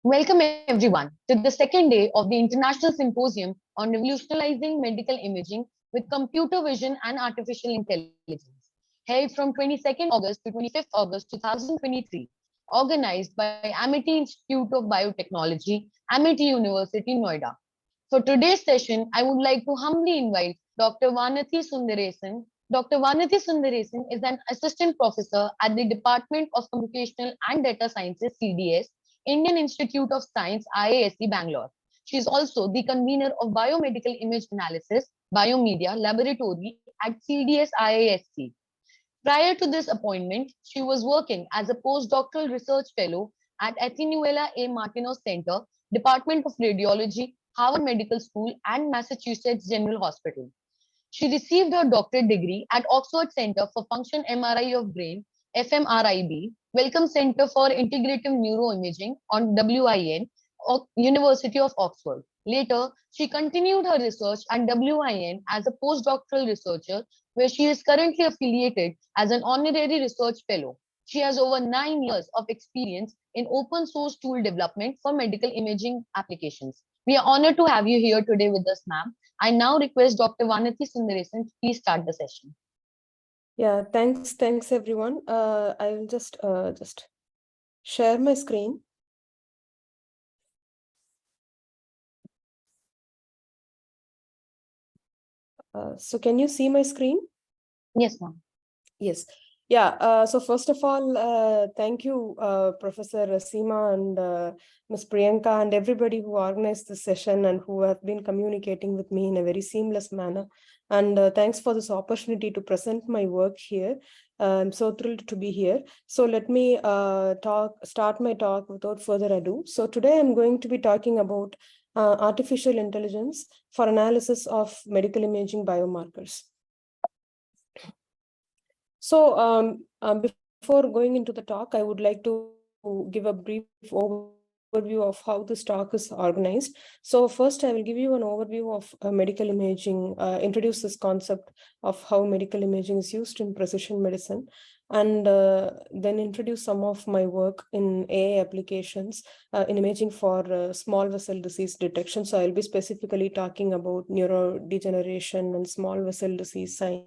Welcome everyone to the second day of the International Symposium on Revolutionizing Medical Imaging with Computer Vision and Artificial Intelligence, held from 22nd August to 25th August 2023, organized by Amity Institute of Biotechnology, Amity University, Noida. For today's session, I would like to humbly invite Dr. Vanathi Sundaresan. Dr. Vanathi Sundaresan is an assistant professor at the Department of Computational and Data Sciences, CDS, Indian Institute of Science, IISc, Bangalore. She is also the convener of Biomedical Image Analysis, Biomedia Laboratory at CDS IISc. Prior to this appointment, she was working as a postdoctoral research fellow at Athenuela A. Martinos Center, Department of Radiology, Harvard Medical School, and Massachusetts General Hospital. She received her doctorate degree at Oxford Center for Function MRI of Brain, FMRIB, Wellcome Center for Integrative Neuroimaging on WIN, University of Oxford. Later, she continued her research at WIN as a postdoctoral researcher, where she is currently affiliated as an honorary research fellow. She has over 9 years of experience in open source tool development for medical imaging applications. We are honored to have you here today with us, ma'am. I now request Dr. Vanathi Sundaresan to please start the session. Yeah, thanks everyone. I will just share my screen. So can you see my screen? Yes, ma'am. Yes. Yeah. So first of all, thank you, Professor Seema and Ms. Priyanka and everybody who organized this session and who have been communicating with me in a very seamless manner. And thanks for this opportunity to present my work here. I'm so thrilled to be here. So let me start my talk without further ado. So today I'm going to be talking about artificial intelligence for analysis of medical imaging biomarkers. So before going into the talk, I would like to give a brief overview of how this talk is organized. So first, I will give you an overview of medical imaging, introduce this concept of how medical imaging is used in precision medicine, and then introduce some of my work in AI applications in imaging for small vessel disease detection. So I'll be specifically talking about neurodegeneration and small vessel disease science.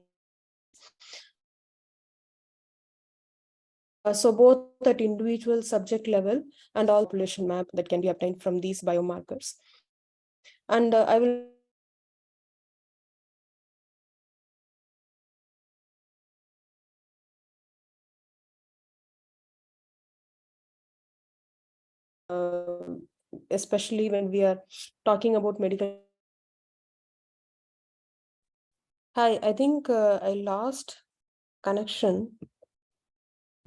So both at individual subject level and all population map that can be obtained from these biomarkers. And I will especially when we are talking about medical. Hi, I think I lost connection.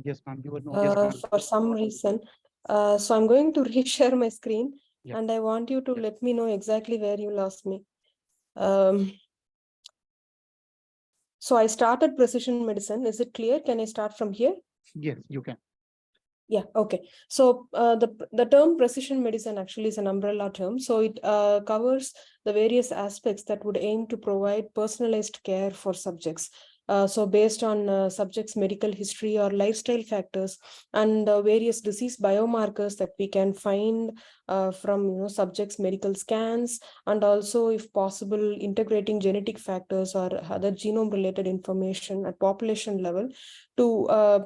Yes, ma'am. You were not. For some reason. So I'm going to reshare my screen, and I want you to let me know exactly where you lost me. So I started precision medicine. Is it clear? Can I start from here? Yes, you can. Yeah, okay. So the term precision medicine actually is an umbrella term. So it covers the various aspects that would aim to provide personalized care for subjects. So based on subjects' medical history or lifestyle factors and various disease biomarkers that we can find from subjects' medical scans, and also, if possible, integrating genetic factors or other genome-related information at population level to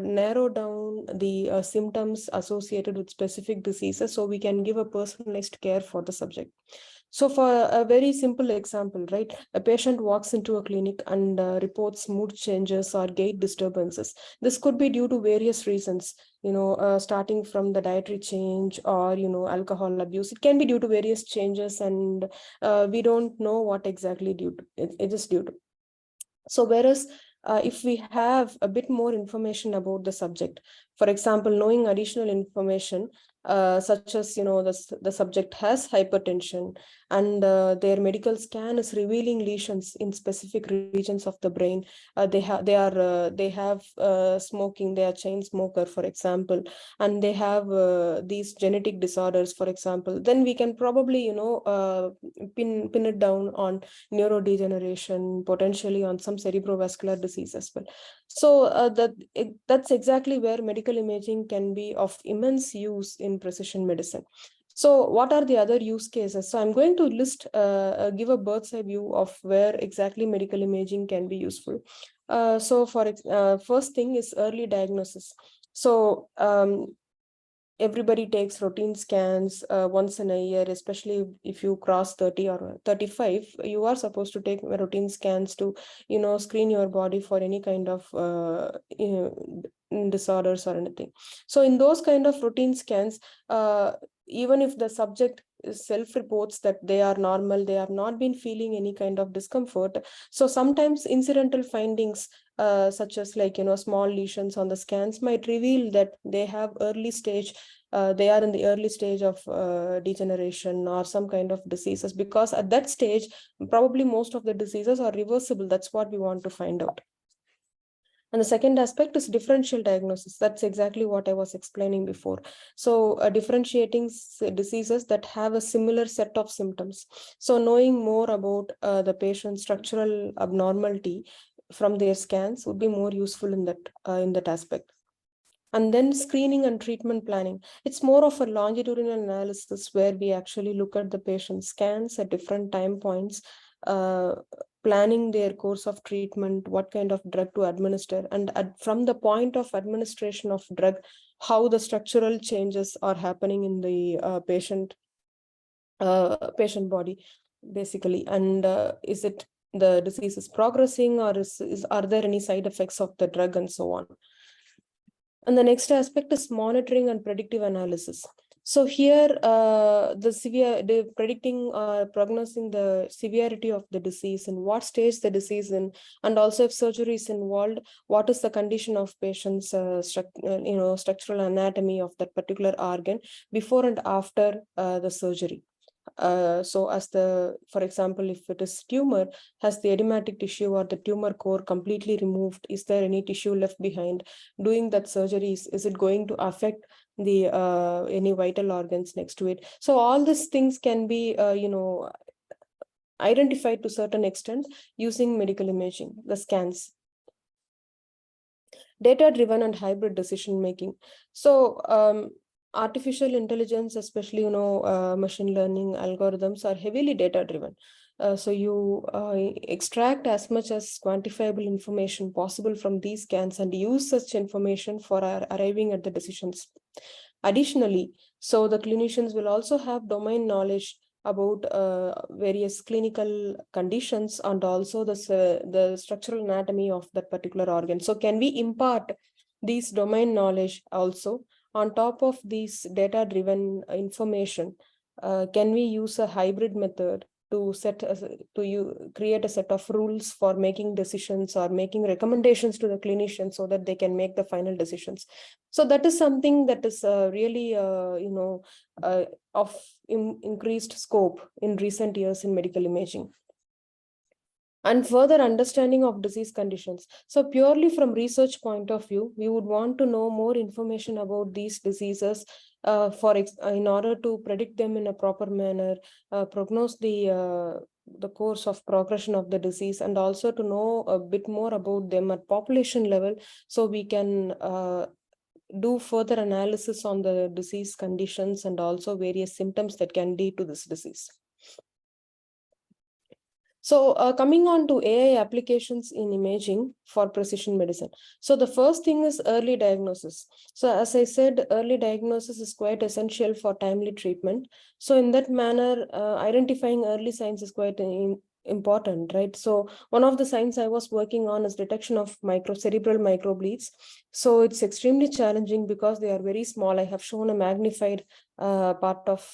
narrow down the symptoms associated with specific diseases, so we can give a personalized care for the subject. So for a very simple example, right, a patient walks into a clinic and reports mood changes or gait disturbances. This could be due to various reasons, starting from the dietary change or, alcohol abuse. It can be due to various changes, and we don't know what exactly it is due to. So whereas if we have a bit more information about the subject, for example, knowing additional information, such as, the subject has hypertension and their medical scan is revealing lesions in specific regions of the brain. They have smoking, they are chain smoker, for example, and they have these genetic disorders, for example, then we can probably, pin it down on neurodegeneration, potentially on some cerebrovascular disease as well. So that's exactly where medical medical imaging can be of immense use in precision medicine. So what are the other use cases? So I'm going to list, give a bird's eye view of where exactly medical imaging can be useful. So first thing is early diagnosis. So everybody takes routine scans once in a year, especially if you cross 30 or 35, you are supposed to take routine scans to, screen your body for any kind of disorders or anything. So in those kind of routine scans, even if the subject self-reports that they are normal, they have not been feeling any kind of discomfort. So sometimes incidental findings such as small lesions on the scans might reveal that they have early stage, they are in the early stage of degeneration or some kind of diseases, because at that stage, probably most of the diseases are reversible. That's what we want to find out. And the second aspect is differential diagnosis. That's exactly what I was explaining before. So differentiating diseases that have a similar set of symptoms. So knowing more about the patient's structural abnormality from their scans would be more useful in that aspect. And then screening and treatment planning. It's more of a longitudinal analysis where we actually look at the patient's scans at different time points, planning their course of treatment, what kind of drug to administer, and from the point of administration of drug, how the structural changes are happening in the patient body, basically. And is it the disease is progressing, or are there any side effects of the drug, and so on. And the next aspect is monitoring and predictive analysis. So here, the predicting or prognosing the severity of the disease and what stage the disease in, and also if surgery is involved, what is the condition of patient's structural anatomy of that particular organ before and after the surgery. So for example, if it is tumor, has the enigmatic tissue or the tumor core completely removed? Is there any tissue left behind? Doing that surgery, is it going to affect the any vital organs next to it? So all these things can be identified to certain extent using medical imaging, the scans. Data-driven and hybrid decision making. So artificial intelligence, especially machine learning algorithms, are heavily data-driven. So you extract as much as quantifiable information possible from these scans and use such information for arriving at the decisions. Additionally, so the clinicians will also have domain knowledge about various clinical conditions and also the structural anatomy of that particular organ. So can we impart these domain knowledge also on top of these data-driven information? Can we use a hybrid method to create a set of rules for making decisions or making recommendations to the clinician so that they can make the final decisions? So that is something that is really of increased scope in recent years in medical imaging. And further understanding of disease conditions. So purely from research point of view, we would want to know more information about these diseases in order to predict them in a proper manner, prognose the course of progression of the disease, and also to know a bit more about them at population level, so we can do further analysis on the disease conditions and also various symptoms that can lead to this disease. So coming on to AI applications in imaging for precision medicine. So the first thing is early diagnosis. So as I said, early diagnosis is quite essential for timely treatment. So in that manner, identifying early signs is quite important, right? So one of the signs I was working on is detection of cerebral microbleeds. So it's extremely challenging because they are very small. I have shown a magnified part of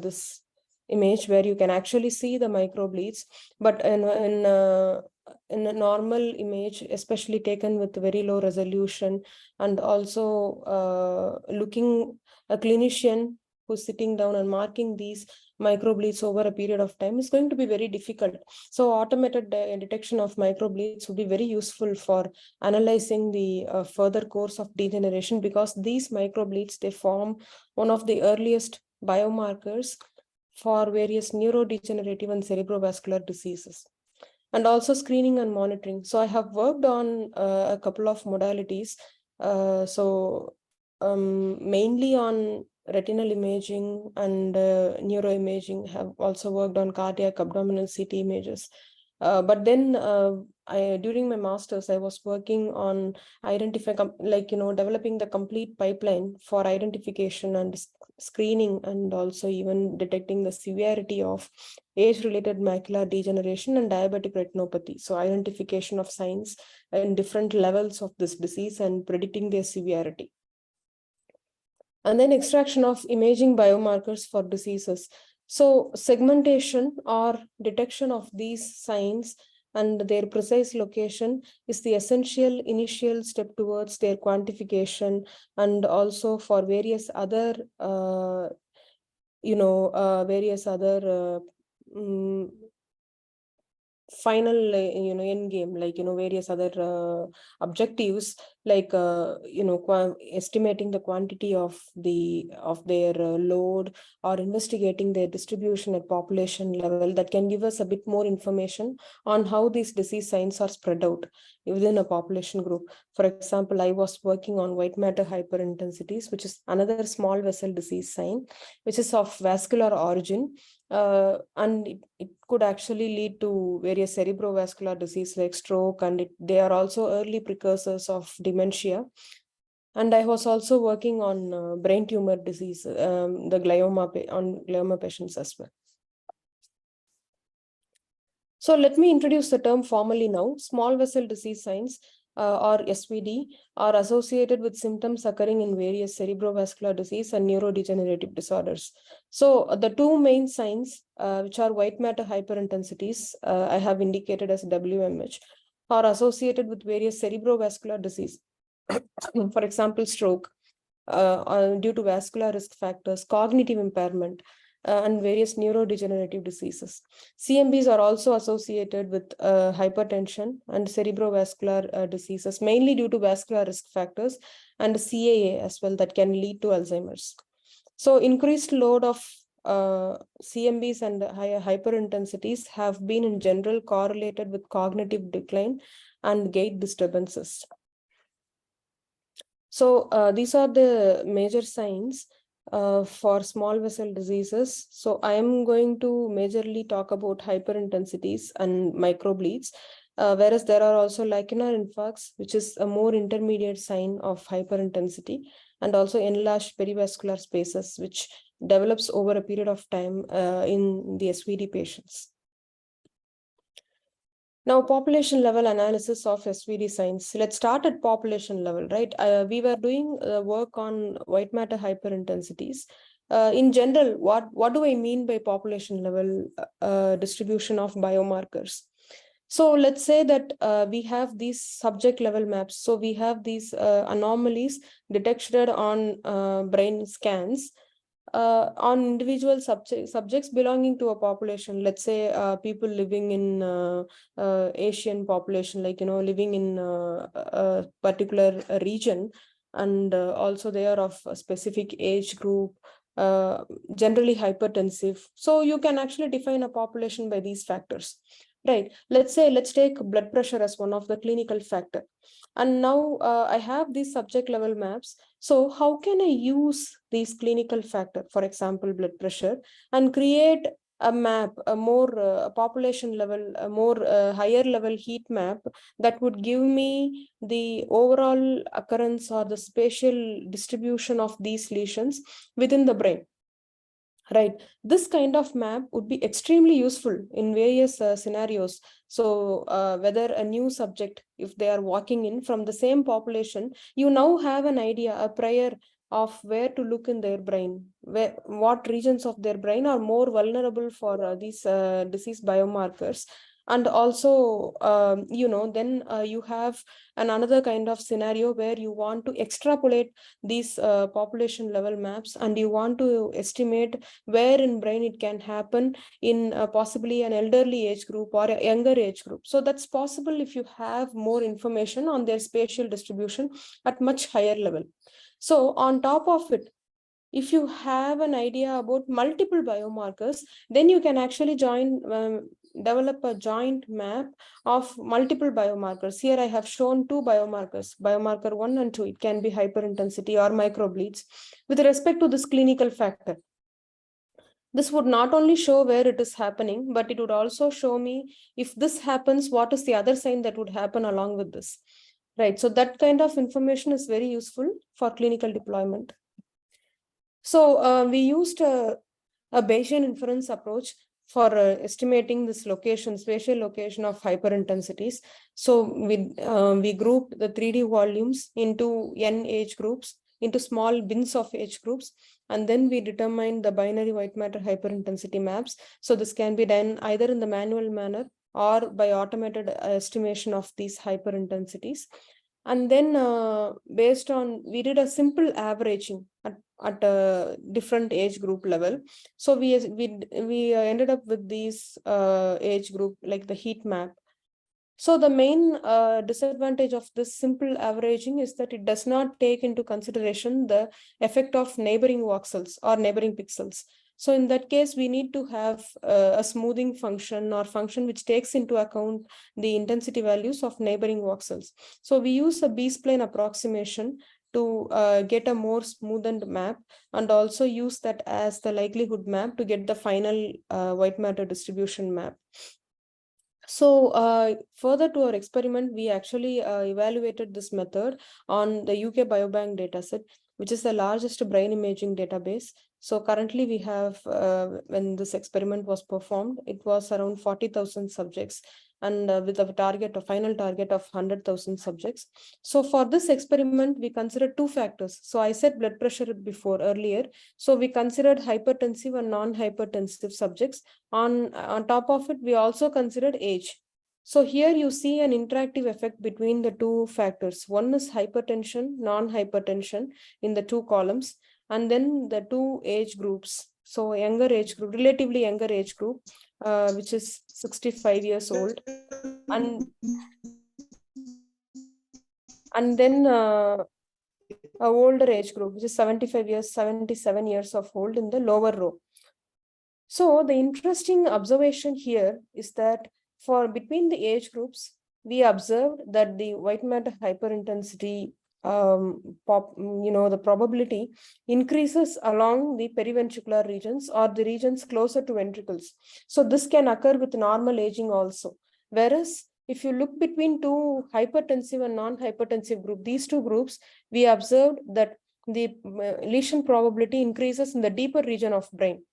this image where you can actually see the microbleeds, but in a normal image, especially taken with very low resolution, and also looking a clinician who's sitting down and marking these microbleeds over a period of time is going to be very difficult. So automated detection of microbleeds would be very useful for analyzing the further course of degeneration, because these microbleeds, they form one of the earliest biomarkers for various neurodegenerative and cerebrovascular diseases. And also screening and monitoring. So I have worked on a couple of modalities. So mainly on retinal imaging and neuroimaging, have also worked on cardiac abdominal CT images. But then during my master's, I was working on developing the complete pipeline for identification and screening, and also even detecting the severity of age-related macular degeneration and diabetic retinopathy. So identification of signs and different levels of this disease and predicting their severity. And then extraction of imaging biomarkers for diseases. So segmentation or detection of these signs and their precise location is the essential initial step towards their quantification, and also for various other final end game, like various other objectives, like estimating the quantity of their load, or investigating their distribution at population level, that can give us a bit more information on how these disease signs are spread out within a population group. For example, I was working on white matter hyperintensities, which is another small vessel disease sign, which is of vascular origin, and it could actually lead to various cerebrovascular disease like stroke, and they are also early precursors of dementia. And I was also working on brain tumor disease, the glioma patients as well. So let me introduce the term formally now. Small vessel disease signs, or SVD, are associated with symptoms occurring in various cerebrovascular disease and neurodegenerative disorders. So the two main signs, which are white matter hyperintensities, I have indicated as WMH, are associated with various cerebrovascular disease. For example, stroke, due to vascular risk factors, cognitive impairment, and various neurodegenerative diseases. CMBs are also associated with hypertension and cerebrovascular diseases, mainly due to vascular risk factors, and CAA as well, that can lead to Alzheimer's. So increased load of CMBs and higher hyperintensities have been in general correlated with cognitive decline and gait disturbances. So these are the major signs for small vessel diseases. So I am going to majorly talk about hyperintensities and microbleeds, whereas there are also lacunar infarcts, which is a more intermediate sign of hyperintensity, and also enlarged perivascular spaces, which develops over a period of time in the SVD patients. Now, population level analysis of SVD signs. Let's start at population level, right? We were doing work on white matter hyperintensities. In general, what do I mean by population level distribution of biomarkers? So let's say that we have these subject level maps. So we have these anomalies detected on brain scans on individual subjects belonging to a population. Let's say people living in Asian population, like living in a particular region, and also they are of a specific age group, generally hypertensive. So you can actually define a population by these factors, right? Let's take blood pressure as one of the clinical factor. And now I have these subject level maps. So how can I use these clinical factor, for example, blood pressure, and create a map, a more population level, a more higher level heat map that would give me the overall occurrence or the spatial distribution of these lesions within the brain. Right. This kind of map would be extremely useful in various scenarios. So whether a new subject, if they are walking in from the same population, you now have an idea, a prior of where to look in their brain, what regions of their brain are more vulnerable for these disease biomarkers. And also, then you have another kind of scenario where you want to extrapolate these population level maps, and you want to estimate where in brain it can happen in possibly an elderly age group or a younger age group. So that's possible if you have more information on their spatial distribution at much higher level. So on top of it, if you have an idea about multiple biomarkers, then you can actually join develop a joint map of multiple biomarkers. Here I have shown two biomarkers, biomarker 1 and 2. It can be hyperintensity or microbleeds with respect to this clinical factor. This would not only show where it is happening, but it would also show me if this happens, what is the other sign that would happen along with this. Right. So that kind of information is very useful for clinical deployment. So we used a Bayesian inference approach for estimating this location, spatial location of hyperintensities. So we grouped the 3D volumes into n age groups, into small bins of age groups, and then we determined the binary white matter hyperintensity maps. So this can be done either in the manual manner or by automated estimation of these hyperintensities. And then based on, we did a simple averaging at a different age group level. So we ended up with these age group, like the heat map. So the main disadvantage of this simple averaging is that it does not take into consideration the effect of neighboring voxels or neighboring pixels. So in that case, we need to have a smoothing function or function which takes into account the intensity values of neighboring voxels. So we use a B-spline approximation to get a more smoothened map, and also use that as the likelihood map to get the final white matter distribution map. So further to our experiment, we actually evaluated this method on the UK Biobank dataset, which is the largest brain imaging database. So currently we have, when this experiment was performed, it was around 40,000 subjects, and with a final target of 100,000 subjects. So for this experiment, we considered two factors. So I said blood pressure before earlier. So we considered hypertensive and non-hypertensive subjects. On top of it, we also considered age. So here you see an interactive effect between the two factors. One is hypertension, non-hypertension in the two columns, and then the two age groups. So younger age group, relatively younger age group, which is 65 years old, and then a older age group, which is 75 years, 77 years of old in the lower row. So the interesting observation here is that for between the age groups, we observed that the white matter hyperintensity, the probability increases along the periventricular regions or the regions closer to ventricles. So this can occur with normal aging also. Whereas if you look between two hypertensive and non-hypertensive group, these two groups, we observed that the lesion probability increases in the deeper region of brain,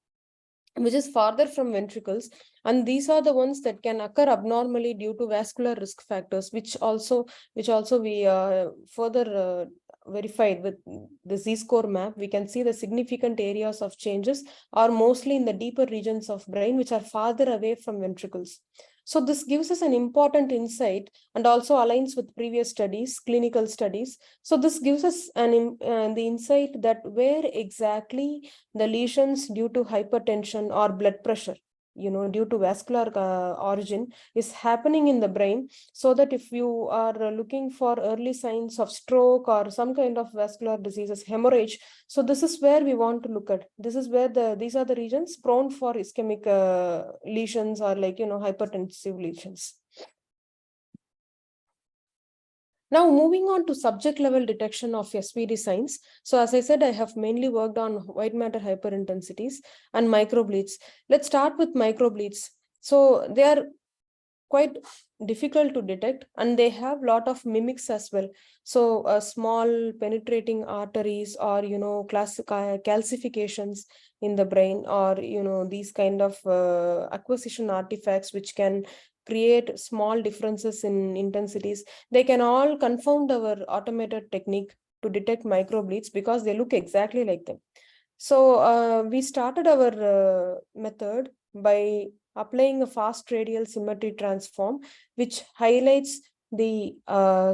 which is farther from ventricles, and these are the ones that can occur abnormally due to vascular risk factors, which also we further verified with the Z-score map. We can see the significant areas of changes are mostly in the deeper regions of brain, which are farther away from ventricles. So this gives us an important insight and also aligns with previous studies, clinical studies. So this gives us the insight that where exactly the lesions due to hypertension or blood pressure, due to vascular origin, is happening in the brain, so that if you are looking for early signs of stroke or some kind of vascular diseases, hemorrhage, so this is where we want to look at. This is where these are the regions prone for ischemic lesions or hypertensive lesions. Now, moving on to subject level detection of SVD signs. So as I said, I have mainly worked on white matter hyperintensities and microbleeds. Let's start with microbleeds. So they are quite difficult to detect, and they have a lot of mimics as well. So small penetrating arteries or calcifications in the brain, or these kind of acquisition artifacts which can create small differences in intensities, they can all confound our automated technique to detect microbleeds because they look exactly like them. So we started our method by applying a fast radial symmetry transform, which highlights the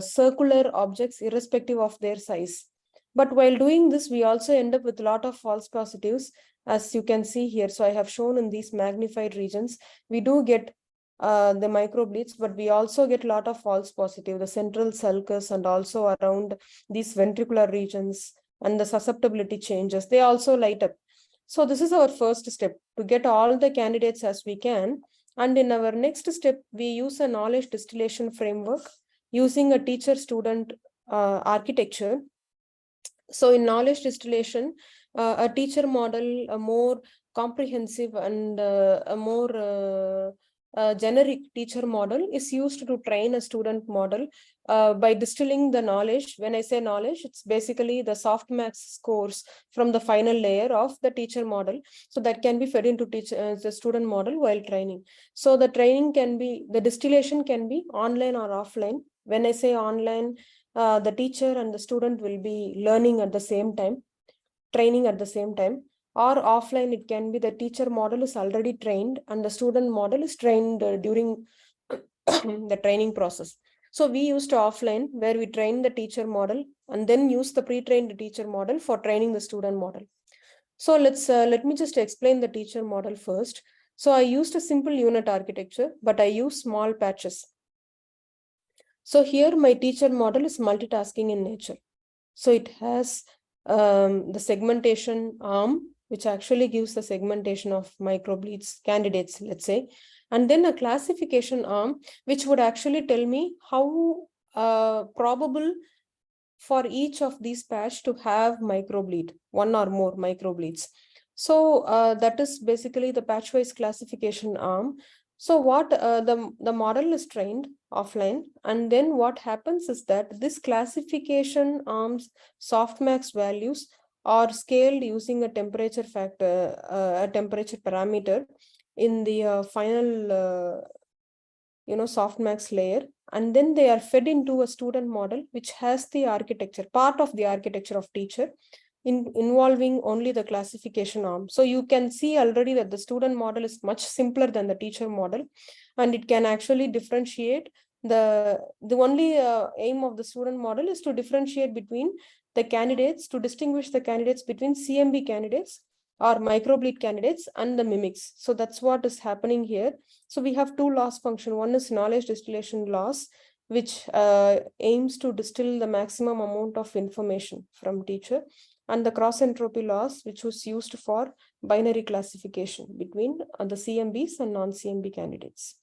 circular objects irrespective of their size. But while doing this, we also end up with a lot of false positives, as you can see here. So I have shown in these magnified regions, we do get the microbleeds, but we also get a lot of false positive, the central sulcus and also around these ventricular regions, and the susceptibility changes, they also light up. So this is our first step, to get all the candidates as we can, And in our next step, we use a knowledge distillation framework using a teacher-student architecture. So in knowledge distillation, a teacher model, a more comprehensive and a more generic teacher model is used to train a student model by distilling the knowledge. When I say knowledge, it's basically the softmax scores from the final layer of the teacher model. So that can be fed into the student model while training. So the training can be, the distillation can be online or offline. When I say online, the teacher and the student will be learning at the same time, training at the same time, or offline, it can be the teacher model is already trained and the student model is trained during the training process. So we used offline where we train the teacher model and then use the pre-trained teacher model for training the student model. So let me just explain the teacher model first. So I used a simple unit architecture, but I use small patches. So here my teacher model is multitasking in nature. So it has the segmentation arm, which actually gives the segmentation of microbleeds candidates, let's say, and then a classification arm, which would actually tell me how probable for each of these patch to have microbleed, one or more microbleeds. So that is basically the patch-wise classification arm. So what the model is trained offline, and then what happens is that this classification arms softmax values are scaled using a temperature factor, a temperature parameter in the final softmax layer, and then they are fed into a student model which has the architecture, part of the architecture of teacher, involving only the classification arm. So you can see already that the student model is much simpler than the teacher model, and it can actually differentiate the only aim of the student model is to differentiate between the candidates, to distinguish the candidates between CMB candidates or microbleed candidates and the mimics. So that's what is happening here. So we have two loss function. One is knowledge distillation loss, which aims to distill the maximum amount of information from teacher, and the cross entropy loss, which was used for binary classification between the CMBs and non-CMB candidates.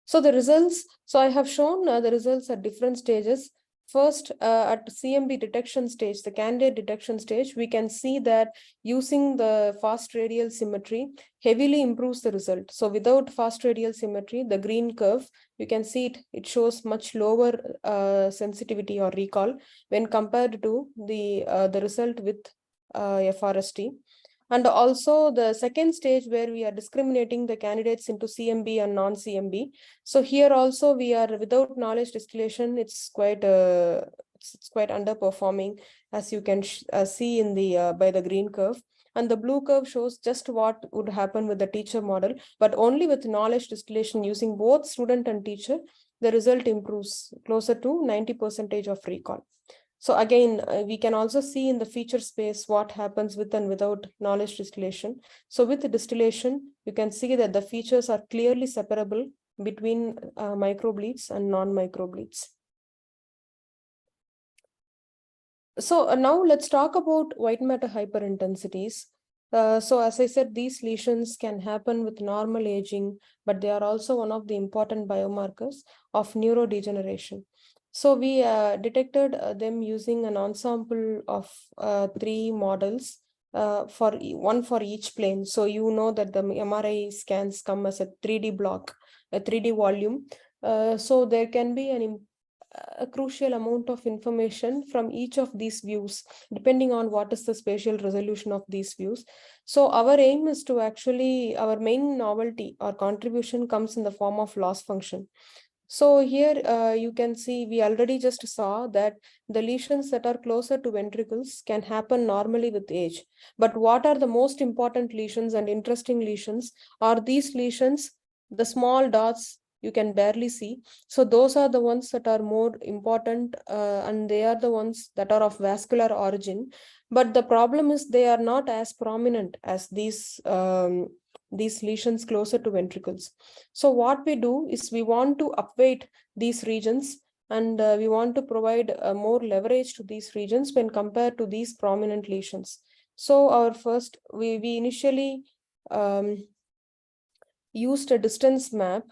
So the results, so I have shown the results at different stages. First, at CMB detection stage, the candidate detection stage, we can see that using the fast radial symmetry heavily improves the result. So without fast radial symmetry, the green curve, you can see it shows much lower sensitivity or recall when compared to the result with FRST. And also the second stage where we are discriminating the candidates into CMB and non-CMB. So here also we are without knowledge distillation, it's quite underperforming, as you can see in the by the green curve. And the blue curve shows just what would happen with the teacher model, but only with knowledge distillation using both student and teacher, the result improves closer to 90% of recall. So again, we can also see in the feature space what happens with and without knowledge distillation. So with the distillation, you can see that the features are clearly separable between microbleeds and non-microbleeds. So now let's talk about white matter hyperintensities. So as I said, these lesions can happen with normal aging, but they are also one of the important biomarkers of neurodegeneration. So we detected them using an ensemble of 3 models, one for each plane. So you know that the MRI scans come as a 3D block, a 3D volume. So there can be a crucial amount of information from each of these views, depending on what is the spatial resolution of these views. So our aim is to actually, our main novelty or contribution comes in the form of loss function. So here you can see, we already just saw that the lesions that are closer to ventricles can happen normally with age. But what are the most important lesions and interesting lesions are these lesions, the small dots you can barely see. So those are the ones that are more important and they are the ones that are of vascular origin. But the problem is they are not as prominent as these lesions closer to ventricles. So what we do is we want to upweight these regions, and we want to provide more leverage to these regions when compared to these prominent lesions. So our first, we initially used a distance map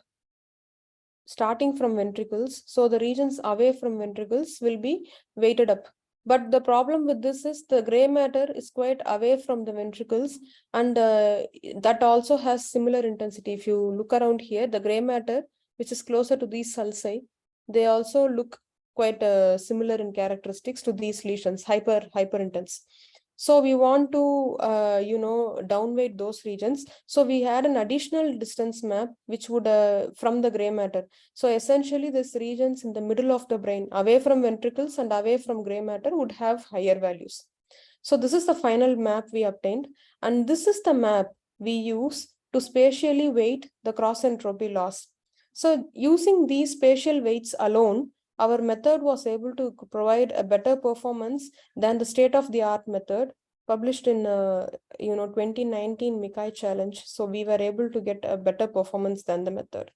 starting from ventricles. So the regions away from ventricles will be weighted up. But the problem with this is the gray matter is quite away from the ventricles, and that also has similar intensity. If you look around here, the gray matter, which is closer to these sulci, they also look quite similar in characteristics to these lesions, hyper intense. So we want to, downweight those regions. So we had an additional distance map, which would, from the gray matter. So essentially, these regions in the middle of the brain, away from ventricles and away from gray matter, would have higher values. So this is the final map we obtained. And this is the map we use to spatially weight the cross entropy loss. So using these spatial weights alone, our method was able to provide a better performance than the state-of-the-art method published in 2019 MICAI challenge. So we were able to get a better performance than the method.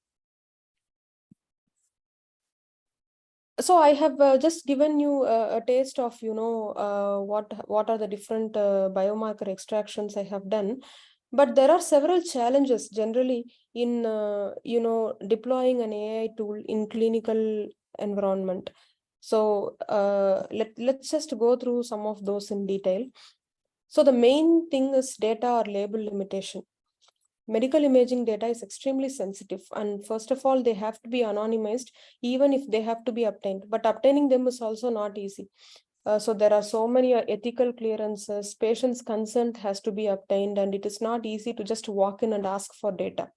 So I have just given you a taste of what are the different biomarker extractions I have done. But there are several challenges generally in deploying an AI tool in clinical environment. So let's just go through some of those in detail. So the main thing is data or label limitation. Medical imaging data is extremely sensitive, and first of all, they have to be anonymized, even if they have to be obtained. But obtaining them is also not easy. So there are so many ethical clearances, patient's consent has to be obtained, and it is not easy to just walk in and ask for data.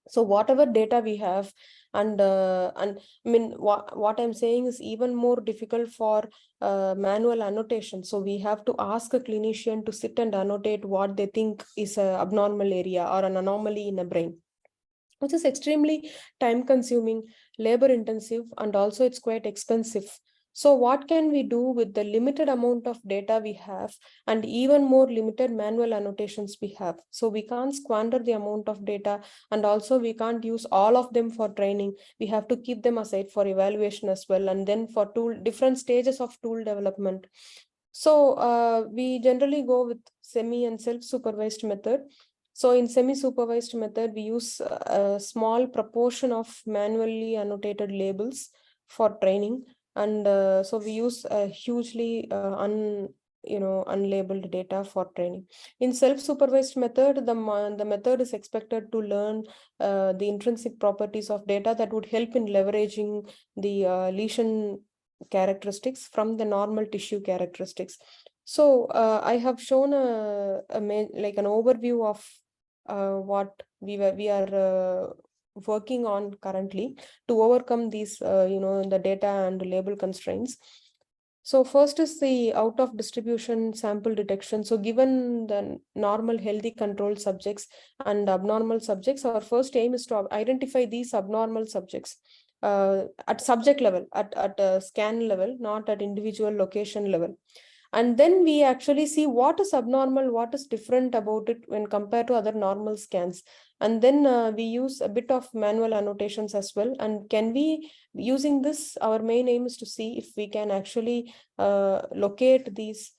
So whatever data we have, and I mean, what I'm saying is even more difficult for manual annotation. So we have to ask a clinician to sit and annotate what they think is an abnormal area or an anomaly in a brain, which is extremely time consuming, labor intensive, and also it's quite expensive. So what can we do with the limited amount of data we have, and even more limited manual annotations we have? So we can't squander the amount of data, and also we can't use all of them for training. We have to keep them aside for evaluation as well, and then for different stages of tool development. So we generally go with semi and self-supervised method. So in semi-supervised method, we use a small proportion of manually annotated labels for training. And so we use a hugely unlabeled data for training. In self-supervised method, the method is expected to learn the intrinsic properties of data that would help in leveraging the lesion characteristics from the normal tissue characteristics. So I have shown like an overview of what we are working on currently to overcome these the data and label constraints. So first is the out of distribution sample detection. So given the normal healthy controlled subjects and abnormal subjects, our first aim is to identify these abnormal subjects at subject level, at scan level, not at individual location level. And then we actually see what is abnormal, what is different about it when compared to other normal scans. And then we use a bit of manual annotations as well. And can we, using this, our main aim is to see if we can actually locate these,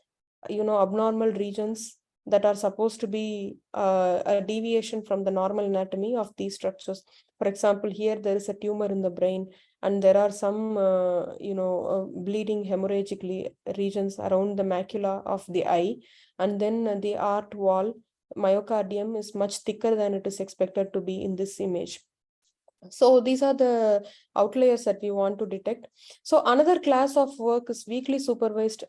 abnormal regions that are supposed to be a deviation from the normal anatomy of these structures. For example, here there is a tumor in the brain, and there are some, bleeding hemorrhagically regions around the macula of the eye, and then the art wall myocardium is much thicker than it is expected to be in this image. So these are the outliers that we want to detect. So another class of work is weakly supervised,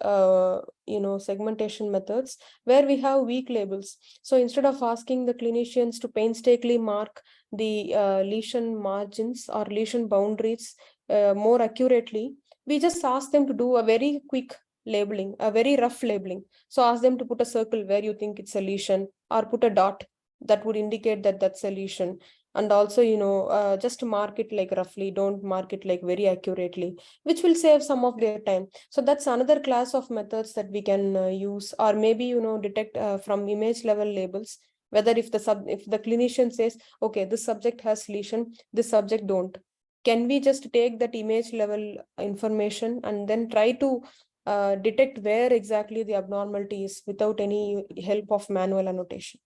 segmentation methods, where we have weak labels. So instead of asking the clinicians to painstakingly mark the lesion margins or lesion boundaries more accurately, we just ask them to do a very quick labeling, a very rough labeling. So ask them to put a circle where you think it's a lesion, or put a dot that would indicate that that's a lesion. And also, just mark it like roughly, don't mark it like very accurately, which will save some of their time. So that's another class of methods that we can use. Or maybe, detect from image level labels, whether if the clinician says, okay, this subject has lesion, this subject don't, can we just take that image level information and then try to detect where exactly the abnormality is without any help of manual annotation.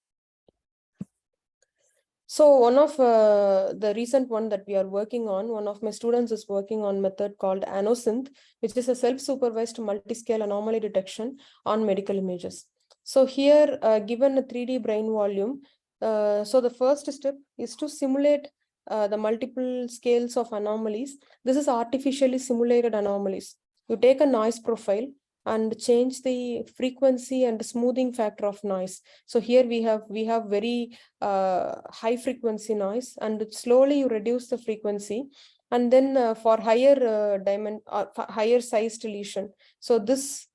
So one of the recent one that we are working on, one of my students is working on method called ANOSynth, which is a self-supervised multi-scale anomaly detection on medical images. So here, given a 3D brain volume, so the first step is to simulate the multiple scales of anomalies. This is artificially simulated anomalies. You take a noise profile and change the frequency and smoothing factor of noise. So here we have very high frequency noise, and slowly you reduce the frequency, and then for higher higher sized lesion. So this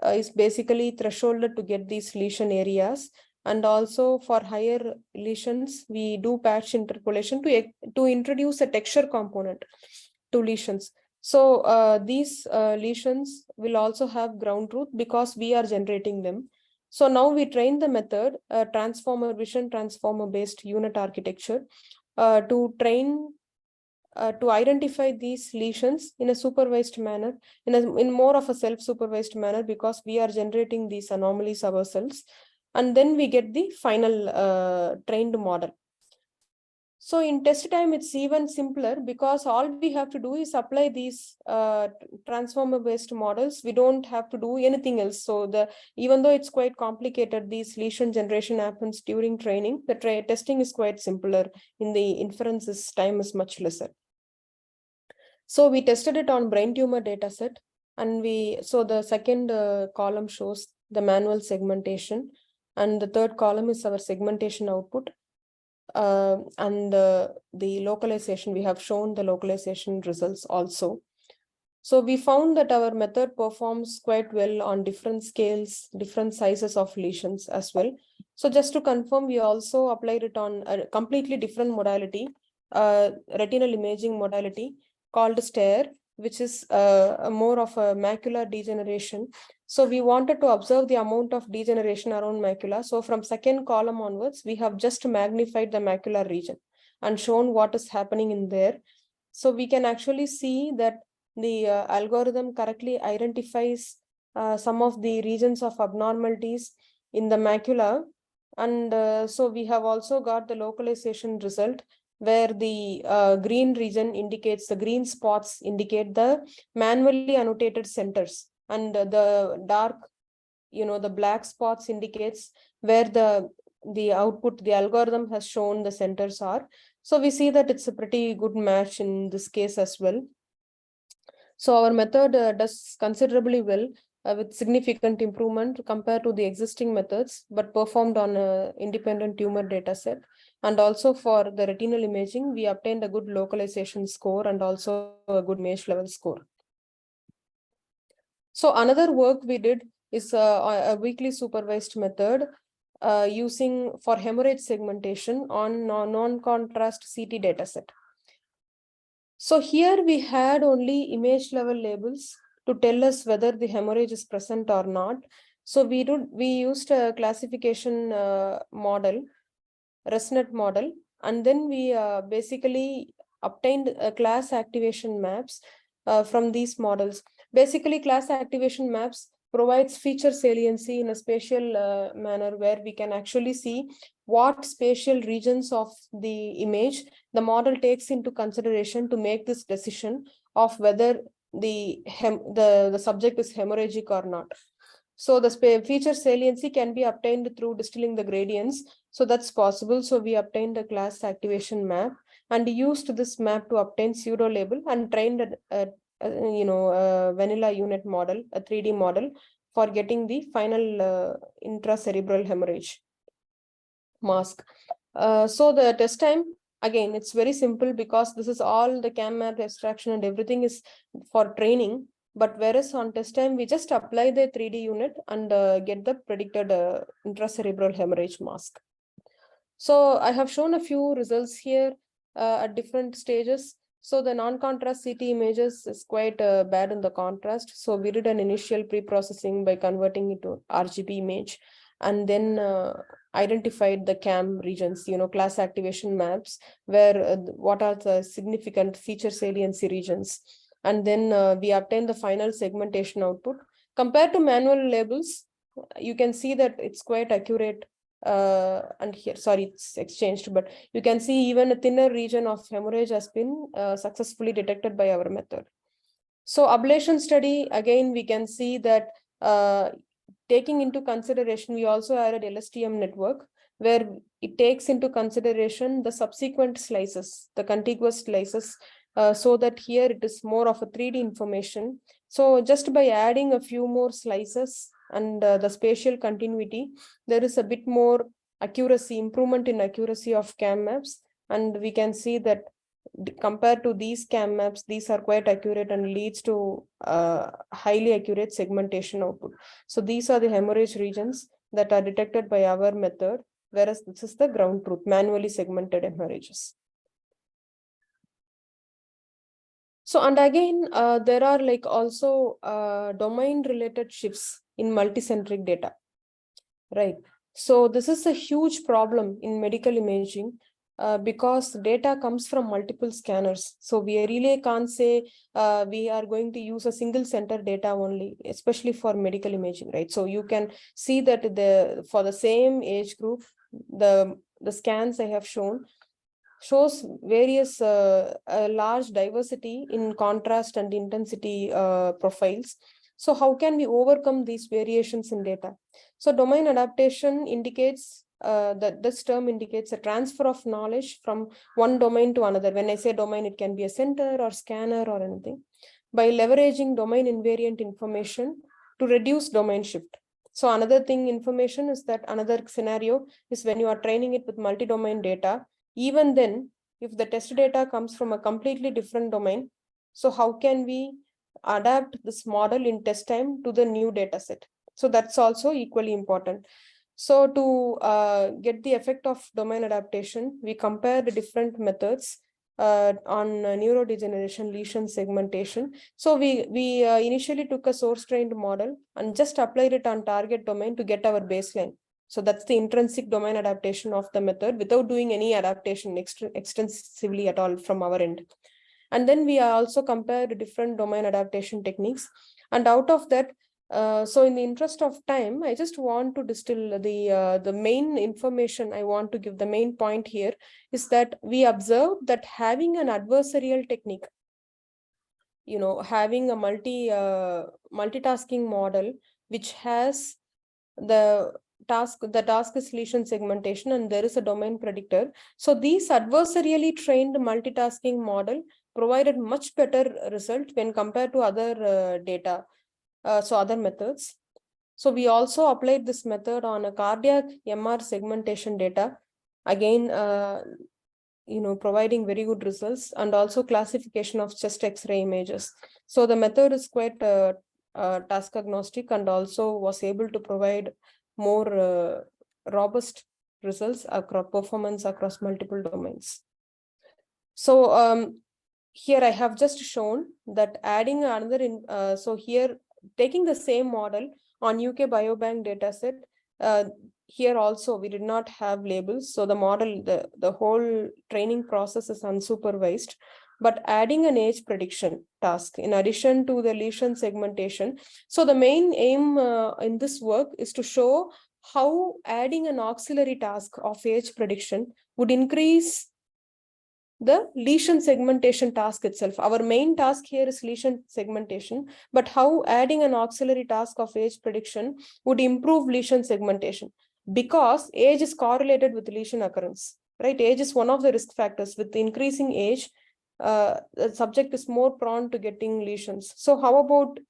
is basically thresholded to get these lesion areas, and also for higher lesions we do patch interpolation to introduce a texture component to lesions. So these lesions will also have ground truth because we are generating them. So now we train the method, transformer vision transformer based unit architecture, to train to identify these lesions in a supervised manner, in more of a self-supervised manner, because we are generating these anomalies ourselves, and then we get the final trained model. So in test time, it's even simpler because all we have to do is apply these transformer-based models. We don't have to do anything else. So even though it's quite complicated, these lesion generation happens during training. The testing is quite simpler. In the inferences, time is much lesser. So we tested it on brain tumor dataset, and so the second column shows the manual segmentation, and the third column is our segmentation output. And the localization, we have shown the localization results also. So we found that our method performs quite well on different scales, different sizes of lesions as well. So just to confirm, we also applied it on a completely different modality, retinal imaging modality called STARE, which is more of a macular degeneration. So we wanted to observe the amount of degeneration around macula. So from second column onwards, we have just magnified the macular region and shown what is happening in there. So we can actually see that the algorithm correctly identifies some of the regions of abnormalities in the macula. And so we have also got the localization result, where the green region indicates, the green spots indicate the manually annotated centers, and the dark, the black spots indicates where the output, the algorithm has shown the centers are. So we see that it's a pretty good match in this case as well. So our method does considerably well, with significant improvement compared to the existing methods, but performed on an independent tumor data set. And also for the retinal imaging, we obtained a good localization score and also a good image level score. So another work we did is a weakly supervised method using for hemorrhage segmentation on non-contrast CT dataset. So here we had only image level labels to tell us whether the hemorrhage is present or not. So we used a classification model, ResNet model, and then we basically obtained class activation maps from these models. Basically, class activation maps provides feature saliency in a spatial manner, where we can actually see what spatial regions of the image the model takes into consideration to make this decision of whether the subject is hemorrhagic or not. So the feature saliency can be obtained through distilling the gradients. So that's possible. So we obtained a class activation map and used this map to obtain pseudo label and trained a vanilla unit model, a 3D model, for getting the final intracerebral hemorrhage mask. So the test time, again, it's very simple because this is all the cam map extraction and everything is for training. But whereas on test time, we just apply the 3D unit and get the predicted intracerebral hemorrhage mask. So I have shown a few results here at different stages. So the non-contrast CT images is quite bad in the contrast. So we did an initial pre-processing by converting it to RGB image, and then identified the CAM regions, class activation maps, where what are the significant feature saliency regions. And then we obtained the final segmentation output. Compared to manual labels, you can see that it's quite accurate and here, sorry, it's exchanged, but you can see even a thinner region of hemorrhage has been successfully detected by our method. So ablation study, again, we can see that taking into consideration, we also added LSTM network, where it takes into consideration the subsequent slices, the contiguous slices, so that here it is more of a 3D information. So just by adding a few more slices and the spatial continuity, there is a bit more accuracy, improvement in accuracy of CAM maps. And we can see that compared to these CAM maps, these are quite accurate and leads to highly accurate segmentation output. So these are the hemorrhage regions that are detected by our method, whereas this is the ground truth, manually segmented hemorrhages. So, and again, there are like also domain related shifts in multicentric data, right? So this is a huge problem in medical imaging because data comes from multiple scanners. So we really can't say we are going to use a single center data only, especially for medical imaging, right? So you can see that for the same age group, the scans I have shown shows various large diversity in contrast and intensity profiles. So how can we overcome these variations in data? So domain adaptation indicates that this term indicates a transfer of knowledge from one domain to another. When I say domain, it can be a center or scanner or anything, by leveraging domain invariant information to reduce domain shift. So another thing information is that another scenario is when you are training it with multi-domain data. Even then, if the test data comes from a completely different domain, so how can we adapt this model in test time to the new data set? So that's also equally important. So to get the effect of domain adaptation, we compared different methods on neurodegeneration lesion segmentation. So we initially took a source trained model and just applied it on target domain to get our baseline. So that's the intrinsic domain adaptation of the method without doing any adaptation extensively at all from our end. And then we also compared different domain adaptation techniques. And out of that, so in the interest of time, I just want to distill the main information I want to give. The main point here is that we observe that having an adversarial technique, having a multitasking model, which has the task is lesion segmentation and there is a domain predictor. So these adversarially trained multitasking model provided much better result when compared to other data, so other methods. So we also applied this method on a cardiac MR segmentation data, again providing very good results, and also classification of chest X-ray images. So the method is quite task agnostic and also was able to provide more robust results across performance across multiple domains. So here I have just shown that adding another so here taking the same model on UK Biobank dataset, here also we did not have labels. So the model, the whole training process is unsupervised, but adding an age prediction task in addition to the lesion segmentation. So the main aim in this work is to show how adding an auxiliary task of age prediction would increase the lesion segmentation task itself. Our main task here is lesion segmentation, but how adding an auxiliary task of age prediction would improve lesion segmentation, because age is correlated with lesion occurrence, right? Age is one of the risk factors. With increasing age, the subject is more prone to getting lesions. So how about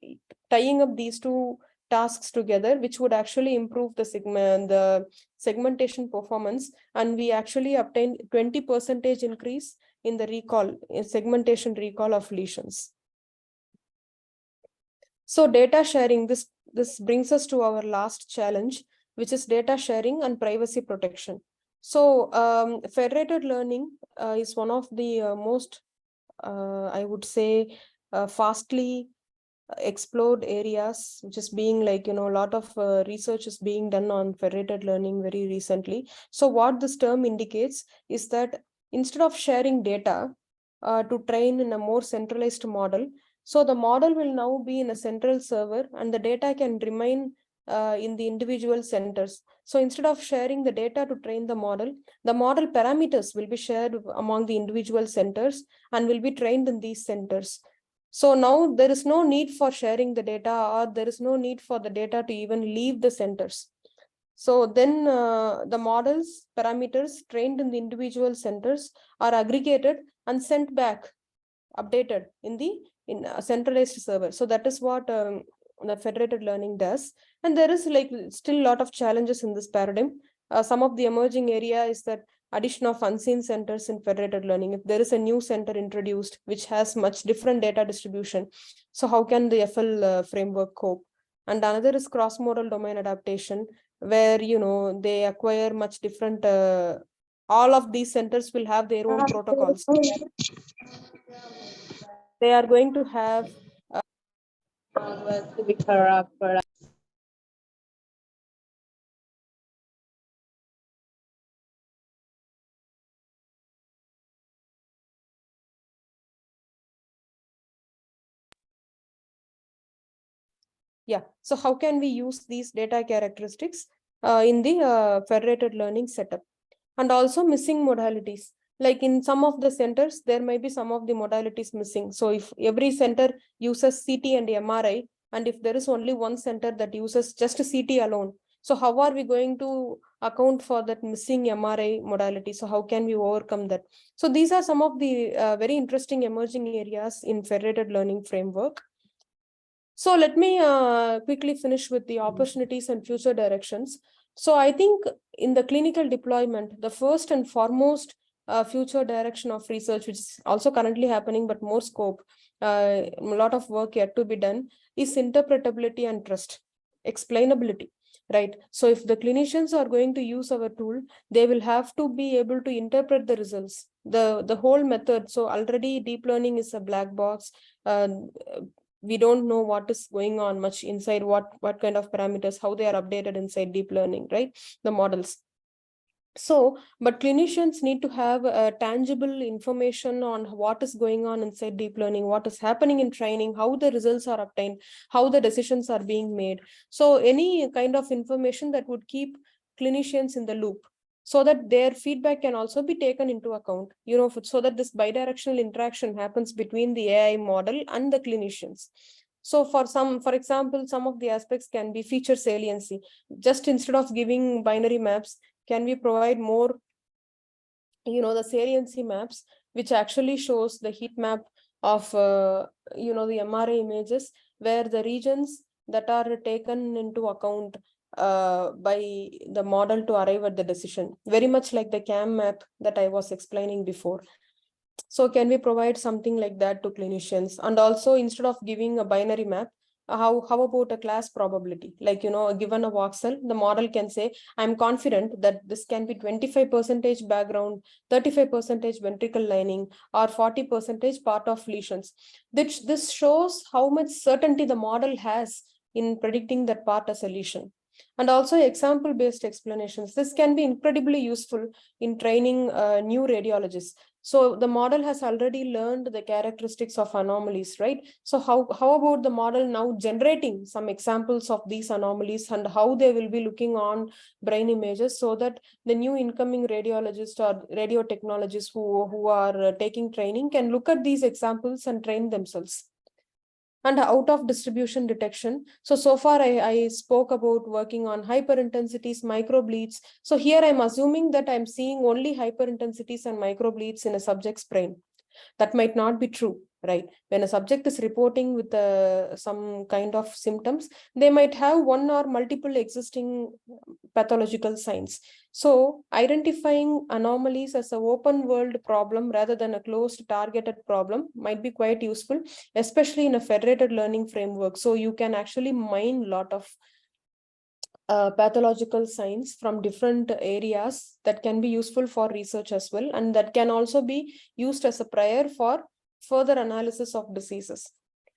tying up these two tasks together, which would actually improve the segmentation performance, and we actually obtained 20% increase in the segmentation recall of lesions. So data sharing, this brings us to our last challenge, which is data sharing and privacy protection. So federated learning is one of the most, I would say, fastly explored areas, which is being like, a lot of research is being done on federated learning very recently. So what this term indicates is that instead of sharing data to train in a more centralized model, so the model will now be in a central server and the data can remain in the individual centers. So instead of sharing the data to train the model parameters will be shared among the individual centers and will be trained in these centers. So now there is no need for sharing the data, or there is no need for the data to even leave the centers. So then the models parameters trained in the individual centers are aggregated and sent back, updated in the centralized server. So that is what the federated learning does. And there is like still a lot of challenges in this paradigm. Some of the emerging area is that addition of unseen centers in federated learning. If there is a new center introduced which has much different data distribution, so how can the FL framework cope? And another is cross-modal domain adaptation, where they acquire much different all of these centers will have their own protocols. They are going to have so how can we use these data characteristics in the federated learning setup? And also missing modalities. Like in some of the centers, there may be some of the modalities missing. So if every center uses CT and MRI, and if there is only one center that uses just CT alone, so how are we going to account for that missing MRI modality? So how can we overcome that? So these are some of the very interesting emerging areas in federated learning framework. So let me quickly finish with the opportunities and future directions. So I think in the clinical deployment, the first and foremost future direction of research, which is also currently happening, but more scope, a lot of work yet to be done, is interpretability and trust, explainability, right? So if the clinicians are going to use our tool, they will have to be able to interpret the results, the whole method. So already deep learning is a black box. We don't know what is going on much inside, what kind of parameters, how they are updated inside deep learning, right? The models. So, but clinicians need to have tangible information on what is going on inside deep learning, what is happening in training, how the results are obtained, how the decisions are being made. So any kind of information that would keep clinicians in the loop, so that their feedback can also be taken into account, so that this bidirectional interaction happens between the AI model and the clinicians. So for example, some of the aspects can be feature saliency. Just instead of giving binary maps, can we provide more, the saliency maps, which actually shows the heat map of, the MRI images, where the regions that are taken into account by the model to arrive at the decision, very much like the CAM map that I was explaining before. So can we provide something like that to clinicians? And also, instead of giving a binary map, how about a class probability? Like, given a voxel, the model can say, I'm confident that this can be 25% background, 35% ventricle lining, or 40% part of lesions. This shows how much certainty the model has in predicting that part as a lesion. And also example-based explanations. This can be incredibly useful in training new radiologists. So the model has already learned the characteristics of anomalies, right? So how about the model now generating some examples of these anomalies and how they will be looking on brain images, so that the new incoming radiologists or radio technologists who are taking training can look at these examples and train themselves. And out of distribution detection. So far I spoke about working on hyperintensities, microbleeds. So here I'm assuming that I'm seeing only hyperintensities and microbleeds in a subject's brain. That might not be true, right? When a subject is reporting with some kind of symptoms, they might have one or multiple existing pathological signs. So identifying anomalies as an open world problem rather than a closed targeted problem might be quite useful, especially in a federated learning framework. So you can actually mine a lot of pathological signs from different areas that can be useful for research as well, and that can also be used as a prior for further analysis of diseases.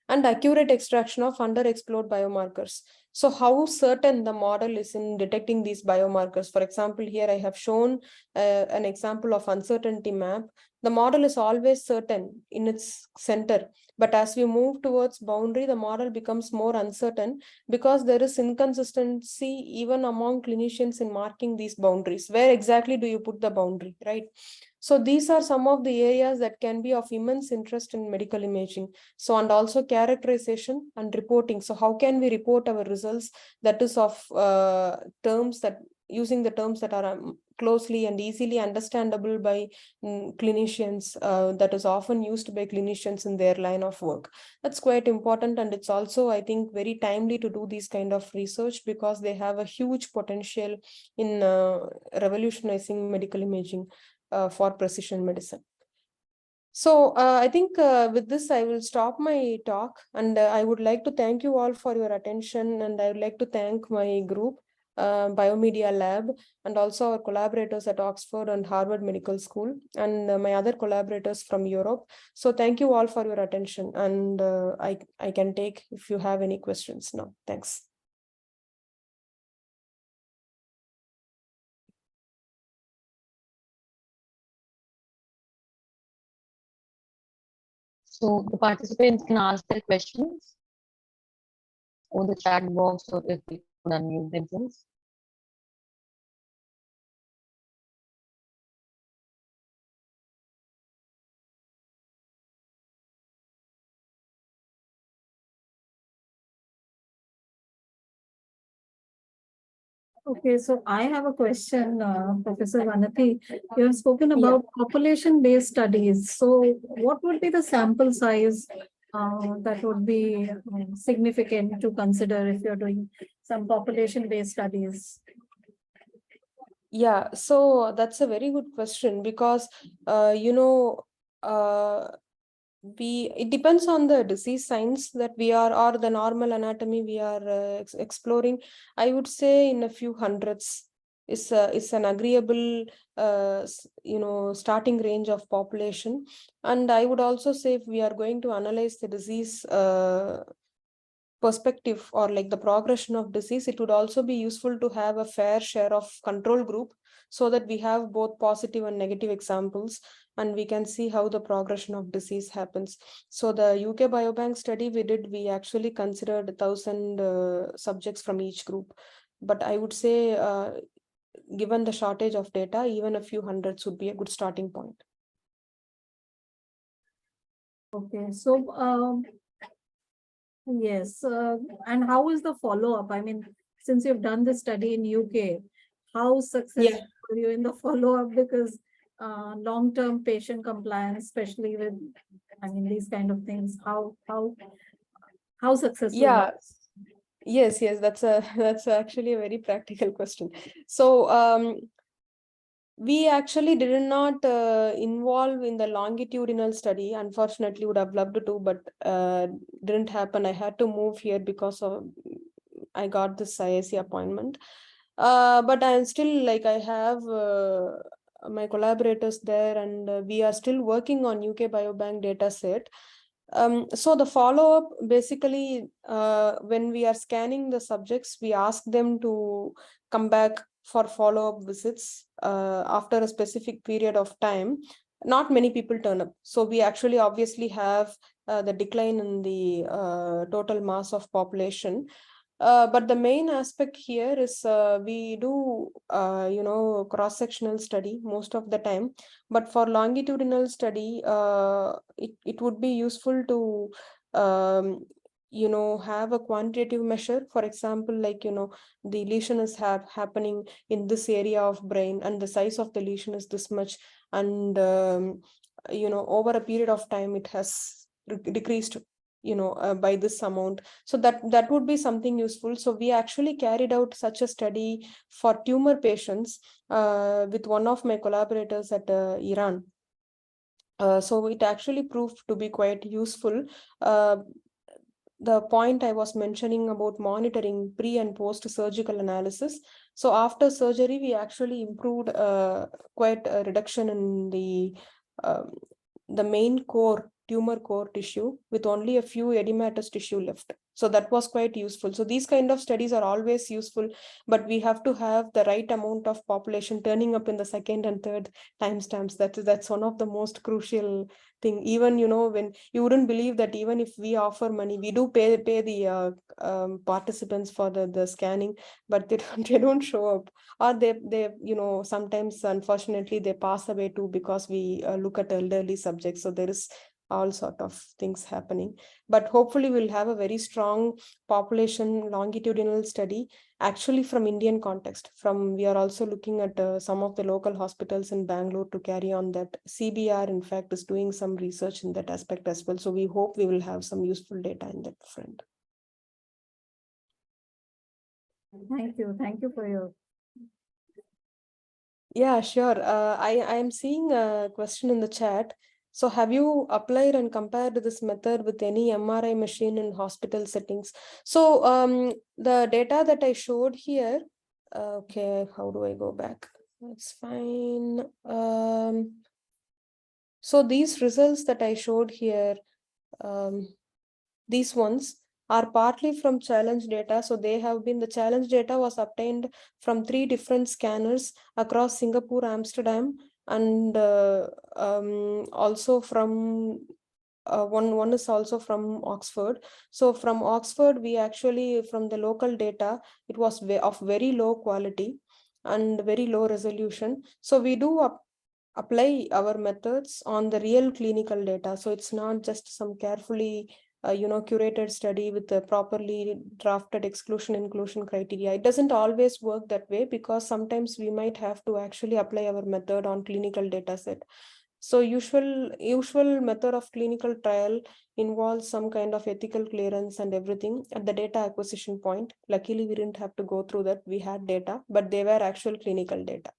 and accurate extraction of underexplored biomarkers. So how certain the model is in detecting these biomarkers? For example, here I have shown an example of uncertainty map. The model is always certain in its center, but as we move towards boundary, the model becomes more uncertain because there is inconsistency even among clinicians in marking these boundaries. Where exactly do you put the boundary, right? So these are some of the areas that can be of immense interest in medical imaging. So, and also characterization and reporting. So how can we report our results that is of terms that using the terms that are closely and easily understandable by clinicians, that is often used by clinicians in their line of work. That's quite important, and it's also, I think, very timely to do these kind of research because they have a huge potential in revolutionizing medical imaging for precision medicine. So I think with this, I will stop my talk, and I would like to thank you all for your attention, and I would like to thank my group, Biomedia Lab, and also our collaborators at Oxford and Harvard Medical School, and my other collaborators from Europe. So thank you all for your attention, and I can take if you have any questions now. Thanks. So the participants can ask their questions or the chat box, or if they could unmute themselves. Okay, so I have a question, Professor Vanati. You have spoken about population-based studies. So what would be the sample size that would be significant to consider if you're doing some population-based studies? Yeah, so that's a very good question because, it depends on the disease signs that we are, or the normal anatomy we are exploring. I would say in a few hundreds is an agreeable starting range of population. And I would also say if we are going to analyze the disease perspective or like the progression of disease, it would also be useful to have a fair share of control group so that we have both positive and negative examples, and we can see how the progression of disease happens. So the UK Biobank study we did, we actually considered 1,000 subjects from each group. But I would say, given the shortage of data, even a few hundreds would be a good starting point. Okay, so yes, and how is the follow-up? I mean, since you've done the study in UK, how successful are you in the follow-up? Because long-term patient compliance, especially with, I mean, these kind of things, how successful? Yeah. Yes, that's actually a very practical question. So we actually did not involve in the longitudinal study. Unfortunately, would have loved to, but didn't happen. I had to move here because of I got this IAC appointment. But I'm still like I have my collaborators there, and we are still working on UK Biobank data set. So the follow-up, basically, when we are scanning the subjects, we ask them to come back for follow-up visits after a specific period of time. Not many people turn up. So we actually obviously have the decline in the total mass of population. But the main aspect here is we do, cross-sectional study most of the time. But for longitudinal study, it would be useful to, have a quantitative measure. For example, like, the lesion is happening in this area of brain, and the size of the lesion is this much. And, over a period of time, it has decreased by this amount. So that would be something useful. So we actually carried out such a study for tumor patients with one of my collaborators at Iran. So it actually proved to be quite useful. The point I was mentioning about monitoring pre and post surgical analysis. So after surgery, we actually improved quite a reduction in the main core tumor core tissue with only a few edematous tissue left. So that was quite useful. So these kind of studies are always useful, but we have to have the right amount of population turning up in the second and third timestamps. That's one of the most crucial thing. Even, when you wouldn't believe that even if we offer money, we do pay the participants for the scanning, but they don't show up, or they sometimes unfortunately they pass away too, because we look at elderly subjects. So there is all sort of things happening, but hopefully we'll have a very strong population longitudinal study actually from Indian context. We are also looking at some of the local hospitals in Bangalore to carry on that. CBR in fact is doing some research in that aspect as well, so we hope we will have some useful data in that front. Thank you for your. Yeah, sure. I am seeing a question in the chat. So have you applied and compared this method with any MRI machine in hospital settings? So the data that I showed here, okay, how do I go back? That's fine. So these results that I showed here, these ones are partly from challenge data. So the challenge data was obtained from 3 different scanners across Singapore, Amsterdam, and also from one is also from Oxford. So from Oxford, we actually, from the local data, it was of very low quality and very low resolution. So we do apply our methods on the real clinical data. So it's not just some carefully curated study with the properly drafted exclusion inclusion criteria. It doesn't always work that way, because sometimes we might have to actually apply our method on clinical data set. So usual method of clinical trial involves some kind of ethical clearance and everything at the data acquisition point. Luckily, we didn't have to go through that. We had data, but they were actual clinical data.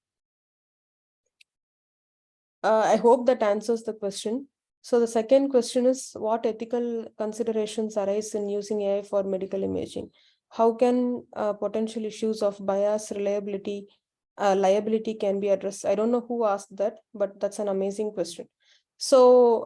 I hope that answers the question. So the second question is, what ethical considerations arise in using AI for medical imaging? How can potential issues of bias, liability can be addressed? I don't know who asked that, but that's an amazing question. So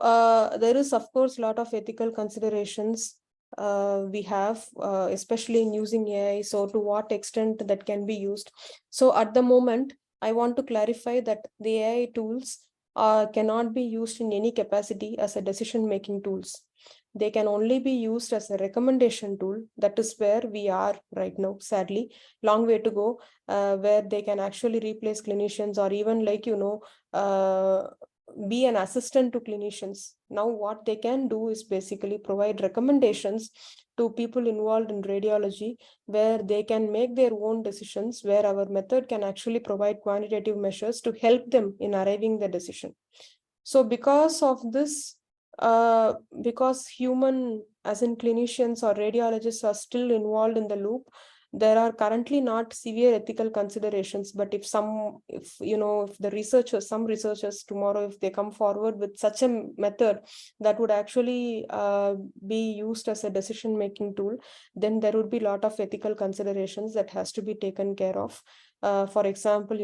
there is, of course, a lot of ethical considerations we have, especially in using AI. So to what extent that can be used? So at the moment, I want to clarify that the AI tools cannot be used in any capacity as a decision-making tools. They can only be used as a recommendation tool. That is where we are right now, sadly. Long way to go, where they can actually replace clinicians, or even be an assistant to clinicians. Now what they can do is basically provide recommendations to people involved in radiology, where they can make their own decisions, where our method can actually provide quantitative measures to help them in arriving the decision. So because of this, because human, as in clinicians or radiologists, are still involved in the loop, there are currently not severe ethical considerations. But if some researchers tomorrow, if they come forward with such a method that would actually be used as a decision-making tool, then there would be a lot of ethical considerations that has to be taken care of. For example,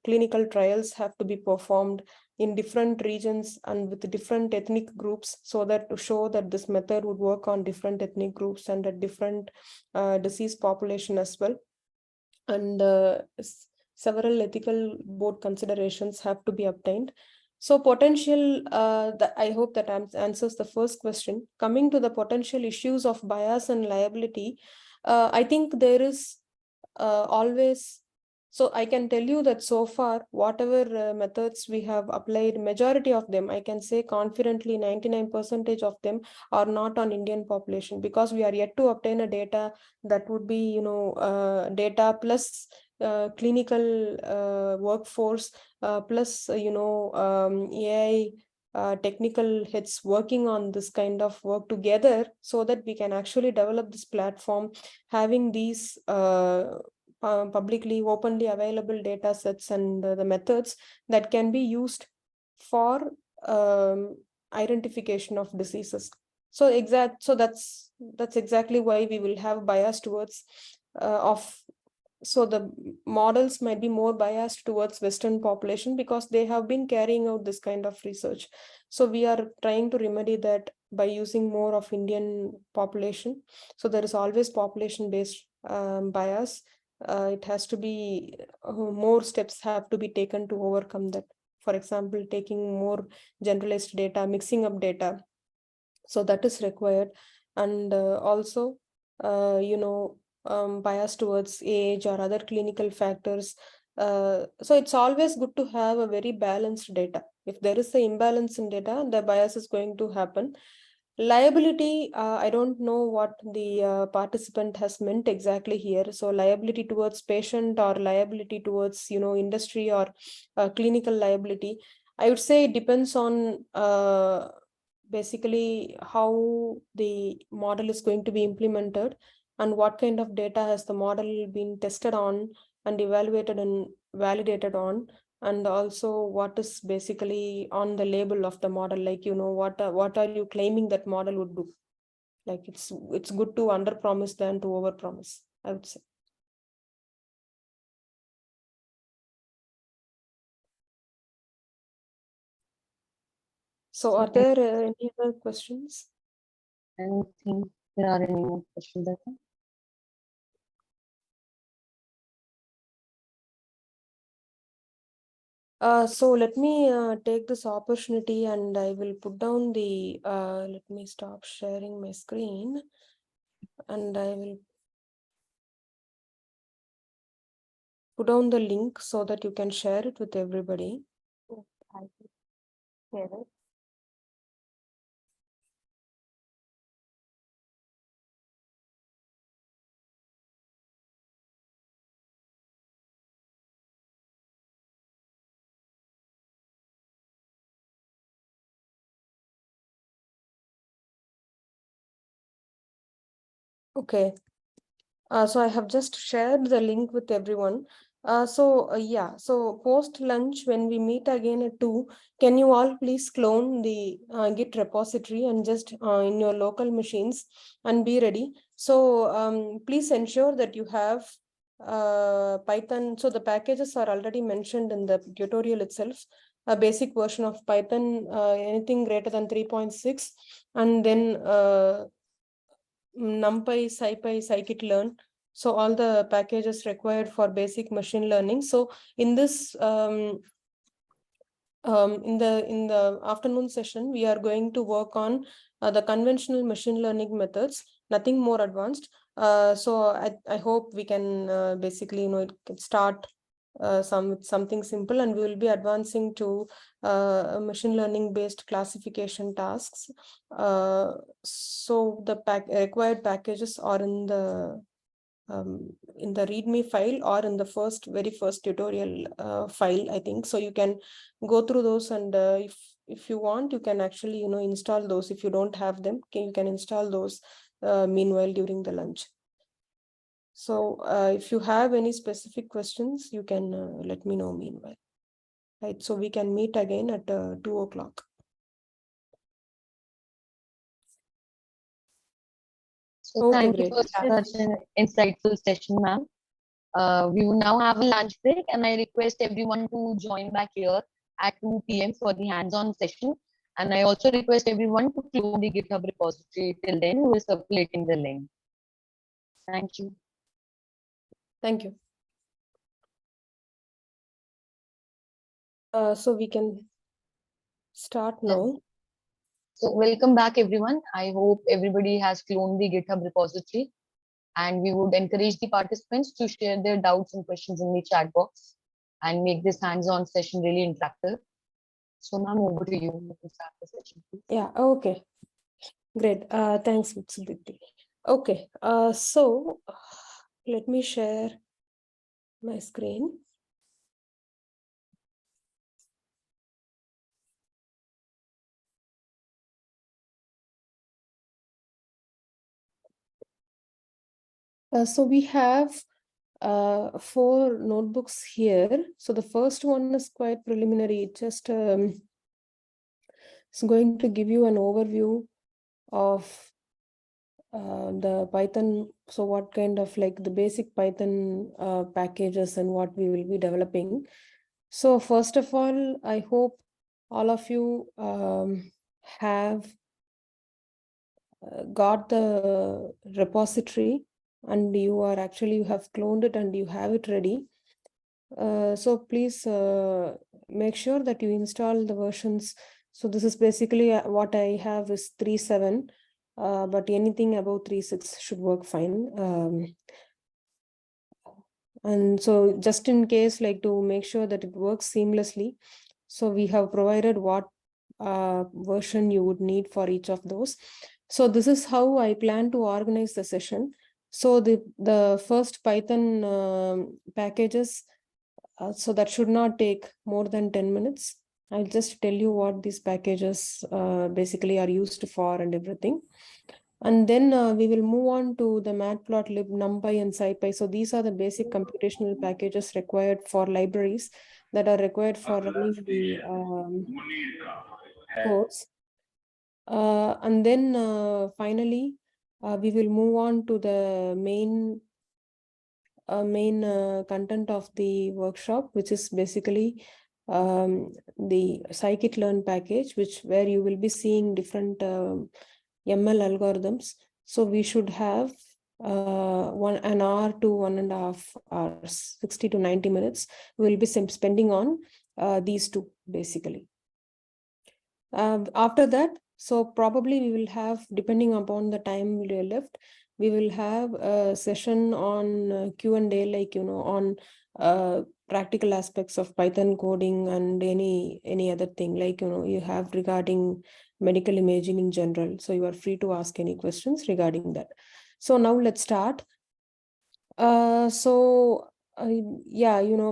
clinical trials have to be performed in different regions and with different ethnic groups, so that to show that this method would work on different ethnic groups and at different disease population as well. And several ethical board considerations have to be obtained. So potential, I hope that answers the first question. Coming to the potential issues of bias and liability, I think there is always. So I can tell you that so far, whatever methods we have applied, majority of them, I can say confidently 99% of them are not on Indian population, because we are yet to obtain a data that would be, data plus clinical workforce plus, AI technical heads working on this kind of work together, so that we can actually develop this platform, having these publicly openly available data sets and the methods that can be used for identification of diseases. So that's exactly why we will have bias towards of so the models might be more biased towards Western population because they have been carrying out this kind of research. So we are trying to remedy that by using more of Indian population. So there is always population-based bias. It has to be more steps have to be taken to overcome that. For example, taking more generalized data, mixing up data. So that is required, and also, bias towards age or other clinical factors. So it's always good to have a very balanced data. If there is an imbalance in data, the bias is going to happen. Liability, I don't know what the participant has meant exactly here. So liability towards patient or liability towards, industry or clinical liability. I would say it depends on basically how the model is going to be implemented and what kind of data has the model been tested on and evaluated and validated on, and also what is basically on the label of the model, like what are you claiming that model would do. Like it's good to under promise than to over promise, I would say. So are there any other questions? I don't think there are any more questions. I think. So let me take this opportunity and I will put down the, let me stop sharing my screen and I will put down the link so that you can share it with everybody. I will share it. Okay. So I have just shared the link with everyone. So post lunch, when we meet again at 2, can you all please clone the Git repository and just in your local machines and be ready. So please ensure that you have Python. So the packages are already mentioned in the tutorial itself. A basic version of Python, anything greater than 3.6, and then NumPy, SciPy, scikit-learn. So all the packages required for basic machine learning. So in this in the afternoon session, we are going to work on the conventional machine learning methods, nothing more advanced. So I hope we can basically it can start something simple, and we will be advancing to machine learning based classification tasks. So the required packages are in the README file or in the very first tutorial file, I think. So you can go through those, and if you want, you can actually install those. If you don't have them, you can install those meanwhile during the lunch. So if you have any specific questions, you can let me know meanwhile. Right, so we can meet again at 2 o'clock. So Okay, thank you great. for such an insightful session, ma'am. We will now have a lunch break, and I request everyone to join back here at 2 p.m. for the hands-on session. And I also request everyone to clone the GitHub repository till then. We're circulating the link. Thank you. Thank you. So we can start now. So welcome back, everyone. I hope everybody has cloned the GitHub repository, and we would encourage the participants to share their doubts and questions in the chat box and make this hands-on session really interactive. So, ma'am, over to you. Let me start the session, please. Yeah, okay. Great. Thanks, Mitsubishi. Okay, so let me share my screen. So we have 4 notebooks here. So the first one is quite preliminary. It just it's going to give you an overview of the Python, so what kind of like the basic Python packages and what we will be developing. So first of all, I hope all of you have got the repository and you have cloned it and you have it ready. So please make sure that you install the versions. So this is basically what I have is 3.7, but anything above 3.6 should work fine. And so just in case, like to make sure that it works seamlessly, so we have provided what version you would need for each of those. So this is how I plan to organize the session. So the first Python packages, so that should not take more than 10 minutes. I'll just tell you what these packages basically are used for and everything. And then we will move on to the matplotlib, numpy, and scipy. So these are the basic computational packages required for libraries that are required for running the course. And then finally, we will move on to the main content of the workshop, which is basically the scikit-learn package, where you will be seeing different ML algorithms. So we should have an hour to 1.5 hours, 60 to 90 minutes. We will be spending on these two basically. After that, so probably we will have, depending upon the time we are left, we will have a session on Q&A, like, on practical aspects of Python coding and any other thing, like, you have regarding medical imaging in general. So you are free to ask any questions regarding that. So now let's start. Yeah,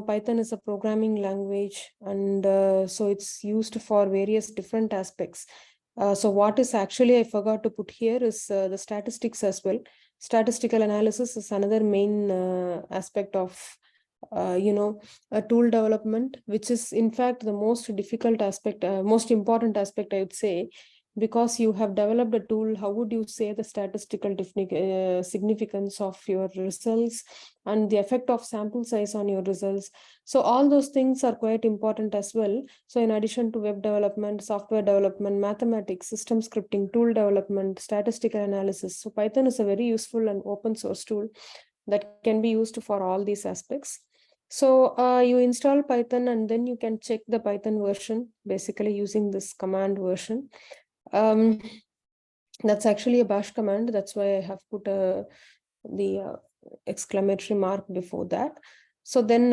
Python is a programming language, and so it's used for various different aspects. So what is actually, I forgot to put here, is the statistics as well. Statistical analysis is another main aspect of a tool development, which is in fact the most difficult aspect, most important aspect, I would say, because you have developed a tool. How would you say the statistical significance of your results and the effect of sample size on your results? So all those things are quite important as well. So in addition to web development, software development, mathematics, system scripting, tool development, statistical analysis, so Python is a very useful and open source tool that can be used for all these aspects. So you install Python and then you can check the Python version, basically using this command version. That's actually a bash command. That's why I have put the exclamatory mark before that. So then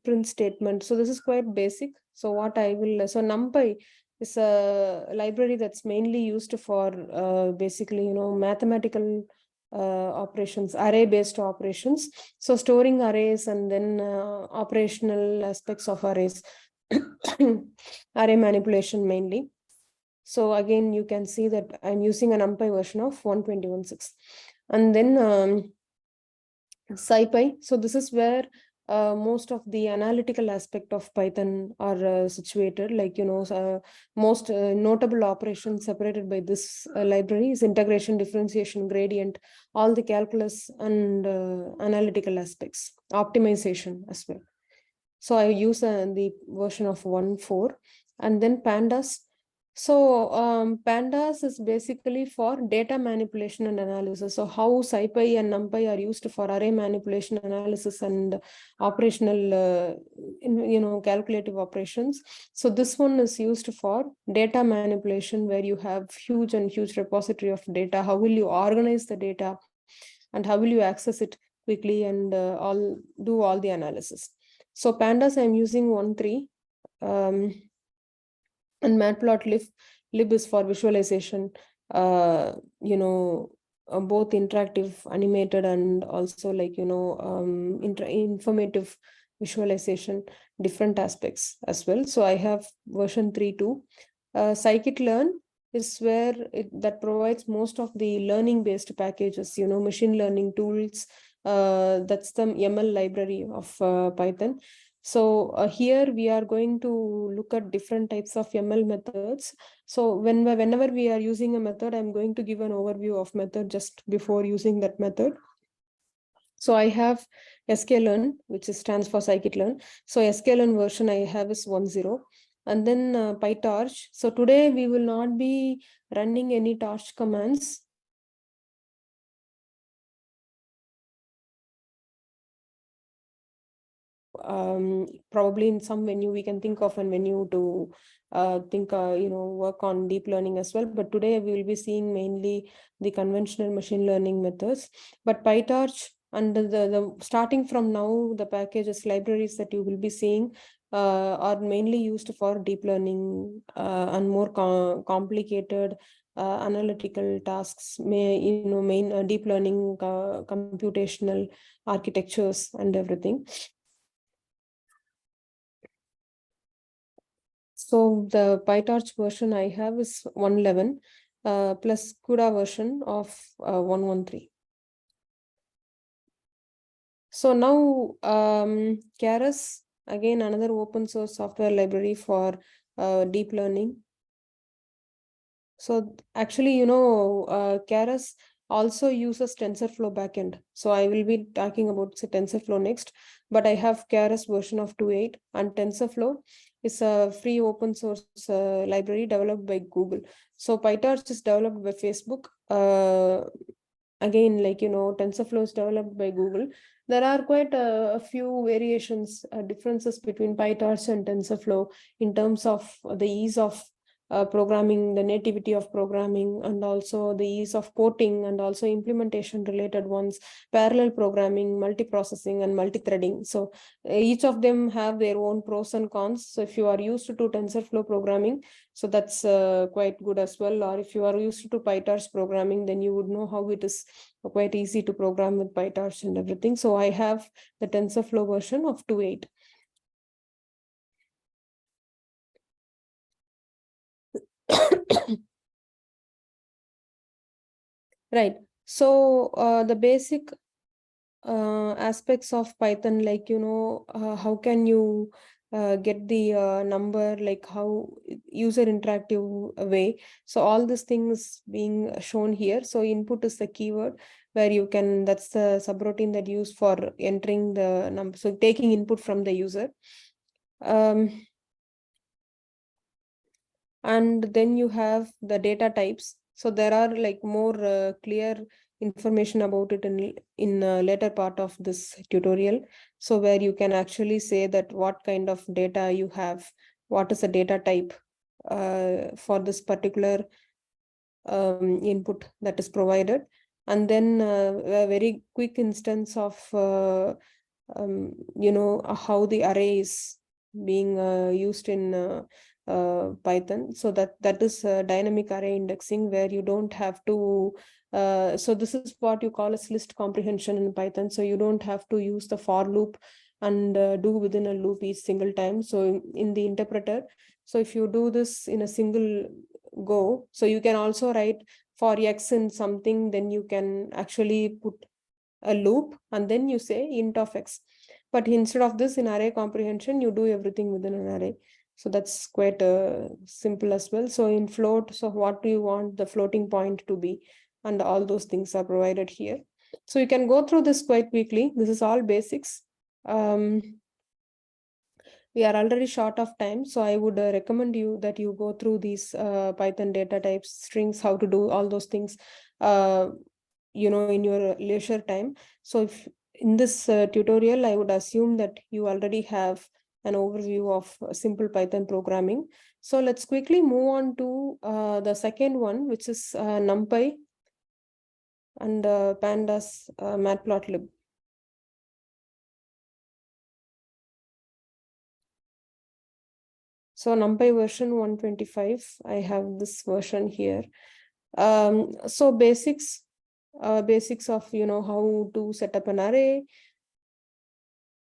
print statement. So this is quite basic. So what I will, so NumPy is a library that's mainly used for basically, mathematical operations, array-based operations. So storing arrays and then operational aspects of arrays, array manipulation mainly. So again, you can see that I'm using an NumPy version of 121.6. And then scipy. So this is where most of the analytical aspect of Python are situated. Like, most notable operations separated by this library is integration, differentiation, gradient, all the calculus and analytical aspects, optimization as well. So I use the version of 1.4, and then pandas. So pandas is basically for data manipulation and analysis. So how scipy and numpy are used for array manipulation, analysis, and operational, calculative operations. So this one is used for data manipulation, where you have huge repository of data. How will you organize the data, and how will you access it quickly and do all the analysis? So pandas, I'm using 1.3. And matplotlib is for visualization, both interactive, animated, and also like, informative visualization, different aspects as well. So I have version 3.2. Scikit-learn is where that provides most of the learning based packages, machine learning tools. That's the ML library of Python. So here we are going to look at different types of ML methods. So whenever we are using a method, I'm going to give an overview of method just before using that method. So I have sklearn, which stands for scikit-learn. So sklearn version I have is 1.0. And then PyTorch. So today we will not be running any torch commands. Probably in some venue we can think of a venue to work on deep learning as well, but today we will be seeing mainly the conventional machine learning methods. But PyTorch, and the starting from now, the packages, libraries that you will be seeing are mainly used for deep learning and more complicated analytical tasks, main deep learning computational architectures and everything. So the PyTorch version I have is 1.11 plus CUDA version of 1.13. So now Keras, again another open source software library for deep learning. So actually, Keras also uses TensorFlow backend. So I will be talking about TensorFlow next, but I have Keras version of 2.8, and TensorFlow is a free open source library developed by Google. So PyTorch is developed by Facebook. Again, TensorFlow is developed by Google. There are quite a few variations, differences between PyTorch and TensorFlow in terms of the ease of programming, the nativity of programming, and also the ease of porting, and also implementation related ones, parallel programming, multiprocessing, and multi-threading. So each of them have their own pros and cons. So if you are used to TensorFlow programming, so that's quite good as well. Or if you are used to PyTorch programming, then you would know how it is quite easy to program with PyTorch and everything. So I have the TensorFlow version of 2.8. Right. So the basic aspects of Python, how can you get the number, like how user interactive way. So all these things being shown here. So input is the keyword where you can, that's the subroutine that you use for entering the number. So taking input from the user. And then you have the data types. So there are like more clear information about it in a later part of this tutorial. So where you can actually say that what kind of data you have, what is the data type for this particular input that is provided. And then a very quick instance of how the array is being used in Python. So that is dynamic array indexing, where you don't have to so this is what you call as list comprehension in Python. So you don't have to use the for loop and do within a loop each single time. So in the interpreter, so if you do this in a single go, so you can also write for X in something, then you can actually put a loop and then you say int of X. But instead of this, in array comprehension, you do everything within an array. So that's quite simple as well. So in float, so what do you want the floating point to be? And all those things are provided here. So you can go through this quite quickly. This is all basics. We are already short of time, so I would recommend you that you go through these Python data types, strings, how to do all those things, in your leisure time. So if in this tutorial, I would assume that you already have an overview of simple Python programming. So let's quickly move on to the second one, which is NumPy and Pandas Matplotlib. So NumPy version 125, I have this version here. So basics of, how to set up an array.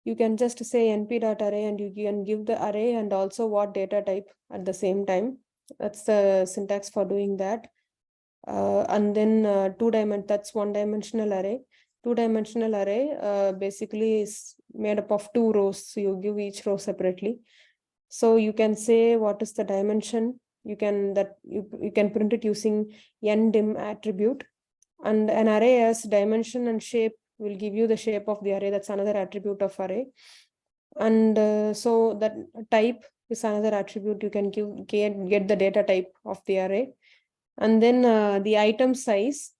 You can just say np.array and you can give the array and also what data type at the same time. That's the syntax for doing that. And then that's one-dimensional array. Two-dimensional array basically is made up of 2 rows. So you give each row separately. So you can say what is the dimension. You can print it using ndim attribute, and an array as dimension and shape will give you the shape of the array. That's another attribute of array. And so that type is another attribute. You can get the data type of the array. And then the item size,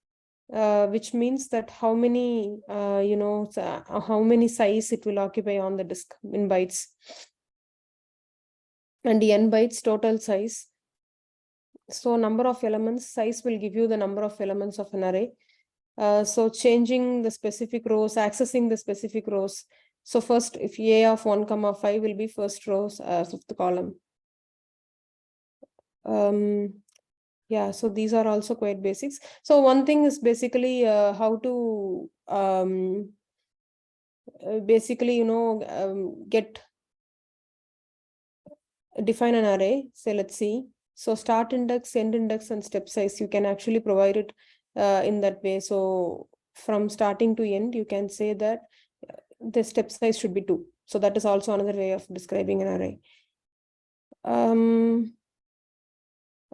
which means that how many how many size it will occupy on the disk in bytes, and the n bytes total size. So number of elements, size will give you the number of elements of an array. So changing the specific rows, accessing the specific rows. So first, if A of 1,5 will be first rows, fifth column. Yeah, so these are also quite basics. So one thing is basically how to basically, define an array. So let's see. So start index, end index, and step size, you can actually provide it in that way. So from starting to end, you can say that the step size should be 2. So that is also another way of describing an array.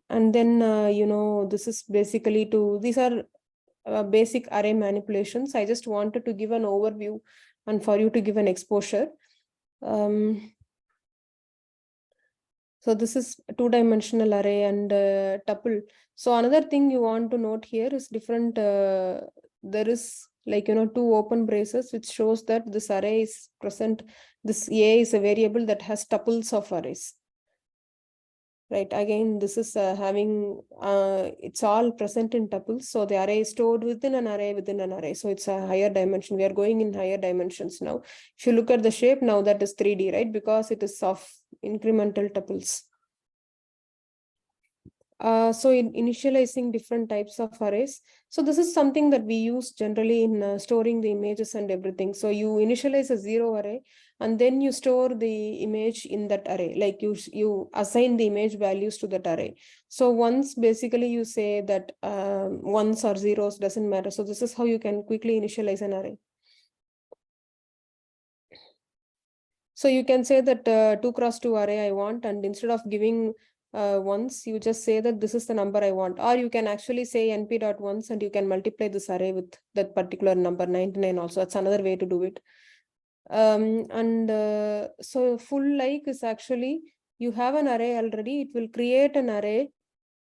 And then, this is basically these are basic array manipulations. I just wanted to give an overview and for you to give an exposure. So this is a 2-dimensional array and tuple. So another thing you want to note here is different. There is 2 open braces, which shows that this array is present. This A is a variable that has tuples of arrays. Right, again, this is having, it's all present in tuples. So the array is stored within an array within an array. So it's a higher dimension. We are going in higher dimensions now. If you look at the shape now, that is 3D, right? Because it is of incremental tuples. So in initializing different types of arrays. So this is something that we use generally in storing the images and everything. So you initialize a 0 array and then you store the image in that array. Like you assign the image values to that array. So once basically you say that ones or zeros doesn't matter. So this is how you can quickly initialize an array. So you can say that 2x2 array I want, and instead of giving ones, you just say that this is the number I want. Or you can actually say np.ones and you can multiply this array with that particular number, 99 also. That's another way to do it. So full like is actually, you have an array already, it will create an array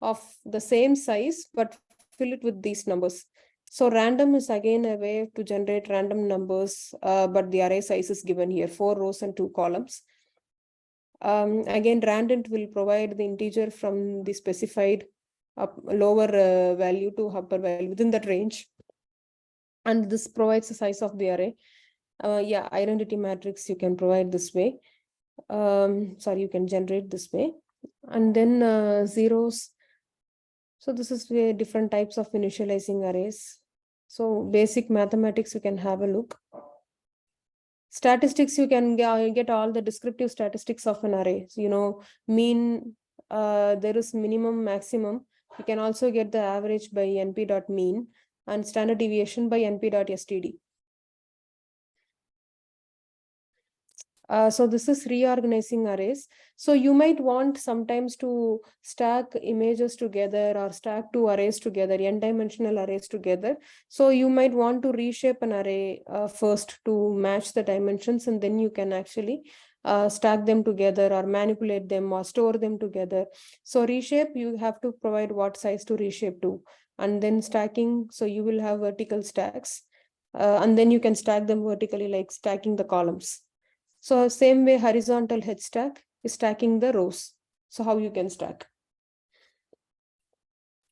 of the same size, but fill it with these numbers. So random is again a way to generate random numbers, but the array size is given here, 4 rows and 2 columns. Again, randint will provide the integer from the specified lower value to upper value within that range. And this provides the size of the array. Yeah, identity matrix you can provide this way. You can generate this way. And then zeros. So this is different types of initializing arrays. So basic mathematics, you can have a look. Statistics, you can get all the descriptive statistics of an array. So, mean, there is minimum, maximum. You can also get the average by np.mean and standard deviation by np.std. So this is reorganizing arrays. So you might want sometimes to stack images together or stack 2 arrays together, n-dimensional arrays together. So you might want to reshape an array first to match the dimensions, and then you can actually stack them together or manipulate them or store them together. So reshape, you have to provide what size to reshape to. And then stacking, so you will have vertical stacks. And then you can stack them vertically, like stacking the columns. So same way, horizontal H stack is stacking the rows. So how you can stack.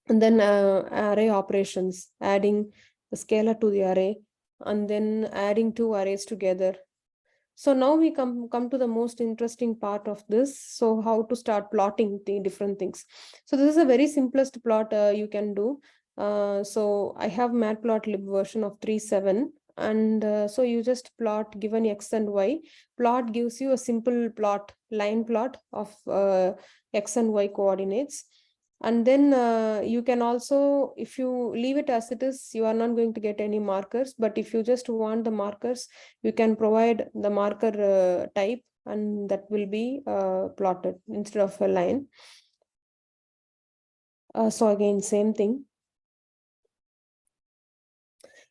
And then array operations, adding the scalar to the array, and then adding 2 arrays together. So now we come to the most interesting part of this. So how to start plotting the different things. So this is a very simplest plot you can do. So I have matplotlib version of 3.7. And so you just plot given X and Y. Plot gives you a simple plot, line plot of X and Y coordinates. And then you can also, if you leave it as it is, you are not going to get any markers. But if you just want the markers, you can provide the marker type, and that will be plotted instead of a line. So again, same thing.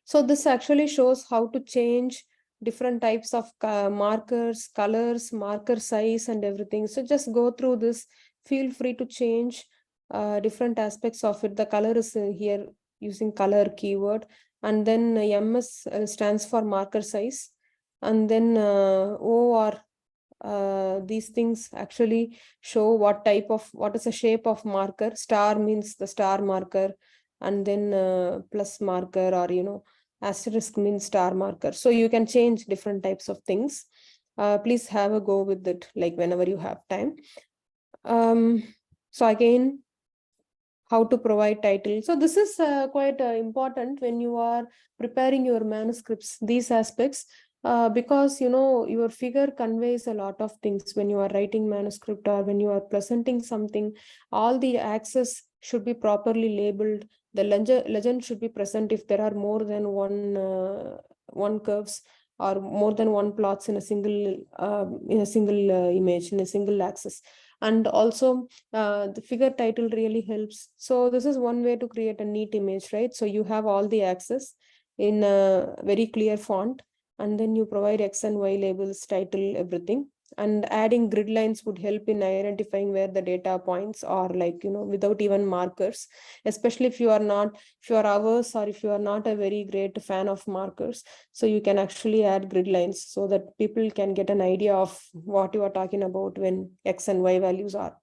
So this actually shows how to change different types of markers, colors, marker size, and everything. So just go through this. Feel free to change different aspects of it. The color is here using color keyword, and then MS stands for marker size, and then OR. These things actually show what is the shape of marker. Star means the star marker, and then plus marker, or asterisk means star marker. So you can change different types of things. Please have a go with it, like whenever you have time. So again, how to provide title. So this is quite important when you are preparing your manuscripts, these aspects, because your figure conveys a lot of things when you are writing manuscript or when you are presenting something. All the axes should be properly labeled. The legend should be present if there are more than one curves or more than one plots in a single image, in a single axis. And also the figure title really helps. So this is one way to create a neat image, right? So you have all the axes in a very clear font, and then you provide X and Y labels, title, everything. And adding grid lines would help in identifying where the data points are, like, without even markers, especially if you are averse, or if you are not a very great fan of markers. So you can actually add grid lines so that people can get an idea of what you are talking about when X and Y values are.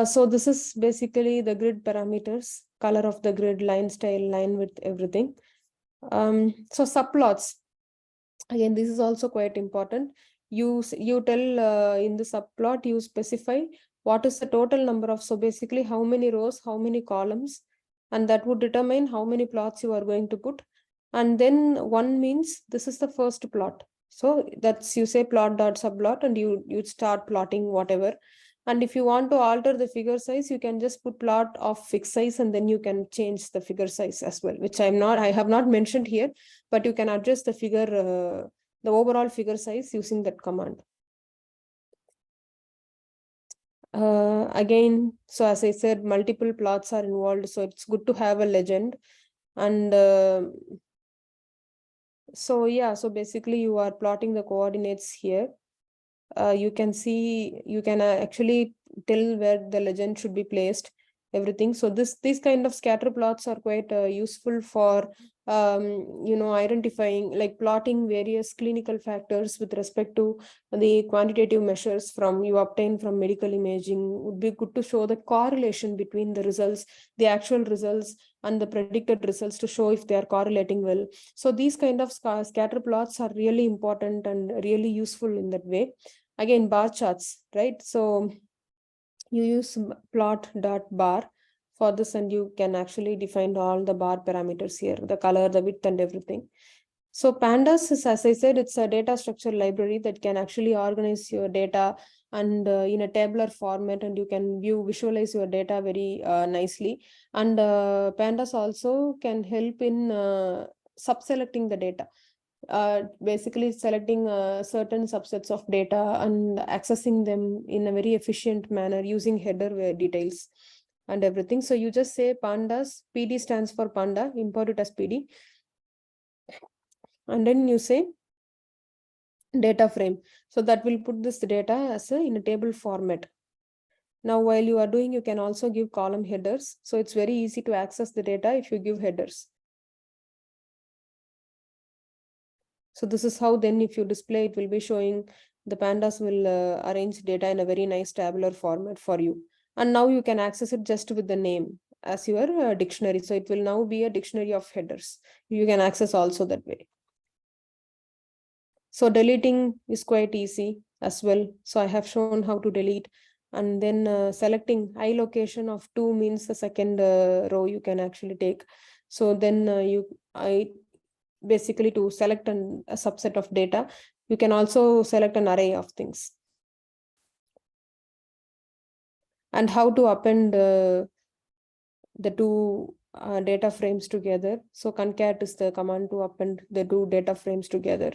So this is basically the grid parameters, color of the grid, line style, line width, everything. So subplots. Again, this is also quite important. You tell in the subplot, you specify what is the total number of, so basically how many rows, how many columns, and that would determine how many plots you are going to put. And then one means this is the first plot. So that's, you say plot dot subplot, and you start plotting whatever. And if you want to alter the figure size, you can just put plot of fixed size, and then you can change the figure size as well, which I have not mentioned here, but you can adjust the figure, the overall figure size using that command. Again, so as I said, multiple plots are involved, so it's good to have a legend. And so yeah, so basically you are plotting the coordinates here. You can see, you can actually tell where the legend should be placed, everything. So these kind of scatter plots are quite useful for identifying, like plotting various clinical factors with respect to the quantitative measures from you obtain from medical imaging. Would be good to show the correlation between the results, the actual results, and the predicted results, to show if they are correlating well. So these kind of scatter plots are really important and really useful in that way. Again, bar charts, right? So you use plot.bar for this, and you can actually define all the bar parameters here, the color, the width, and everything. So pandas is, as I said, it's a data structure library that can actually organize your data and in a tabular format, and you can visualize your data very nicely. And pandas also can help in subselecting the data. Basically selecting certain subsets of data and accessing them in a very efficient manner using header details and everything. So you just say pandas, PD stands for panda, import it as PD. And then you say data frame. So that will put this data as in a table format. Now, while you are doing, you can also give column headers. So it's very easy to access the data if you give headers. So this is how then if you display, it will be showing the pandas will arrange data in a very nice tabular format for you. And now you can access it just with the name as your dictionary. So it will now be a dictionary of headers. You can access also that way. So deleting is quite easy as well. So I have shown how to delete. And then selecting I location of 2 means the second row you can actually take. So then I basically to select a subset of data, you can also select an array of things. and how to append the two data frames together. So concat is the command to append the two data frames together.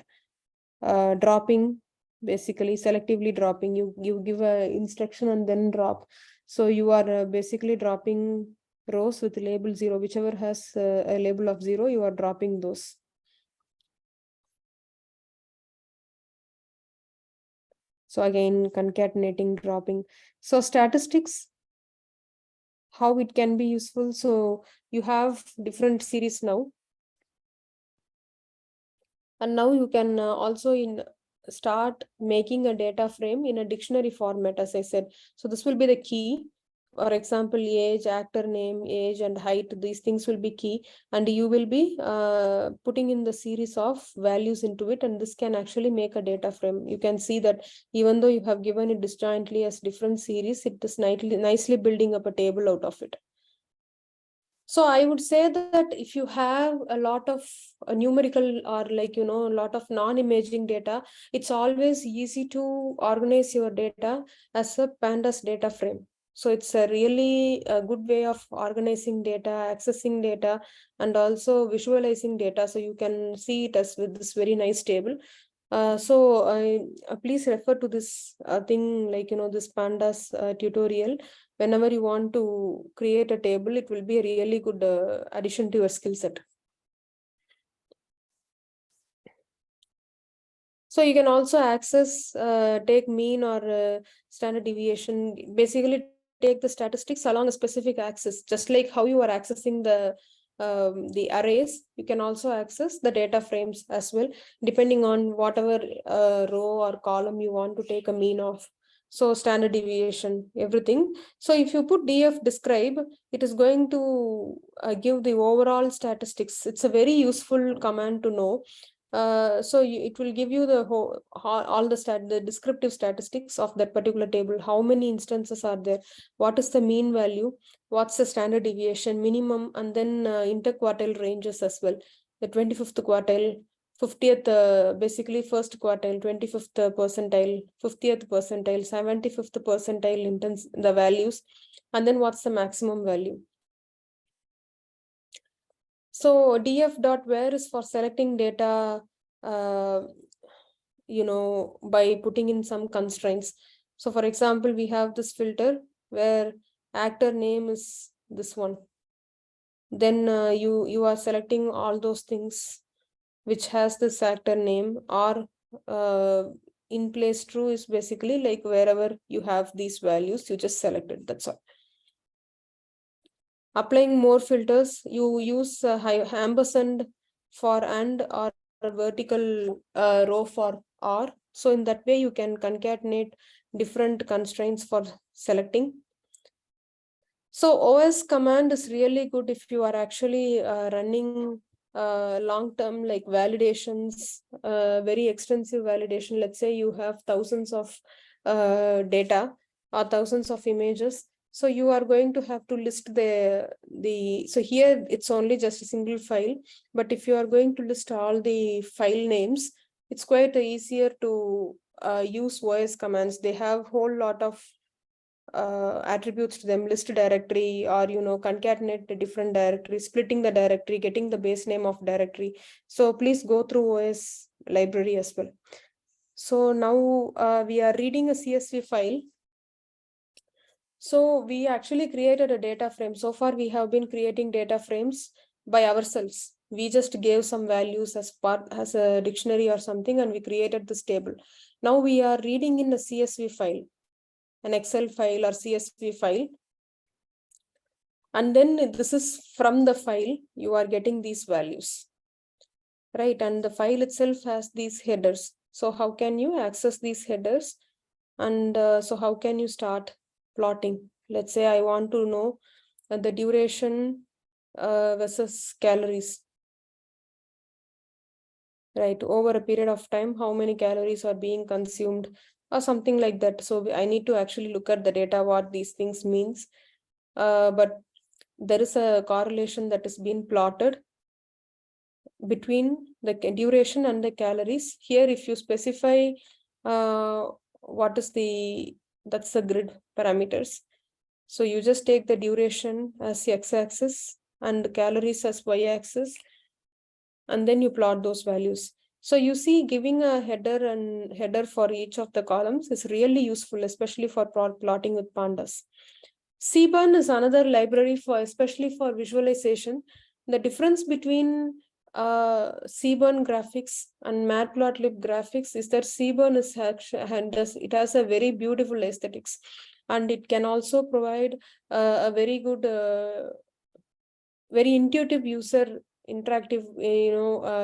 Dropping, basically selectively dropping, you give a instruction and then drop. So you are basically dropping rows with label 0, whichever has a label of 0, you are dropping those. So again, concatenating, dropping. So statistics, how it can be useful. So you have different series now. And now you can also start making a data frame in a dictionary format, as I said. So this will be the key. For example, age, actor name, age, and height, these things will be key. And you will be putting in the series of values into it. And this can actually make a data frame. You can see that even though you have given it disjointly as different series, it is nicely building up a table out of it. So I would say that if you have a lot of numerical or a lot of non-imaging data, it's always easy to organize your data as a pandas data frame. So it's a really a good way of organizing data, accessing data, and also visualizing data. So you can see it as with this very nice table. Please refer to this thing, this pandas tutorial. Whenever you want to create a table, it will be a really good addition to your skill set. So you can also access, take mean or standard deviation, basically take the statistics along a specific axis, just like how you are accessing the arrays. You can also access the data frames as well, depending on whatever row or column you want to take a mean of. So standard deviation, everything. So if you put df describe, it is going to give the overall statistics. It's a very useful command to know. It will give you the whole, all the descriptive statistics of that particular table. How many instances are there? What is the mean value? What's the standard deviation, minimum, and then interquartile ranges as well. The 25th quartile, 50th, basically first quartile, 25th percentile, 50th percentile, 75th percentile the values, and then what's the maximum value. So df.where is for selecting data, by putting in some constraints. So for example, we have this filter where actor name is this one. Then you are selecting all those things which has this actor name, or in place true is basically like wherever you have these values, you just select it. That's all. Applying more filters, you use ampersand for and or vertical row for or. So in that way, you can concatenate different constraints for selecting. So OS command is really good if you are actually running long-term like validations, very extensive validation. Let's say you have thousands of data or thousands of images. So you are going to have to list so here it's only just a single file, but if you are going to list all the file names, it's quite easier to use OS commands. They have whole lot of attributes to them, list directory, or concatenate the different directories, splitting the directory, getting the base name of directory. So please go through OS library as well. So now we are reading a CSV file. So we actually created a data frame. So far we have been creating data frames by ourselves. We just gave some values as a dictionary or something, and we created this table. Now we are reading in a CSV file, an Excel file or CSV file. And then this is from the file, you are getting these values, right? And the file itself has these headers. So how can you access these headers? And so how can you start plotting? Let's say I want to know the duration versus calories, right? Over a period of time, how many calories are being consumed or something like that. So I need to actually look at the data, what these things means. But there is a correlation that is being plotted between the duration and the calories. Here, if you specify what is that's the grid parameters. So you just take the duration as x-axis and calories as y-axis, and then you plot those values. So you see, giving a header for each of the columns is really useful, especially for plotting with pandas. Seaborn is another library for, especially for visualization. The difference between Seaborn graphics and Matplotlib graphics is that Seaborn it has a very beautiful aesthetics, and it can also provide a very good, very intuitive user interactive,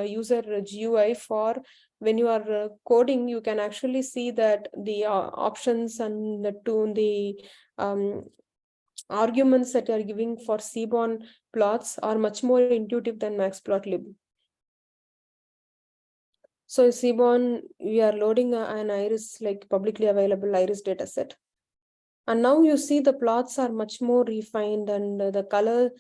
user GUI for when you are coding. You can actually see that the options and the arguments that are giving for Seaborn plots are much more intuitive than Matplotlib. So in Seaborn, we are loading an iris, like publicly available iris dataset. And now you see the plots are much more refined, and the color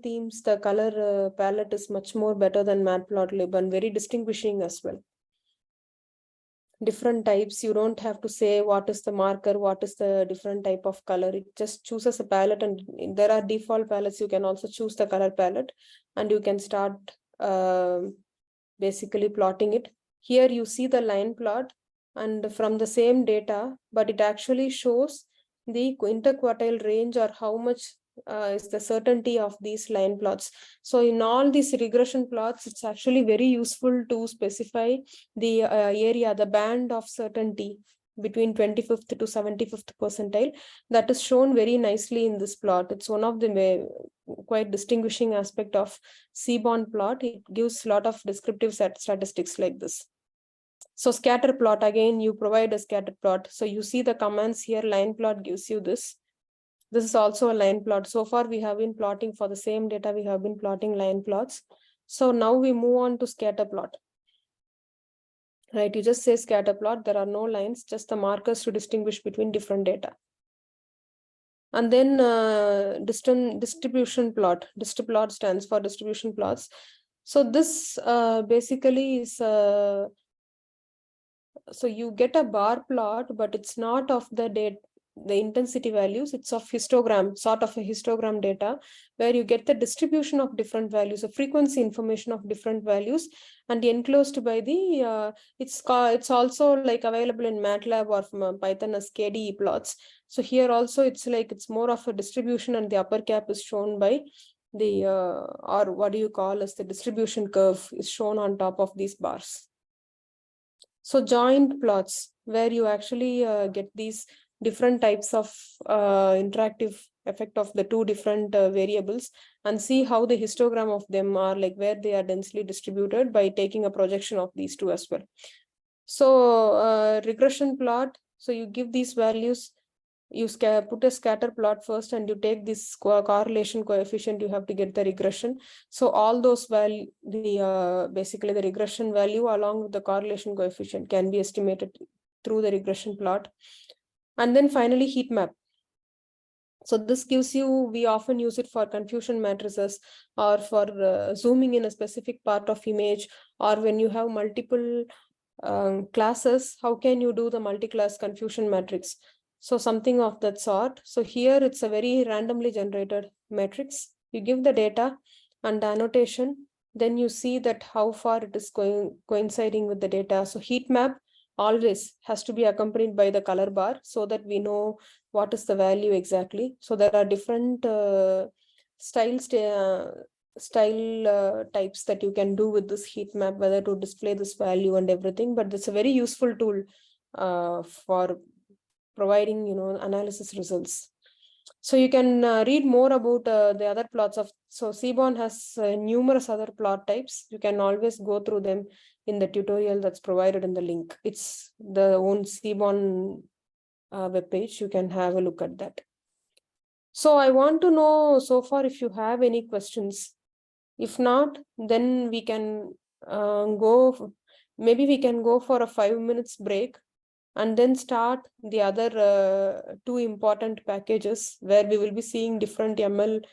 themes, the color palette is much more better than Matplotlib and very distinguishing as well. Different types, you don't have to say what is the marker, what is the different type of color. It just chooses a palette, and there are default palettes. You can also choose the color palette, and you can start basically plotting it. Here you see the line plot, and from the same data, but it actually shows the interquartile range, or how much is the certainty of these line plots. So in all these regression plots, it's actually very useful to specify the area, the band of certainty between 25th to 75th percentile. That is shown very nicely in this plot. It's one of the quite distinguishing aspect of Seaborn plot. It gives a lot of descriptive statistics like this. So scatter plot, again, you provide a scatter plot. So you see the commands here, line plot gives you this. This is also a line plot. So far, we have been plotting for the same data. We have been plotting line plots. So now we move on to scatter plot. Right, you just say scatter plot. There are no lines, just the markers to distinguish between different data. And then distribution plot. Distriplot stands for distribution plots. So this basically is so you get a bar plot, but it's not of the intensity values. It's of histogram, sort of a histogram data, where you get the distribution of different values, a frequency information of different values, and enclosed by the it's also like available in MATLAB or from Python as KDE plots. So here also it's like it's more of a distribution, and the upper cap is shown by the or what do you call as the distribution curve is shown on top of these bars. So joint plots, where you actually get these different types of interactive effect of the two different variables, and see how the histogram of them are, like where they are densely distributed, by taking a projection of these two as well. So regression plot, so you give these values, you put a scatter plot first, and you take this correlation coefficient, you have to get the regression. So all those value, basically the regression value along with the correlation coefficient can be estimated through the regression plot. And then finally heat map. So this gives you, we often use it for confusion matrices, or for zooming in a specific part of image, or when you have multiple classes, how can you do the multi-class confusion matrix? So something of that sort. So here it's a very randomly generated matrix. You give the data and the annotation, then you see that how far it is coinciding with the data. So heat map always has to be accompanied by the color bar, so that we know what is the value exactly. So there are different style types that you can do with this heat map, whether to display this value and everything. But it's a very useful tool for providing, analysis results. So you can read more about the other plots of, so Seaborn has numerous other plot types. You can always go through them in the tutorial that's provided in the link. It's the own Seaborn webpage. You can have a look at that. So I want to know so far if you have any questions. If not, then we can maybe we can go for a 5 minutes break, and then start the other two important packages, where we will be seeing different ML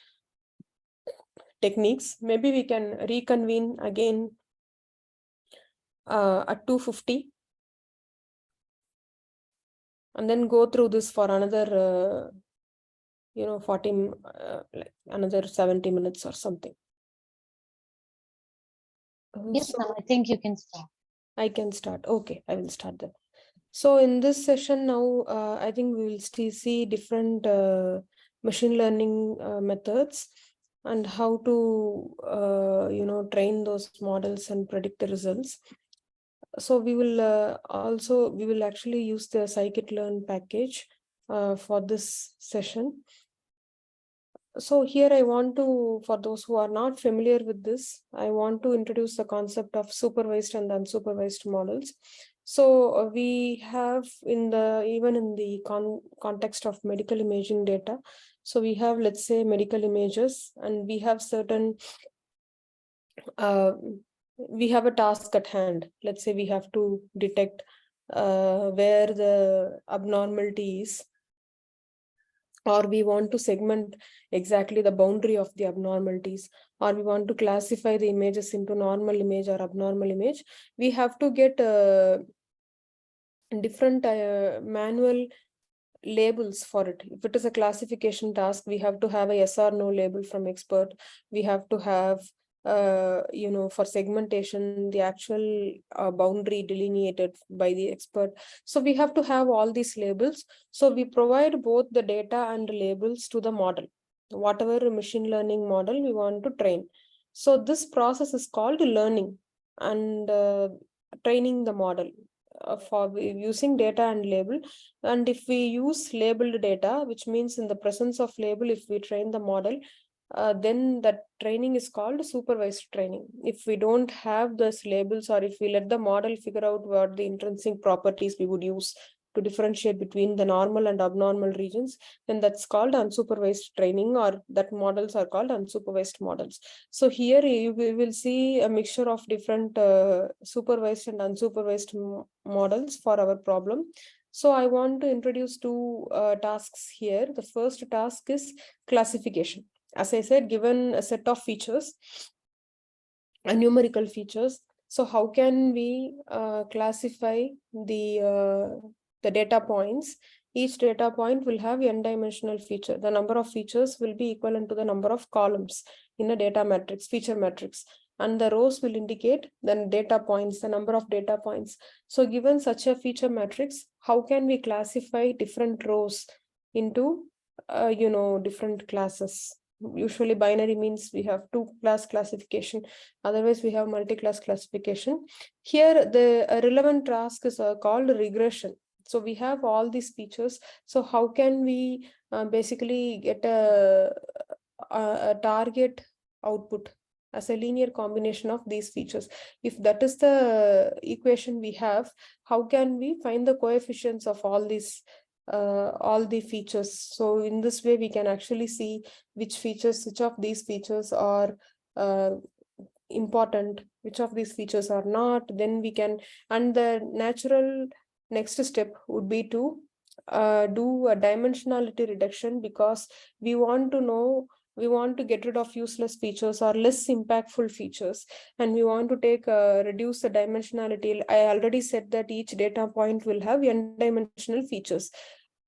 techniques. Maybe we can reconvene again at 2:50, and then go through this for another 40, like another 70 minutes or something. Yes, So ma'am, I think you can start. I can start. Okay, I will start then. So in this session now, I think we will see different machine learning methods and how to, train those models and predict the results. So we will actually use the scikit-learn package for this session. So here I want to, for those who are not familiar with this, I want to introduce the concept of supervised and unsupervised models. So we have even in the context of medical imaging data. So we have, let's say, medical images, and we have certain, we have a task at hand. Let's say we have to detect where the abnormality is, or we want to segment exactly the boundary of the abnormalities, or we want to classify the images into normal image or abnormal image. We have to get different manual labels for it. If it is a classification task, we have to have a yes or no label from expert. We have to have for segmentation, the actual boundary delineated by the expert. So we have to have all these labels. So we provide both the data and labels to the model, whatever machine learning model we want to train. So this process is called learning and training the model for using data and label. And if we use labeled data, which means in the presence of label, if we train the model, then that training is called supervised training. If we don't have those labels, or if we let the model figure out what the intrinsic properties we would use to differentiate between the normal and abnormal regions, then that's called unsupervised training, or that models are called unsupervised models. So here we will see a mixture of different supervised and unsupervised models for our problem. So I want to introduce two tasks here. The first task is classification. As I said, given a set of features, numerical features, so how can we classify the data points? Each data point will have n-dimensional feature. The number of features will be equivalent to the number of columns in a data matrix, feature matrix. And the rows will indicate the data points, the number of data points. So given such a feature matrix, how can we classify different rows into, different classes? Usually binary means we have two-class classification. Otherwise, we have multi-class classification. Here, the relevant task is called regression. So we have all these features. So how can we basically get a target output as a linear combination of these features? If that is the equation we have, how can we find the coefficients of all the features? So in this way, we can actually see which of these features are important, which of these features are not. Then we can, and the natural next step would be to do a dimensionality reduction, because we want to get rid of useless features or less impactful features, and we want to reduce the dimensionality. I already said that each data point will have n-dimensional features.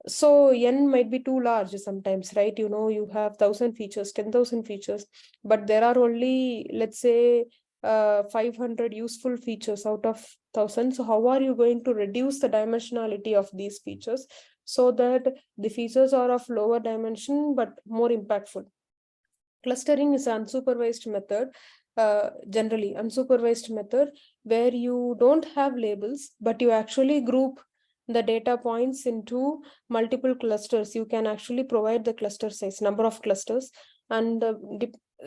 So n might be too large sometimes, right? You have 1,000 features, 10,000 features, but there are only, let's say, 500 useful features out of 1,000. So how are you going to reduce the dimensionality of these features so that the features are of lower dimension but more impactful? Clustering is an unsupervised method, generally unsupervised method, where you don't have labels, but you actually group the data points into multiple clusters. You can actually provide the cluster size, number of clusters, and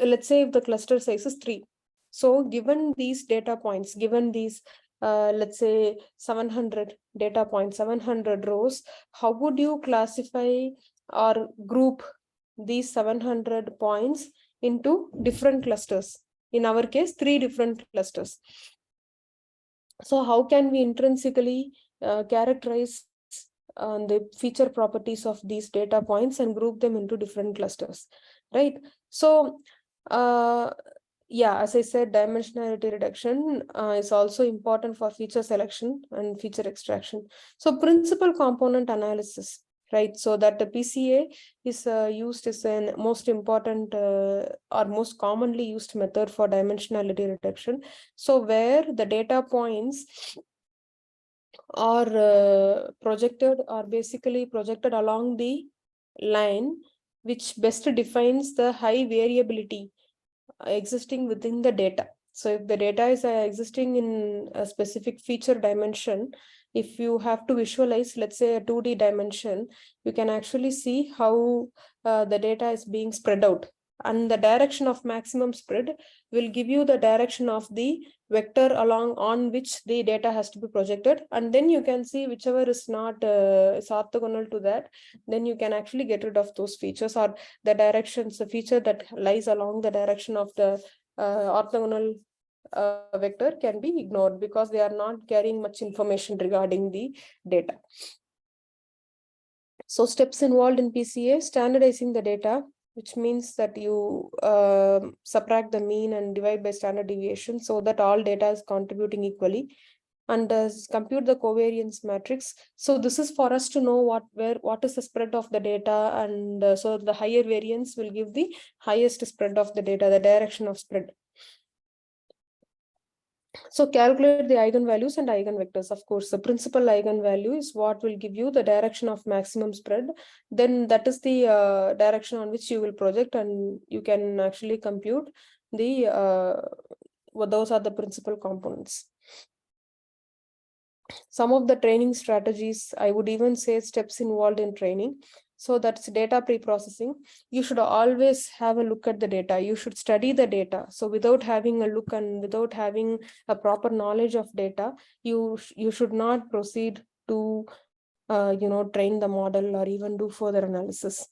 let's say if the cluster size is 3. So given these data points, given these, let's say 700 data points, 700 rows, how would you classify or group these 700 points into different clusters? In our case, 3 different clusters. So how can we intrinsically characterize the feature properties of these data points and group them into different clusters, right? So as I said, dimensionality reduction is also important for feature selection and feature extraction. So principal component analysis. right? So that the PCA is used as an most important or most commonly used method for dimensionality reduction. So where the data points are basically projected along the line, which best defines the high variability existing within the data. So if the data is existing in a specific feature dimension, if you have to visualize, let's say a 2D dimension, you can actually see how the data is being spread out. And the direction of maximum spread will give you the direction of the vector along on which the data has to be projected. And then you can see whichever is not is orthogonal to that, then you can actually get rid of those features, or the directions, the feature that lies along the direction of the orthogonal vector can be ignored because they are not carrying much information regarding the data. So steps involved in PCA: standardizing the data, which means that you subtract the mean and divide by standard deviation so that all data is contributing equally, and compute the covariance matrix. So this is for us to know what is the spread of the data, and so the higher variance will give the highest spread of the data, the direction of spread. So calculate the eigenvalues and eigenvectors. Of course, the principal eigenvalue is what will give you the direction of maximum spread. Then that is the direction on which you will project, and you can actually compute the those are the principal components. Some of the training strategies, I would even say steps involved in training. So that's data pre-processing. You should always have a look at the data. You should study the data. So without having a look and without having a proper knowledge of data, you should not proceed to train the model or even do further analysis.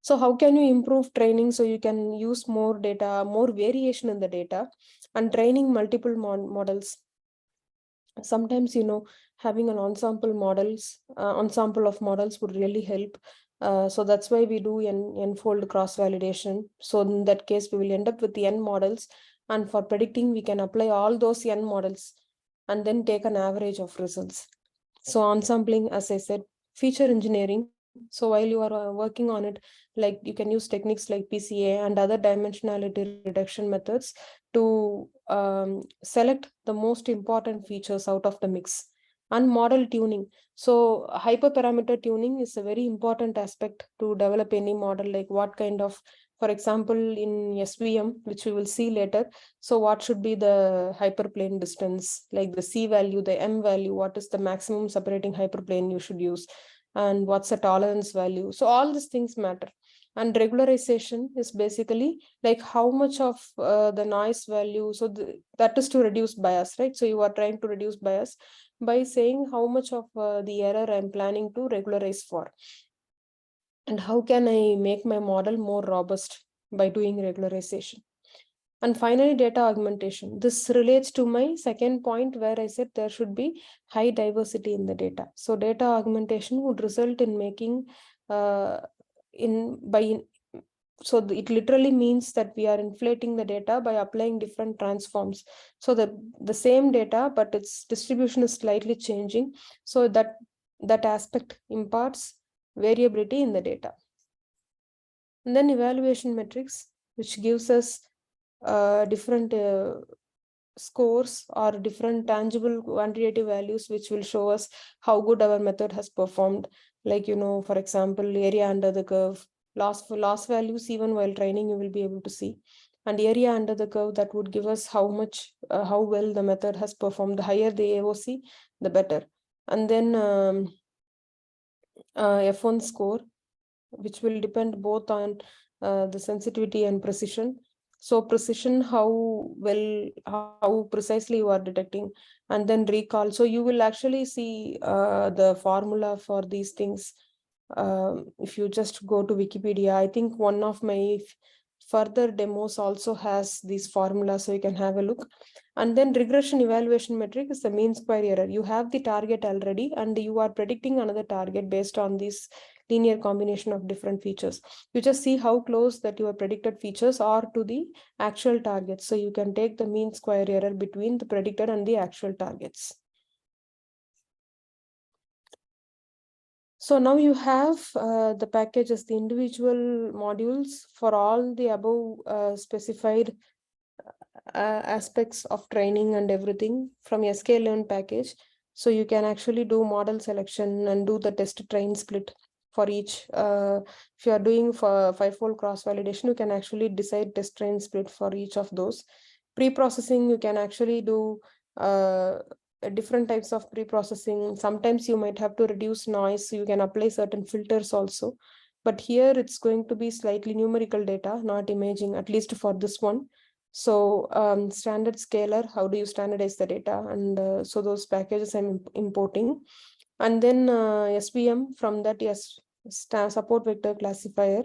So how can you improve training so you can use more data, more variation in the data, and training multiple models? Sometimes, having an ensemble of models would really help. So that's why we do n-fold cross validation. So in that case, we will end up with the n models, and for predicting, we can apply all those n models and then take an average of results. So ensampling, as I said, feature engineering. So while you are working on it, like you can use techniques like PCA and other dimensionality reduction methods to select the most important features out of the mix. And model tuning. So hyperparameter tuning is a very important aspect to develop any model, like what kind of, for example, in SVM, which we will see later. So what should be the hyperplane distance, like the C value, the M value, what is the maximum separating hyperplane you should use, and what's the tolerance value. So all these things matter. And regularization is basically like how much of the noise value. So that is to reduce bias, right? So you are trying to reduce bias by saying how much of the error I'm planning to regularize for. And how can I make my model more robust by doing regularization? And finally, data augmentation. This relates to my second point where I said there should be high diversity in the data. So data augmentation would result in making so it literally means that we are inflating the data by applying different transforms. So the same data, but its distribution is slightly changing. So that aspect imparts variability in the data. And then evaluation metrics, which gives us different scores or different tangible quantitative values, which will show us how good our method has performed. Like, for example, area under the curve, loss values, even while training, you will be able to see. And area under the curve, that would give us how well the method has performed. The higher the AOC, the better. And then F1 score, which will depend both on the sensitivity and precision. So precision, how precisely you are detecting, and then recall. So you will actually see the formula for these things. If you just go to Wikipedia, I think one of my further demos also has these formulas, so you can have a look. And then regression evaluation metric is the mean square error. You have the target already, and you are predicting another target based on this linear combination of different features. You just see how close that your predicted features are to the actual targets. So you can take the mean square error between the predicted and the actual targets. So now you have the packages, the individual modules for all the above specified aspects of training and everything from sklearn package. So you can actually do model selection and do the test train split for each. If you are doing for fivefold cross validation, you can actually decide test train split for each of those. Pre-processing, you can actually do different types of pre-processing. Sometimes you might have to reduce noise, so you can apply certain filters also. But here it's going to be slightly numerical data, not imaging, at least for this one. So standard scalar, how do you standardize the data? And so those packages I'm importing. And then SVM, from that, yes, support vector classifier,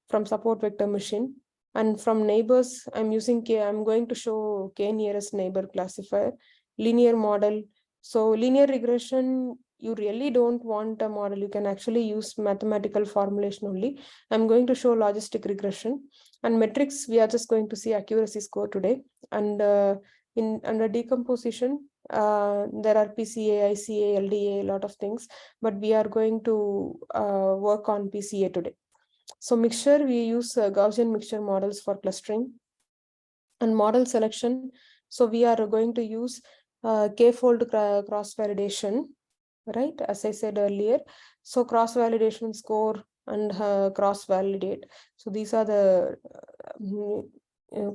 from support vector machine. And from neighbors, I'm using K, I'm going to show K nearest neighbor classifier, linear model. So linear regression, you really don't want a model. You can actually use mathematical formulation only. I'm going to show logistic regression. And metrics, we are just going to see accuracy score today. And under decomposition, there are PCA, ICA, LDA, a lot of things, but we are going to work on PCA today. So mixture, we use Gaussian mixture models for clustering. And model selection, so we are going to use K-fold cross-validation, right? As I said earlier, so cross-validation score and cross-validate. So these are the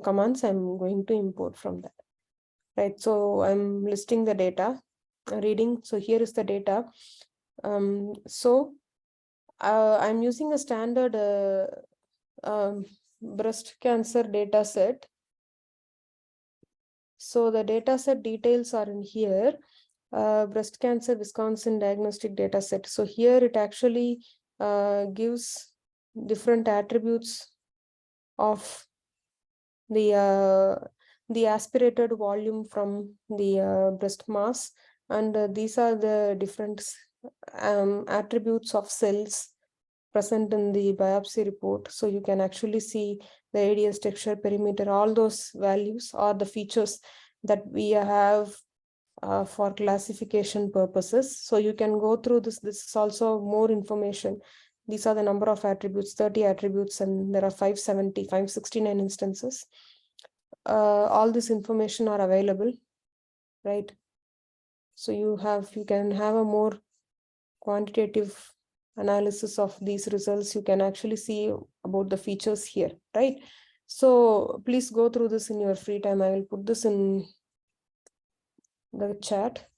commands I'm going to import from that, right? So I'm listing the data, reading. So here is the data. So I'm using a standard breast cancer data set. So the data set details are in here. Breast cancer Wisconsin diagnostic data set. So here it actually gives different attributes of the aspirated volume from the breast mass, and these are the different attributes of cells present in the biopsy report. So you can actually see the radius, texture, perimeter, all those values are the features that we have for classification purposes. So you can go through this. This is also more information. These are the number of attributes, 30 attributes, and there are 569 instances. All this information are available, right? So you can have a more quantitative analysis of these results. You can actually see about the features here, right? So please go through this in your free time. I will put this in the chat.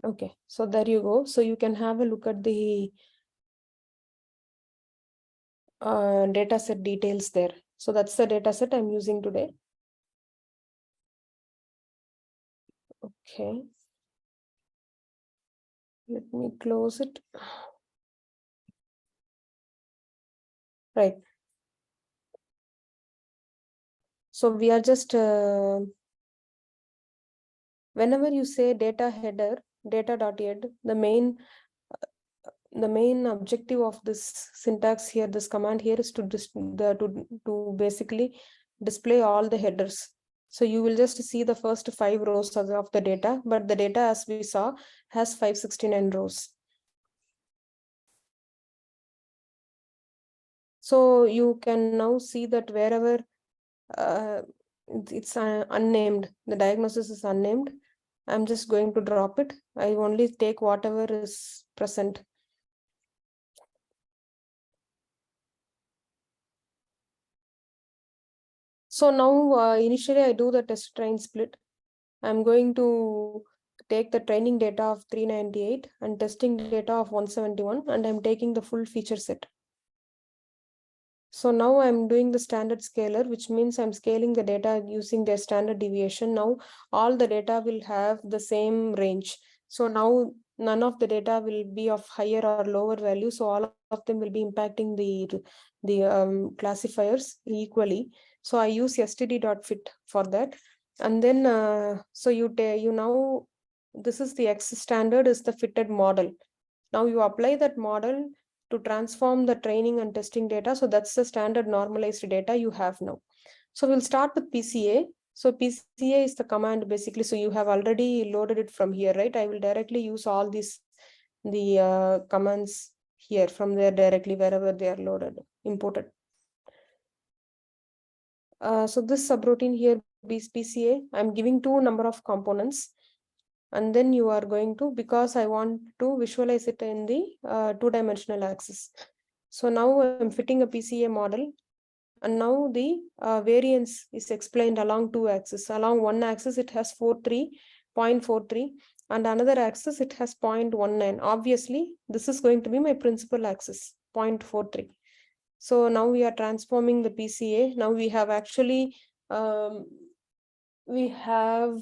Okay, so there you go. So you can have a look at the data set details there. So that's the data set I'm using today. Okay. Let me close it. Right. So we are just, whenever you say data header, data.head, the main objective of this syntax here, this command here, is to basically display all the headers. So you will just see the first 5 rows of the data, but the data, as we saw, has 569 rows. So you can now see that wherever it's unnamed, the diagnosis is unnamed, I'm just going to drop it. I only take whatever is present. So now initially I do the test train split. I'm going to take the training data of 398 and testing data of 171, and I'm taking the full feature set. So now I'm doing the standard scaler, which means I'm scaling the data using their standard deviation. Now all the data will have the same range. So now none of the data will be of higher or lower value. So all of them will be impacting the classifiers equally. So I use std.fit for that. And then so you now this is the X standard is the fitted model. Now you apply that model to transform the training and testing data. So that's the standard normalized data you have now. So we'll start with PCA. So PCA is the command basically. So you have already loaded it from here, right? I will directly use all these, the commands here from there directly wherever they are loaded, imported. So this subroutine here is PCA. I'm giving two number of components. And then you are going to, because I want to visualize it in the two-dimensional axis. So now I'm fitting a PCA model. And now the variance is explained along two axes. Along one axis, it has 0.43, and another axis, it has 0.19. Obviously, this is going to be my principal axis, 0.43. So now we are transforming the PCA. Now we have actually, we have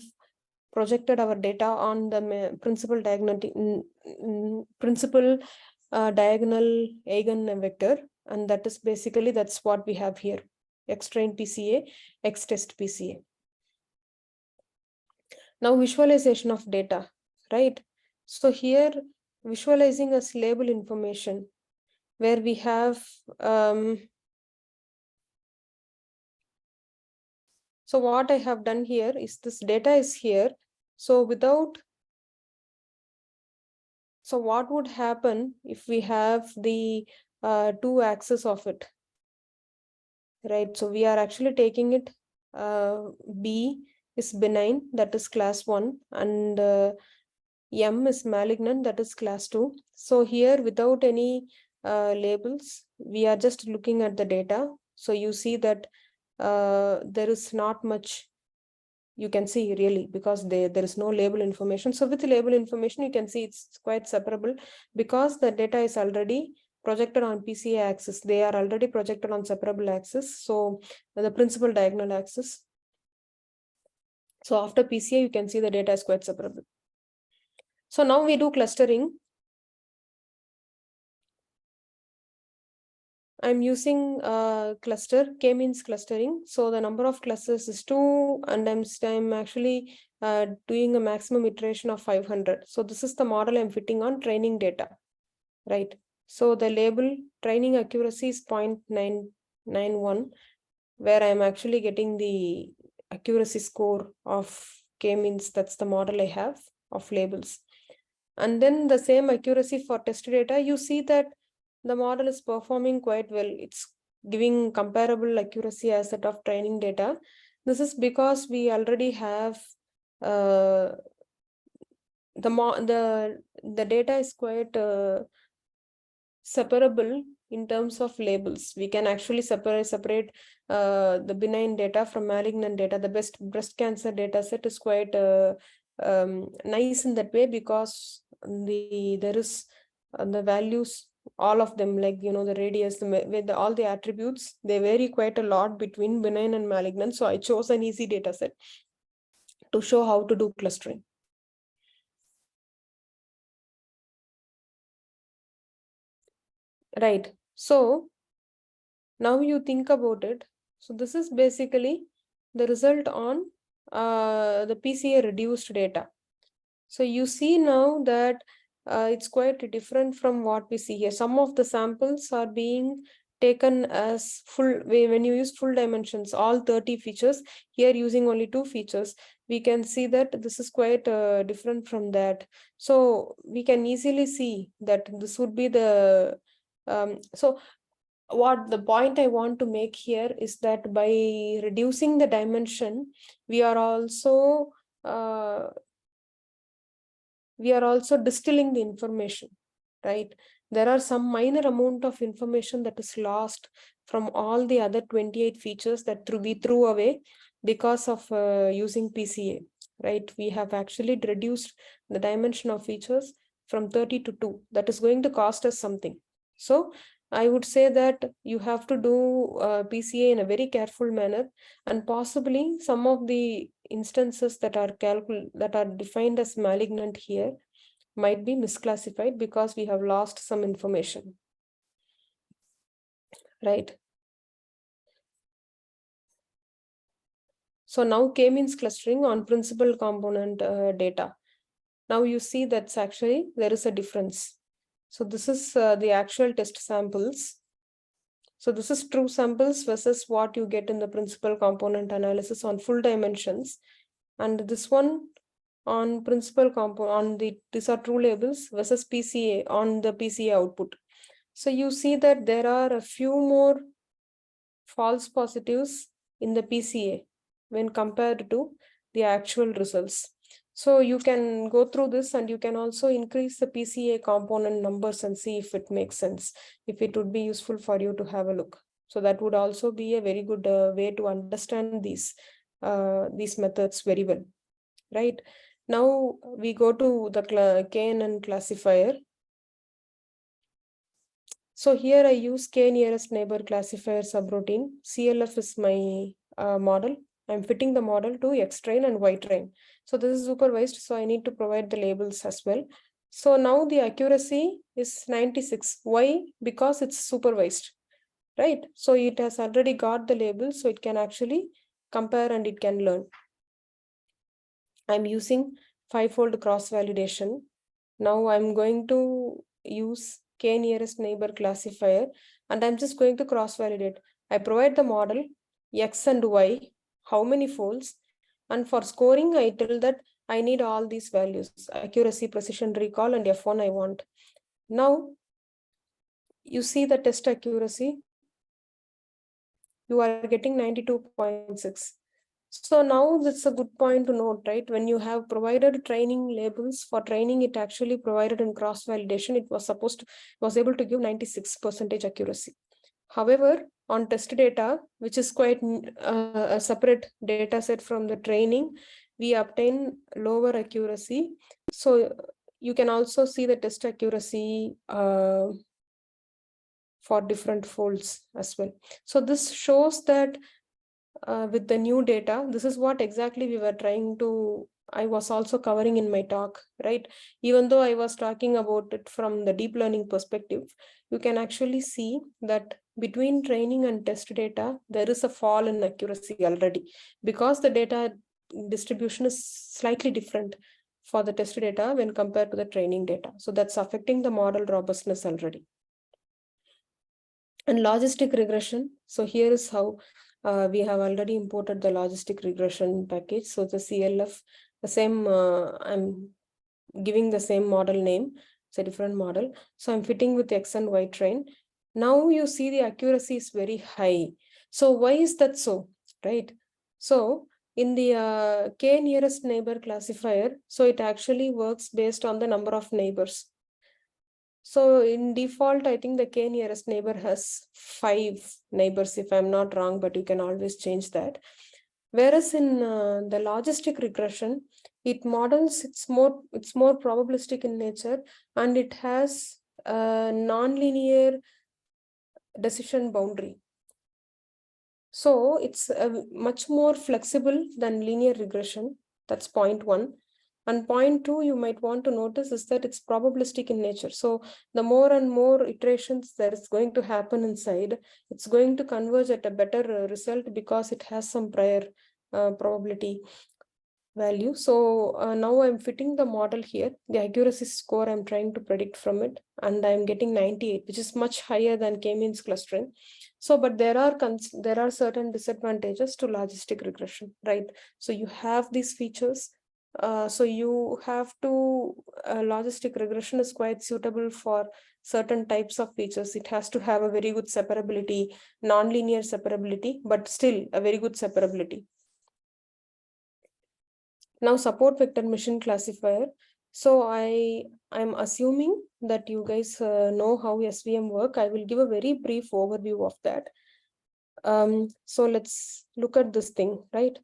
projected our data on the principal diagonal eigenvector, and that is basically, that's what we have here: X train PCA, X test PCA. Now visualization of data, right? So here visualizing as label information, where we have so what I have done here is this data is here. So so what would happen if we have the two axes of it, right? So we are actually taking it, B is benign, that is class 1, and M is malignant, that is class 2. So here without any labels, we are just looking at the data. So you see that there is not much you can see really, because there is no label information. So with label information, you can see it's quite separable, because the data is already projected on PCA axis. They are already projected on separable axis. So the principal diagonal axis. So after PCA, you can see the data is quite separable. So now we do clustering. I'm using cluster, k-means clustering. So the number of clusters is 2, and I'm actually doing a maximum iteration of 500. So this is the model I'm fitting on training data, right? So the label training accuracy is 0.991, where I'm actually getting the accuracy score of k-means. That's the model I have of labels. And then the same accuracy for test data, you see that the model is performing quite well. It's giving comparable accuracy as that of training data. This is because we already have the data is quite separable in terms of labels. We can actually separate the benign data from malignant data. The best breast cancer data set is quite nice in that way, because there is the values, all of them, like the radius, all the attributes, they vary quite a lot between benign and malignant. So I chose an easy data set to show how to do clustering. Right. So now you think about it. So this is basically the result on the PCA reduced data. So you see now that it's quite different from what we see here. Some of the samples are being taken as full, when you use full dimensions, all 30 features, here using only 2 features, we can see that this is quite different from that. So we can easily see that this would be the, so what the point I want to make here is that by reducing the dimension, we are also distilling the information, right? There are some minor amount of information that is lost from all the other 28 features that we threw away because of using PCA, right? We have actually reduced the dimension of features from 30 to 2. That is going to cost us something. So I would say that you have to do PCA in a very careful manner, and possibly some of the instances that are defined as malignant here might be misclassified because we have lost some information, right? So now k-means clustering on principal component data. Now you see that's actually, there is a difference. So this is the actual test samples. So this is true samples versus what you get in the principal component analysis on full dimensions. And this one on principal component, on these are true labels versus PCA on the PCA output. So you see that there are a few more false positives in the PCA when compared to the actual results. So you can go through this and you can also increase the PCA component numbers and see if it makes sense, if it would be useful for you to have a look. So that would also be a very good way to understand these methods very well, right? Now we go to the KNN classifier. So here I use K nearest neighbor classifier subroutine. CLF is my model. I'm fitting the model to X train and Y train. So this is supervised, so I need to provide the labels as well. So now the accuracy is 96. Why? Because it's supervised, right? So it has already got the label, so it can actually compare and it can learn. I'm using 5-fold cross validation. Now I'm going to use K nearest neighbor classifier and I'm just going to cross validate. I provide the model X and Y, how many folds, and for scoring I tell that I need all these values, accuracy, precision, recall, and F1 I want. Now you see the test accuracy, you are getting 92.6. So now that's a good point to note, right? When you have provided training labels for training, it actually provided in cross validation, it was able to give 96% accuracy. However, on test data, which is quite a separate data set from the training, we obtain lower accuracy. So you can also see the test accuracy for different folds as well. So this shows that with the new data, this is what exactly we were trying to, I was also covering in my talk, right? Even though I was talking about it from the deep learning perspective, you can actually see that between training and test data, there is a fall in accuracy already because the data distribution is slightly different for the test data when compared to the training data. So that's affecting the model robustness already. And logistic regression. So here is how we have already imported the logistic regression package. So the CLF, the same, I'm giving the same model name. It's a different model. So I'm fitting with X and Y train. Now you see the accuracy is very high. So why is that so, right? So in the K nearest neighbor classifier, so it actually works based on the number of neighbors. So in default, I think the K nearest neighbor has 5 neighbors, if I'm not wrong, but you can always change that. Whereas in the logistic regression, it models, it's more probabilistic in nature, and it has a non-linear decision boundary. So it's much more flexible than linear regression. That's point 1. And point 2, you might want to notice is that it's probabilistic in nature. So the more and more iterations that is going to happen inside, it's going to converge at a better result because it has some prior probability value. So now I'm fitting the model here, the accuracy score I'm trying to predict from it, and I'm getting 98, which is much higher than K-means clustering. So, but there are certain disadvantages to logistic regression, right? So you have these features. So you have to, logistic regression is quite suitable for certain types of features. It has to have a very good separability, non-linear separability, but still a very good separability. Now support vector machine classifier. So I'm assuming that you guys know how SVM work. I will give a very brief overview of that. So let's look at this thing, right?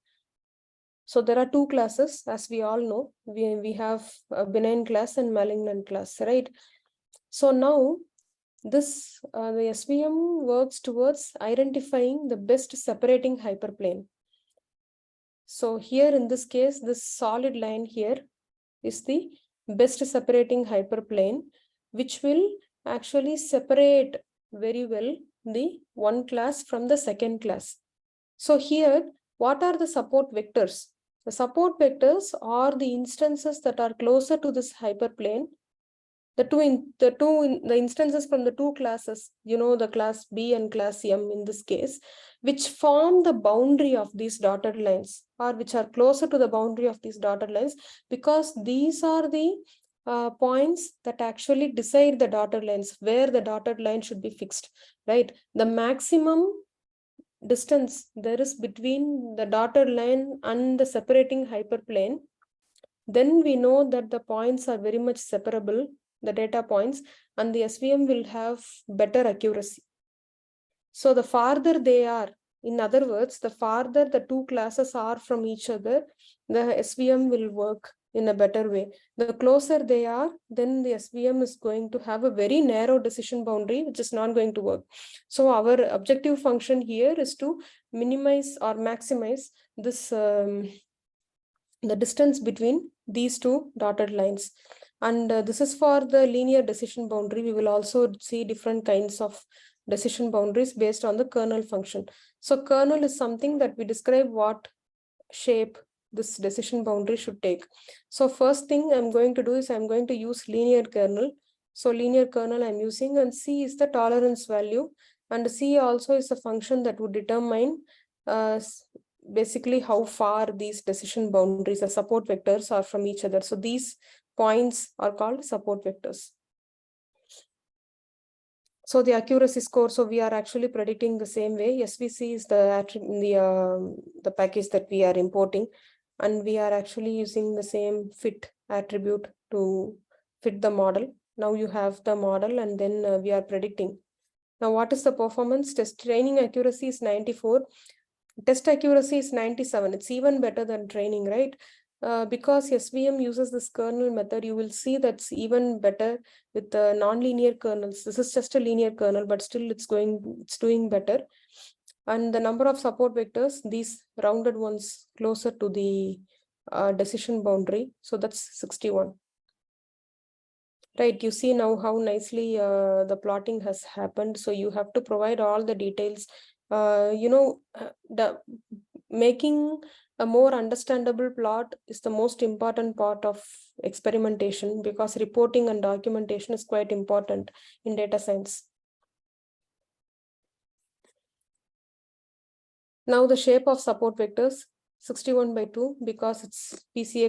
So there are 2 classes, as we all know. We have a benign class and malignant class, right? So now this the SVM works towards identifying the best separating hyperplane. So here in this case, this solid line here is the best separating hyperplane, which will actually separate very well the one class from the second class. So here, what are the support vectors? The support vectors are the instances that are closer to this hyperplane. The instances from the two classes, the class B and class M in this case, which form the boundary of these dotted lines, or which are closer to the boundary of these dotted lines, because these are the points that actually decide the dotted lines, where the dotted line should be fixed, right? The maximum distance there is between the dotted line and the separating hyperplane, then we know that the points are very much separable, the data points, and the SVM will have better accuracy. So the farther they are, in other words, the farther the two classes are from each other, the SVM will work in a better way. The closer they are, then the SVM is going to have a very narrow decision boundary, which is not going to work. So our objective function here is to minimize or maximize this the distance between these two dotted lines. And this is for the linear decision boundary. We will also see different kinds of decision boundaries based on the kernel function. So kernel is something that we describe what shape this decision boundary should take. So first thing I'm going to do is I'm going to use linear kernel. So linear kernel I'm using, and C is the tolerance value, and C also is a function that would determine basically how far these decision boundaries or support vectors are from each other. So these points are called support vectors. So the accuracy score, so we are actually predicting the same way. SVC is the package that we are importing, and we are actually using the same fit attribute to fit the model. Now you have the model, and then we are predicting. Now what is the performance? Test training accuracy is 94. Test accuracy is 97. It's even better than training, right? Because SVM uses this kernel method, you will see that's even better with the non-linear kernels. This is just a linear kernel, but still it's doing better. And the number of support vectors, these rounded ones closer to the decision boundary. So that's 61. Right, you see now how nicely the plotting has happened. So you have to provide all the details. The making a more understandable plot is the most important part of experimentation, because reporting and documentation is quite important in data science. Now the shape of support vectors, 61/2, because it's PCA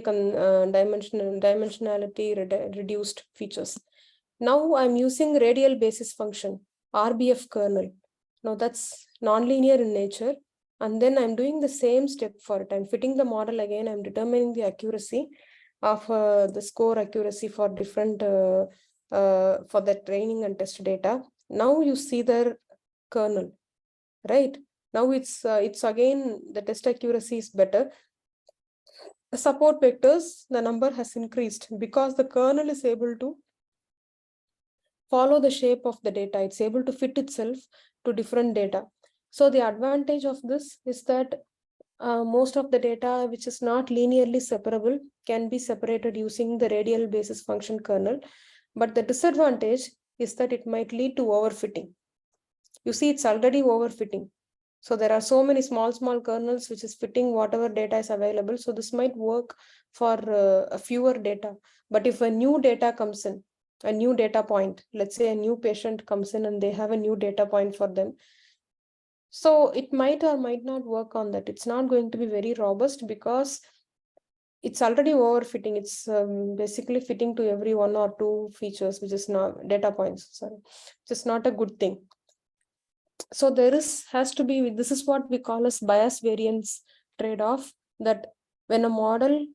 dimensionality reduced features. Now I'm using radial basis function, RBF kernel. Now that's nonlinear in nature. And then I'm doing the same step for it. I'm fitting the model again. I'm determining the accuracy of the score accuracy for different, for the training and test data. Now you see the kernel, right? Now it's again, the test accuracy is better. The support vectors, the number has increased because the kernel is able to follow the shape of the data. It's able to fit itself to different data. So the advantage of this is that most of the data which is not linearly separable can be separated using the radial basis function kernel. But the disadvantage is that it might lead to overfitting. You see, it's already overfitting. So there are so many small kernels which is fitting whatever data is available. So this might work for a fewer data. But if a new data comes in, a new data point, let's say a new patient comes in and they have a new data point for them, so it might or might not work on that. It's not going to be very robust because it's already overfitting. It's basically fitting to every one or two features, which is not data points. Sorry, which is not a good thing. So there has to be, this is what we call as bias variance trade-off, that when a model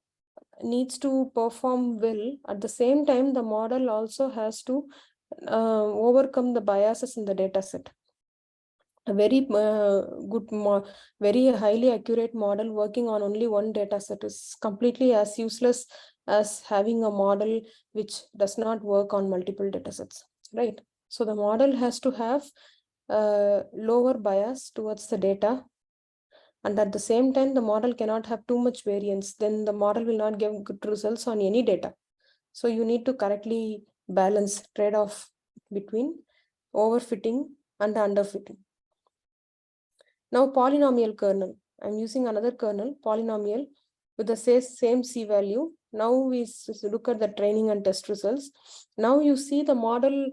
needs to perform well, at the same time, the model also has to overcome the biases in the data set. A very very highly accurate model working on only one data set is completely as useless as having a model which does not work on multiple data sets, right? So the model has to have lower bias towards the data, and at the same time the model cannot have too much variance. Then the model will not give good results on any data. So you need to correctly balance trade-off between overfitting and underfitting. Now polynomial kernel, I'm using another kernel, polynomial. with the same C value. Now we look at the training and test results. Now you see the model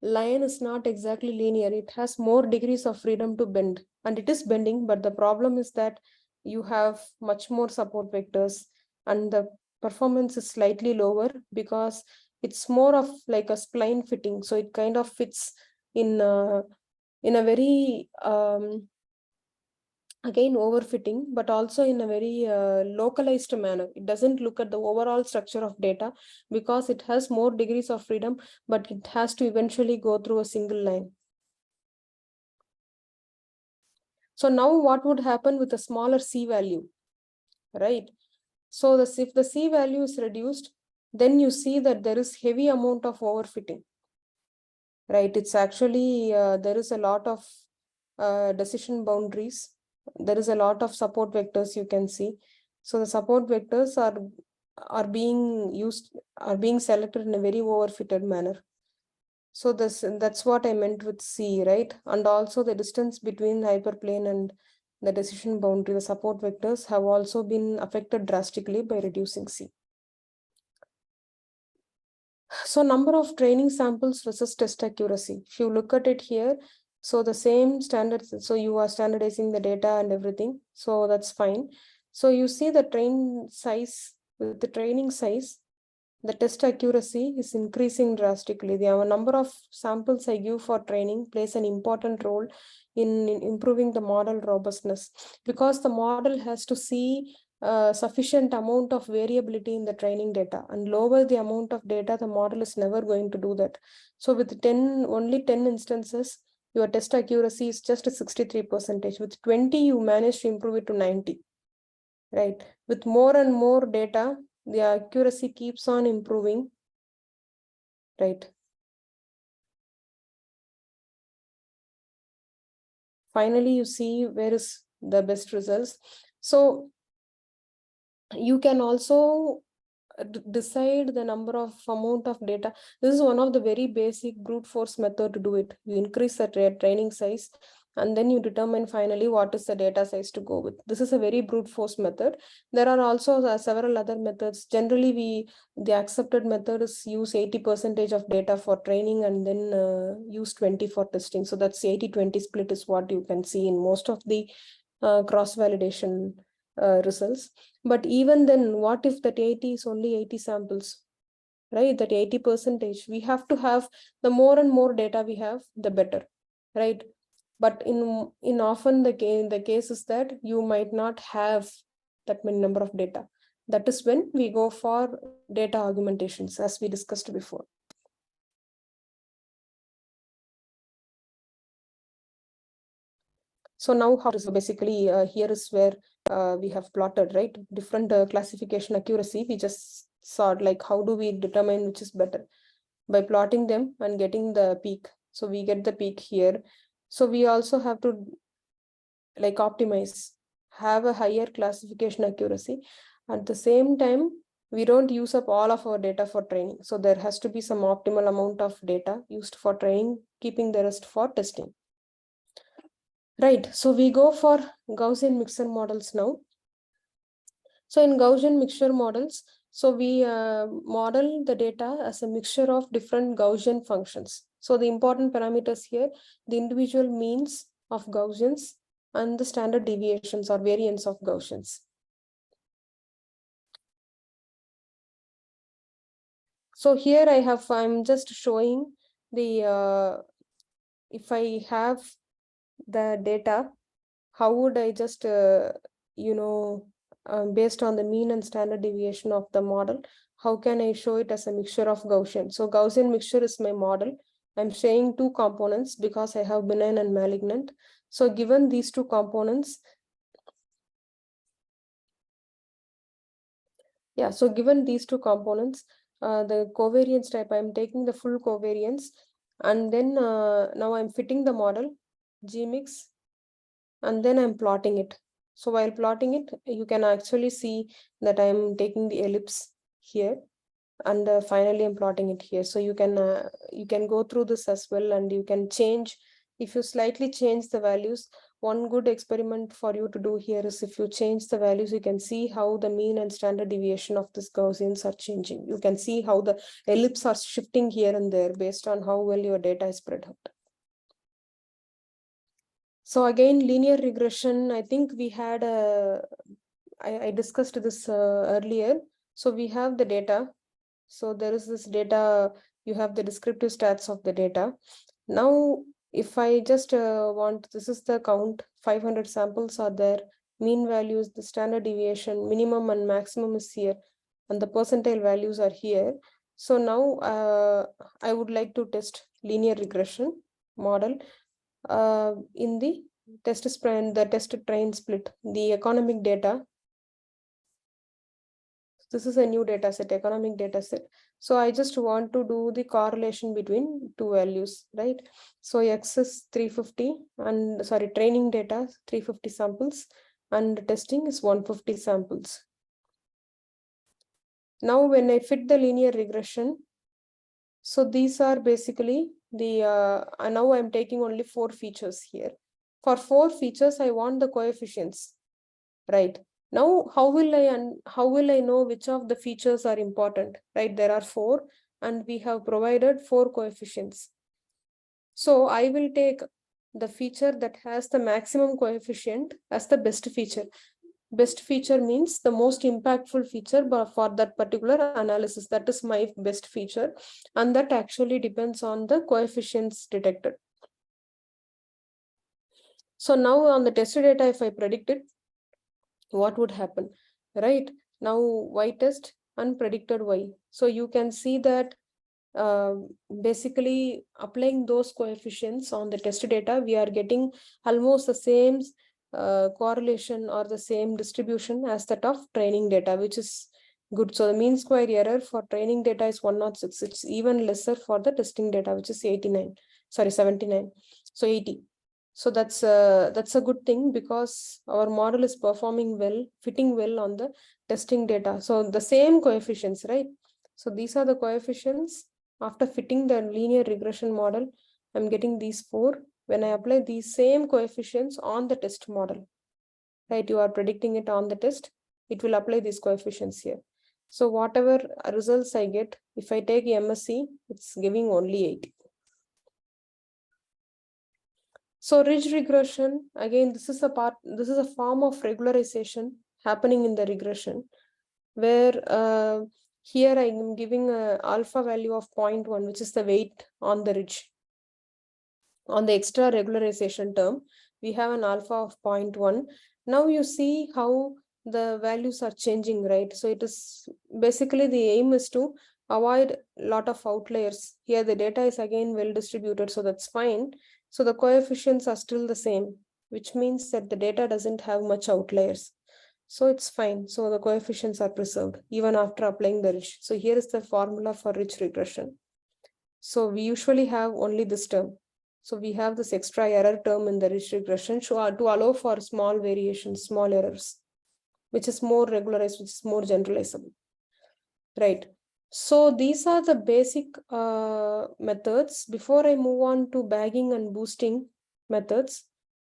line is not exactly linear. It has more degrees of freedom to bend, and it is bending, but the problem is that you have much more support vectors and the performance is slightly lower because it's more of like a spline fitting. So it kind of fits in a very again overfitting, but also in a very localized manner. It doesn't look at the overall structure of data because it has more degrees of freedom, but it has to eventually go through a single line. So now what would happen with a smaller C value, right? So if the C value is reduced, then you see that there is heavy amount of overfitting, right? It's actually, there is a lot of decision boundaries. There is a lot of support vectors you can see. So the support vectors are being selected in a very overfitted manner. So that's what I meant with C, right? And also the distance between the hyperplane and the decision boundary, the support vectors have also been affected drastically by reducing C. So number of training samples versus test accuracy. If you look at it here, so the same standards, so you are standardizing the data and everything. So that's fine. So you see the train size with the training size, the test accuracy is increasing drastically. The number of samples I give for training plays an important role in improving the model robustness, because the model has to see sufficient amount of variability in the training data, and lower the amount of data, the model is never going to do that. So with only 10 instances, your test accuracy is just 63%. With 20, you manage to improve it to 90, right? With more and more data, the accuracy keeps on improving, right? Finally, you see where is the best results. So you can also decide the number of amount of data. This is one of the very basic brute force method to do it. You increase the training size, and then you determine finally what is the data size to go with. This is a very brute force method. There are also several other methods. Generally, the accepted method is use 80% of data for training and then use 20 for testing. So that's 80-20 split is what you can see in most of the cross-validation results. But even then, what if that 80 is only 80 samples, right? That 80%, we have to have the more and more data we have, the better, right? But in often the case is that you might not have that many number of data. That is when we go for data augmentations, as we discussed before. So now how is basically here is where we have plotted, right? Different classification accuracy. We just saw like how do we determine which is better by plotting them and getting the peak. So we get the peak here. So we also have to like optimize, have a higher classification accuracy. At the same time, we don't use up all of our data for training. So there has to be some optimal amount of data used for training, keeping the rest for testing. Right, so we go for Gaussian mixture models now. So in Gaussian mixture models, so we model the data as a mixture of different Gaussian functions. So the important parameters here, the individual means of Gaussians and the standard deviations or variance of Gaussians. So here I'm just showing the, if I have the data, how would I just, based on the mean and standard deviation of the model, how can I show it as a mixture of Gaussian? So Gaussian mixture is my model. I'm saying two components because I have benign and malignant. So given these two components, so given these two components, the covariance type, I'm taking the full covariance, and then now I'm fitting the model, Gmix, and then I'm plotting it. So while plotting it, you can actually see that I'm taking the ellipse here, and finally I'm plotting it here. So you can go through this as well, and you can change. If you slightly change the values, one good experiment for you to do here is if you change the values, you can see how the mean and standard deviation of this Gaussians are changing. You can see how the ellipses are shifting here and there based on how well your data is spread out. So again, linear regression, I think we had I discussed this earlier. So we have the data. So there is this data, you have the descriptive stats of the data. Now, if I just want, this is the count, 500 samples are there, mean values, the standard deviation, minimum and maximum is here, and the percentile values are here. So now I would like to test linear regression model in the test train split, the economic data. This is a new data set, economic data set. So I just want to do the correlation between two values, right? So X is 350 and sorry, training data 350 samples and testing is 150 samples. Now when I fit the linear regression, so these are basically the, now I'm taking only 4 features here. For 4 features, I want the coefficients, right? Now, how will I know which of the features are important, right? There are 4 and we have provided 4 coefficients. So I will take the feature that has the maximum coefficient as the best feature. Best feature means the most impactful feature for that particular analysis. That is my best feature. And that actually depends on the coefficients detected. So now on the tested data, if I predict it, what would happen, right? Now y test and predicted y. So you can see that basically applying those coefficients on the test data, we are getting almost the same correlation or the same distribution as that of training data, which is good. So the mean square error for training data is 106. It's even lesser for the testing data, which is 79. So 80. So that's a good thing because our model is performing well, fitting well on the testing data. So the same coefficients, right? So these are the coefficients. After fitting the linear regression model, I'm getting these 4. When I apply these same coefficients on the test model, right? You are predicting it on the test, it will apply these coefficients here. So whatever results I get, if I take MSc, it's giving only 80. So ridge regression, again, this is a form of regularization happening in the regression, where here I am giving a alpha value of 0.1, which is the weight on the ridge. On the extra regularization term, we have an alpha of 0.1. Now you see how the values are changing, right? So it is basically the aim is to avoid a lot of outliers. Here the data is again well distributed, so that's fine. So the coefficients are still the same, which means that the data doesn't have much outliers. So it's fine. So the coefficients are preserved even after applying the ridge. So here is the formula for ridge regression. So we usually have only this term. So we have this extra error term in the ridge regression to allow for small variations, small errors, which is more regularized, which is more generalizable. Right. So these are the basic methods. Before I move on to bagging and boosting methods,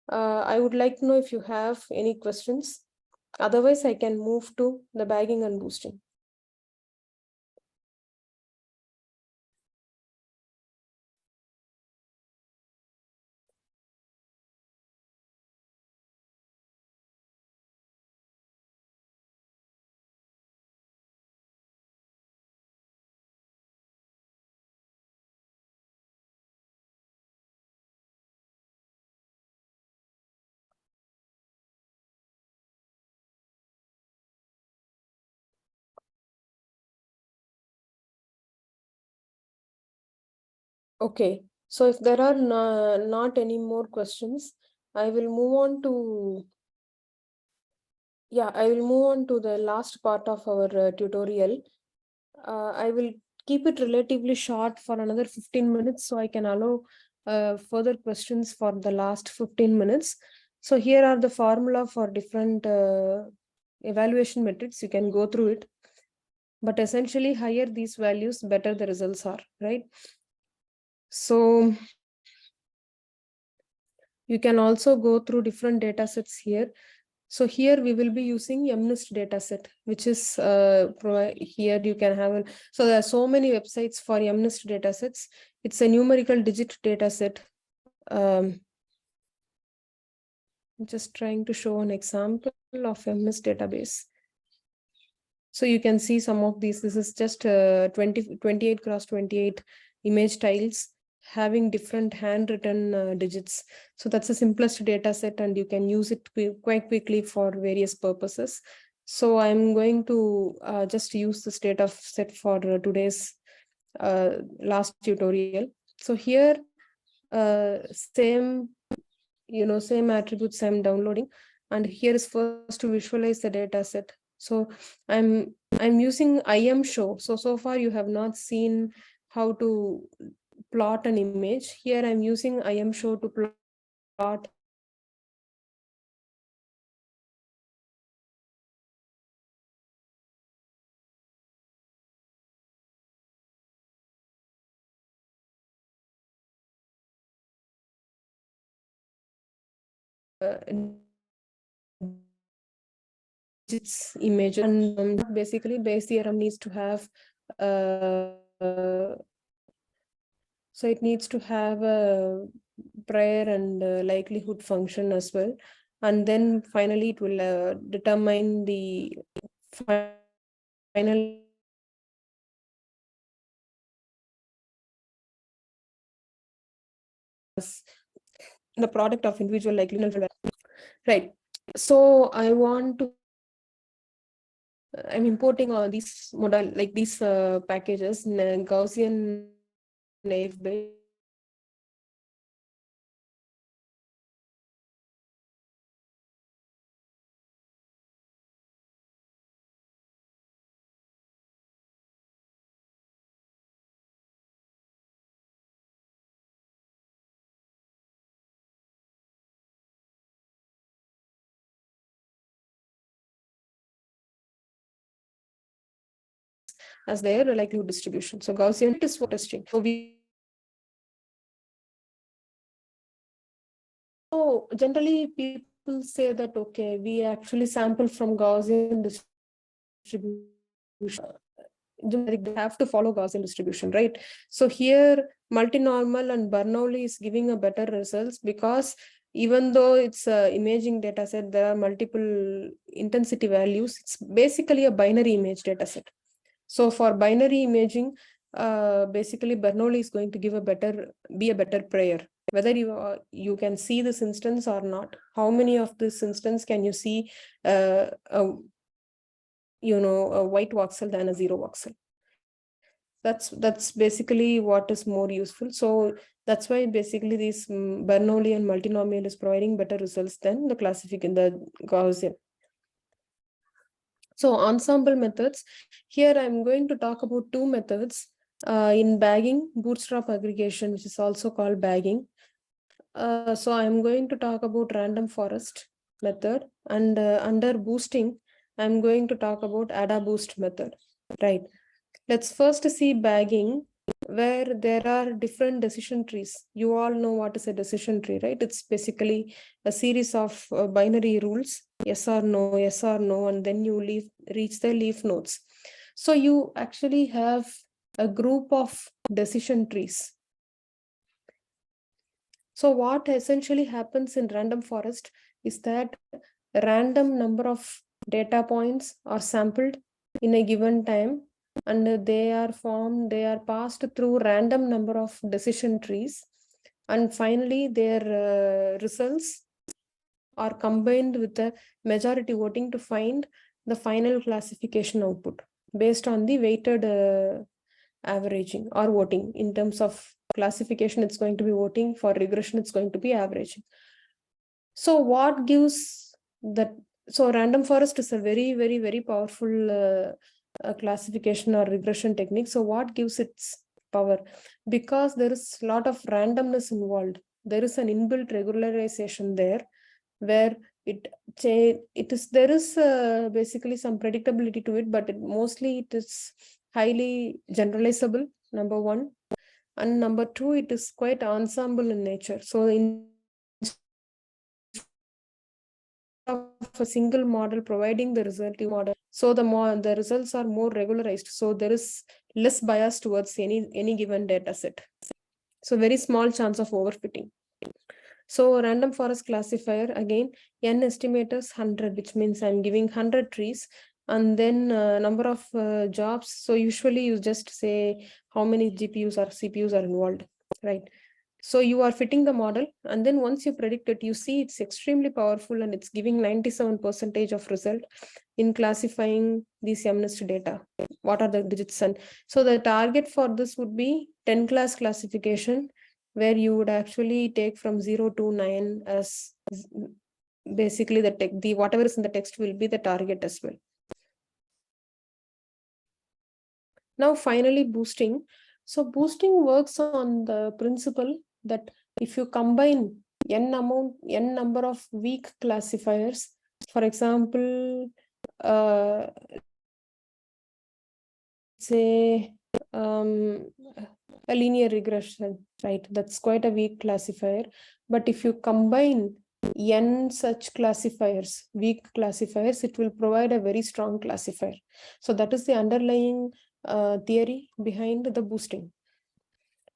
I would like to know if you have any questions. Otherwise, I can move to the bagging and boosting. Okay, so if there are not any more questions, I will move on to, I will move on to the last part of our tutorial. I will keep it relatively short for another 15 minutes so I can allow further questions for the last 15 minutes. So here are the formula for different evaluation metrics. You can go through it. But essentially, higher these values, better the results are, right? So You can also go through different data sets here. So here we will be using MNIST dataset, which is here you can have. So there are so many websites for MNIST datasets. It's a numerical digit dataset. I'm just trying to show an example of MNIST database. So you can see some of these. This is just 28 cross 28 image tiles having different handwritten digits. So that's the simplest data set, and you can use it quite quickly for various purposes. So I'm going to just use this data set for today's last tutorial. So here, same attributes I'm downloading, and here is first to visualize the data set. So I'm using IM-show. So far you have not seen how to plot an image. Here I'm using IM-show to plot digits images, and basically Bayes theorem needs to have so it needs to have a prior and likelihood function as well, and then finally it will determine the final the product of individual likelihood. Right. So I want to I'm importing all these model like these packages, Gaussian naive Bayes. As their likelihood distribution. So Gaussian is what testing. So generally people say that, okay, we actually sample from Gaussian distribution. They have to follow Gaussian distribution, right? So here multinormal and Bernoulli is giving a better results, because even though it's a imaging data set, there are multiple intensity values. It's basically a binary image data set. So for binary imaging, basically Bernoulli is going to give a better prior, whether you can see this instance or not. How many of this instance can you see a white voxel than a zero voxel? That's basically what is more useful. So that's why basically this Bernoulli and multinomial is providing better results than the the Gaussian. So ensemble methods. Here I'm going to talk about two methods in bagging, bootstrap aggregation, which is also called bagging. So I'm going to talk about random forest method, and under boosting, I'm going to talk about AdaBoost method, right? Let's first see bagging, where there are different decision trees. You all know what is a decision tree, right? It's basically a series of binary rules, yes or no, and then you reach the leaf nodes. So you actually have a group of decision trees. So what essentially happens in random forest is that a random number of data points are sampled in a given time, and they are passed through random number of decision trees, and finally their results are combined with the majority voting to find the final classification output based on the weighted averaging or voting. In terms of classification, it's going to be voting. For regression, it's going to be averaging. So what gives that? So random forest is a very, very, very powerful classification or regression technique. So what gives its power? Because there is a lot of randomness involved. There is an inbuilt regularization there, where there is basically some predictability to it, but mostly it is highly generalizable, number one, and number two, it is quite ensemble in nature. So instead a single model providing the result model. So the results are more regularized. So there is less bias towards any given data set. So very small chance of overfitting. So random forest classifier, again, n estimators 100, which means I'm giving 100 trees, and then number of jobs. So usually you just say how many GPUs or CPUs are involved, right? So you are fitting the model, and then once you predict it, you see it's extremely powerful and it's giving 97% of result in classifying these MNIST data. What are the digits? And so the target for this would be 10 class classification, where you would actually take from 0 to 9 as basically the whatever is in the text will be the target as well. Now finally boosting. So boosting works on the principle that if you combine n number of weak classifiers, for example, say a linear regression, right? That's quite a weak classifier. But if you combine n such classifiers, weak classifiers, it will provide a very strong classifier. So that is the underlying theory behind the boosting.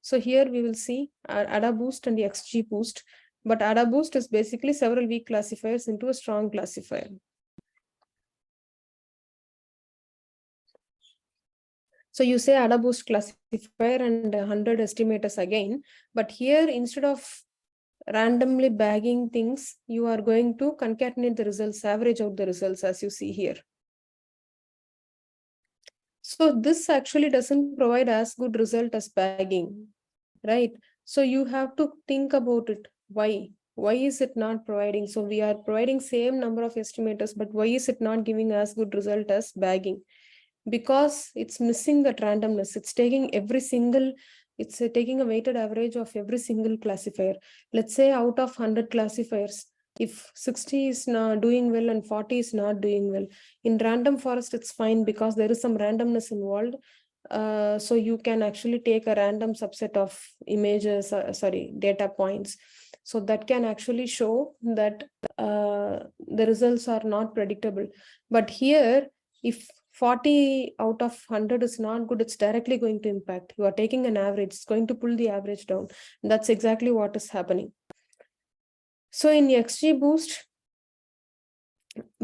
So here we will see ADA boost and the XG boost. But ADA boost is basically several weak classifiers into a strong classifier. So you say ADA boost classifier and 100 estimators again, but here instead of randomly bagging things, you are going to concatenate the results, average out the results as you see here. So this actually doesn't provide as good result as bagging, right? So you have to think about it. Why? Why is it not providing? So we are providing same number of estimators, but why is it not giving as good result as bagging? Because it's missing that randomness. It's taking it's taking a weighted average of every single classifier. Let's say out of 100 classifiers, if 60 is not doing well and 40 is not doing well, in random forest, it's fine because there is some randomness involved. So you can actually take a random subset of images, data points. So that can actually show that the results are not predictable. But here, if 40 out of 100 is not good, it's directly going to impact. You are taking an average, it's going to pull the average down. That's exactly what is happening. So in XG boost,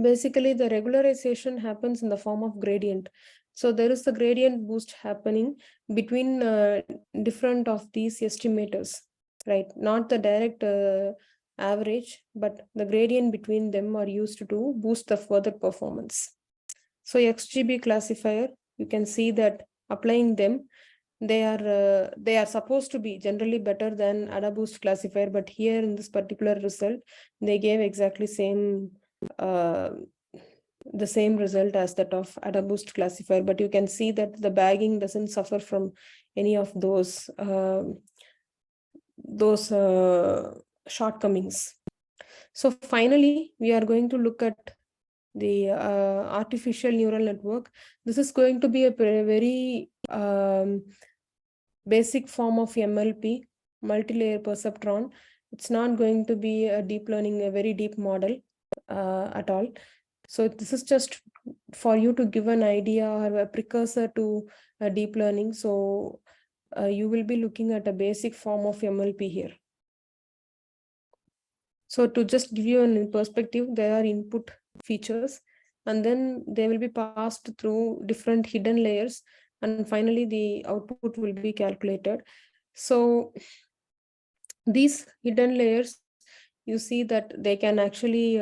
basically the regularization happens in the form of gradient. So there is the gradient boost happening between different of these estimators, right? Not the direct average, but the gradient between them are used to boost the further performance. So XGB classifier, you can see that applying them, they are supposed to be generally better than ADA boost classifier, but here in this particular result, they gave exactly the same result as that of ADA boost classifier, but you can see that the bagging doesn't suffer from any of those shortcomings. So finally, we are going to look at the artificial neural network. This is going to be a very basic form of MLP, multi-layer perceptron. It's not going to be a deep learning, a very deep model at all. So this is just for you to give an idea or a precursor to deep learning. So you will be looking at a basic form of MLP here. So to just give you a perspective, there are input features, and then they will be passed through different hidden layers, and finally the output will be calculated. So these hidden layers, you see that they can actually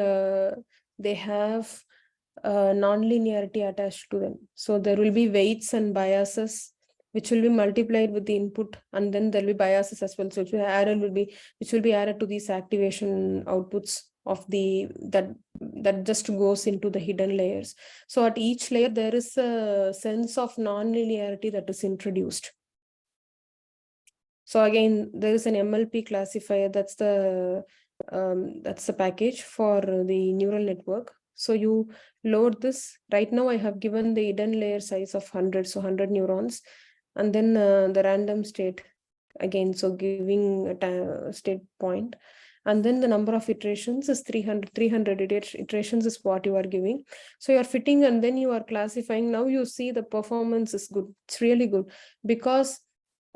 they have non-linearity attached to them. So there will be weights and biases which will be multiplied with the input, and then there will be biases as well. So which will be added to these activation outputs of that just goes into the hidden layers. So at each layer there is a sense of non-linearity that is introduced. So again, there is an MLP classifier. That's the package for the neural network. So you load this. Right now I have given the hidden layer size of 100, so 100 neurons, and then the random state again, so giving a state point, and then the number of iterations is 300 iterations is what you are giving. So you are fitting and then you are classifying. Now you see the performance is good. It's really good because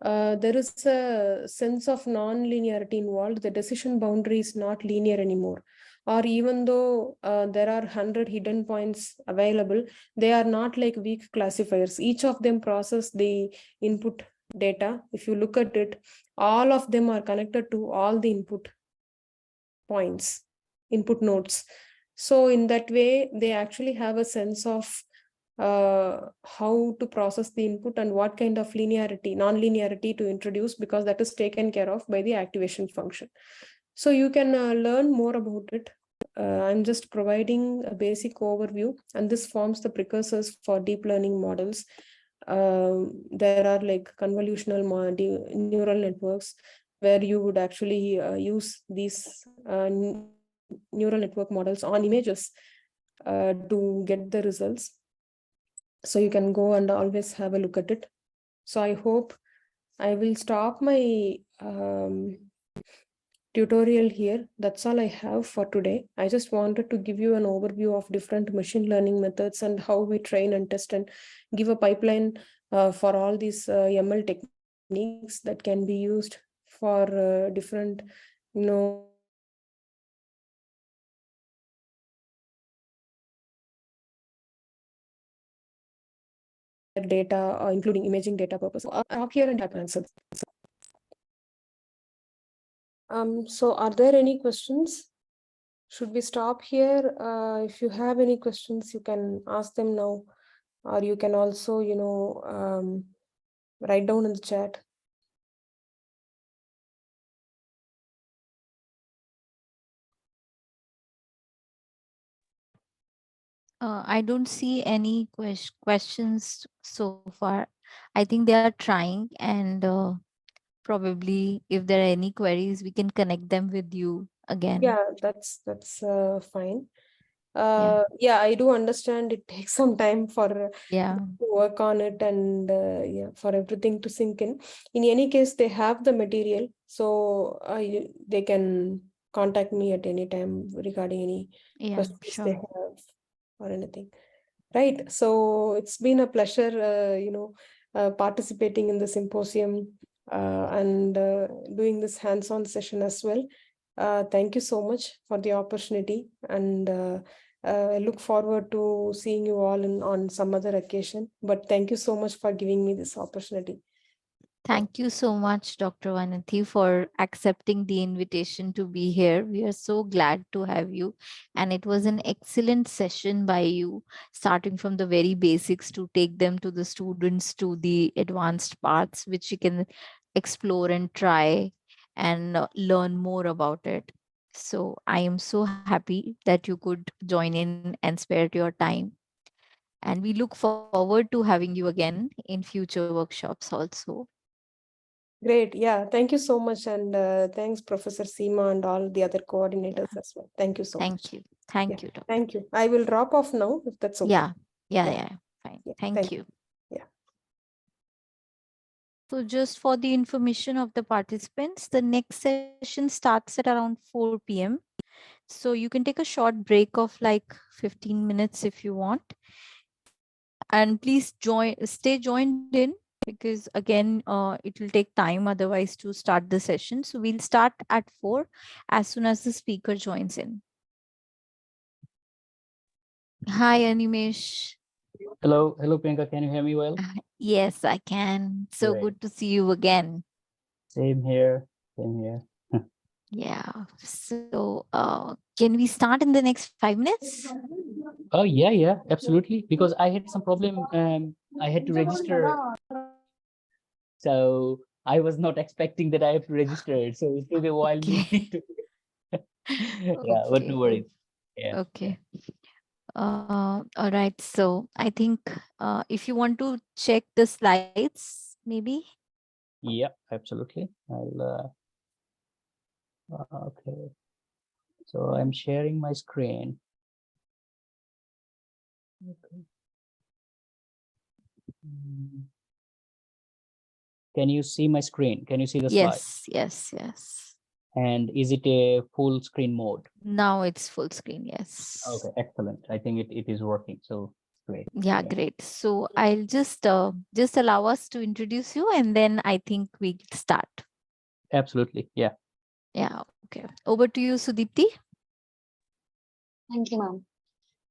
there is a sense of non-linearity involved. The decision boundary is not linear anymore. Or even though there are 100 hidden points available, they are not like weak classifiers. Each of them process the input data. If you look at it, all of them are connected to all the input points, input nodes. So in that way, they actually have a sense of how to process the input and what kind of linearity, non-linearity to introduce, because that is taken care of by the activation function. So you can learn more about it. I'm just providing a basic overview, and this forms the precursors for deep learning models. There are like convolutional neural networks where you would actually use these neural network models on images to get the results. So you can go and always have a look at it. So I hope I will stop my tutorial here. That's all I have for today. I just wanted to give you an overview of different machine learning methods and how we train and test and give a pipeline for all these ML techniques that can be used for different, data, including imaging data purposes. I'll stop here and I can answer. So are there any questions? Should we stop here? If you have any questions, you can ask them now, or you can also, write down in the chat. I don't see any questions so far. I think they are trying, and probably if there are any queries, we can connect them with you again. Yeah, that's fine. Yeah. Yeah, I do understand it takes some time for Yeah. to work on it and yeah, for everything to sink in. In any case, they have the material, so they can contact me at any time regarding any Yeah, questions they sure. have or anything. Right. So it's been a pleasure, participating in the symposium and doing this hands-on session as well. Thank you so much for the opportunity, and I look forward to seeing you all on some other occasion. But thank you so much for giving me this opportunity. Thank you so much, Dr. Vanathi, for accepting the invitation to be here. We are so glad to have you. And it was an excellent session by you, starting from the very basics to take them to the students to the advanced parts, which you can explore and try and learn more about it. So I am so happy that you could join in and spare your time. And we look forward to having you again in future workshops also. Great. Yeah. Thank you so much. And thanks, Professor Seema and all the other coordinators as well. Thank you so much. Thank you. Thank Yeah. you, Doctor. Thank you. I will drop off now if that's okay. Yeah. Yeah. Yeah. Fine. Yeah. Thank you. Yeah. So just for the information of the participants, the next session starts at around 4 p.m. So you can take a short break of like 15 minutes if you want. And please stay joined in, because again, it will take time otherwise to start the session. So we'll start at 4 as soon as the speaker joins in. Hi, Animesh. Hello, Priyanka. Can you hear me well? Yes, I can. So Great. good to see you again. Same here. Same here. Yeah. So can we start in the next 5 minutes? Oh yeah, absolutely. Because I had some problem. I had to register, so I was not expecting that I have to register. So it took a while Okay. to. Yeah, but no worries. Yeah. Okay. All right. So I think if you want to check the slides, maybe. Yeah, absolutely. I'll. Okay. So I'm sharing my screen. Okay. Can you see my screen? Can you see the slide? Yes. And is it a full screen mode? Now it's full screen. Yes. Okay, excellent. I think it is working. So great. Yeah, great. So I'll just allow us to introduce you, and then I think we start. Absolutely. Yeah. Yeah. Okay. Over to you, Sudipti. Thank you, ma'am.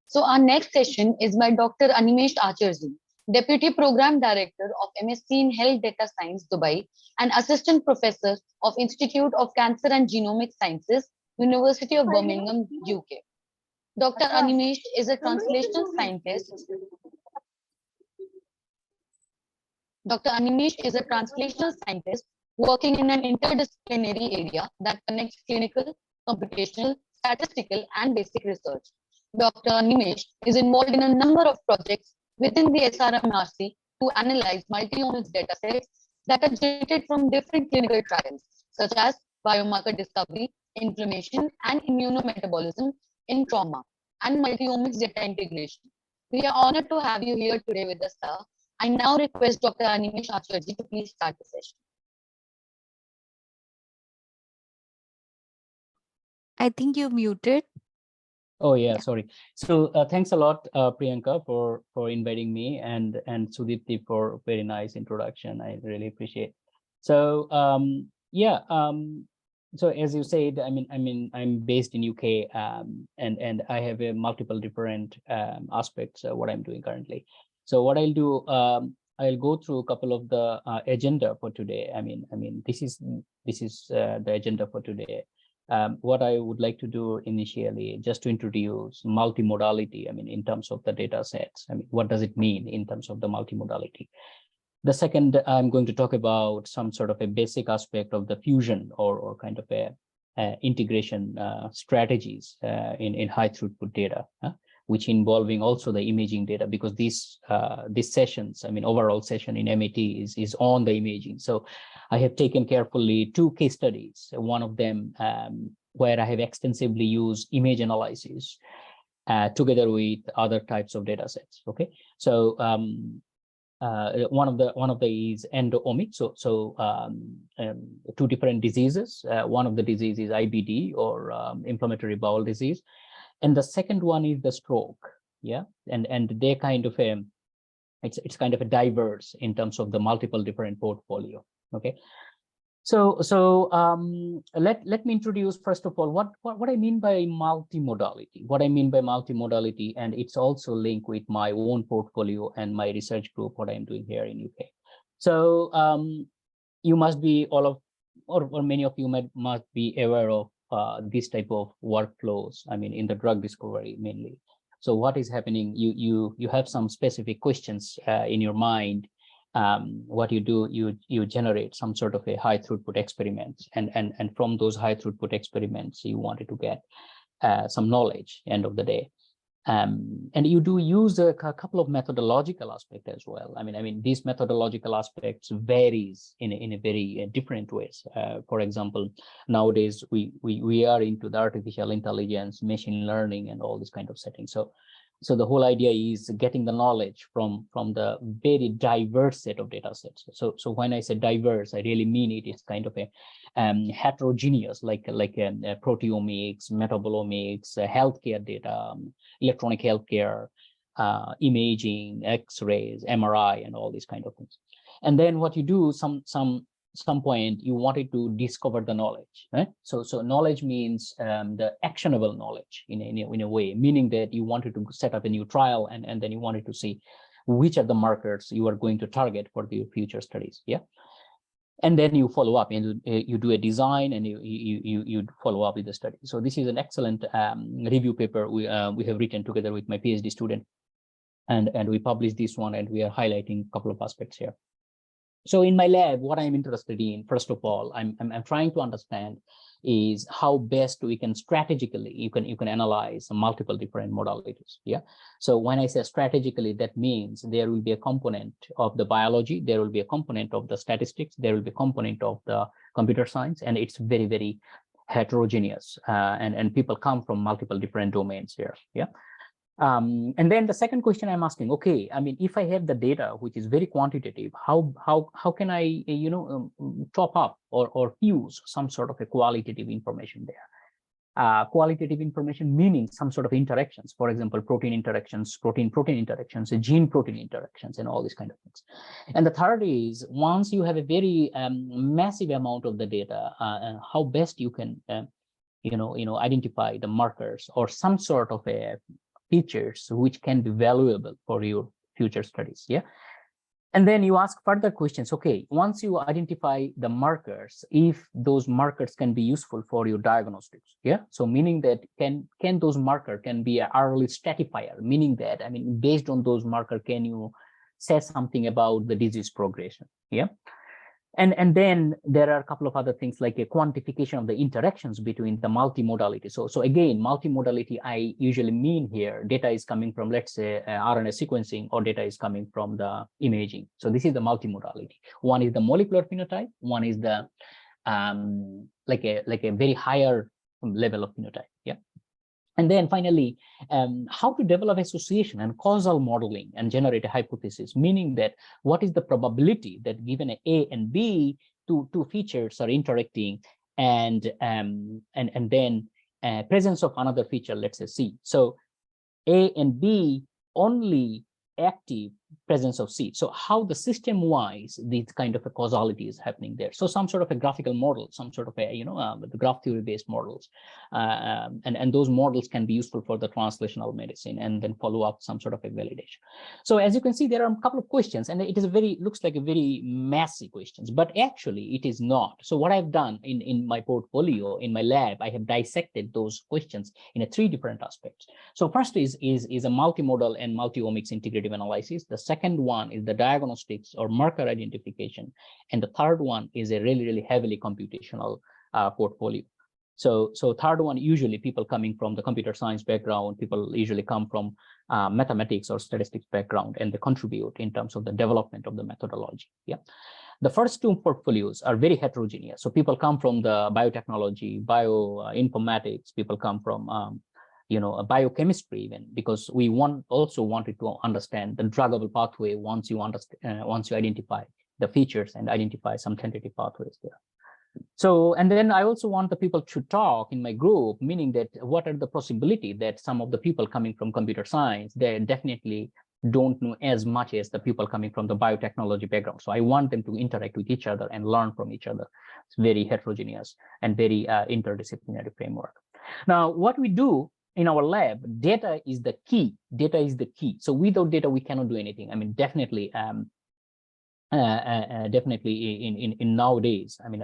So our next session is by Dr. Animesh Acharji, Deputy Program Director of MSc in Health Data Science, Dubai, and Assistant Professor of Institute of Cancer and Genomic Sciences, University of Birmingham, UK. Dr. Animesh is a translational scientist. Dr. Animesh is a translational scientist working in an interdisciplinary area that connects clinical, computational, statistical, and basic research. Dr. Animesh is involved in a number of projects within the SRMRC to analyze multi-omics datasets that are generated from different clinical trials, such as biomarker discovery, inflammation, and immunometabolism in trauma, and multi-omics data integration. We are honored to have you here today with us, sir. I now request Dr. Animesh Acharji to please start the session. I think you're muted. Oh yeah, Yeah. sorry. So thanks a lot, Priyanka, for inviting me, and Sudipti for very nice introduction. I really appreciate. So yeah, so as you said, I'm based in UK, and I have a multiple different aspects of what I'm doing currently. So what I'll do, I'll go through a couple of the agenda for today. This is the agenda for today. What I would like to do initially, just to introduce multimodality, in terms of the data sets. What does it mean in terms of the multimodality? The second, I'm going to talk about some sort of a basic aspect of the fusion or kind of a integration strategies in high throughput data, which involving also the imaging data, because these sessions, overall session in MAT is on the imaging. So I have taken carefully 2 case studies, one of them where I have extensively used image analysis together with other types of data sets. Okay, so one of the is endoomics. So 2 different diseases. One of the disease is IBD, or inflammatory bowel disease, and the second one is the stroke. Yeah, and they kind of it's kind of a diverse in terms of the multiple different portfolio. Okay, so let me introduce first of all what I mean by multimodality. What I mean by multimodality, and it's also linked with my own portfolio and my research group, what I'm doing here in UK. So you must be or many of you must be aware of this type of workflows. In the drug discovery mainly. So what is happening? You have some specific questions in your mind. What you do, you generate some sort of a high throughput experiments, and from those high throughput experiments, you wanted to get some knowledge end of the day. And you do use a couple of methodological aspects as well. These methodological aspects varies in a very different ways. For example, nowadays we are into the artificial intelligence, machine learning, and all this kind of settings. So the whole idea is getting the knowledge from the very diverse set of data sets. So when I say diverse, I really mean it is kind of a heterogeneous, like proteomics, metabolomics, healthcare data, electronic healthcare, imaging, X-rays, MRI, and all these kind of things. And then what you do, some point you wanted to discover the knowledge, right? So knowledge means the actionable knowledge in a way, meaning that you wanted to set up a new trial, and then you wanted to see which are the markers you are going to target for the future studies. Yeah. And then you follow up, and you do a design, and you follow up with the study. So this is an excellent review paper we have written together with my PhD student, and we published this one, and we are highlighting a couple of aspects here. So in my lab, what I'm interested in, first of all, I'm trying to understand is how best we can strategically, you can analyze multiple different modalities. Yeah. So when I say strategically, that means there will be a component of the biology, there will be a component of the statistics, there will be a component of the computer science, and it's very, very heterogeneous. And people come from multiple different domains here. Yeah. And then the second question I'm asking, okay, I mean, if I have the data which is very quantitative, how can I top up or fuse some sort of a qualitative information there? Qualitative information meaning some sort of interactions, for example, protein interactions, protein-protein interactions, gene-protein interactions, and all these kind of things. And the third is, once you have a very massive amount of the data, how best you can identify the markers or some sort of a features which can be valuable for your future studies. Yeah. And then you ask further questions. Okay, once you identify the markers, if those markers can be useful for your diagnostics. Yeah. So meaning that can those marker can be an early stratifier, meaning that, I mean, based on those marker, can you say something about the disease progression? Yeah. And then there are a couple of other things like a quantification of the interactions between the multimodality. So again, multimodality, I usually mean here, data is coming from, let's say, RNA sequencing, or data is coming from the imaging. So this is the multimodality. One is the molecular phenotype. One is the like a very higher level of phenotype. Yeah. And then finally, how to develop association and causal modeling and generate a hypothesis, meaning that what is the probability that given A and B, two features are interacting, and then presence of another feature, let's say C. So A and B only active presence of C. So how the system-wise this kind of a causality is happening there. So some sort of a graphical model, some sort of a the graph theory-based models, and those models can be useful for the translational medicine, and then follow up some sort of a validation. So as you can see, there are a couple of questions, and it is looks like a very messy questions, but actually it is not. So what I've done in my portfolio, in my lab, I have dissected those questions in 3 different aspects. So first is a multimodal and multi-omics integrative analysis. The second one is the diagnostics or marker identification. And the third one is a really heavily computational portfolio. So third one, usually people coming from the computer science background, people usually come from mathematics or statistics background, and they contribute in terms of the development of the methodology. Yeah. The first 2 portfolios are very heterogeneous. So people come from the biotechnology, bioinformatics, people come from biochemistry, even, because we also wanted to understand the druggable pathway once you identify the features and identify some tentative pathways there. So, and then I also want the people to talk in my group, meaning that what are the possibility that some of the people coming from computer science, they definitely don't know as much as the people coming from the biotechnology background. So I want them to interact with each other and learn from each other. It's very heterogeneous and very interdisciplinary framework. Now, what we do in our lab, data is the key. Data is the key. So without data, we cannot do anything. I mean, definitely, in nowadays. There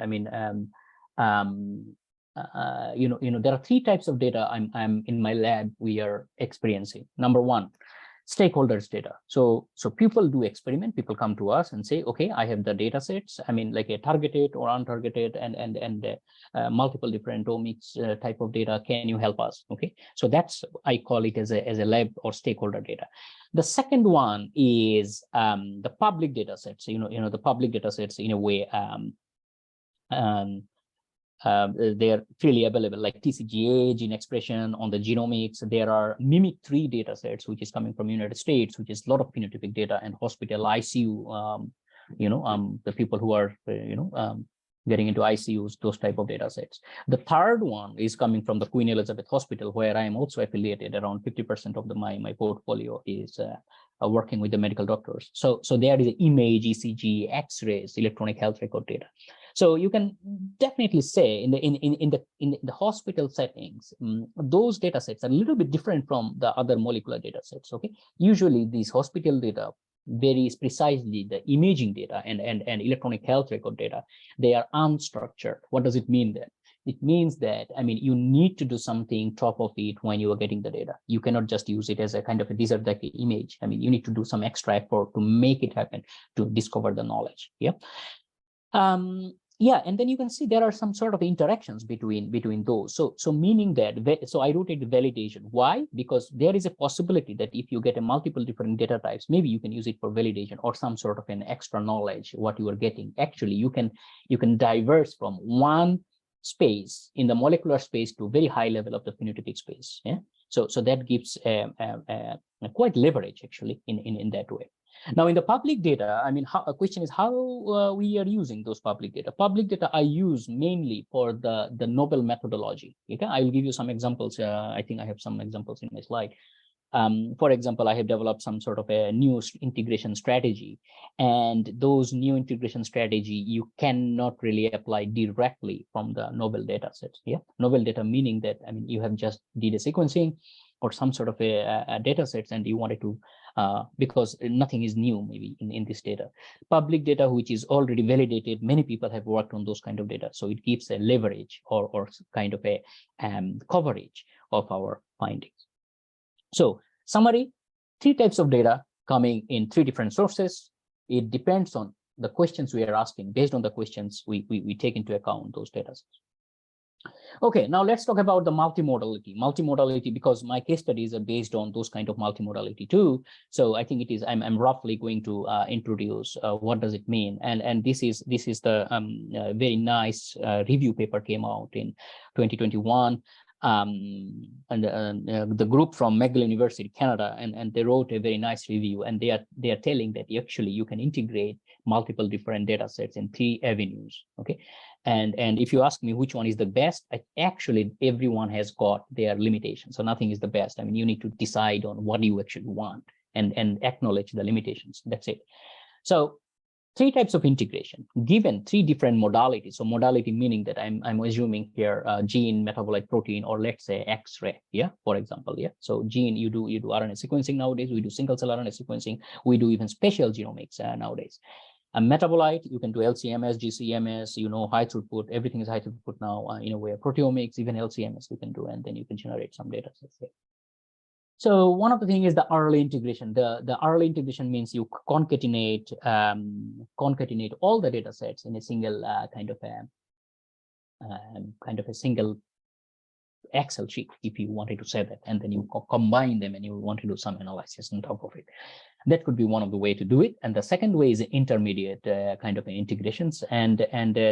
are 3 types of data I'm in my lab we are experiencing. Number 1, stakeholders data. So people do experiment, people come to us and say, okay, I have the data sets, I mean, like a targeted or untargeted and multiple different omics type of data, can you help us? Okay, so that's, I call it as a lab or stakeholder data. The second one is the public data sets. The public data sets, in a way, they are freely available, like TCGA, gene expression on the genomics. There are MIMIC3 data sets, which is coming from United States, which is a lot of phenotypic data, and hospital ICU, the people who are, getting into ICUs, those type of data sets. The third one is coming from the Queen Elizabeth Hospital, where I am also affiliated. Around 50% of my portfolio is working with the medical doctors. So there is image, ECG, X-rays, electronic health record data. So you can definitely say in the hospital settings, those data sets are a little bit different from the other molecular data sets. Okay, usually these hospital data varies precisely the imaging data and electronic health record data. They are unstructured. What does it mean then? It means that, I mean, you need to do something top of it when you are getting the data. You cannot just use it as a kind of a desert like image. I mean, you need to do some extra effort to make it happen, to discover the knowledge. Yeah. Yeah, and then you can see there are some sort of interactions between those. So meaning that, so I wrote it validation. Why? Because there is a possibility that if you get a multiple different data types, maybe you can use it for validation or some sort of an extra knowledge, what you are getting. Actually, you can diverse from one space in the molecular space to very high level of the phenotypic space. Yeah. So that gives quite leverage actually in that way. Now, in the public data, I mean, a question is how we are using those public data. Public data I use mainly for the novel methodology. Okay, I will give you some examples. I think I have some examples in my slide. For example, I have developed some sort of a new integration strategy, and those new integration strategy you cannot really apply directly from the novel data sets. Yeah, novel data meaning that, I mean, you have just did a sequencing or some sort of a data sets, and you wanted to because nothing is new maybe in this data. Public data, which is already validated, many people have worked on those kind of data, so it gives a leverage or kind of a coverage of our findings. So summary, 3 types of data coming in 3 different sources. It depends on the questions we are asking. Based on the questions, we take into account those data sets. Okay, now let's talk about the multimodality. Multimodality, because my case studies are based on those kind of multimodality too. So I think it is, I'm roughly going to introduce what does it mean. And this is the very nice review paper came out in 2021. And the group from McGill University, Canada, and they wrote a very nice review, and they are telling that actually you can integrate multiple different data sets in 3 avenues. Okay, and if you ask me which one is the best, actually everyone has got their limitations, so nothing is the best. I mean, you need to decide on what you actually want and acknowledge the limitations. That's it. So 3 types of integration given 3 different modalities. So modality meaning that I'm assuming here gene, metabolite, protein, or let's say X-ray. Yeah, for example. Yeah. So gene, you do RNA sequencing nowadays. We do single cell RNA sequencing. We do even spatial genomics nowadays. A metabolite, you can do LCMS, GCMS, high throughput. Everything is high throughput now in a way. Proteomics, even LCMS you can do, and then you can generate some data sets there. So one of the things is the early integration. The early integration means you concatenate all the data sets in a single kind of a single Excel sheet, if you wanted to say that, and then you combine them and you want to do some analysis on top of it. That could be one of the way to do it. And the second way is intermediate kind of integrations, and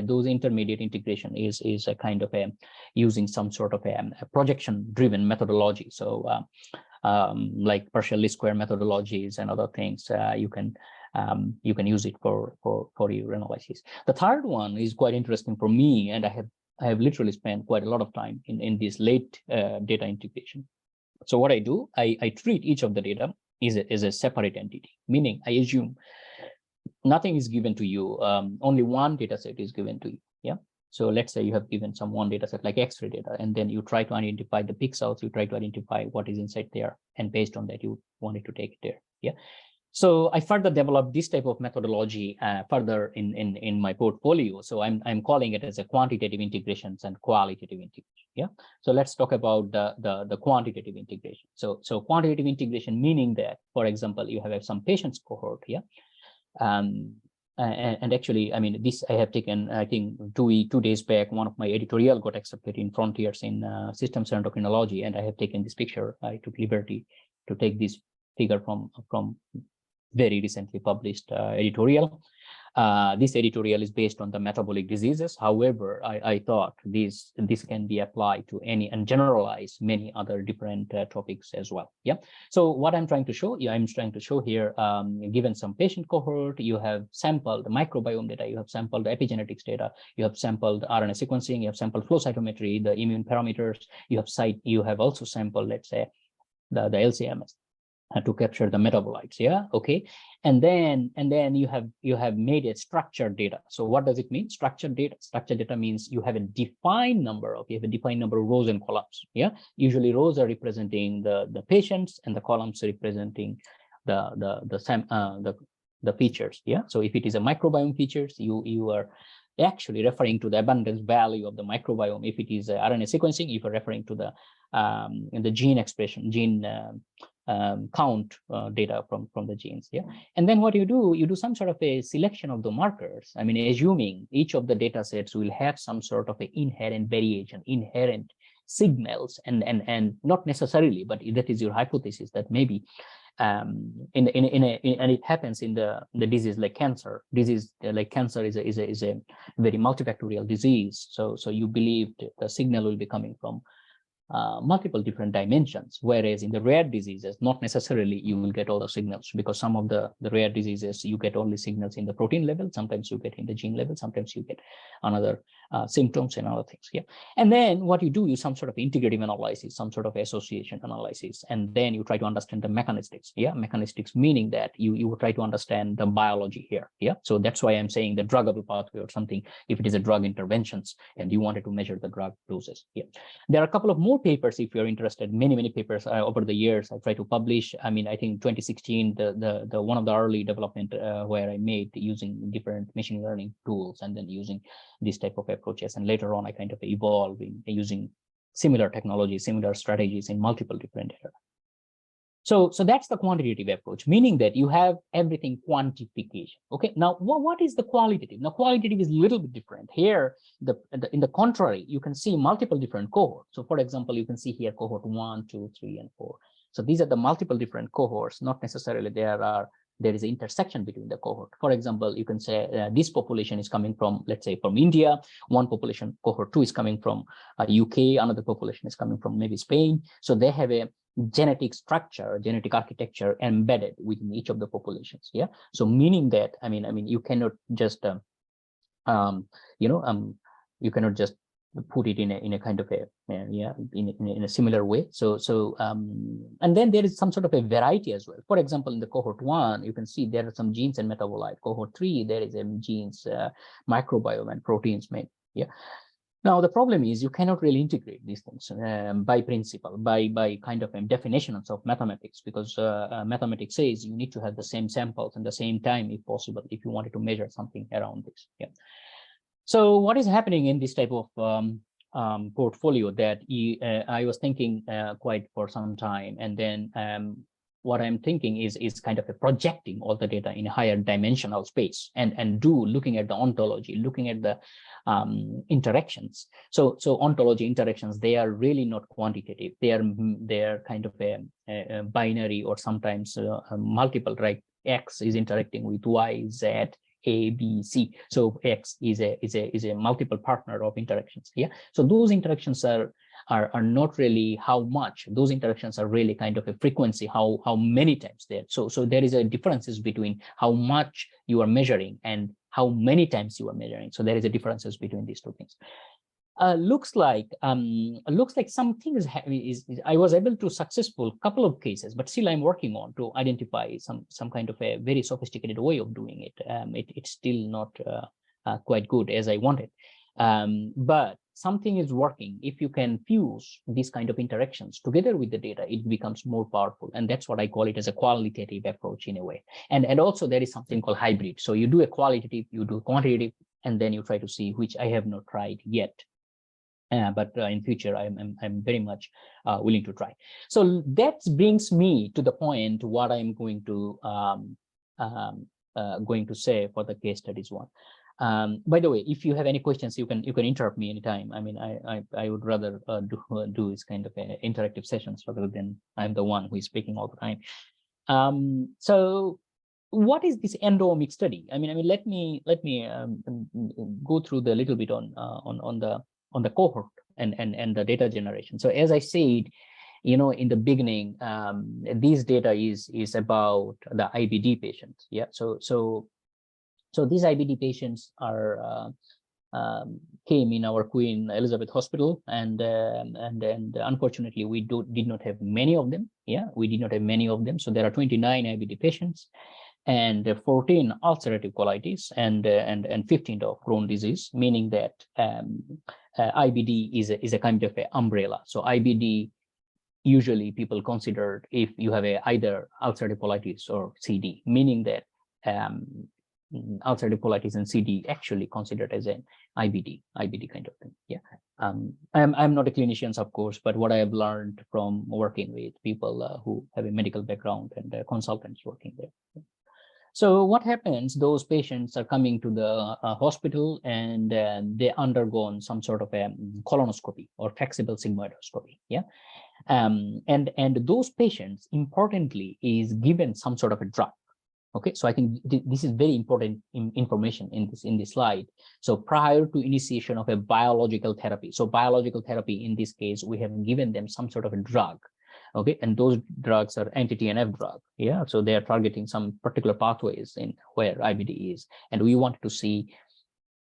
those intermediate integration is a kind of using some sort of a projection-driven methodology. So like partial least square methodologies and other things, you can use it for your analysis. The third one is quite interesting for me, and I have literally spent quite a lot of time in this late data integration. So what I do, I treat each of the data is a separate entity, meaning I assume nothing is given to you, only one data set is given to you. Yeah. So let's say you have given some one data set like X-ray data, and then you try to identify the pixels, you try to identify what is inside there, and based on that, you wanted to take it there. Yeah. So I further developed this type of methodology further in my portfolio. So I'm calling it as a quantitative integrations and qualitative integration. Yeah. So let's talk about the quantitative integration. So quantitative integration meaning that, for example, you have some patients cohort. Yeah. And actually, I mean, this I have taken, I think 2 days back, one of my editorial got accepted in Frontiers in Systems Endocrinology, and I have taken this picture. I took liberty to take this figure from very recently published editorial. This editorial is based on the metabolic diseases. However, I thought this can be applied to any and generalize many other different topics as well. Yeah. So what I'm trying to show, I'm trying to show here, given some patient cohort, you have sampled the microbiome data, you have sampled the epigenetics data, you have sampled RNA sequencing, you have sampled flow cytometry, the immune parameters, you have also sampled, let's say, the LCMS. To capture the metabolites. Yeah. Okay. And then you have made a structured data. So what does it mean? Structured data. Structured data means you have a defined number of rows and columns. Yeah. Usually rows are representing the patients, and the columns are representing the features. Yeah. So if it is a microbiome features, you are actually referring to the abundance value of the microbiome. If it is RNA sequencing, if you're referring to the gene expression, gene count data from the genes. Yeah. And then what you do some sort of a selection of the markers. I mean, assuming each of the data sets will have some sort of an inherent variation, inherent signals, and not necessarily, but that is your hypothesis that maybe and it happens in the disease like cancer. Disease like cancer is a very multifactorial disease. So you believe the signal will be coming from multiple different dimensions, whereas in the rare diseases, not necessarily you will get all the signals, because some of the rare diseases, you get only signals in the protein level, sometimes you get in the gene level, sometimes you get another symptoms and other things. Yeah. And then what you do is some sort of integrative analysis, some sort of association analysis, and then you try to understand the mechanistics. Yeah, mechanistics meaning that you try to understand the biology here. Yeah, so that's why I'm saying the druggable pathway or something, if it is a drug interventions and you wanted to measure the drug doses. Yeah, there are a couple of more papers if you're interested. Many papers over the years I try to publish. I mean, I think 2016, the one of the early development where I made using different machine learning tools and then using this type of approaches, and later on I kind of evolved in using similar technologies, similar strategies in multiple different areas. So that's the quantitative approach, meaning that you have everything quantification. Okay, now what is the qualitative? Now qualitative is a little bit different. Here, in the contrary, you can see multiple different cohorts. So for example, you can see here cohort 1, 2, 3, and 4. So these are the multiple different cohorts, not necessarily there is an intersection between the cohort. For example, you can say this population is coming from, let's say, from India. One population, cohort 2, is coming from UK. Another population is coming from maybe Spain. So they have a genetic structure, genetic architecture embedded within each of the populations. Yeah. So meaning that, I mean, you cannot just, you cannot just put it in a kind of a in a similar way. So and then there is some sort of a variety as well. For example, in the cohort 1, you can see there are some genes and metabolite. Cohort 3, there is a genes, microbiome, and proteins made. Yeah. Now the problem is you cannot really integrate these things by principle, by kind of definitions of mathematics, because mathematics says you need to have the same samples and the same time if possible, if you wanted to measure something around this. Yeah. So what is happening in this type of portfolio that I was thinking quite for some time, and then what I'm thinking is kind of a projecting all the data in a higher dimensional space, and looking at the ontology, looking at the interactions. So ontology interactions, they are really not quantitative. They are kind of a binary, or sometimes multiple, right? X is interacting with Y, Z, A, B, C. So X is a multiple partner of interactions. Yeah. So those interactions are not really how much. Those interactions are really kind of a frequency, how many times there. So there is a differences between how much you are measuring and how many times you are measuring. So there is a differences between these two things. Looks like something is I was able to successful couple of cases, but still I'm working on to identify some kind of a very sophisticated way of doing it. It's still not quite good as I wanted, but something is working. If you can fuse these kind of interactions together with the data, it becomes more powerful, and that's what I call it as a qualitative approach in a way. And also there is something called hybrid. So you do a qualitative, you do quantitative, and then you try to see, which I have not tried yet. But in future, I'm very much willing to try. So that brings me to the point what I'm going to say for the case studies one. By the way, if you have any questions, you can interrupt me anytime. I mean, I would rather do this kind of interactive sessions rather than I'm the one who is speaking all the time. So what is this endomic study? I mean, let me go through the little bit on the cohort and the data generation. So as I said, in the beginning, this data is about the IBD patients. Yeah. So these IBD patients are came in our Queen Elizabeth Hospital, and unfortunately we did not have many of them. Yeah, we did not have many of them. So there are 29 IBD patients, and 14 ulcerative colitis, and 15 of Crohn's disease, meaning that IBD is a kind of an umbrella. So IBD, usually people consider if you have either ulcerative colitis or CD, meaning that ulcerative colitis and CD actually considered as an IBD kind of thing. Yeah. I'm not a clinician, of course, but what I have learned from working with people who have a medical background and consultants working there. So what happens, those patients are coming to the hospital, and they undergone some sort of a colonoscopy or flexible sigmoidoscopy. Yeah. And those patients, importantly, is given some sort of a drug. Okay, so I think this is very important information in this slide. So prior to initiation of a biological therapy, so biological therapy in this case, we have given them some sort of a drug. Okay, and those drugs are anti-TNF drug. Yeah, so they are targeting some particular pathways in where IBD is, and we wanted to see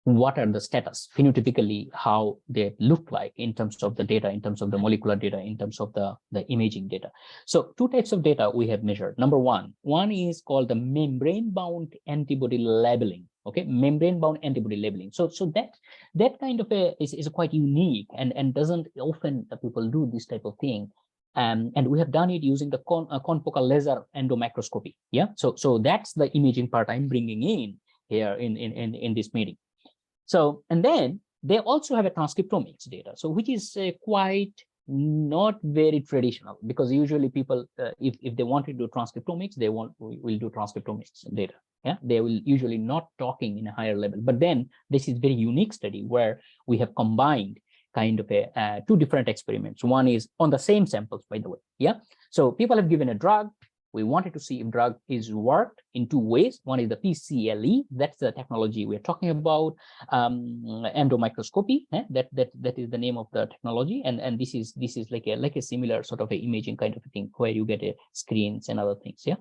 what are the status phenotypically, how they look like in terms of the data, in terms of the molecular data, in terms of the imaging data. So two types of data we have measured. Number one is called the membrane-bound antibody labeling. Okay, membrane-bound antibody labeling. So that kind of is quite unique and doesn't often people do this type of thing. And we have done it using the confocal laser endomicroscopy. Yeah, so that's the imaging part I'm bringing in here in this meeting. So, and then they also have a transcriptomics data, so which is quite not very traditional, because usually people, if they want to do transcriptomics, will do transcriptomics data. Yeah, they will usually not talking in a higher level. But then this is very unique study where we have combined kind of two different experiments. One is on the same samples, by the way. Yeah, so people have given a drug. We wanted to see if drug is worked in two ways. One is the PCLE, that's the technology we're talking about, endomicroscopy. That is the name of the technology, and this is like a similar sort of a imaging kind of a thing where you get screens and other things. Yeah.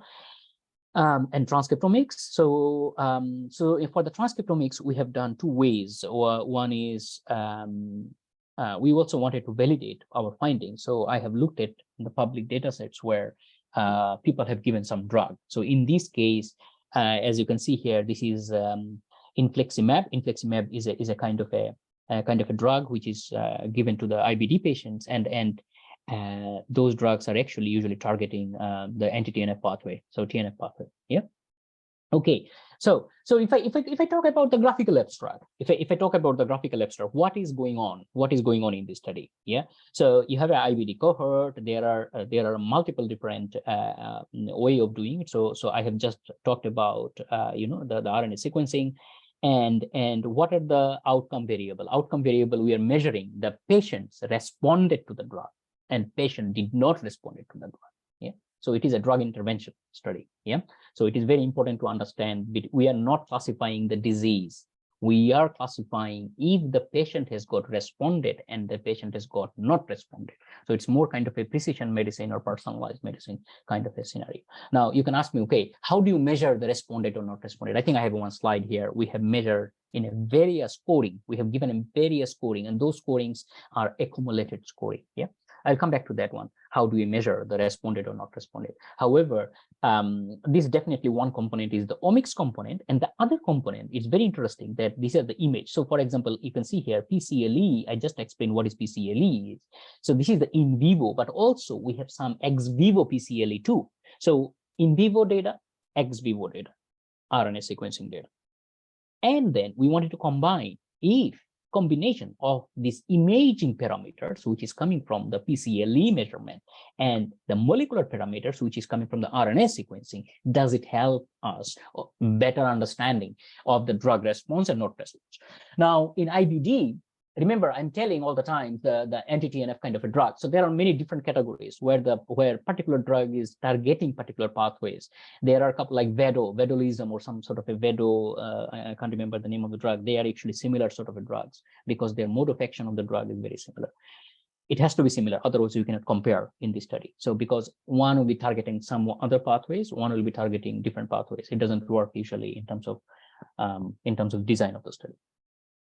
And transcriptomics. So for the transcriptomics, we have done two ways. One is we also wanted to validate our findings. So I have looked at the public data sets where people have given some drug. So in this case, as you can see here, this is infliximab. Infliximab is a kind of a drug which is given to the IBD patients, and those drugs are actually usually targeting the anti-TNF pathway, so TNF pathway. Yeah. Okay, so if I talk about the graphical abstract, if I talk about the graphical abstract, what is going on in this study? Yeah, so you have an IBD cohort. There are multiple different way of doing it. So I have just talked about the RNA sequencing, and what are the outcome variable? Outcome variable, we are measuring the patients responded to the drug and patient did not respond to the drug. Yeah. So it is a drug intervention study. Yeah. So it is very important to understand that we are not classifying the disease. We are classifying if the patient has got responded and the patient has got not responded. So it's more kind of a precision medicine or personalized medicine kind of a scenario. Now you can ask me, okay, how do you measure the responded or not responded? I think I have one slide here. We have measured in a various scoring. We have given them various scoring, and those scorings are accumulated scoring. Yeah. I'll come back to that one. How do we measure the responded or not responded? However, this definitely one component is the omics component, and the other component is very interesting that these are the image. So for example, you can see here PCLE. I just explained what is PCLE is. So this is the in vivo, but also we have some ex vivo PCLE too. So in vivo data, ex vivo data, RNA sequencing data. And then we wanted to combine if combination of these imaging parameters, which is coming from the PCLE measurement, and the molecular parameters, which is coming from the RNA sequencing, does it help us better understanding of the drug response and not response? Now, in IBD, remember, I'm telling all the time the anti-TNF kind of a drug. So there are many different categories where particular drug is targeting particular pathways. There are a couple like vedolism or some sort of a vedo. I can't remember the name of the drug. They are actually similar sort of a drugs because their mode of action of the drug is very similar. It has to be similar, otherwise you cannot compare in this study. So because one will be targeting some other pathways, one will be targeting different pathways. It doesn't work usually in terms of design of the study.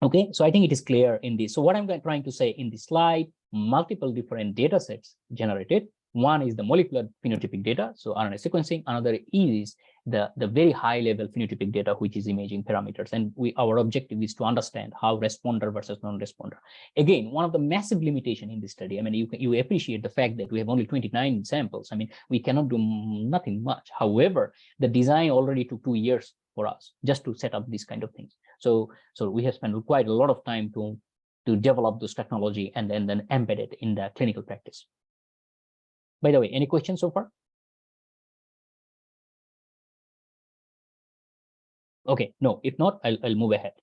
Okay, so I think it is clear in this. So what I'm trying to say in this slide, multiple different data sets generated. One is the molecular phenotypic data, so RNA sequencing. Another is the very high level phenotypic data, which is imaging parameters. And our objective is to understand how responder versus non-responder. Again, one of the massive limitation in this study, I mean, you appreciate the fact that we have only 29 samples. I mean, we cannot do nothing much. However, the design already took 2 years for us just to set up these kind of things. So we have spent quite a lot of time to develop this technology and then embed it in the clinical practice. By the way, any questions so far? Okay, no, if not, I'll move ahead.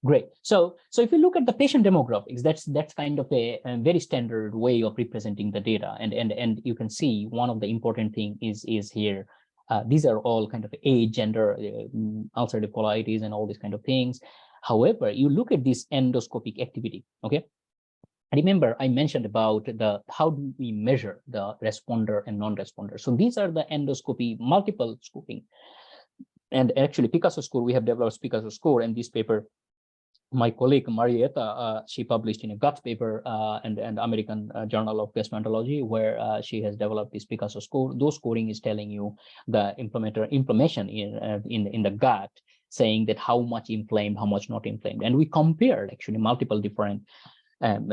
Great. So if you look at the patient demographics, that's kind of a very standard way of representing the data. And you can see one of the important thing is here These are all kind of age, gender, ulcerative colitis, and all these kind of things. However, you look at this endoscopic activity, okay? Remember, I mentioned about how do we measure the responder and non-responder. So these are the endoscopy, multiple scoping. And actually, Picasso score, we have developed Picasso score, and this paper, my colleague Marietta, she published in a Guts paper and American Journal of Gastroenterology, where she has developed this Picasso score. Those scoring is telling you the inflammation in the gut, saying that how much inflamed, how much not inflamed. And we compared actually multiple different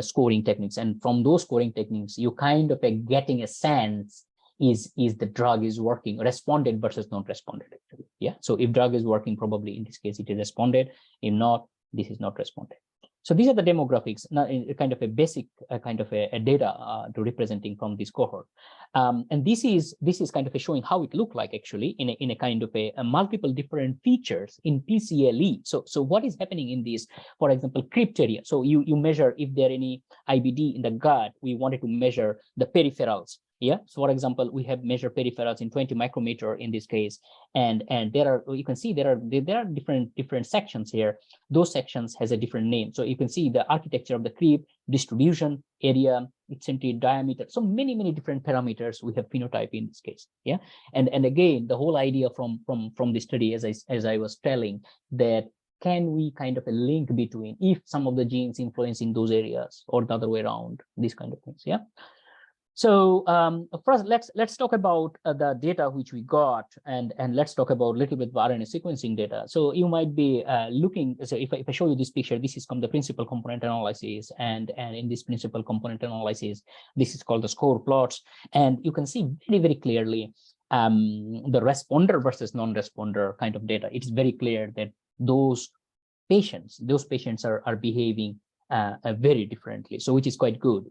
scoring techniques, and from those scoring techniques, you kind of getting a sense is the drug is working, responded versus not responded actually. Yeah. So if drug is working, probably in this case it is responded. If not, this is not responded. So these are the demographics, now kind of a basic kind of a data to representing from this cohort. And this is kind of a showing how it looked like actually in a kind of a multiple different features in PCLE. So what is happening in this, for example, crypteria. So you measure if there are any IBD in the gut, we wanted to measure the peripherals. Yeah. So for example, we have measured peripherals in 20 micrometer in this case, and there are, you can see there are different sections here. Those sections has a different name. So you can see the architecture of the crypt, distribution, area, eccentric, diameter. So many different parameters we have phenotype in this case. Yeah. And again, the whole idea from the study, as I was telling, that can we kind of a link between if some of the genes influencing those areas or the other way around, these kind of things. Yeah. So first, let's talk about the data which we got, and let's talk about a little bit of RNA sequencing data. So you might be looking. So if I show you this picture, this is from the principal component analysis, and in this principal component analysis, this is called the score plots, and you can see very clearly the responder versus non-responder kind of data. It's very clear that those patients are behaving very differently, so which is quite good.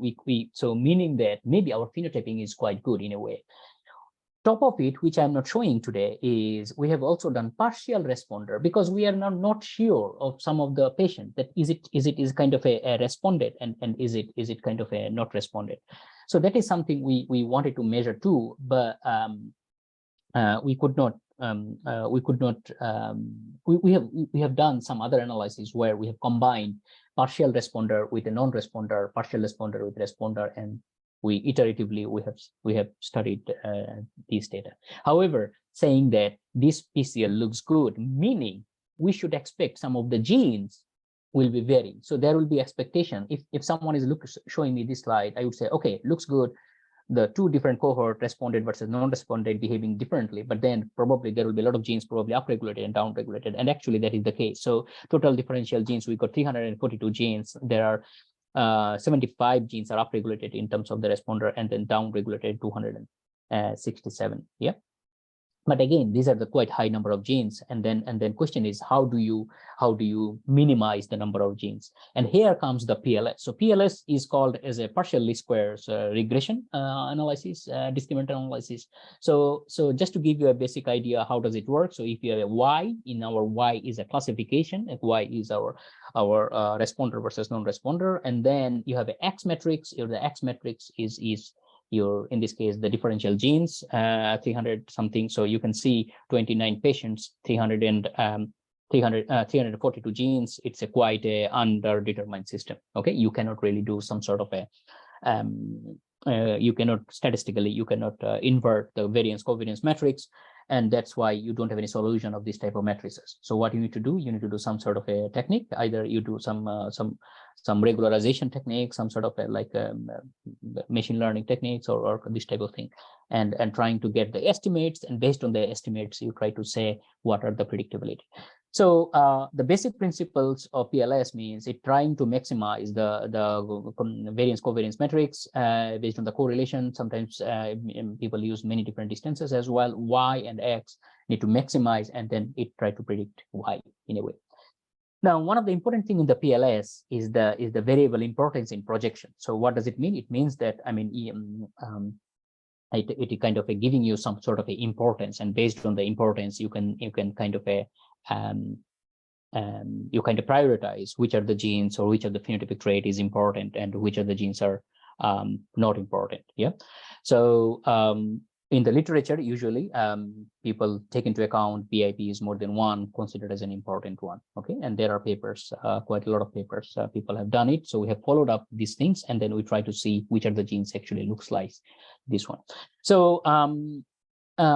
So meaning that maybe our phenotyping is quite good in a way. Top of it, which I'm not showing today, is we have also done partial responder, because we are not sure of some of the patients that is kind of a responded and is it kind of a not responded. So that is something we wanted to measure too, but we could not. We have done some other analysis where we have combined partial responder with a non-responder, partial responder with responder, and we iteratively we have studied these data. However, saying that this PCL looks good, meaning we should expect some of the genes will be varying. So there will be expectation. If someone is showing me this slide, I would say, okay, looks good. The two different cohort, responded versus non-responded, behaving differently, but then probably there will be a lot of genes probably upregulated and downregulated, and actually that is the case. So total differential genes, we got 342 genes. There are 75 genes are upregulated in terms of the responder, and then downregulated 267. Yeah. But again, these are the quite high number of genes, and then question is how do you minimize the number of genes? And here comes the PLS. So PLS is called as a partial least squares regression analysis, discriminant analysis. So just to give you a basic idea, how does it work? So if you have a Y, in our Y is a classification, and Y is our responder versus non-responder, and then you have an X matrix. The X matrix is your, in this case, the differential genes, 300 something. So you can see 29 patients, 342 genes. It's a quite a underdetermined system. Okay, you cannot really do some sort of a you cannot statistically, you cannot invert the variance covariance matrix, and that's why you don't have any solution of this type of matrices. So what you need to do, some sort of a technique. Either you do some regularization technique, some sort of a, machine learning techniques, or this type of thing, and trying to get the estimates, and based on the estimates, you try to say what are the predictability. So the basic principles of PLS means it trying to maximize the variance covariance matrix based on the correlation. Sometimes people use many different distances as well. Y and X need to maximize, and then it try to predict Y in a way. Now, one of the important thing in the PLS is the variable importance in projection. So what does it mean? It means that, I mean, it kind of giving you some sort of a importance, and based on the importance, you can kind of you kind of prioritize which are the genes or which of the phenotypic trait is important and which of the genes are not important. Yeah. So in the literature, usually people take into account BIP is more than one, considered as an important one. Okay, and there are papers, quite a lot of papers, people have done it. So we have followed up these things, and then we try to see which are the genes actually looks like this one. So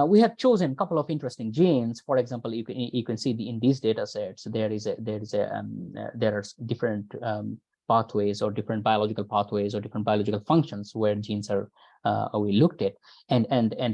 we have chosen a couple of interesting genes. For example, you can see in these data sets there are different pathways or different biological pathways or different biological functions where genes are we looked at, and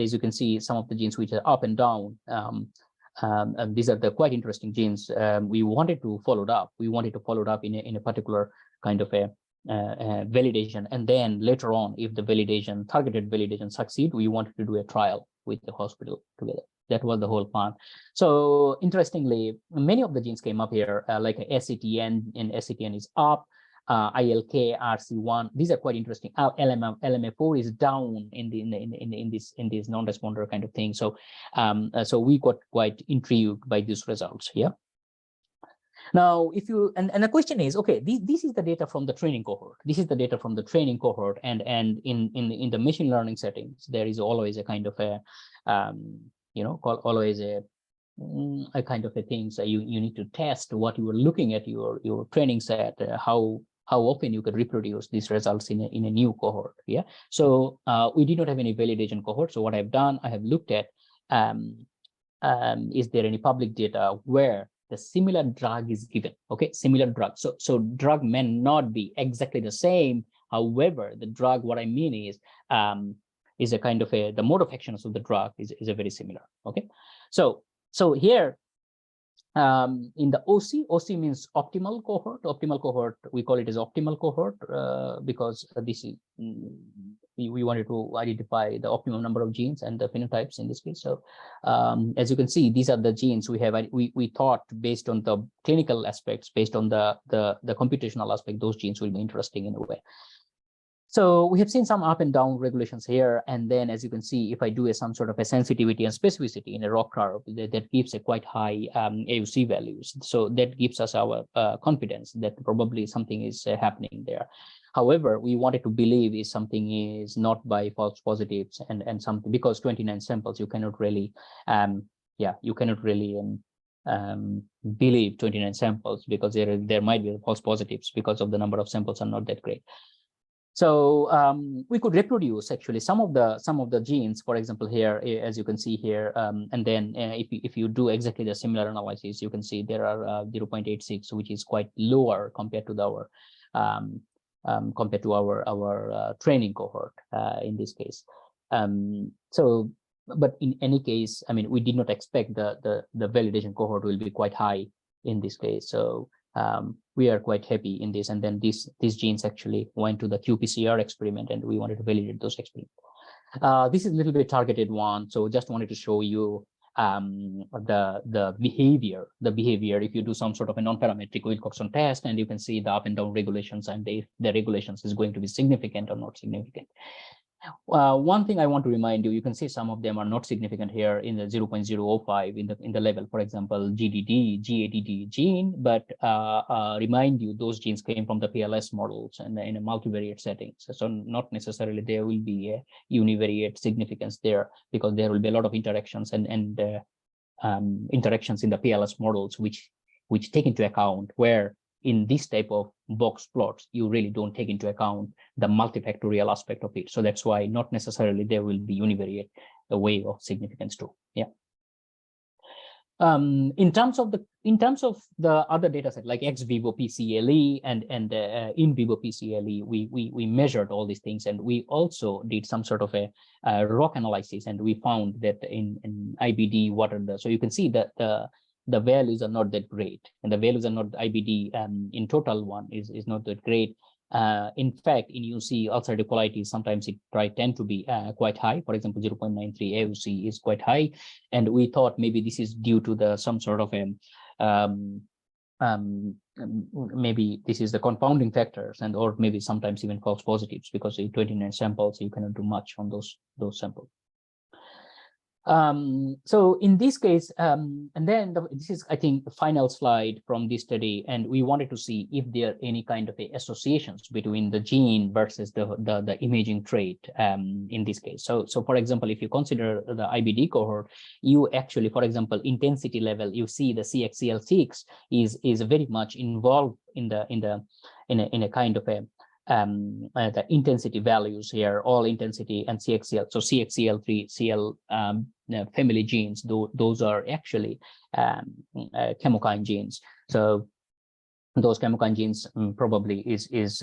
as you can see, some of the genes which are up and down. And these are the quite interesting genes. We wanted to follow it up. We wanted to follow it up in a particular kind of a validation, and then later on, if the validation, targeted validation succeed, we wanted to do a trial with the hospital together. That was the whole plan. So interestingly, many of the genes came up here, like SCTN, and SCTN is up. ILK, RC1, these are quite interesting. LMA4 is down in this non-responder kind of thing. So so we got quite intrigued by these results here. Now, if you and the question is, okay, this is the data from the training cohort. This is the data from the training cohort, and in the machine learning settings, there is always a kind of a always a kind of a thing. So you need to test what you are looking at your training set, how often you could reproduce these results in a new cohort. Yeah. So we did not have any validation cohort. So what I've done, I have looked at is there any public data where the similar drug is given. Okay, similar drug. So drug may not be exactly the same. However, the drug, what I mean is a kind of the mode of action of the drug is a very similar. Okay, so here in the OC means optimal cohort. Optimal cohort, we call it as optimal cohort because this is we wanted to identify the optimum number of genes and the phenotypes in this case. So as you can see, these are the genes we have. We thought based on the clinical aspects, based on the computational aspect, those genes will be interesting in a way. So we have seen some up and down regulations here. And then, as you can see, if I do some sort of a sensitivity and specificity in a ROC curve, that gives a quite high AUC values. So that gives us our confidence that probably something is happening there. However, we wanted to believe if something is not by false positives and something, because 29 samples, you cannot really, you cannot really believe 29 samples because there might be false positives because of the number of samples are not that great. So we could reproduce actually some of the genes, for example, here, as you can see here, and then if you do exactly the similar analysis, you can see there are 0.86, which is quite lower compared to our training cohort in this case. So, but in any case, I mean, we did not expect the validation cohort will be quite high in this case. So we are quite happy in this, and then these genes actually went to the qPCR experiment, and we wanted to validate those experiments. This is a little bit targeted one, so just wanted to show you the behavior. If you do some sort of a non-parametric Wilcoxon test, and you can see the up and down regulations, and if the regulations is going to be significant or not significant. One thing I want to remind you, you can see some of them are not significant here in the 0.005 in the level, for example, GADD gene, but remind you those genes came from the PLS models and in a multivariate settings. So not necessarily there will be a univariate significance there, because there will be a lot of interactions and interactions in the PLS models which take into account where in this type of box plots, you really don't take into account the multifactorial aspect of it. So that's why not necessarily there will be univariate way of significance too. Yeah. In terms of the other data set like ex vivo PCLE and in vivo PCLE, we measured all these things, and we also did some sort of a ROC analysis, and we found that in IBD, what are the, so you can see that the values are not that great, and the values are not IBD in total one is not that great. In fact, in UC ulcerative colitis, sometimes it tend to be quite high. For example, 0.93 AUC is quite high, and we thought maybe this is due to some sort of maybe this is the confounding factors, and or maybe sometimes even false positives, because in 29 samples you cannot do much on those samples. So in this case, and then this is, I think, the final slide from this study, and we wanted to see if there are any kind of associations between the gene versus the imaging trait in this case. So for example, if you consider the IBD cohort, you actually, for example, intensity level, you see the CXCL6 is very much involved in a kind of a the intensity values here, all intensity and CXCL. So CXCL3, CL family genes, those are actually chemokine genes. So those chemokine genes probably is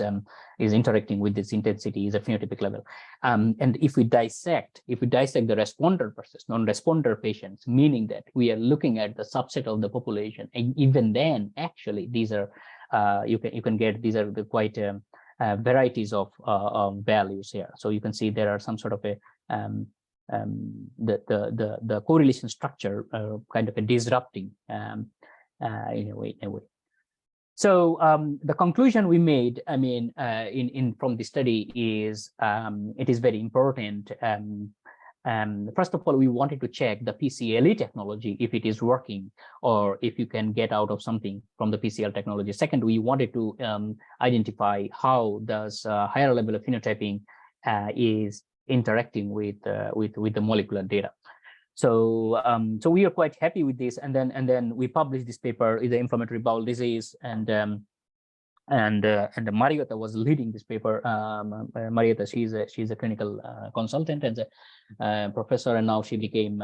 interacting with this intensity is a phenotypic level. And if we dissect the responder versus non-responder patients, meaning that we are looking at the subset of the population, and even then, actually, these are you can get, these are the quite varieties of values here. So you can see there are some sort of a the correlation structure kind of a disrupting in a way. So the conclusion we made, I mean, from the study is it is very important. First of all, we wanted to check the PCLE technology, if it is working, or if you can get out of something from the PCL technology. Second, we wanted to identify how does higher level of phenotyping is interacting with the molecular data. So so we are quite happy with this, and then we published this paper in the inflammatory bowel disease, and Marietta was leading this paper. Marietta, she's a clinical consultant and a professor, and now she became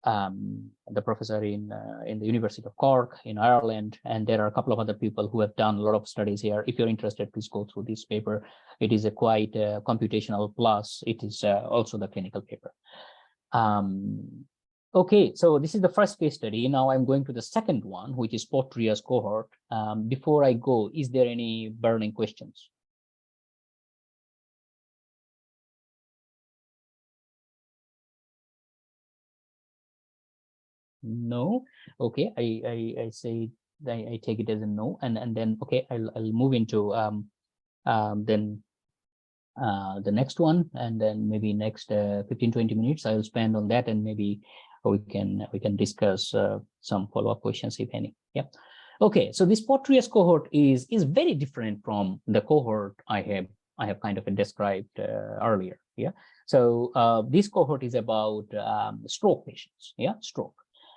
the professor in the University of Cork in Ireland. And there are a couple of other people who have done a lot of studies here. If you're interested, please go through this paper. It is a quite computational plus. It is also the clinical paper. Okay, so this is the first case study. Now I'm going to the second one, which is Potria's cohort. Before I go, is there any burning questions? No. Okay, I say I take it as a no, and then okay, I'll move into then the next one, and then maybe next 15-20 minutes I'll spend on that, and maybe we can discuss some follow-up questions, if any. Yeah. Okay, so this Potria's cohort is very different from the cohort I have kind of described earlier. Yeah. So this cohort is about stroke patients. Yeah, stroke.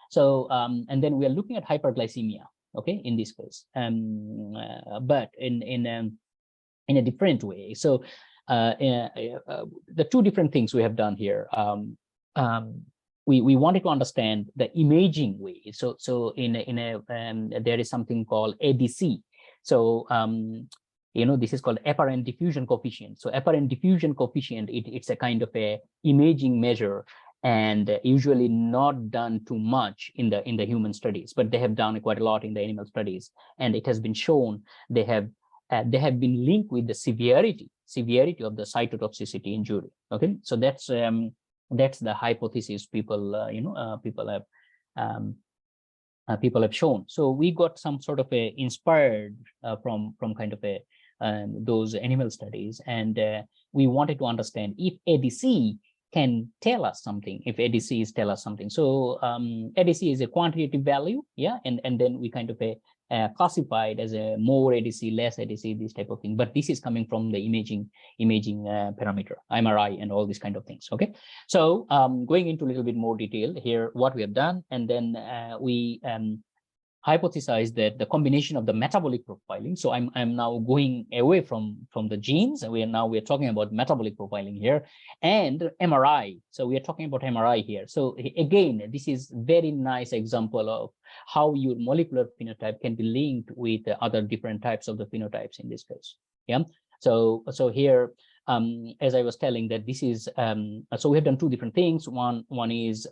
So and then we are looking at hyperglycemia. Okay, in this case, but in a different way. So the two different things we have done here. We wanted to understand the imaging way. So there is something called ADC. So this is called apparent diffusion coefficient. So apparent diffusion coefficient, it's a kind of a imaging measure, and usually not done too much in the human studies, but they have done quite a lot in the animal studies, and it has been shown they have been linked with the severity of the cytotoxicity injury. Okay, so that's the hypothesis people people have shown. So we got some sort of a inspired from kind of a those animal studies, and we wanted to understand if ADC can tell us something, if ADCs tell us something. So ADC is a quantitative value, yeah, and then we kind of classified as a more ADC, less ADC, this type of thing. But this is coming from the imaging parameter, MRI, and all these kind of things. Okay, so going into a little bit more detail here, what we have done, and then we hypothesized that the combination of the metabolic profiling. So I'm now going away from the genes, and we're talking about metabolic profiling here, and MRI. So we are talking about MRI here. So again, this is very nice example of how your molecular phenotype can be linked with other different types of the phenotypes in this case. Yeah. So here, as I was telling, that this is so we have done two different things. One is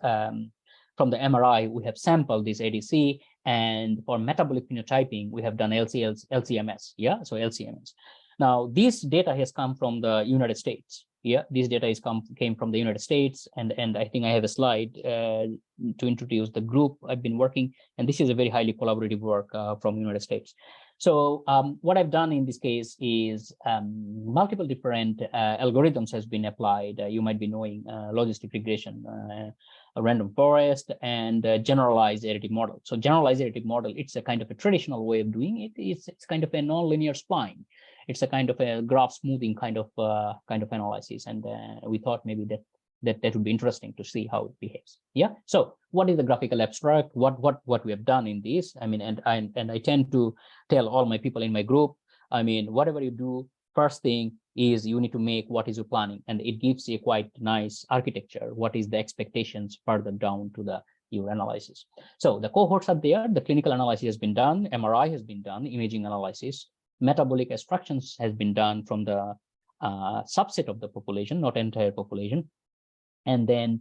from the MRI, we have sampled this ADC, and for metabolic phenotyping, we have done LCMS. Yeah, so LCMS. Now, this data has come from the United States. Yeah, this data came from the United States, and I think I have a slide to introduce the group I've been working, and this is a very highly collaborative work from the United States. So what I've done in this case is multiple different algorithms has been applied. You might be knowing logistic regression, a random forest, and generalized additive model. So generalized additive model, it's a kind of a traditional way of doing it. It's kind of a nonlinear spline. It's a kind of a graph smoothing kind of analysis, and we thought maybe that would be interesting to see how it behaves. Yeah. So what is the graphical abstract? What we have done in this? I mean, and I tend to tell all my people in my group, I mean, whatever you do, first thing is you need to make what is your planning, and it gives you a quite nice architecture. What is the expectations further down to your analysis? So the cohorts are there. The clinical analysis has been done. MRI has been done. Imaging analysis. Metabolic extractions has been done from the subset of the population, not entire population. And then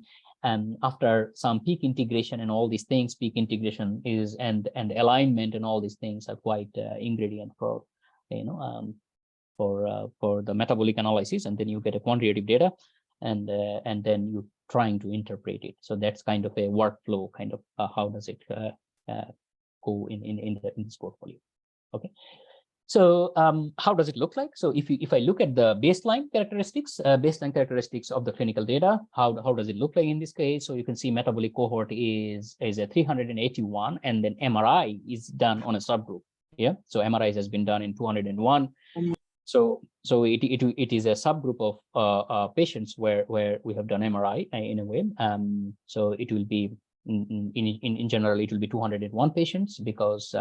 after some peak integration and all these things, peak integration is and alignment and all these things are quite ingredient for for the metabolic analysis, and then you get a quantitative data, and then you're trying to interpret it. So that's kind of a workflow, kind of how does it go in this portfolio. Okay. So how does it look like? So if I look at the baseline characteristics of the clinical data, how does it look like in this case? So you can see metabolic cohort is a 381, and then MRI is done on a subgroup. Yeah. So MRI has been done in 201. So it is a subgroup of patients where we have done MRI in a way. So it will be in general it will be 201 patients, because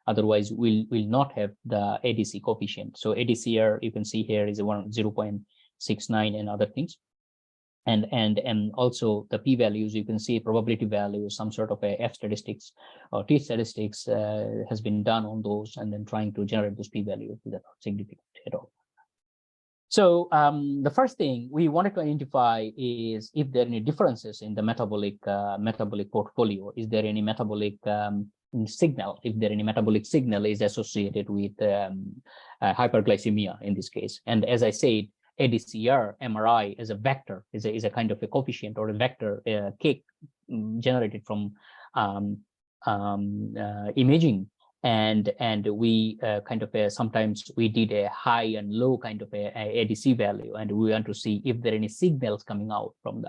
otherwise we'll not have the ADC coefficient. So ADCR, you can see here, is 0.69 and other things. And also the p-values, you can see probability values, some sort of a F statistics or T statistics has been done on those, and then trying to generate those p-values that are significant at all. So the first thing we wanted to identify is if there are any differences in the metabolic portfolio. Is there any metabolic signal? If there any metabolic signal is associated with hyperglycemia in this case. And as I said, ADCR MRI is a vector, is a kind of a coefficient or a vector cake generated from imaging. And we kind of sometimes we did a high and low kind of a ADC value, and we want to see if there are any signals coming out from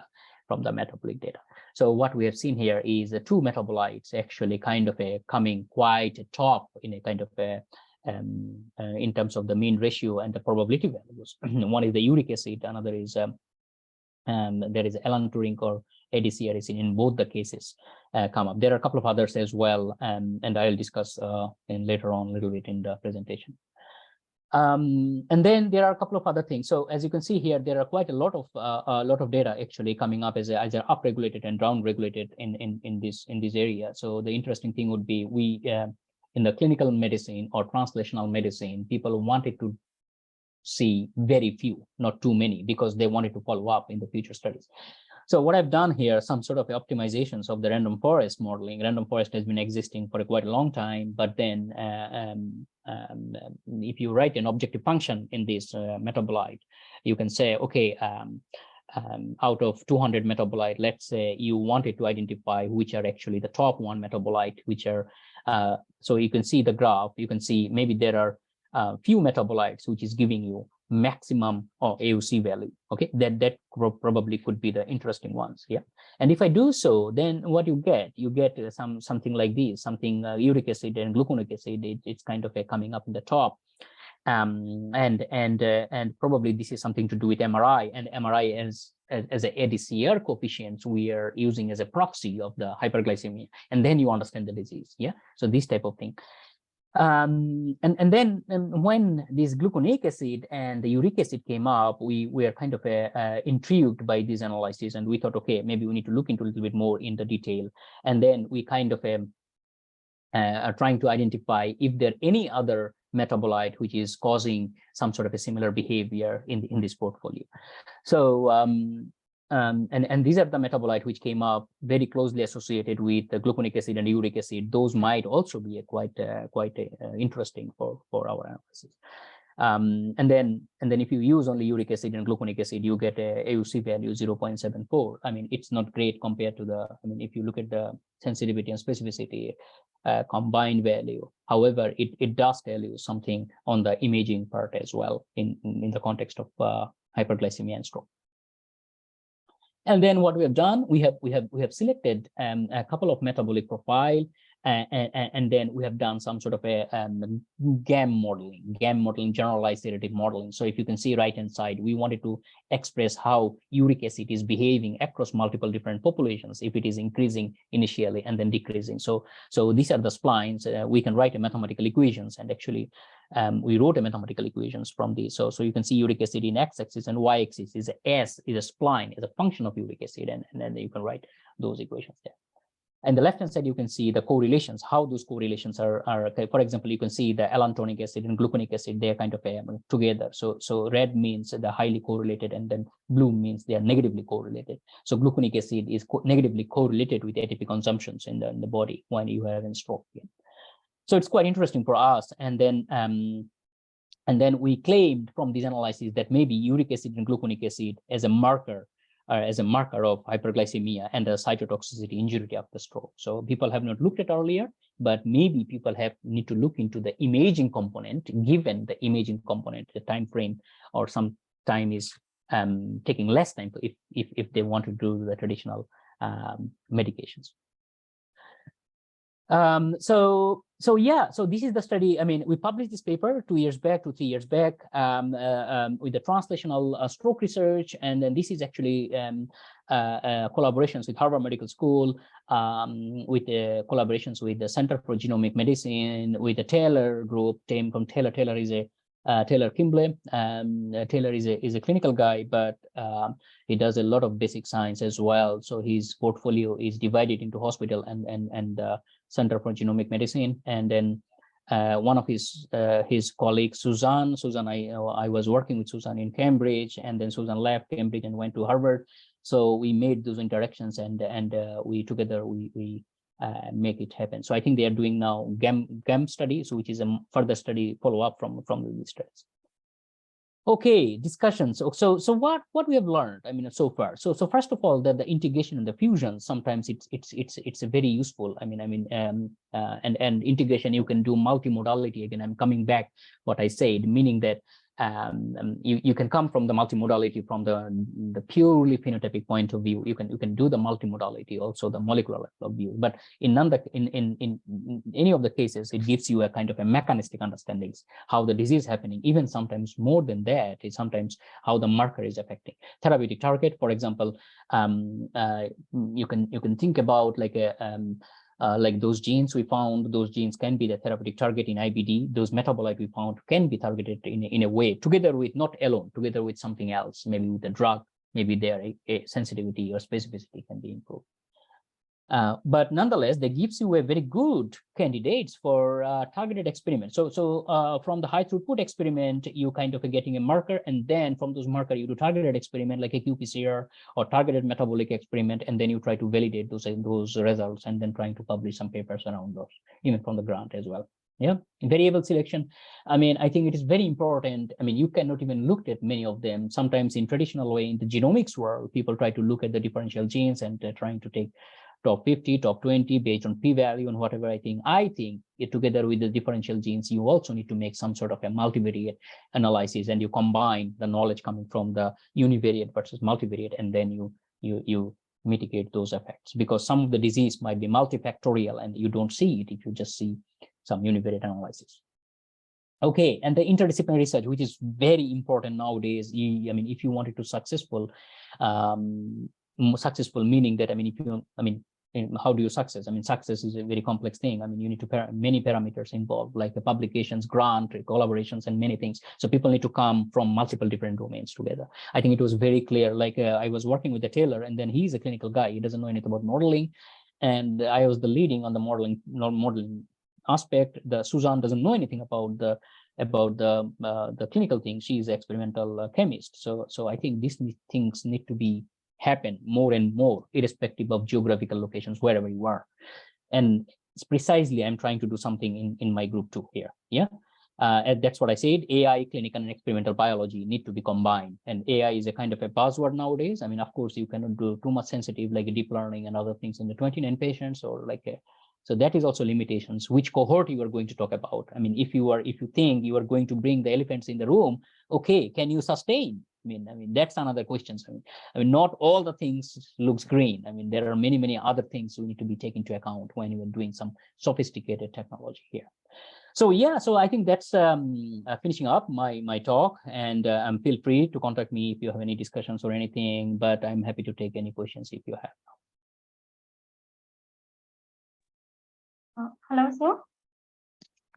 the metabolic data. So what we have seen here is the two metabolites actually kind of coming quite top in a kind of a in terms of the mean ratio and the probability values. One is the uric acid, another is there is allantouric or ADCR in both the cases come up. There are a couple of others as well, and I'll discuss in later on a little bit in the presentation. And then there are a couple of other things. So as you can see here, there are quite a lot of data actually coming up as either upregulated and downregulated in this area. So the interesting thing would be we in the clinical medicine or translational medicine, people wanted to see very few, not too many, because they wanted to follow up in the future studies. So what I've done here, some sort of optimizations of the random forest modeling. Random forest has been existing for quite a long time, but then if you write an objective function in this metabolite, you can say, okay, out of 200 metabolite, let's say you wanted to identify which are actually the top one metabolite, which are, so you can see the graph, you can see maybe there are few metabolites, which is giving you maximum or AUC value. Okay, that probably could be the interesting ones. Yeah, and if I do so, then what you get something like this, something uric acid and gluconic acid. It's kind of coming up in the top, and probably this is something to do with MRI, and MRI as a ADCR coefficients we are using as a proxy of the hyperglycemia, and then you understand the disease. Yeah, so this type of thing. And then when this gluconic acid and the uric acid came up, we were kind of intrigued by this analysis, and we thought, okay, maybe we need to look into a little bit more in the detail. And then we kind of are trying to identify if there any other metabolite which is causing some sort of a similar behavior in this portfolio. So and these are the metabolite which came up very closely associated with the gluconic acid and uric acid. Those might also be quite interesting for our analysis. And then if you use only uric acid and gluconic acid, you get a AUC value 0.74. I mean, it's not great compared to the, I mean, if you look at the sensitivity and specificity combined value. However, it does tell you something on the imaging part as well in the context of hyperglycemia and stroke. And then what we have done, we have selected a couple of metabolic profile, and then we have done some sort of a GAM modeling, generalized iterative modeling. So if you can see right hand side, we wanted to express how uric acid is behaving across multiple different populations, if it is increasing initially and then decreasing. So these are the splines. We can write a mathematical equations, and actually we wrote a mathematical equations from these. So you can see uric acid in x-axis and y-axis is a spline, is a function of uric acid, and then you can write those equations there. And the left-hand side, you can see the correlations, how those correlations are. For example, you can see the allantonic acid and gluconic acid, they're kind of together. So red means they're highly correlated, and then blue means they are negatively correlated. So gluconic acid is negatively correlated with ATP consumptions in the body when you have a stroke. Yeah. So it's quite interesting for us. And then we claimed from these analyses that maybe uric acid and gluconic acid as a marker of hyperglycemia and the cytotoxicity injury after stroke. So people have not looked at earlier, but maybe people need to look into the imaging component, given the imaging component, the time frame or some time is taking less time if they want to do the traditional medications. So this is the study. I mean, we published this paper 2 years back, 3 years back, with the translational stroke research, and then this is actually collaborations with Harvard Medical School, with collaborations with the Center for Genomic Medicine, with the Taylor group, team from Taylor. Taylor is a Taylor Kimble. Taylor is a clinical guy, but he does a lot of basic science as well. So his portfolio is divided into hospital and Center for Genomic Medicine. And then one of his colleagues, Suzanne, I was working with Suzanne in Cambridge, and then Suzanne left Cambridge and went to Harvard. So we made those interactions, and we together make it happen. So I think they are doing now GAM study, so which is a further study follow up from these studies. Okay, discussions. So what we have learned, I mean, so far. So first of all, the integration and the fusion, sometimes it's a very useful. And integration, you can do multimodality. Again, I'm coming back what I said, meaning that you can come from the multimodality from the purely phenotypic point of view. You can do the multimodality, also the molecular level of view. But in any of the cases, it gives you a kind of a mechanistic understandings how the disease is happening. Even sometimes more than that, is sometimes how the marker is affecting therapeutic target. For example, you can think about like those genes we found, those genes can be the therapeutic target in IBD. Those metabolites we found can be targeted in a way, together with, not alone, together with something else, maybe with a drug, maybe their sensitivity or specificity can be improved. But nonetheless, that gives you a very good candidates for targeted experiments. So from the high throughput experiment, you kind of are getting a marker, and then from those marker, you do targeted experiment like a qPCR or targeted metabolic experiment, and then you try to validate those results, and then trying to publish some papers around those, even from the grant as well. Yeah, variable selection. I mean, I think it is very important. I mean, you cannot even look at many of them. Sometimes in traditional way, in the genomics world, people try to look at the differential genes and trying to take top 50, top 20 based on p-value and whatever. I think it, together with the differential genes, you also need to make some sort of a multivariate analysis, and you combine the knowledge coming from the univariate versus multivariate, and then you mitigate those effects, because some of the disease might be multifactorial and you don't see it if you just see some univariate analysis. Okay, and the interdisciplinary research, which is very important nowadays. I mean, if you wanted to successful meaning that, I mean, how do you success? I mean, success is a very complex thing. I mean, you need to many parameters involved, like the publications, grant, collaborations, and many things. So people need to come from multiple different domains together. I think it was very clear. Like I was working with the Taylor, and then he's a clinical guy. He doesn't know anything about modeling, and I was the leading on the modeling aspect. The Suzanne doesn't know anything about the clinical thing. She's an experimental chemist. So I think these things need to be happen more and more, irrespective of geographical locations, wherever you are. And it's precisely I'm trying to do something in my group too here. Yeah. And that's what I said. AI, clinical and experimental biology need to be combined. And AI is a kind of a buzzword nowadays. I mean, of course, you cannot do too much sensitive like deep learning and other things in the 29 patients or like a, so that is also limitations. Which cohort you are going to talk about? I mean, if you think you are going to bring the elephants in the room, okay, can you sustain? I mean, that's another question. I mean, not all the things looks green. I mean, there are many other things we need to be taken into account when you are doing some sophisticated technology here. So yeah, so I think that's finishing up my talk, and feel free to contact me if you have any discussions or anything. But I'm happy to take any questions if you have. Hello, sir.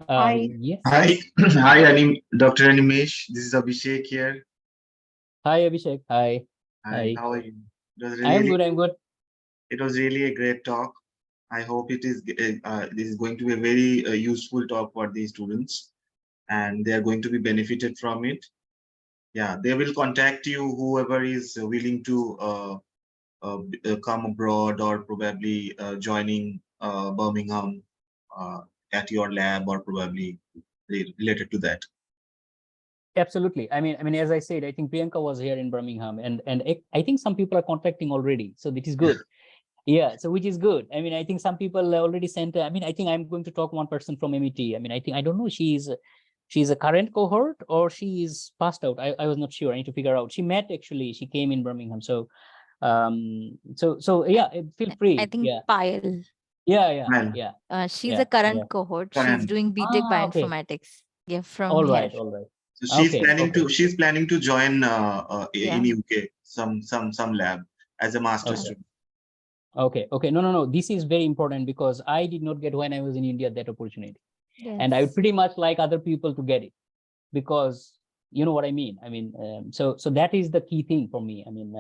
Hi. Yes. Hi, hi, Dr. Animesh. This is Abhishek here. Hi, Abhishek. Hi. Hi, how are you? It was I'm really, good. I'm good. it was really a great talk. I hope it is. This is going to be a very useful talk for the students, and they are going to be benefited from it. Yeah, they will contact you, whoever is willing to come abroad or probably joining Birmingham at your lab or probably related to that. Absolutely. I mean, as I said, I think Priyanka was here in Birmingham, and I think some people are contacting already, so that is good. Yeah, so which is good. I mean, I think some people already sent. I mean, I think I'm going to talk one person from MET. I mean, I don't know. She's a current cohort or she is passed out. I was not sure. I need to figure out. She met actually. She came in Birmingham. So yeah. Feel free. I think Yeah. Payal. Yeah. Well, Yeah. She's Yeah, a current yeah. cohort. She's current. doing BTech Okay. Bioinformatics. Yeah, from All here. right. All right. So she's Okay, planning okay. to join Yeah. in UK some lab as a master's Okay. student. Okay. No. This is very important because I did not get when I was in India that opportunity, and I would Yes. pretty much like other people to get it because you know what I mean. I mean, so that is the key thing for me. I mean,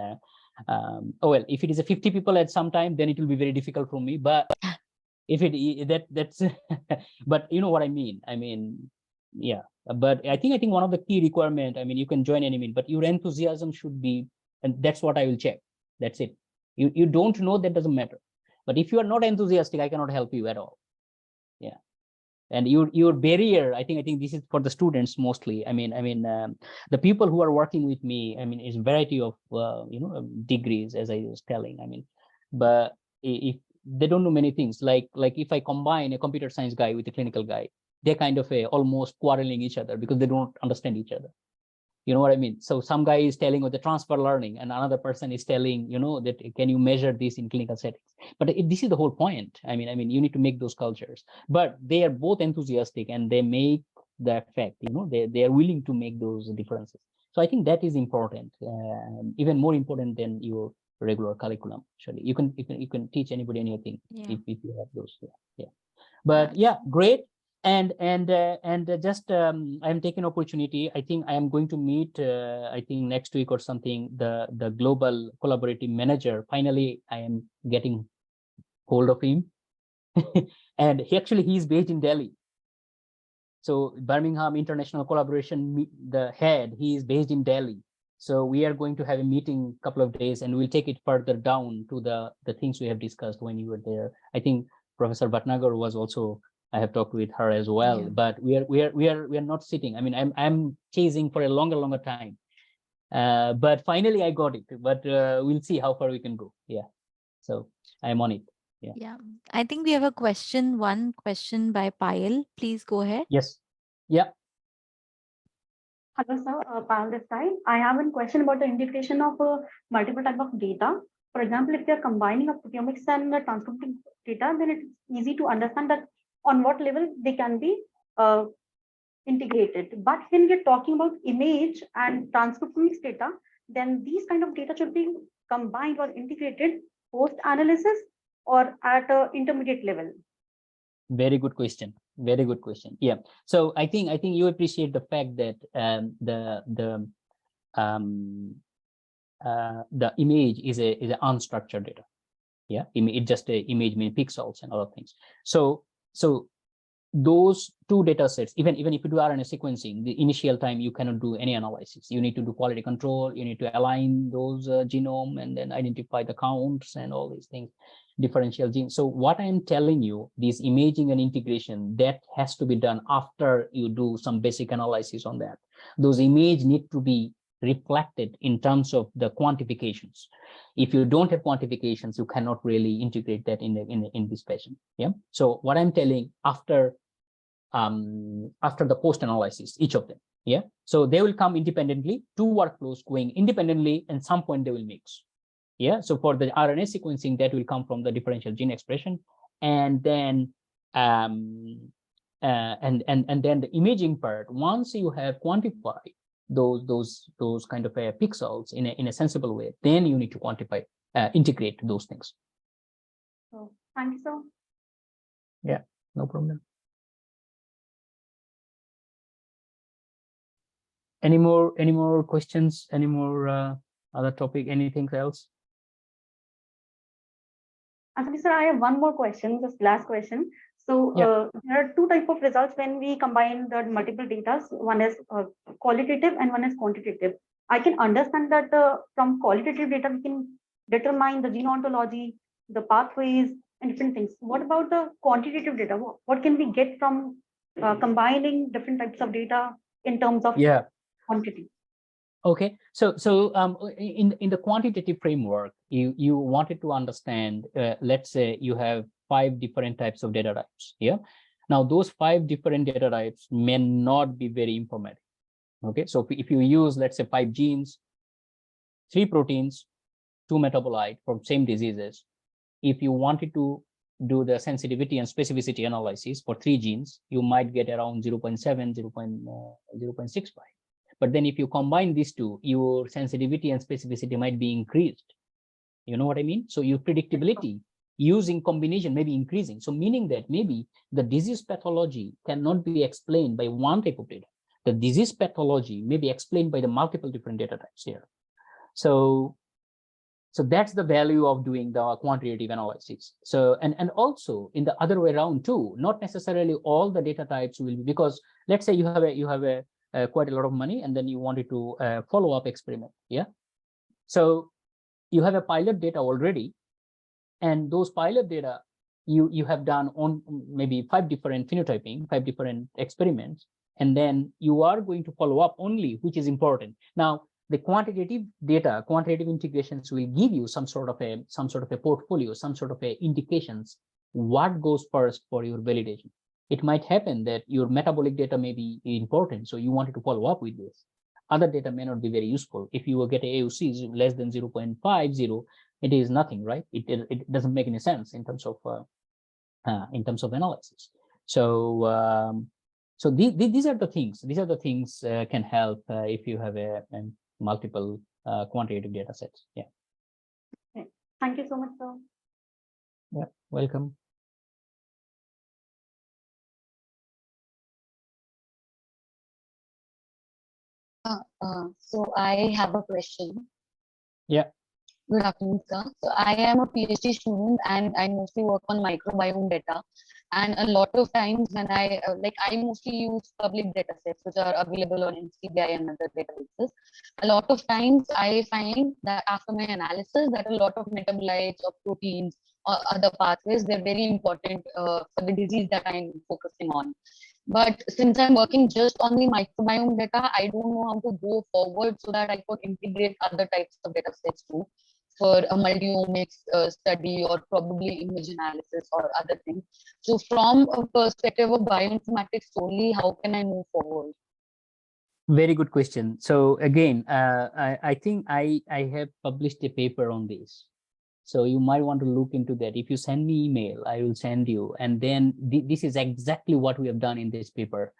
oh well, if it is a 50 people at some time, then it will be very difficult for me. But if that's but you know what I mean. I mean, yeah. But I think one of the key requirement. I mean, you can join any mean, but your enthusiasm should be, and that's what I will check. That's it. You don't know, that doesn't matter. But if you are not enthusiastic, I cannot help you at all. Yeah. And your barrier, I think this is for the students mostly. I mean, the people who are working with me, I mean, it's a variety of degrees, as I was telling. I mean, but if they don't know many things, like if I combine a computer science guy with a clinical guy, they're kind of almost quarreling each other because they don't understand each other. You know what I mean? So some guy is telling with the transfer learning, and another person is telling, that can you measure this in clinical settings? But this is the whole point. I mean, you need to make those cultures. But they are both enthusiastic and they make the effect. They are willing to make those differences. So I think that is important, even more important than your regular curriculum. Actually, you can teach anybody anything if you have those. Yeah. But yeah, great. And just I'm taking opportunity. I think I am going to meet I think next week or something the global collaborative manager. Finally I am getting hold of him. And he's based in Delhi. So Birmingham International Collaboration, the head, he is based in Delhi. So we are going to have a meeting couple of days, and we'll take it further down to the things we have discussed when you were there. I think Professor Bhatnagar was also, I have talked with her as well. Yeah. But we are not sitting. I mean, I'm chasing for a longer time. But finally I got it. But we'll see how far we can go. Yeah. So I'm on it. Yeah. I think we have one question by Payal. Please go ahead. Yes. Yeah. Hello, sir. Payal this side. I have a question about the integration of multiple type of data. For example, if they are combining of proteomics and transcriptomics data, then it's easy to understand that on what level they can be integrated. But when we're talking about image and transcriptomics data, then these kind of data should be combined or integrated post-analysis or at an intermediate level. Very good question. Yeah. So I think you appreciate the fact that the image is a unstructured data. Yeah. It's just a image mean pixels and other things. So those two data sets, even if you do RNA sequencing, the initial time you cannot do any analysis. You need to do quality control. You need to align those genome and then identify the counts and all these things. differential genes. So what I'm telling you, this imaging and integration, that has to be done after you do some basic analysis on that. Those images need to be reflected in terms of the quantifications. If you don't have quantifications, you cannot really integrate that in this patient. Yeah. So what I'm telling, after the post analysis, each of them. Yeah. So they will come independently, two workflows going independently, and some point they will mix. Yeah. So for the RNA sequencing, that will come from the differential gene expression, and then and then the imaging part. Once you have quantified those kind of pixels in a sensible way, then you need to quantify, integrate those things. So thank you, sir. Yeah, no problem. Any more questions? Any more other topic? Anything else? Actually, sir, I have one more question, just last question. So Yeah. there are two types of results when we combine the multiple data. One is qualitative and one is quantitative. I can understand that from qualitative data, we can determine the gene ontology, the pathways, and different things. What about the quantitative data? What can we get from combining different types of data in terms of quantity? Okay, so in the quantitative framework, you wanted to understand, let's say you have 5 different types of data types. Yeah. Now those 5 different data types may not be very informative. Okay, so if you use, let's say, 5 genes, 3 proteins, 2 metabolites from same diseases, if you wanted to do the sensitivity and specificity analysis for 3 genes, you might get around 0.7, 0.65. But then if you combine these two, your sensitivity and specificity might be increased. You know what I mean? So your predictability using combination may be increasing. So meaning that maybe the disease pathology cannot be explained by one type of data. The disease pathology may be explained by the multiple different data types here. So that's the value of doing the quantitative analysis. So and also in the other way around too, not necessarily all the data types will be, because let's say you have a quite a lot of money, and then you wanted to follow-up experiment. Yeah. So you have a pilot data already, and those pilot data you have done on maybe 5 different phenotyping, 5 different experiments, and then you are going to follow up only which is important. Now the quantitative data, quantitative integrations will give you some sort of a portfolio, some sort of a indications what goes first for your validation. It might happen that your metabolic data may be important, so you wanted to follow up with this. Other data may not be very useful. If you will get AUC less than 0.50, it is nothing, right? It doesn't make any sense in terms of analysis. So so these are the things. These are the things can help if you have a multiple quantitative data sets. Yeah. Okay. Thank you so much, sir. Yeah. Welcome. So I have a question. Yeah. Good afternoon, sir. So I am a PhD student, and I mostly work on microbiome data. And a lot of times when I mostly use public data sets which are available on NCBI and other databases. A lot of times I find that after my analysis that a lot of metabolites or proteins or other pathways, they're very important for the disease that I'm focusing on. But since I'm working just on the microbiome data, I don't know how to go forward so that I could integrate other types of data sets too, for a multi-omics study or probably image analysis or other things. So from a perspective of bioinformatics solely, how can I move forward? Very good question. So again, I think I have published a paper on this. So you might want to look into that. If you send me email, I will send you. And then this is exactly what we have done in this paper.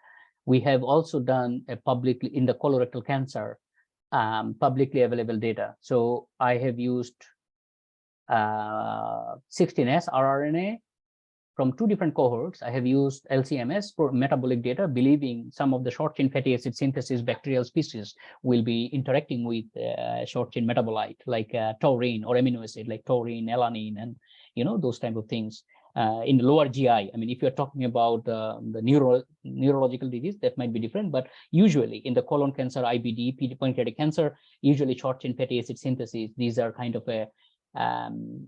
We have also done a publicly in the colorectal cancer, publicly available data. So I have used 16S rRNA from 2 different cohorts. I have used LCMS for metabolic data, believing some of the short chain fatty acid synthesis bacterial species will be interacting with short chain metabolite like taurine or amino acid like taurine, alanine, and those type of things. In the lower GI, I mean, if you're talking about the neurological disease, that might be different, but usually in the colon cancer, IBD, pancreatic cancer, usually short chain fatty acid synthesis, these are kind of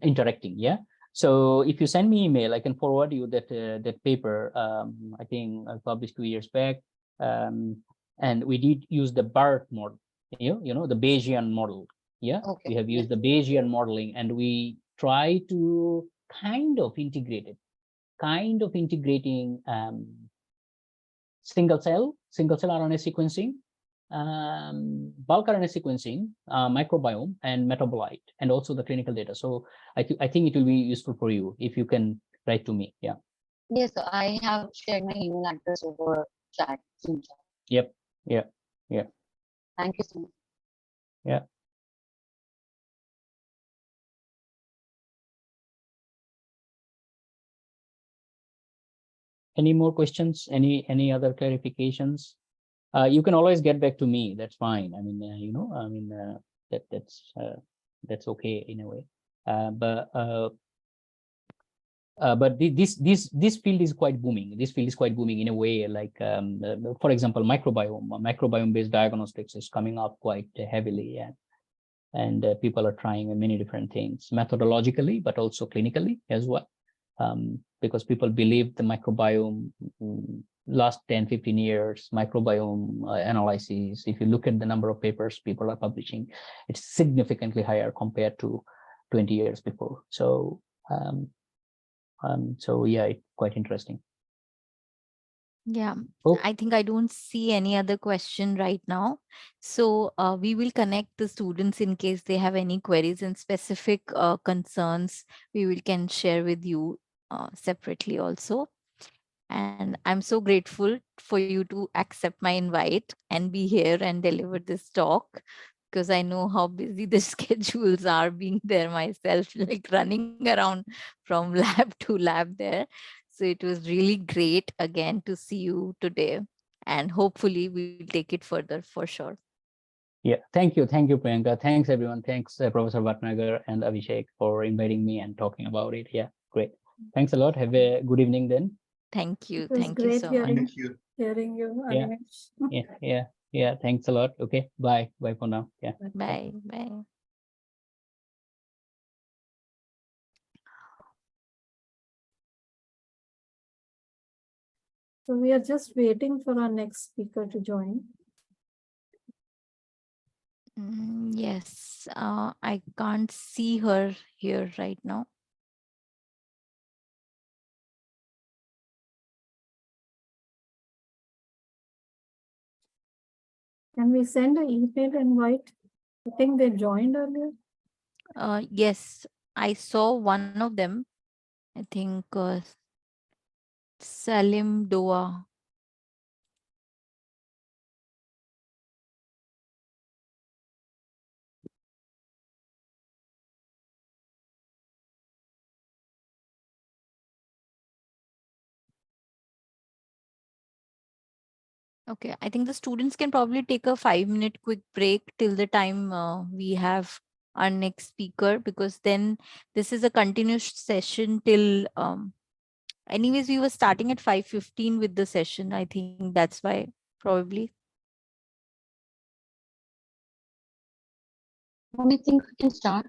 interacting. Yeah. So if you send me email, I can forward you that that paper. I think I published 2 years back, and we did use the BART model. You know the Bayesian model. Yeah, Okay. we have used the Bayesian modeling, and we try to kind of integrating single cell RNA sequencing, bulk RNA sequencing, microbiome, and metabolite, and also the clinical data. So I think it will be useful for you if you can write to me. Yeah. Yes, so I have shared my email address over chat. Zoom chat. Yep. Yeah. Yeah. Thank you so much. Yeah. Any more questions? Any other clarifications? You can always get back to me. That's fine. I mean, you know, I mean, that's okay in a way. But this field is quite booming. This field is quite booming in a way, like, for example, microbiome-based diagnostics is coming up quite heavily, and people are trying many different things methodologically, but also clinically as well, because people believe the microbiome, last 10-15 years, microbiome analysis, if you look at the number of papers people are publishing, it's significantly higher compared to 20 years before. So yeah, it's quite interesting. Yeah, Oh. I think I don't see any other question right now. So we will connect the students in case they have any queries and specific concerns. We can share with you separately also. And I'm so grateful for you to accept my invite and be here and deliver this talk, because I know how busy the schedules are, being there myself, like running around from lab to lab there. So it was really great again to see you today, and hopefully we'll take it further for sure. Yeah, thank you, Priyanka. Thanks everyone. Thanks Professor Bhatnagar and Abhishek for inviting me and talking about it. Yeah, great. Thanks a lot. Have a good evening then. Thank you. It was Thank you great so much. Thank you. hearing you, Yeah. Animesh. Yeah. Thanks a lot. Okay, bye for now. Yeah. Bye. Bye. So we are just waiting for our next speaker to join. Yes, I can't see her here right now. Can we send an email invite? I think they joined earlier. Yes, I saw one of them. I think Salim Doa. Okay, I think the students can probably take a 5-minute quick break till the time we have our next speaker, because then this is a continuous session till anyways, we were starting at 5:15 with the session. I think that's why probably. I think we can start.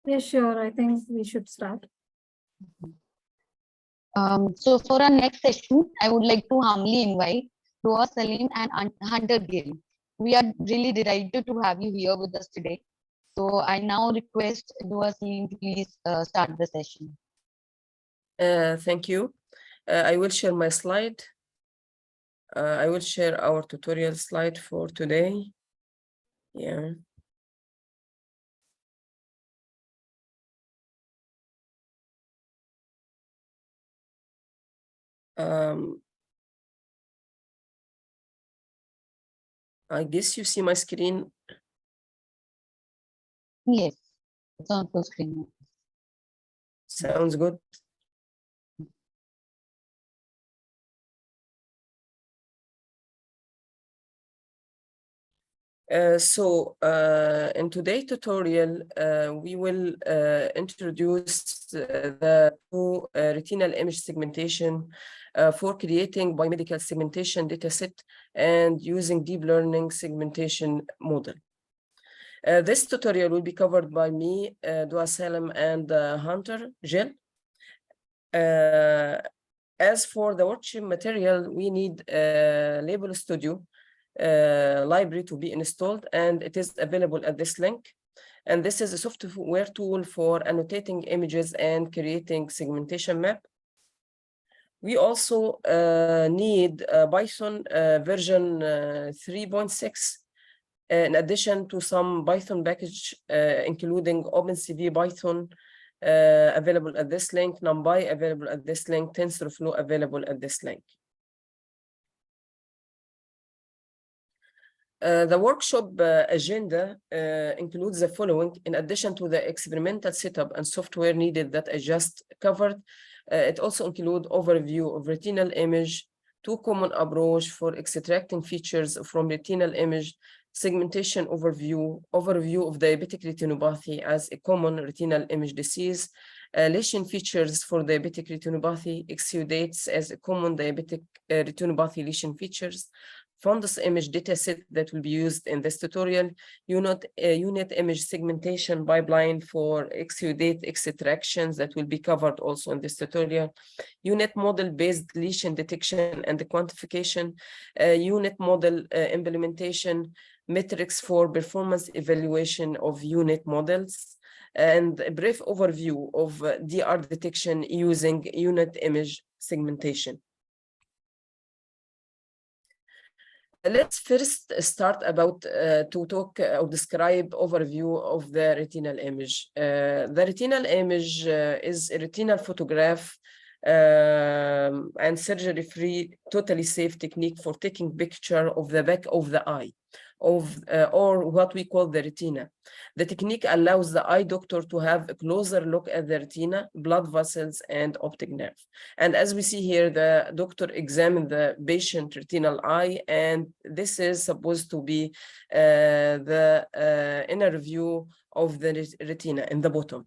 Yeah, sure. I think we should start. So for our next session, I would like to humbly invite Dua Salim and Hunter Gill. We are really delighted to have you here with us today. So I now request Dua Salim to please start the session. Thank you. I will share my slide. I will share our tutorial slide for today. Yeah. I guess you see my screen. Yes, it's on full screen. Sounds good. In today's tutorial, we will introduce the two retinal image segmentation for creating biomedical segmentation dataset and using deep learning segmentation model. This tutorial will be covered by me, Dua Salim, and Hunter Jill. As for the workshop material, we need a Label Studio library to be installed, and it is available at this link. And this is a software tool for annotating images and creating segmentation map. We also need Python version 3.6, in addition to some Python package, including OpenCV Python available at this link, NumPy available at this link, TensorFlow available at this link. The workshop agenda includes the following. In addition to the experimental setup and software needed that I just covered, it also includes overview of retinal image, 2 common approach for extracting features from retinal image, segmentation overview of diabetic retinopathy as a common retinal image disease, lesion features for diabetic retinopathy, exudates as a common diabetic retinopathy lesion features, fundus image dataset that will be used in this tutorial, unit image segmentation pipeline for exudate extractions that will be covered also in this tutorial, unit model-based lesion detection and the quantification, unit model implementation, metrics for performance evaluation of unit models, and a brief overview of DR detection using unit image segmentation. Let's first start about to talk or describe overview of the retinal image. The retinal image is a retinal photograph and surgery-free, totally safe technique for taking picture of the back of the eye, or what we call the retina. The technique allows the eye doctor to have a closer look at the retina, blood vessels, and optic nerve. And as we see here, the doctor examined the patient retinal eye, and this is supposed to be the inner view of the retina in the bottom.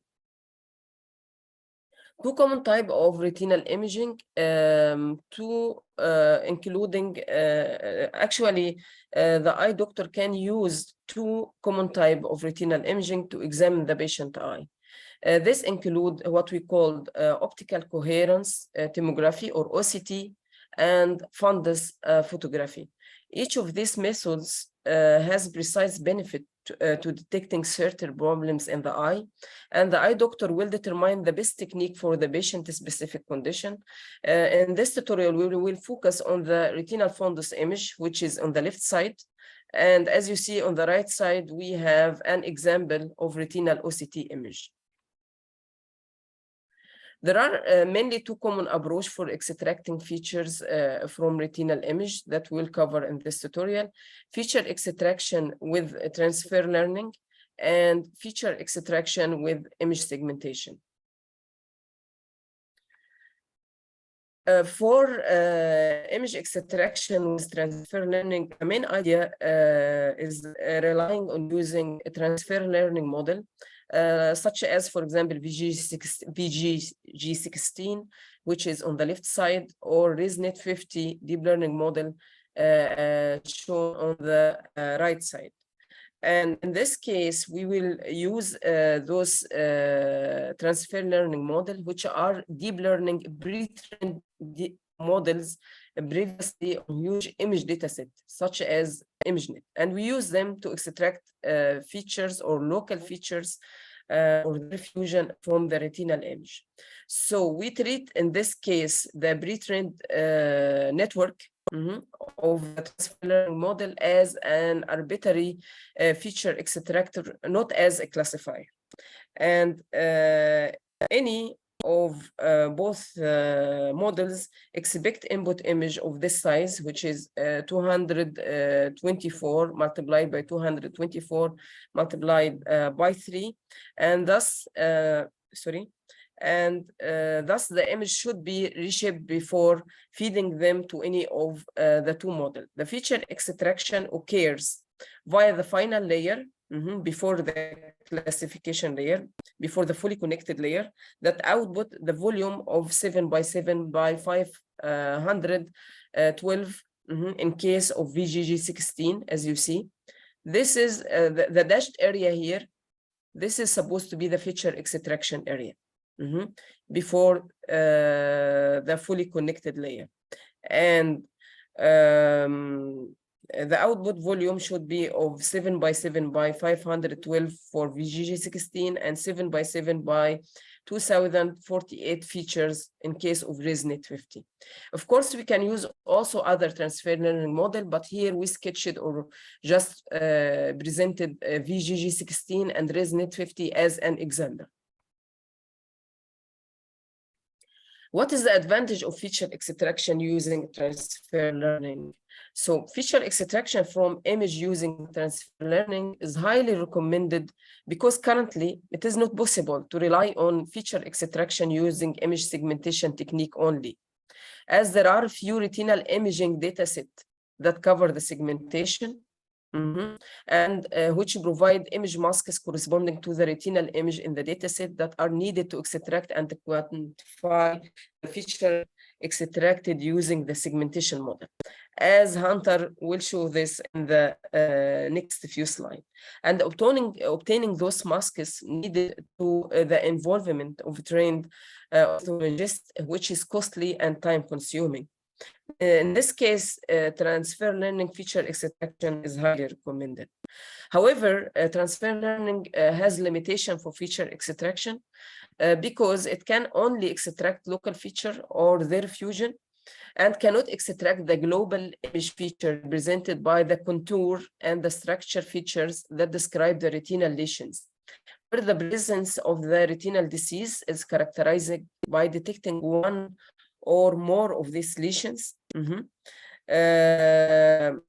2 common type of retinal imaging, including actually the eye doctor can use 2 common type of retinal imaging to examine the patient eye. This include what we call optical coherence tomography, or OCT, and fundus photography. Each of these methods has precise benefit to detecting certain problems in the eye, and the eye doctor will determine the best technique for the patient-specific condition. In this tutorial, we will focus on the retinal fundus image, which is on the left side. And as you see on the right side, we have an example of retinal OCT image. There are mainly 2 common approaches for extracting features from retinal image that we'll cover in this tutorial: feature extraction with transfer learning and feature extraction with image segmentation. For image extraction with transfer learning, the main idea is relying on using a transfer learning model, such as, for example, VGG16, which is on the left side, or ResNet 50 deep learning model shown on the right side. And in this case, we will use those transfer learning models, which are deep learning pre-trained models previously on huge image dataset, such as ImageNet. And we use them to extract features or local features or diffusion from the retinal image. So we treat, in this case, the pre-trained network of the transfer learning model as an arbitrary feature extractor, not as a classifier. And any of both models expect input image of this size, which is 224 multiplied by 224 multiplied by 3, and thus thus the image should be reshaped before feeding them to any of the 2 models. The feature extraction occurs via the final layer, before the classification layer, before the fully connected layer, that output the volume of 7 by 7 by 512 in case of VGG16, as you see. This is the dashed area here. This is supposed to be the feature extraction area before the fully connected layer. And the output volume should be of 7 by 7 by 512 for VGG16 and 7 by 7 by 2048 features in case of ResNet 50. Of course, we can use also other transfer learning model, but here we sketched or just presented VGG16 and ResNet 50 as an example. What is the advantage of feature extraction using transfer learning? So feature extraction from image using transfer learning is highly recommended because currently it is not possible to rely on feature extraction using image segmentation technique only, as there are few retinal imaging dataset that cover the segmentation and which provide image masks corresponding to the retinal image in the dataset that are needed to extract and to quantify the feature extracted using the segmentation model. As Hunter will show this in the next few slides. And obtaining those masks needed to the involvement of trained ophthalmologists, which is costly and time consuming. In this case, transfer learning feature extraction is highly recommended. However, transfer learning has limitation for feature extraction because it can only extract local feature or their fusion and cannot extract the global image feature presented by the contour and the structure features that describe the retinal lesions, where the presence of the retinal disease is characterized by detecting one or more of these lesions. And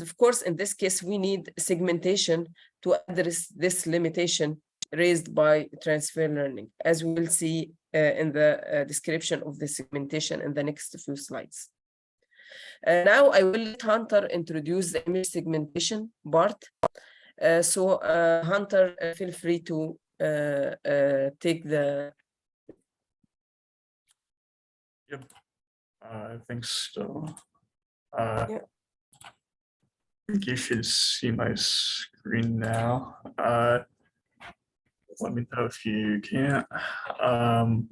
of course, in this case, we need segmentation to address this limitation raised by transfer learning, as we will see in the description of the segmentation in the next few slides. Now I will let Hunter introduce the image segmentation part. So Hunter, feel free to take the... Yep. I think so. Yeah. I think you should see my screen now. Let me know if you can't.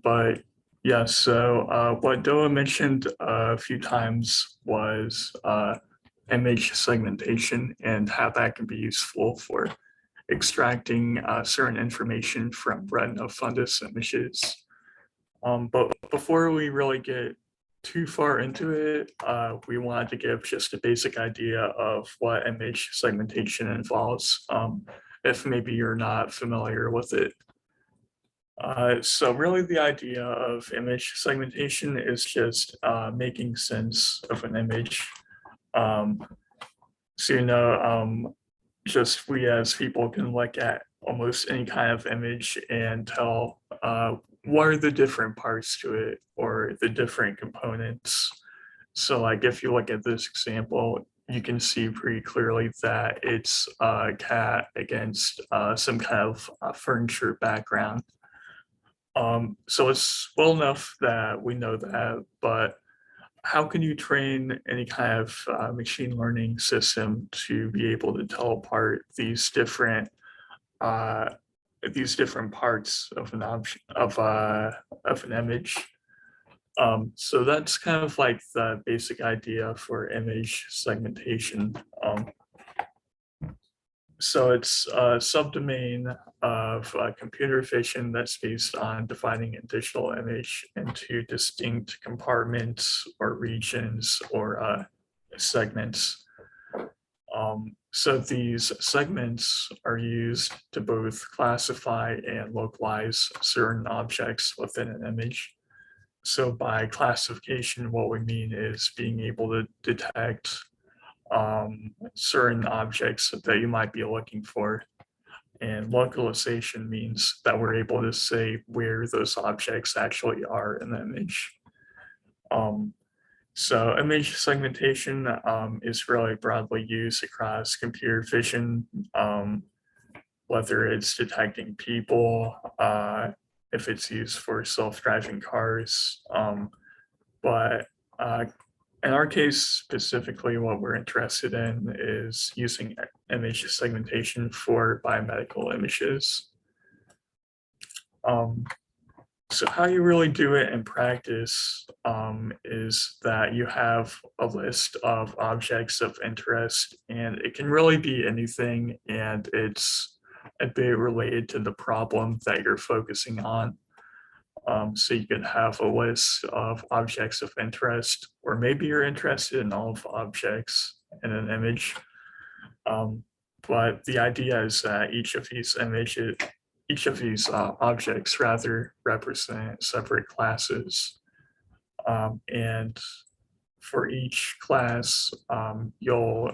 But yeah, so what Doa mentioned a few times was image segmentation and how that can be useful for extracting certain information from retina fundus images. But before we really get too far into it, we wanted to give just a basic idea of what image segmentation involves, if maybe you're not familiar with it. So really the idea of image segmentation is just making sense of an image. So, you know, just we as people can look at almost any kind of image and tell what are the different parts to it or the different components. So like if you look at this example, you can see pretty clearly that it's a cat against some kind of furniture background. So it's well enough that we know that, but how can you train any kind of machine learning system to be able to tell apart these different parts of an object of an image? So that's kind of like the basic idea for image segmentation. So it's a subdomain of computer vision that's based on dividing a digital image into distinct compartments or regions or segments. So these segments are used to both classify and localize certain objects within an image. So by classification, what we mean is being able to detect certain objects that you might be looking for. And localization means that we're able to say where those objects actually are in the image. So image segmentation is really broadly used across computer vision, whether it's detecting people, if it's used for self-driving cars, but in our case, specifically, what we're interested in is using image segmentation for biomedical images. So how you really do it in practice is that you have a list of objects of interest, and it can really be anything, and it's a bit related to the problem that you're focusing on. So you could have a list of objects of interest, or maybe you're interested in all of the objects in an image. But the idea is that each of these objects rather represent separate classes. And for each class, you'll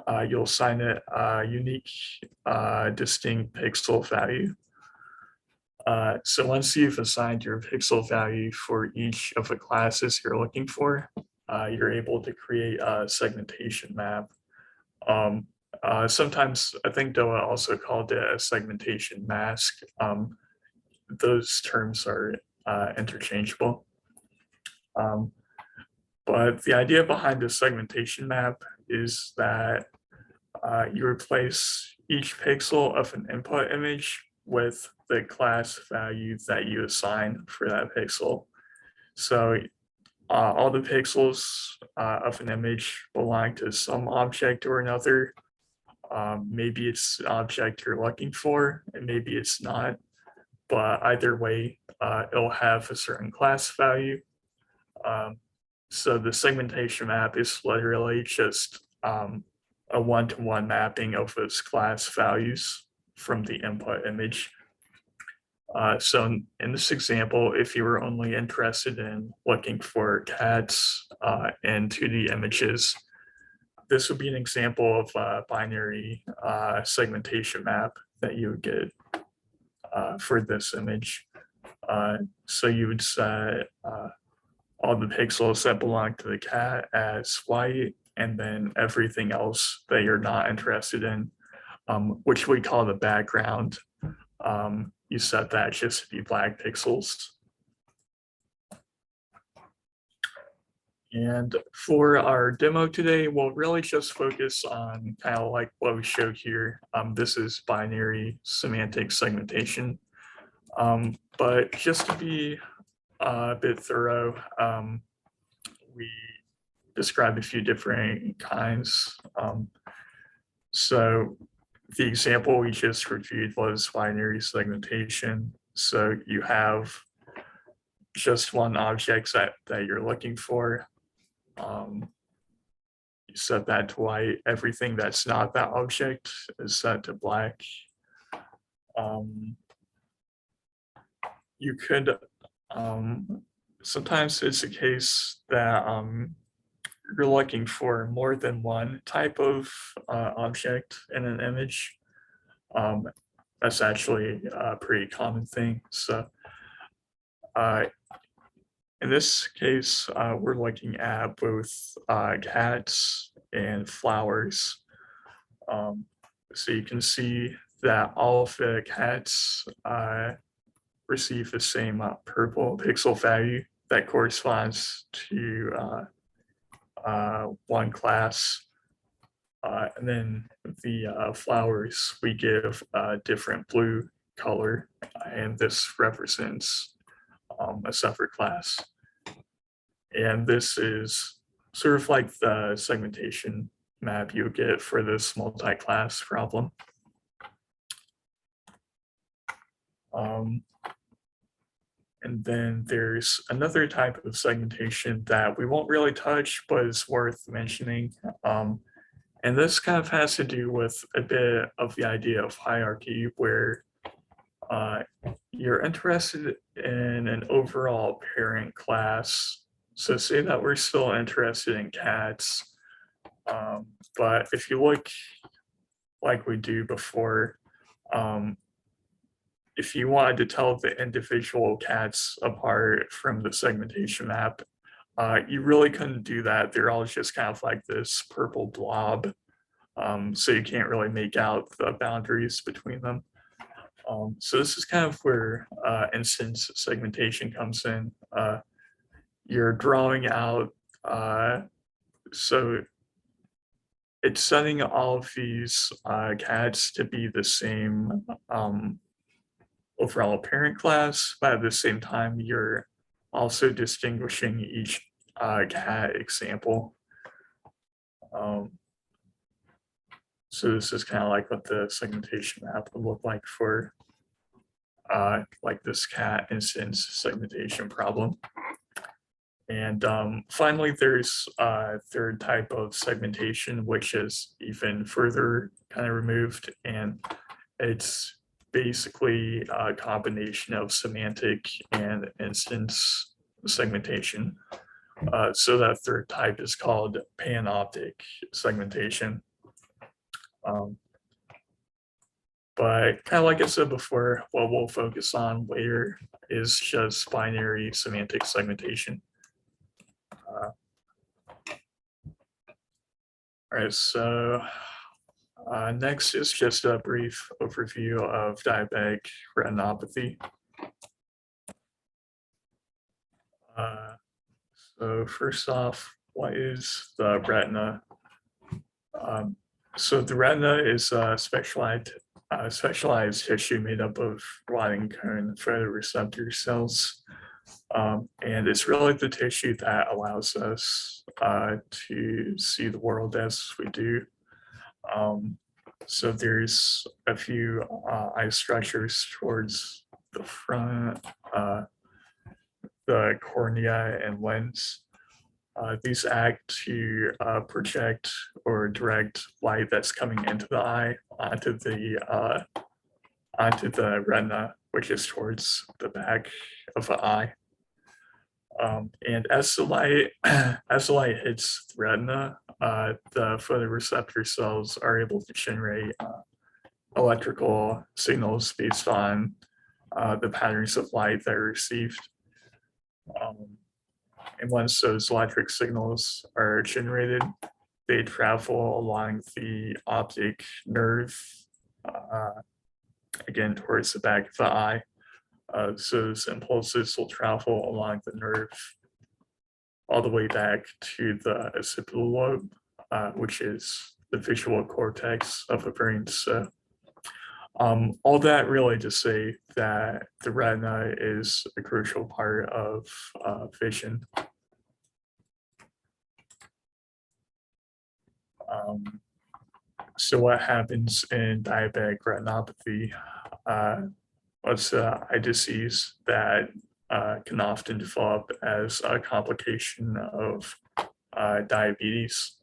assign it a unique distinct pixel value. So once you've assigned your pixel value for each of the classes you're looking for, you're able to create a segmentation map. Sometimes I think DOA also called it a segmentation mask. Those terms are interchangeable. But the idea behind the segmentation map is that you replace each pixel of an input image with the class value that you assign for that pixel. So all the pixels of an image belong to some object or another. Maybe it's the object you're looking for, and maybe it's not. But either way, it'll have a certain class value. So the segmentation map is literally just a one-to-one mapping of those class values from the input image. So in this example, if you were only interested in looking for cats in 2D images, this would be an example of a binary segmentation map that you would get for this image. So you would set all the pixels that belong to the cat as white, and then everything else that you're not interested in, which we call the background, you set that just to be black pixels. And for our demo today, we'll really just focus on kind of like what we show here. This is binary semantic segmentation. But just to be a bit thorough, we described a few different kinds. So the example we just reviewed was binary segmentation. So you have just one object that you're looking for. You set that to white. Everything that's not that object is set to black. You could, sometimes it's a case that you're looking for more than one type of object in an image. That's actually a pretty common thing. So in this case, we're looking at both cats and flowers. So you can see that all of the cats receive the same purple pixel value that corresponds to one class. And then the flowers, we give a different blue color, and this represents a separate class. And this is sort of like the segmentation map you get for this multi-class problem. And then there's another type of segmentation that we won't really touch, but is worth mentioning. And this kind of has to do with a bit of the idea of hierarchy, where you're interested in an overall parent class. So say that we're still interested in cats, but if you look like we do before, if you wanted to tell the individual cats apart from the segmentation map, you really couldn't do that. They're all just kind of like this purple blob. So you can't really make out the boundaries between them. So this is kind of where instance segmentation comes in. you're drawing out, so it's setting all of these cats to be the same overall parent class, but at the same time, you're also distinguishing each cat example. So this is kind of like what the segmentation map would look like for like this cat instance segmentation problem. And finally, there's a third type of segmentation, which is even further kind of removed, and it's basically a combination of semantic and instance segmentation. So that third type is called panoptic segmentation. But kind of like I said before, what we'll focus on later is just binary semantic segmentation. All right, so next is just a brief overview of diabetic retinopathy. So first off, what is the retina? So the retina is a specialized tissue made up of rod cone photoreceptor cells. And it's really the tissue that allows us to see the world as we do. So there's a few eye structures towards the front, the cornea and lens. These act to project or direct light that's coming into the eye onto the retina, which is towards the back of the eye. And as the light hits the retina, the photoreceptor cells are able to generate electrical signals based on the patterns of light that are received. And once those electric signals are generated, they travel along the optic nerve, again, towards the back of the eye. So those impulses will travel along the nerve all the way back to the occipital lobe, which is the visual cortex of the brain. So all that really to say that the retina is a crucial part of vision. So what happens in diabetic retinopathy? It's eye disease that can often develop as a complication of diabetes.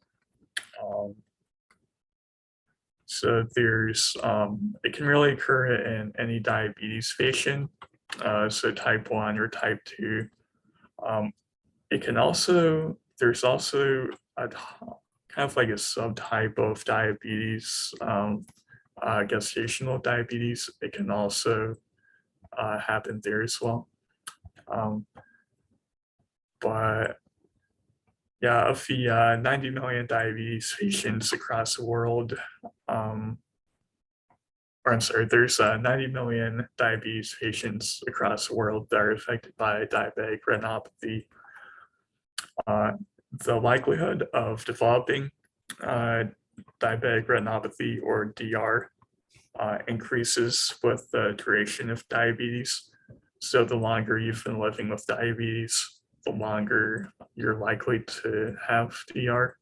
So there's, it can really occur in any diabetes patient, so type 1 or type 2. It can also, there's also a kind of like a subtype of diabetes, gestational diabetes. It can also happen there as well. But yeah, of the 90 million diabetes patients across the world, or I'm sorry, there's 90 million diabetes patients across the world that are affected by diabetic retinopathy. The likelihood of developing diabetic retinopathy, or DR, increases with the duration of diabetes. So the longer you've been living with diabetes, the longer you're likely to have DR.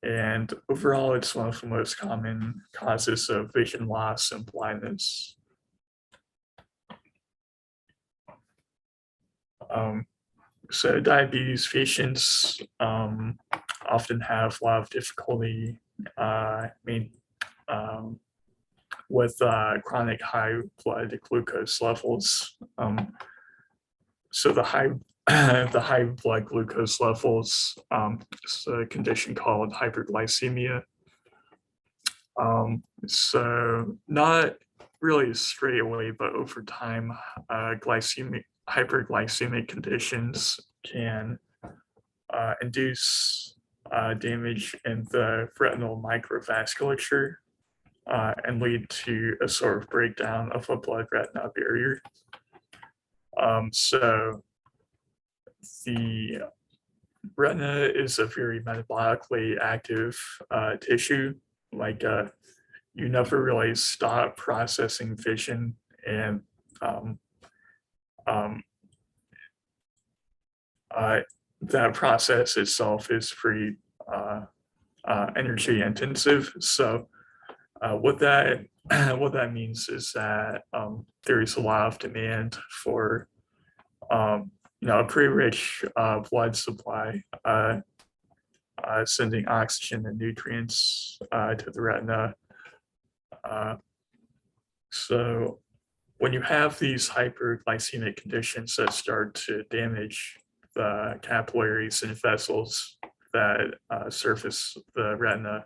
And overall, it's one of the most common causes of vision loss and blindness. So diabetes patients often have a lot of difficulty with chronic high blood glucose levels. So the high blood glucose levels is a condition called hyperglycemia. So not really straight away, but over time, hyperglycemic conditions can induce damage in the retinal microvasculature and lead to a sort of breakdown of a blood-retina barrier. So the retina is a very metabolically active tissue. Like you never really stop processing vision, and that process itself is pretty energy intensive. So what that what that means is that there is a lot of demand for a pretty rich blood supply, sending oxygen and nutrients to the retina. So when you have these hyperglycemic conditions that start to damage the capillaries and vessels that surface the retina,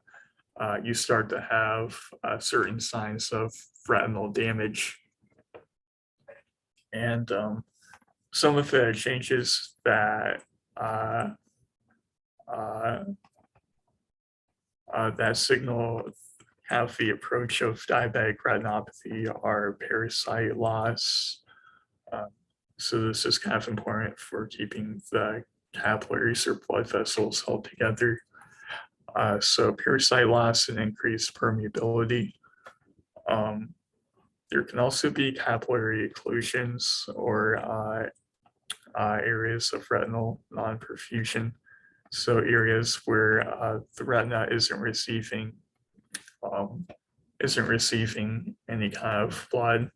you start to have certain signs of retinal damage. And some of the changes that that signal have the approach of diabetic retinopathy are parasite loss. So this is kind of important for keeping the capillaries or blood vessels held together. So parasite loss and increased permeability. There can also be capillary occlusions or areas of retinal non-perfusion. So areas where the retina isn't receiving any kind of blood.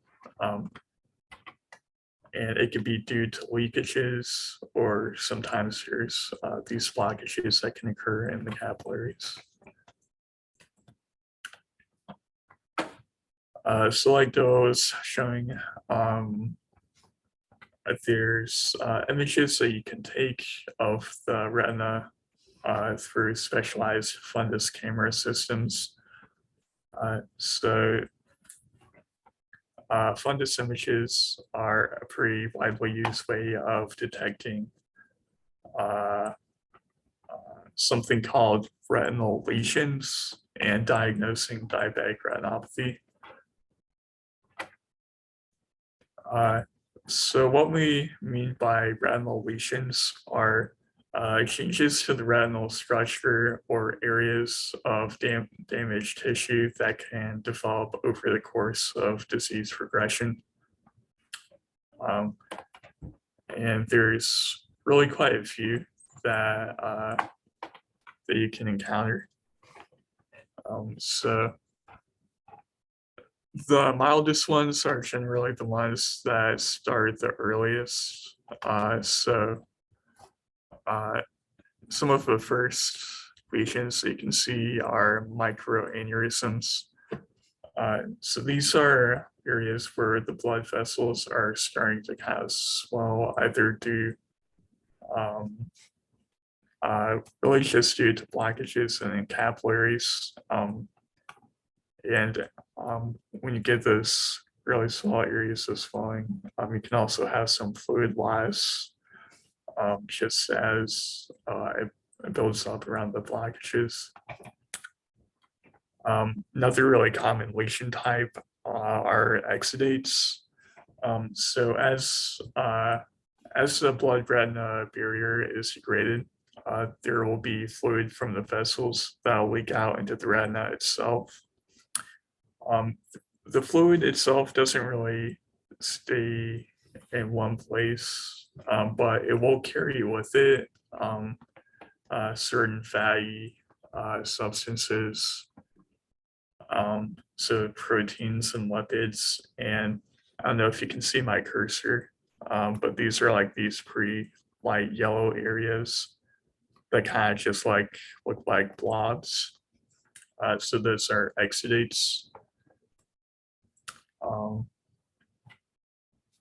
And it could be due to leakages, or sometimes there's these blockages that can occur in the capillaries. So like those showing, there's images that you can take of the retina through specialized fundus camera systems. Fundus images are a pretty widely used way of detecting something called retinal lesions and diagnosing diabetic retinopathy. So what we mean by retinal lesions are changes to the retinal structure or areas of damaged tissue that can develop over the course of disease progression. And there's really quite a few that you can encounter. So the mildest ones are generally the ones that start the earliest. Some of the first lesions that you can see are microaneurysms. So these are areas where the blood vessels are starting to kind of swell, either due really just due to blockages in capillaries. When you get those really small areas of swelling, you can also have some fluid loss, just as it builds up around the blockages. Another really common lesion type are exudates. So as the blood-retina barrier is degraded, there will be fluid from the vessels that will leak out into the retina itself. The fluid itself doesn't really stay in one place, but it will carry with it certain fatty substances, so proteins and lipids. And I don't know if you can see my cursor, but these are like these pretty light yellow areas that kind of just like look like blobs. So those are exudates.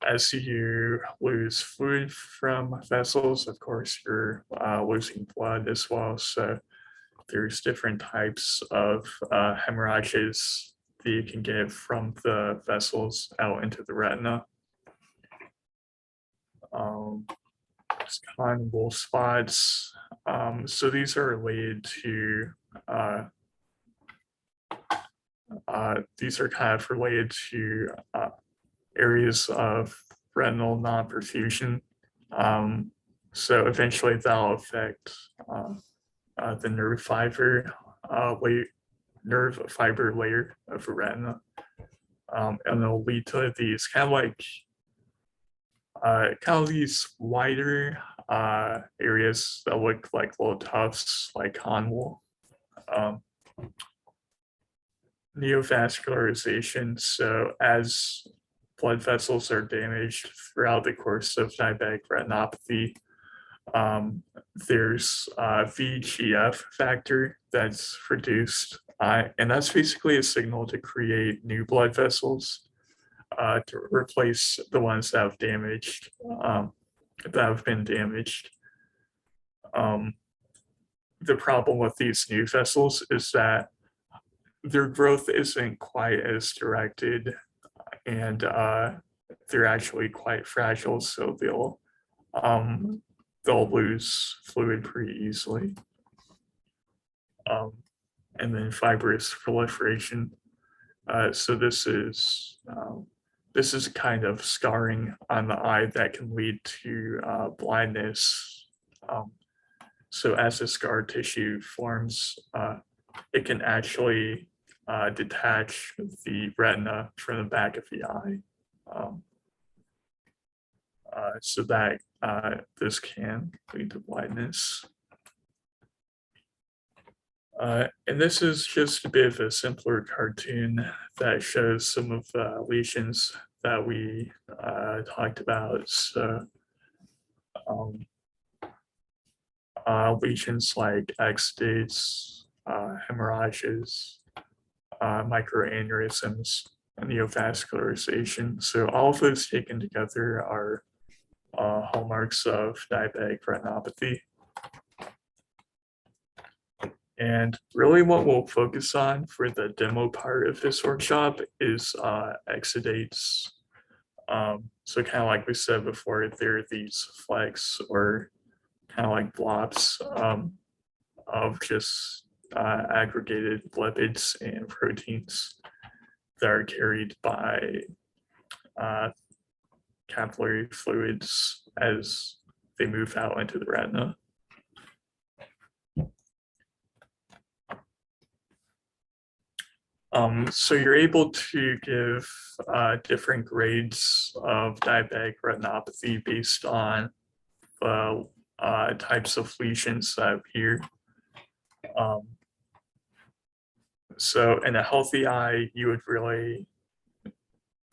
As you lose fluid from vessels, of course, you're losing blood as well. So there's different types of hemorrhages that you can get from the vessels out into the retina. Conable spots. So these are related to these are kind of related to areas of retinal non-perfusion. So eventually that'll affect the nerve fiber layer of the retina. And it'll lead to these kind of these wider areas that look like little tufts, like conwall. Neovascularization. So as blood vessels are damaged throughout the course of diabetic retinopathy, there's a VEGF factor that's produced, and that's basically a signal to create new blood vessels to replace the ones that have been damaged. The problem with these new vessels is that their growth isn't quite as directed, and they're actually quite fragile, so they'll lose fluid pretty easily. And then fibrous proliferation. So this is kind of scarring on the eye that can lead to blindness. So as the scar tissue forms, it can actually detach the retina from the back of the eye. So that this can lead to blindness. And this is just a bit of a simpler cartoon that shows some of the lesions that we talked about. So lesions like exudates, hemorrhages, microaneurysms, and neovascularization. So all of those taken together are hallmarks of diabetic retinopathy. And really what we'll focus on for the demo part of this workshop is exudates. So kind of like we said before, there are these flecks or kind of like blobs of just aggregated lipids and proteins that are carried by capillary fluids as they move out into the retina. So you're able to give different grades of diabetic retinopathy based on the types of lesions that appear. So in a healthy eye, you would really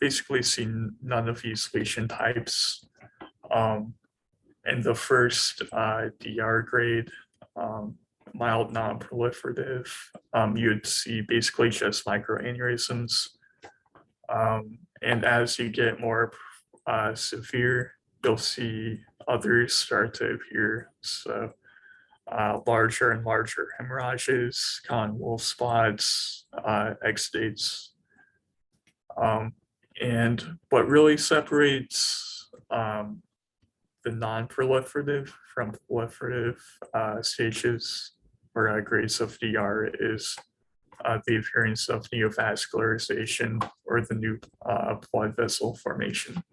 basically see none of these lesion types. In the first DR grade, mild non-proliferative, you would see basically just microaneurysms. And as you get more severe, you'll see others start to appear. So larger and larger hemorrhages, conwall spots, exudates. And what really separates the non-proliferative from proliferative stages or grades of DR is the appearance of neovascularization or the new blood vessel formation.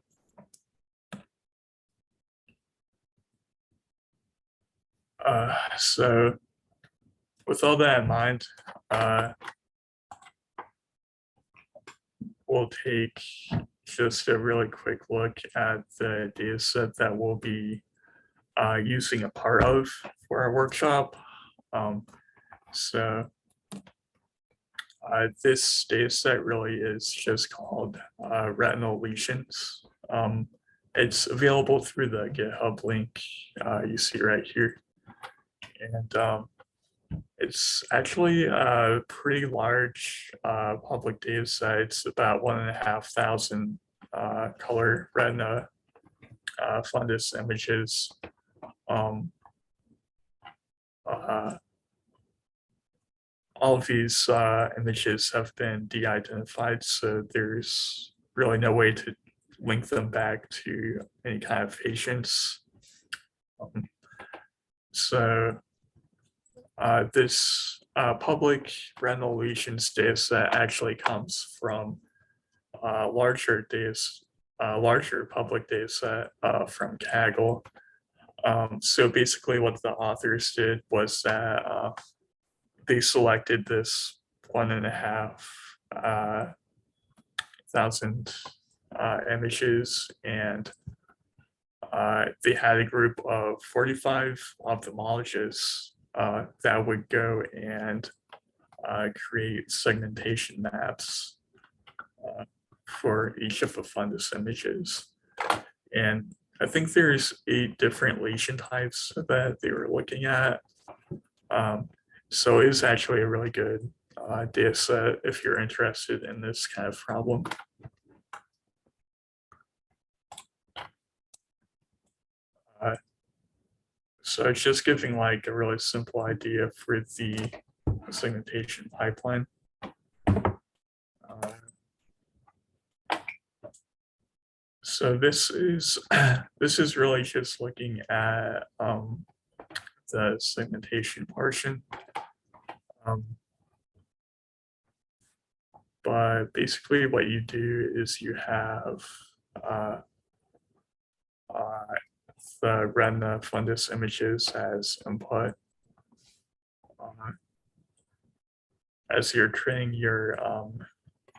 So with all that in mind, we'll take just a really quick look at the data set that we'll be using a part of for our workshop. This data set really is just called retinal lesions. It's available through the GitHub link you see right here. And it's actually a pretty large public data set. It's about 1,500 color retina fundus images. All of these images have been de-identified, so there's really no way to link them back to any kind of patients. This public retinal lesions data set actually comes from larger public data set from Kaggle. So basically what the authors did was that they selected this 1.5 thousand images, and they had a group of 45 ophthalmologists that would go and create segmentation maps for each of the fundus images. And I think there's 8 different lesion types that they were looking at. So it's actually a really good data set if you're interested in this kind of problem. So it's just giving like a really simple idea for the segmentation pipeline. So this is really just looking at the segmentation portion. But basically what you do is you have the retina fundus images as input. As you're training your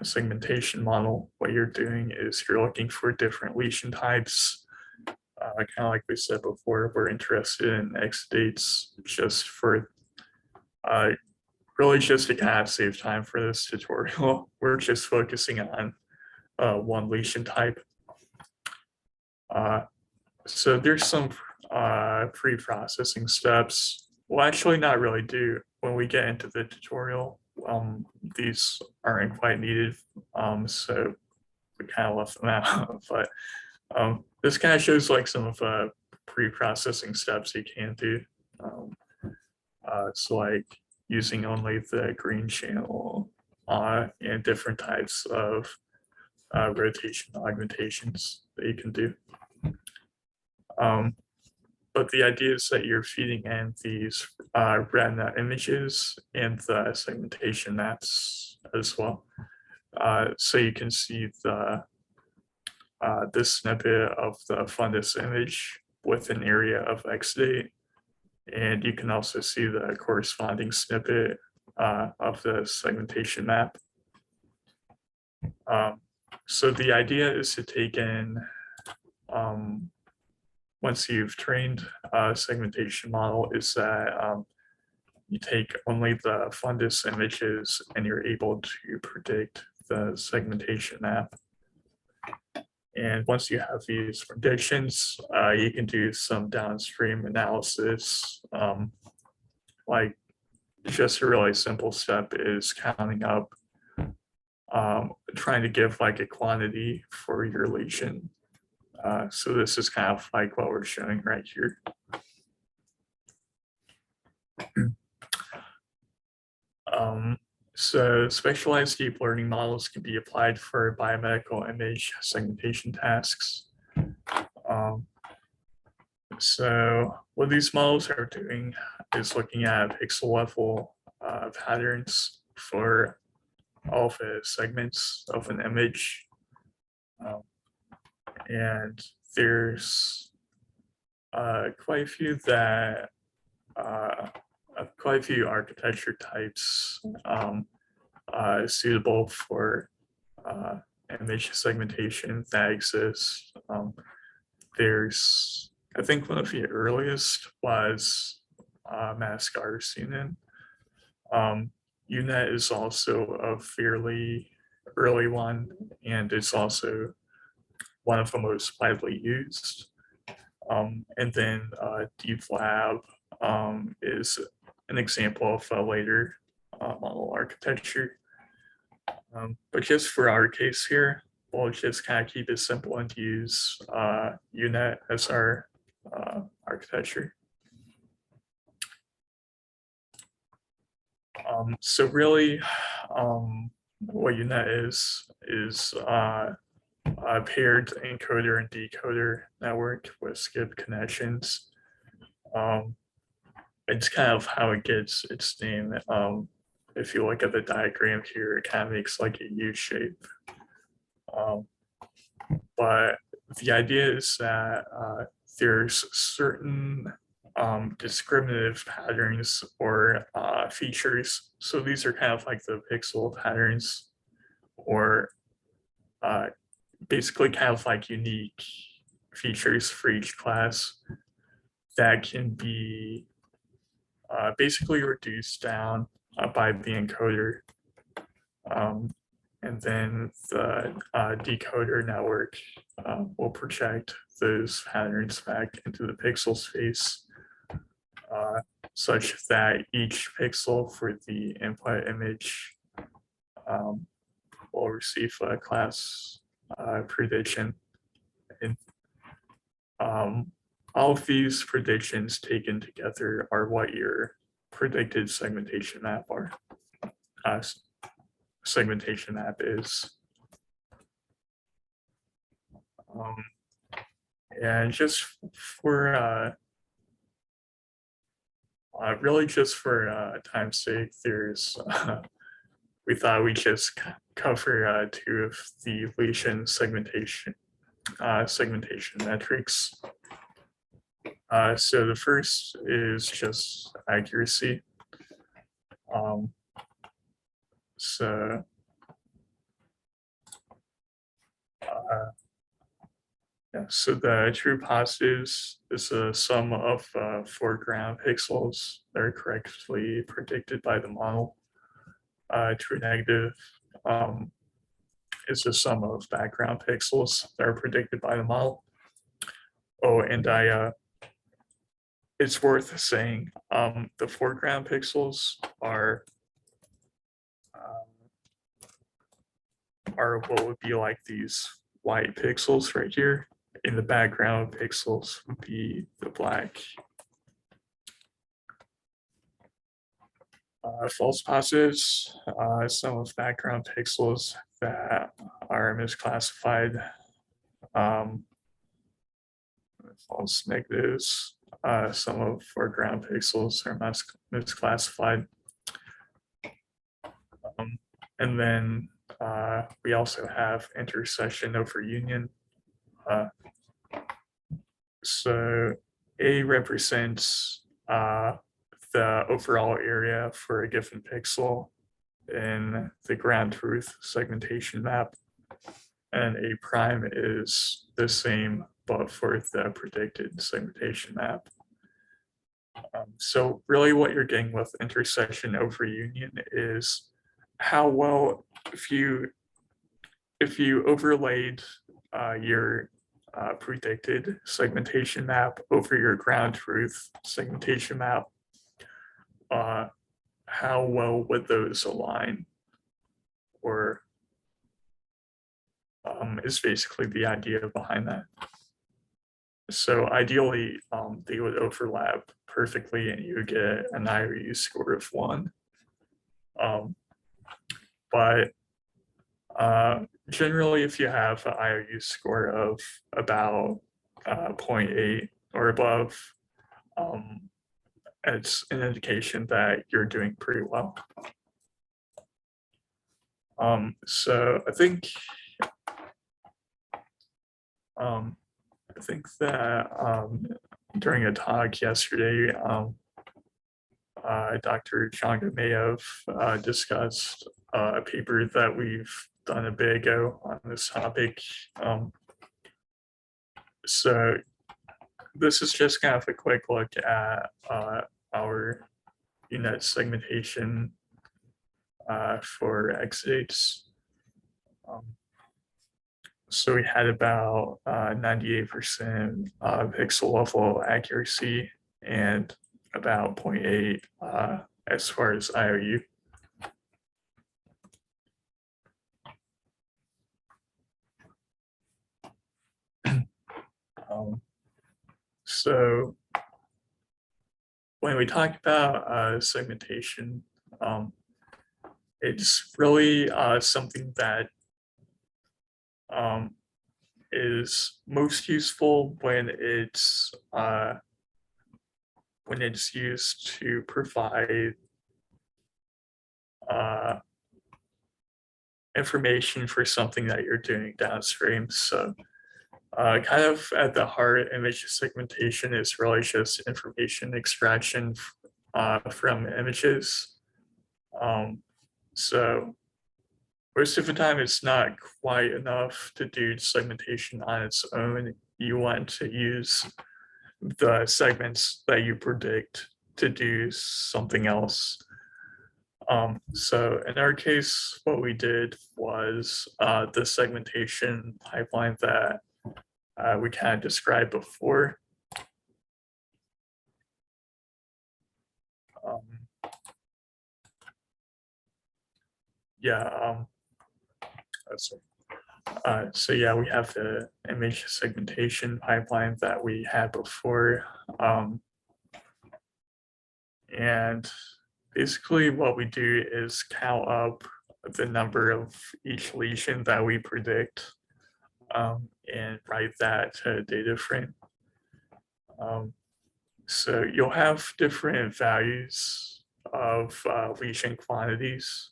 segmentation model, what you're doing is you're looking for different lesion types. Kind of like we said before, we're interested in exudates just for really just to kind of save time for this tutorial. We're just focusing on one lesion type. So there's some pre-processing steps. Well, actually not really do when we get into the tutorial. These aren't quite needed, so we kind of left them out. But this kind of shows like some of the pre-processing steps you can do. So like using only the green channel and different types of rotation augmentations that you can do. But the idea is that you're feeding in these retina images and the segmentation maps as well. So you can see the this snippet of the fundus image with an area of exudate. And you can also see the corresponding snippet of the segmentation map. So the idea is to take in, once you've trained a segmentation model, is that you take only the fundus images and you're able to predict the segmentation map. And once you have these predictions, you can do some downstream analysis. Like just a really simple step is counting up, trying to give like a quantity for your lesion. So this is kind of like what we're showing right here. So specialized deep learning models can be applied for biomedical image segmentation tasks. So what these models are doing is looking at pixel level patterns for all of the segments of an image. And there's quite a few that quite a few architecture types suitable for image segmentation that exists. There's, I think one of the earliest was Mascar's unit. UNet is also a fairly early one, and it's also one of the most widely used. And then Deep Lab is an example of a later model architecture. But just for our case here, we'll just kind of keep it simple and use UNet as our architecture. So really, what UNet is a paired encoder and decoder network with skip connections. It's kind of how it gets its name. If you look at the diagram here, it kind of makes like a U shape. But the idea is that there's certain discriminative patterns or features. So these are kind of like the pixel patterns, or basically kind of like unique features for each class that can be basically reduced down by the encoder. And then the decoder network will project those patterns back into the pixel space, such that each pixel for the input image will receive a class prediction. And all of these predictions taken together are what your predicted segmentation map are. Segmentation map is. And just for really just for time's sake, there's we thought we'd just cover two of the lesion segmentation metrics. So the first is just accuracy. So so the true positives is a sum of foreground pixels that are correctly predicted by the model. True negative is a sum of background pixels that are predicted by the model. Oh, and it's worth saying the foreground pixels are what would be like these white pixels right here. In the background pixels would be the black. False positives, some of background pixels that are misclassified. False negatives, some of foreground pixels are misclassified. And then we also have intersection over union. So A represents the overall area for a given pixel in the ground truth segmentation map. And A prime is the same, but for the predicted segmentation map. So really what you're getting with intersection over union is how well, if you overlaid your predicted segmentation map over your ground truth segmentation map, how well would those align? Or is basically the idea behind that. So ideally, they would overlap perfectly and you would get an IOU score of 1. But generally, if you have an IOU score of about 0.8 or above, it's an indication that you're doing pretty well. So I think that during a talk yesterday, Dr. Changa may have discussed a paper that we've done a bit ago on this topic. So this is just kind of a quick look at our unit segmentation for exudates. So we had about 98% pixel level accuracy and about 0.8 as far as IOU. So when we talk about segmentation, it's really something that is most useful when it's used to provide information for something that you're doing downstream. So Kind of at the heart, image segmentation is really just information extraction from images. So most of the time, it's not quite enough to do segmentation on its own. You want to use the segments that you predict to do something else. So in our case, what we did was the segmentation pipeline that we kind of described before. So yeah, we have the image segmentation pipeline that we had before. And basically what we do is count up the number of each lesion that we predict and write that to a data frame. So you'll have different values of lesion quantities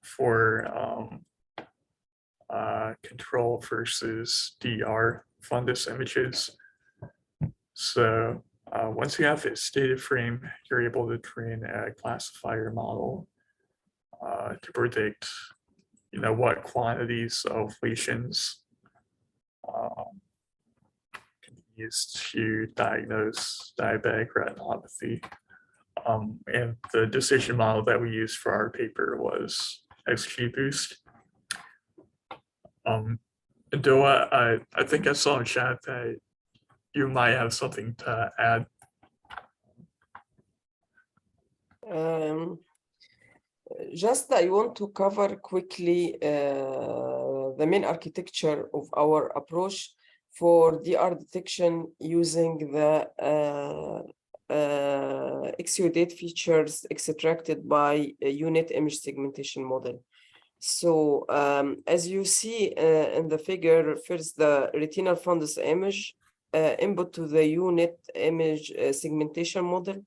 for control versus DR fundus images. So once you have this data frame, you're able to train a classifier model to predict, what quantities of lesions can be used to diagnose diabetic retinopathy. And the decision model that we used for our paper was XGBoost. Doa, I think I saw in chat that you might have something to add. Just I want to cover quickly the main architecture of our approach for DR detection using the exudate features extracted by a unit image segmentation model. So as you see in the figure, first the retinal fundus image input to the unit image segmentation model.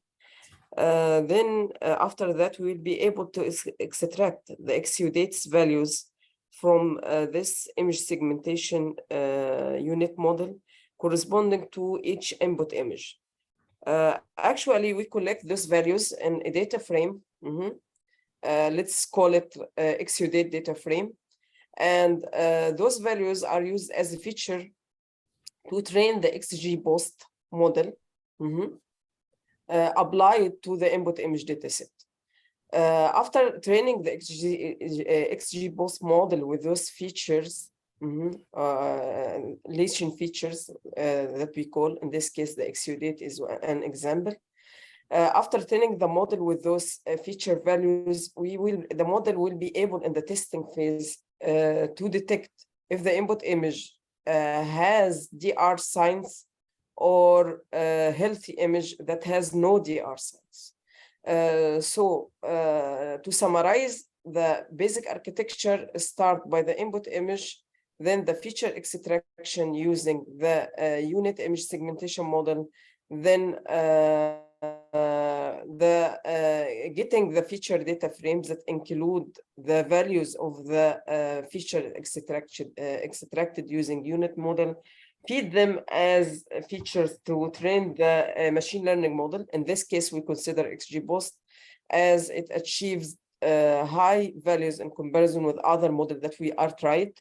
Then after that, we will be able to extract the exudates values from this image segmentation unit model corresponding to each input image. Actually, we collect those values in a data frame. Let's call it exudate data frame. And those values are used as a feature to train the XGBoost model. Applied to the input image dataset. After training the XGBoost model with those features, lesion features that we call, in this case, the exudate is an example. After training the model with those feature values, the model will be able in the testing phase to detect if the input image has DR signs or a healthy image that has no DR signs. So to summarize, the basic architecture start by the input image, then the feature extraction using the unit image segmentation model, then getting the feature data frames that include the values of the feature extracted using unit model, feed them as features to train the machine learning model. In this case, we consider XGBoost as it achieves high values in comparison with other models that we are tried.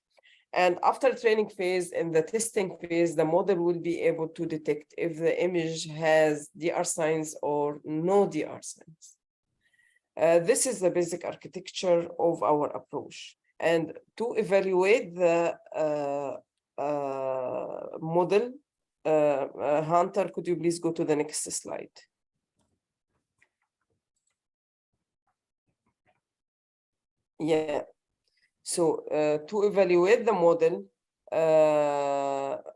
And after training phase and the testing phase, the model will be able to detect if the image has DR signs or no DR signs. This is the basic architecture of our approach. And to evaluate the model, Hunter, could you please go to the next slide? Yeah. So to evaluate the model,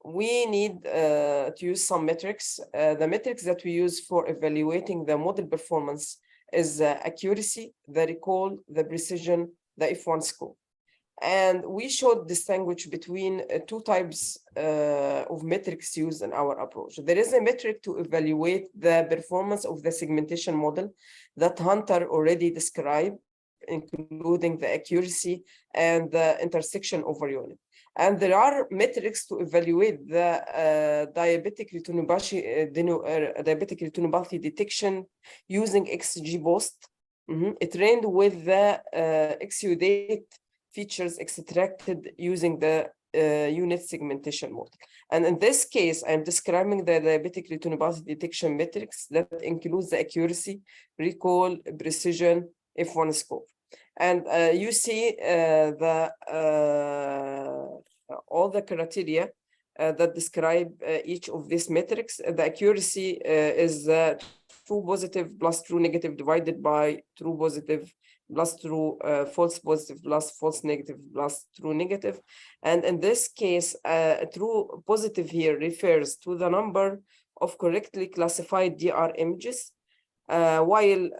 we need to use some metrics. The metrics that we use for evaluating the model performance is accuracy, the recall, the precision, the F1 score. And we should distinguish between two types of metrics used in our approach. There is a metric to evaluate the performance of the segmentation model that Hunter already described, including the accuracy and the intersection over unit. And there are metrics to evaluate the diabetic retinopathy detection using XG post. It trained with the exudate features extracted using the unit segmentation model. And in this case, I'm describing the diabetic retinopathy detection metrics that includes the accuracy, recall, precision, F1 score. And you see all the criteria that describe each of these metrics. The accuracy is true positive plus true negative divided by true positive plus true false positive plus false negative plus true negative. And in this case, true positive here refers to the number of correctly classified DR images, while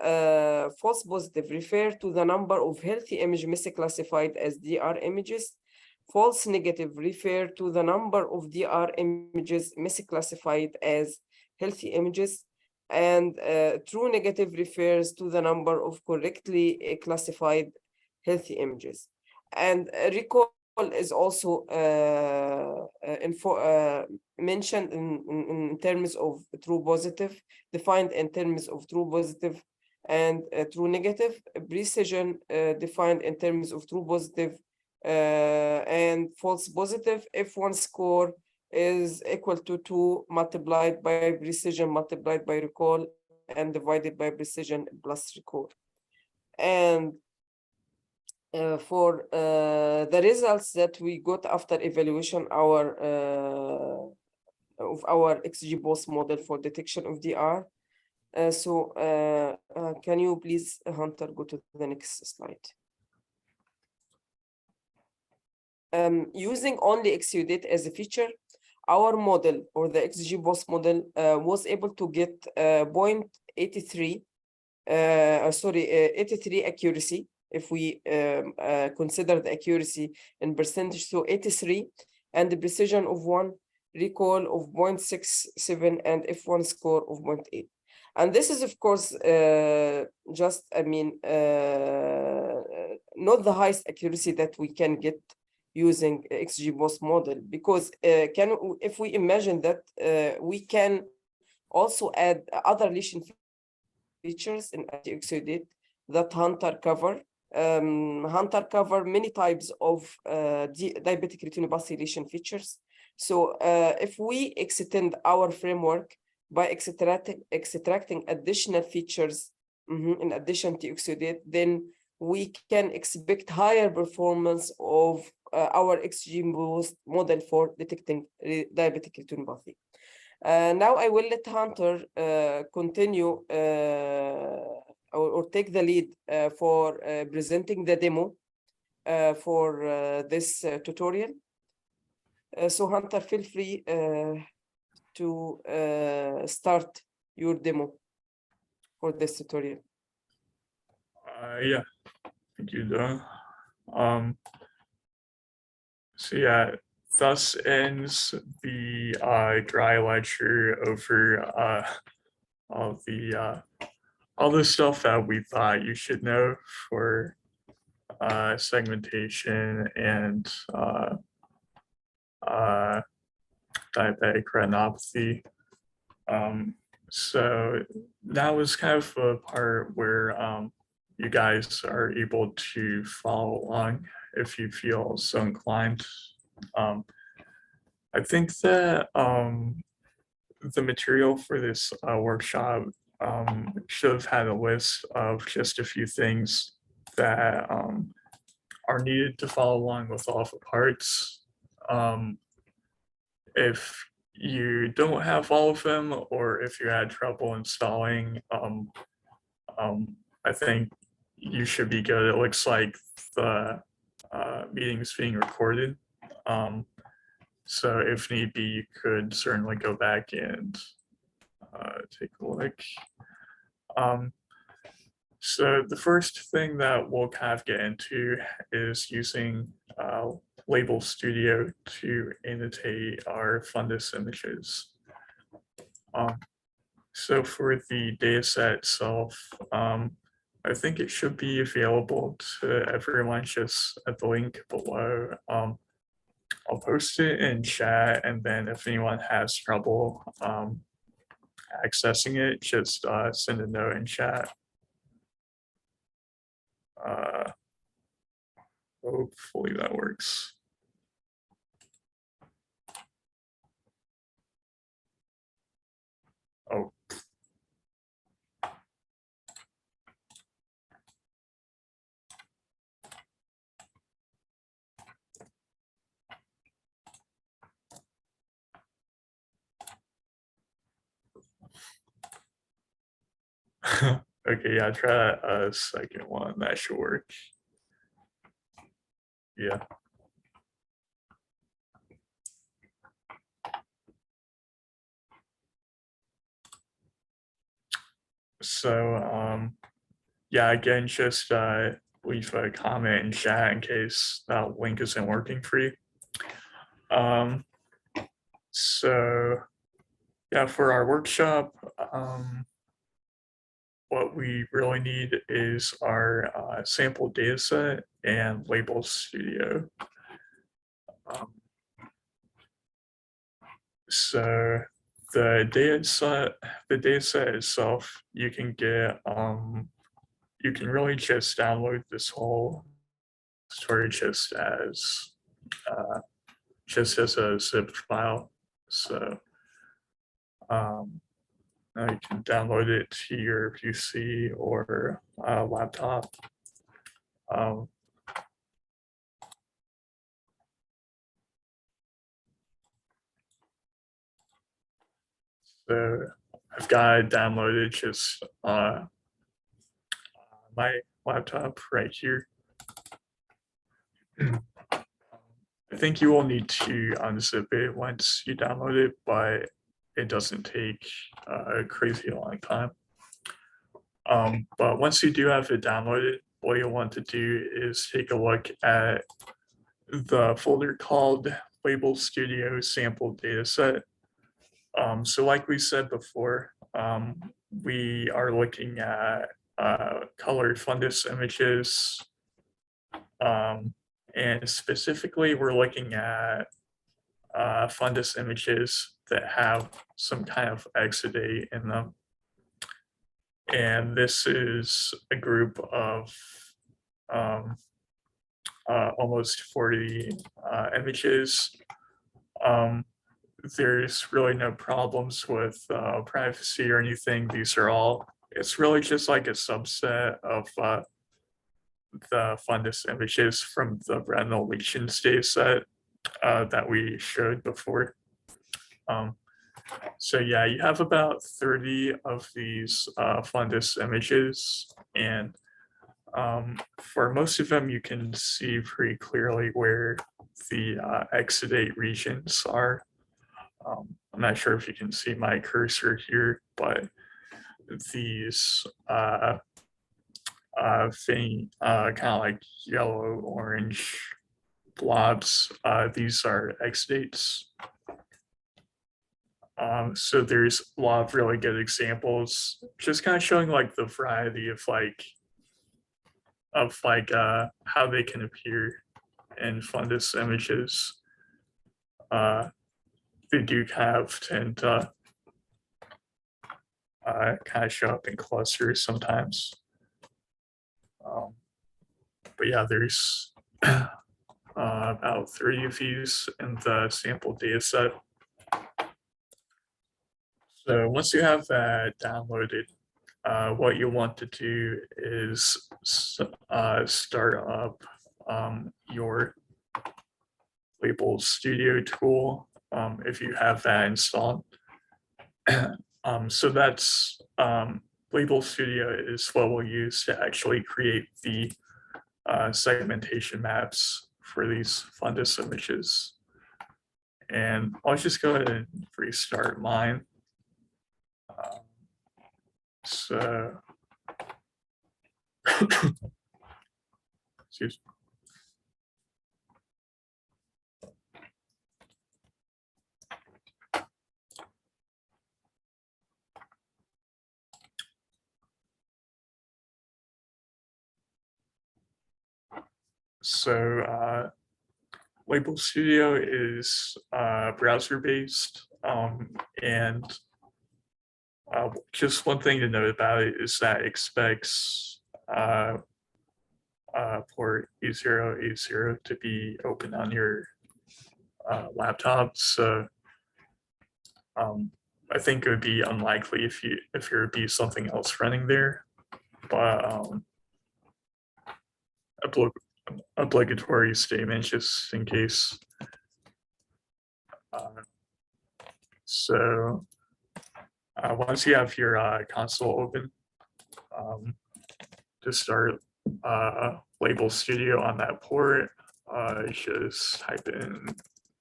false positive refer to the number of healthy image misclassified as DR images. False negative refer to the number of DR images misclassified as healthy images. And true negative refers to the number of correctly classified healthy images. And recall is also mentioned in terms of true positive, defined in terms of true positive and true negative. Precision defined in terms of true positive and false positive. F1 score is equal to 2 multiplied by precision multiplied by recall and divided by precision plus recall. And for the results that we got after evaluation of our XG post model for detection of DR. Can you please, Hunter, go to the next slide? Using only exudate as a feature, our model or the XG post model was able to get 0.83 83 accuracy if we consider the accuracy in percentage, so 83, and the precision of 1, recall of 0.67, and F1 score of 0.8. And this is, of course, just, not the highest accuracy that we can get using XG post model, because if we imagine that we can also add other lesion features in anti-exudate that Hunter cover. Hunter cover many types of diabetic retinopathy lesion features. So if we extend our framework by extracting additional features in addition to exudate, then we can expect higher performance of our XG post model for detecting diabetic retinopathy. Now I will let Hunter continue or take the lead for presenting the demo for this tutorial. So Hunter, feel free to start your demo for this tutorial. Yeah, thank you, Doug. So yeah, thus ends the dry lecture over all the stuff that we thought you should know for segmentation and diabetic retinopathy. So that was kind of a part where you guys are able to follow along if you feel so inclined. I think that the material for this workshop should have had a list of just a few things that are needed to follow along with all the parts. If you don't have all of them, or if you had trouble installing, I think you should be good. It looks like the meeting is being recorded. So if need be, you could certainly go back and take a look. So the first thing that we'll kind of get into is using Label Studio to annotate our fundus images. So for the dataset itself, I think it should be available to everyone just at the link below. I'll post it in chat, and then if anyone has trouble accessing it, just send a note in chat. Hopefully that works. Oh. Okay, yeah, try a second one. That should work. Yeah. So, yeah, again, just leave a comment in chat in case that link isn't working for you. So, yeah, for our workshop, what we really need is our sample data set and label studio. So the data set itself, you can get, you can really just download this whole story just as a zip file. So you can download it to your PC or laptop. So I've got it downloaded just on my laptop right here. I think you will need to unzip it once you download it, but it doesn't take a crazy long time. But once you do have it downloaded, what you'll want to do is take a look at the folder called Label Studio Sample Dataset. So like we said before, we are looking at colored fundus images, and specifically we're looking at fundus images that have some kind of exudate in them. And this is a group of almost 40 images. There's really no problems with privacy or anything. These are all, it's really just like a subset of the fundus images from the retinal lesions data set that we showed before. So yeah, you have about 30 of these fundus images, and for most of them, you can see pretty clearly where the exudate regions are. I'm not sure if you can see my cursor here, but these faint, kind of like yellow, orange blobs, these are exudates. So there's a lot of really good examples, just kind of showing like the variety of how they can appear in fundus images. They do tend to kind of show up in clusters sometimes. But yeah, there's about 30 of these in the sample data set. So once you have that downloaded, what you want to do is start up your Label Studio tool if you have that installed. So that's Label Studio is what we'll use to actually create the segmentation maps for these fundus images. And I'll just go ahead and restart mine. So, excuse me. So Label Studio is browser-based, and just one thing to note about it is that it expects port E080 to be open on your laptop. So I think it would be unlikely if there would be something else running there, but obligatory statement just in case. So once you have your console open, to start Label Studio on that port, just type in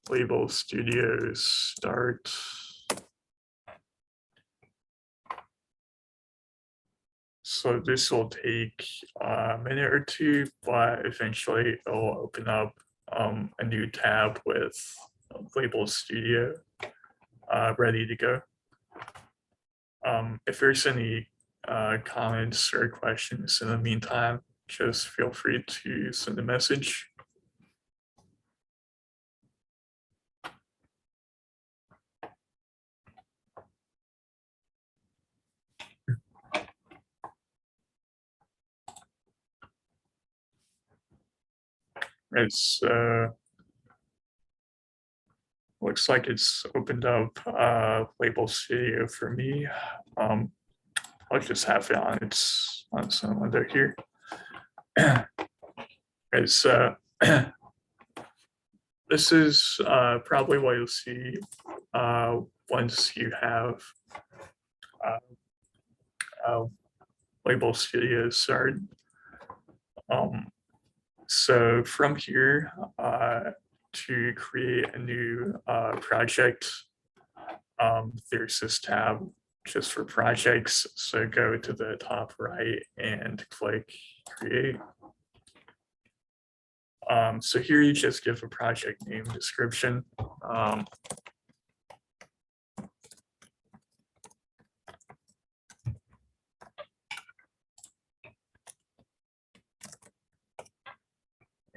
Label Studio start. So this will take a minute or two, but eventually it will open up a new tab with Label Studio ready to go. If there's any comments or questions in the meantime, just feel free to send a message. It's looks like it's opened up Label Studio for me. I'll just have it on some window here. It's this is probably what you'll see once you have Label Studio started. So from here, to create a new project, there's this tab just for projects. So go to the top right and click create. So here you just give a project name description.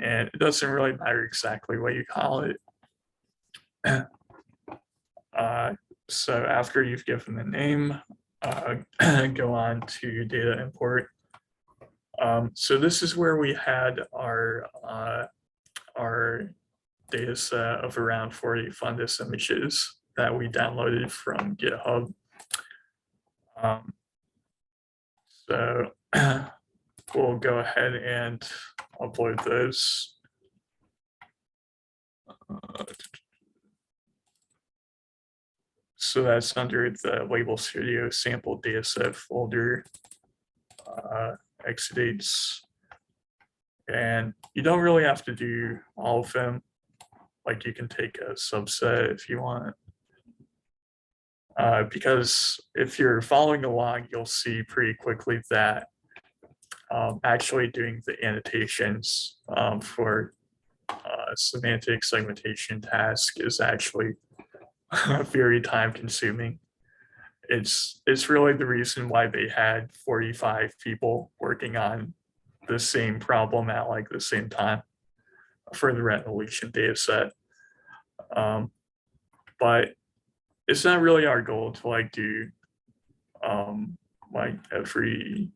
And it doesn't really matter exactly what you call it. So after you've given the name, go on to data import. So this is where we had our data set of around 40 fundus images that we downloaded from GitHub. So we'll go ahead and upload those. So that's under the Label Studio sample dataset folder, exudates. And you don't really have to do all of them. Like you can take a subset if you want. Because if you're following along, you'll see pretty quickly that actually doing the annotations for semantic segmentation task is actually very time consuming. It's really the reason why they had 45 people working on the same problem at like the same time for the Revolution data set. But it's not really our goal to like do like every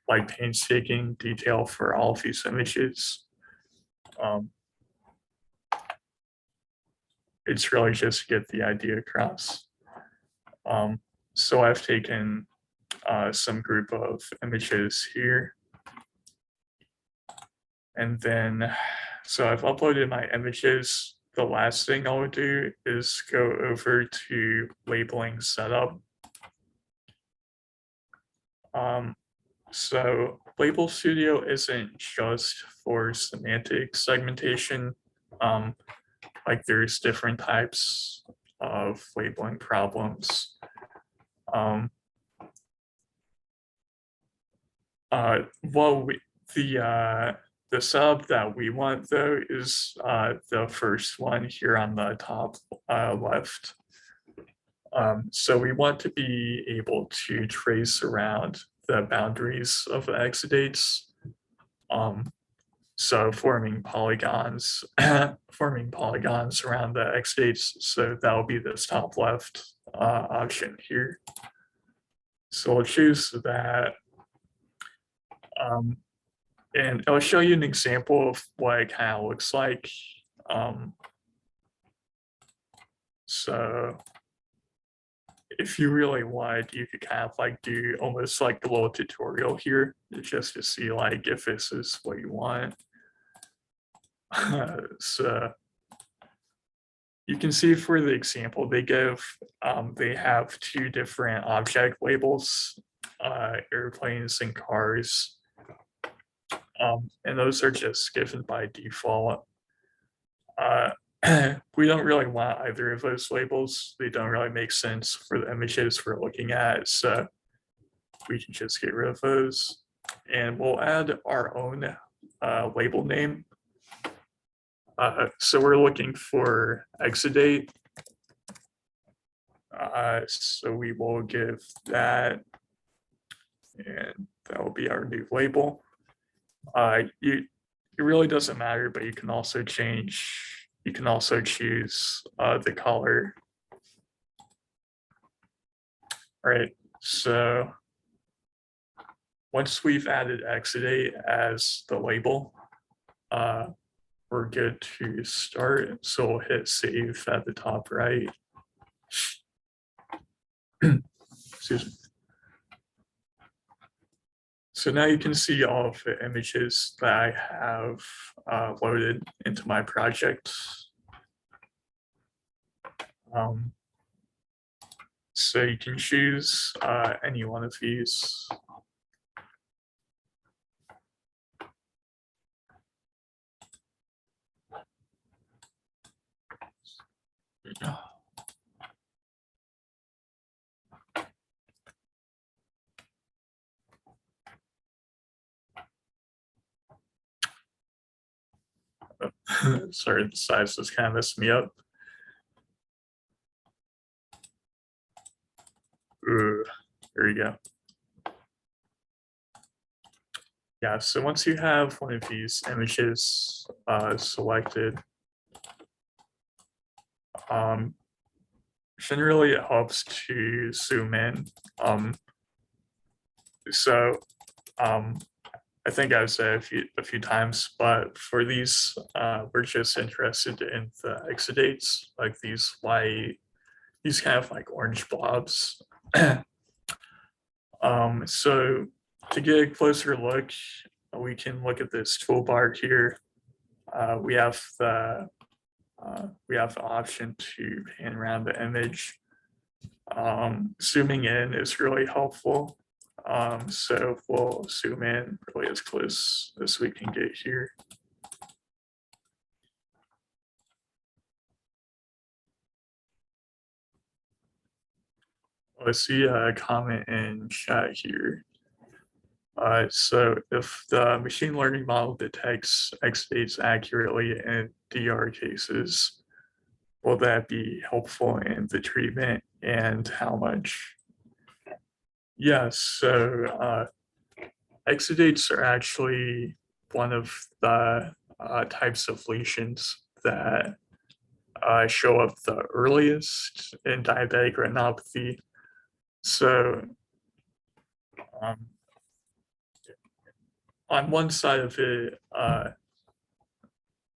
like painstaking detail for all of these images. It's really just to get the idea across. So I've taken some group of images here. And then, so I've uploaded my images. The last thing I would do is go over to labeling setup. So Label Studio isn't just for semantic segmentation. Like there's different types of labeling problems. The setup that we want though is the first one here on the top left. So we want to be able to trace around the boundaries of the exudates. So forming polygons, forming polygons around the exudates. So that will be this top left option here. So we'll choose that. And I'll show you an example of what it kind of looks like. So if you really want, you could kind of like do almost like a little tutorial here just to see like if this is what you want. So you can see for the example they give, they have two different object labels, airplanes and cars. And those are just given by default. We don't really want either of those labels. They don't really make sense for the images we're looking at. So we can just get rid of those. And we'll add our own label name. So we're looking for exudate. So we will give that, and that will be our new label. It really doesn't matter, but you can also change, you can also choose the color. All right, so once we've added exudate as the label, we're good to start. So we'll hit save at the top right. Excuse me. So now you can see all of the images that I have loaded into my project. So you can choose any one of these. Sorry, the size just kind of messed me up. There you go. Yeah, so once you have one of these images selected, generally it helps to zoom in. I think I've said a few times, but for these, we're just interested in the exudates, like these white, these kind of like orange blobs. So to get a closer look, we can look at this toolbar here. We have the option to pan around the image. Zooming in is really helpful. So we'll zoom in really as close as we can get here. I see a comment in chat here. So if the machine learning model detects exudates accurately in DR cases, will that be helpful in the treatment, and how much? Yes, so exudates are actually one of the types of lesions that show up the earliest in diabetic retinopathy. So on one side of it,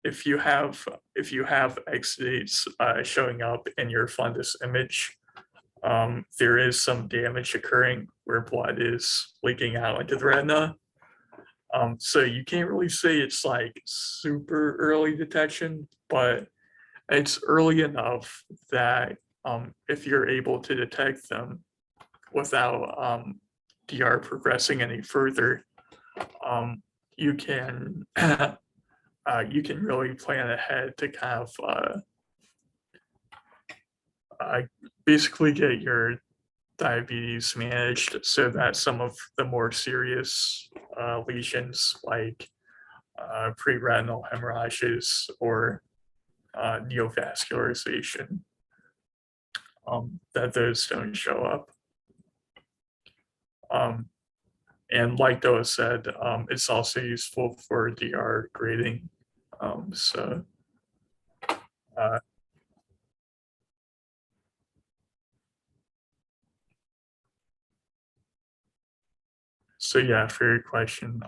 if you have exudates showing up in your fundus image, there is some damage occurring where blood is leaking out into the retina. So you can't really say it's like super early detection, but it's early enough that if you're able to detect them without DR progressing any further, you can really plan ahead to kind of basically get your diabetes managed so that some of the more serious lesions like preretinal hemorrhages or neovascularization, that those don't show up. And like Doa said, it's also useful for DR grading. So yeah, for your question,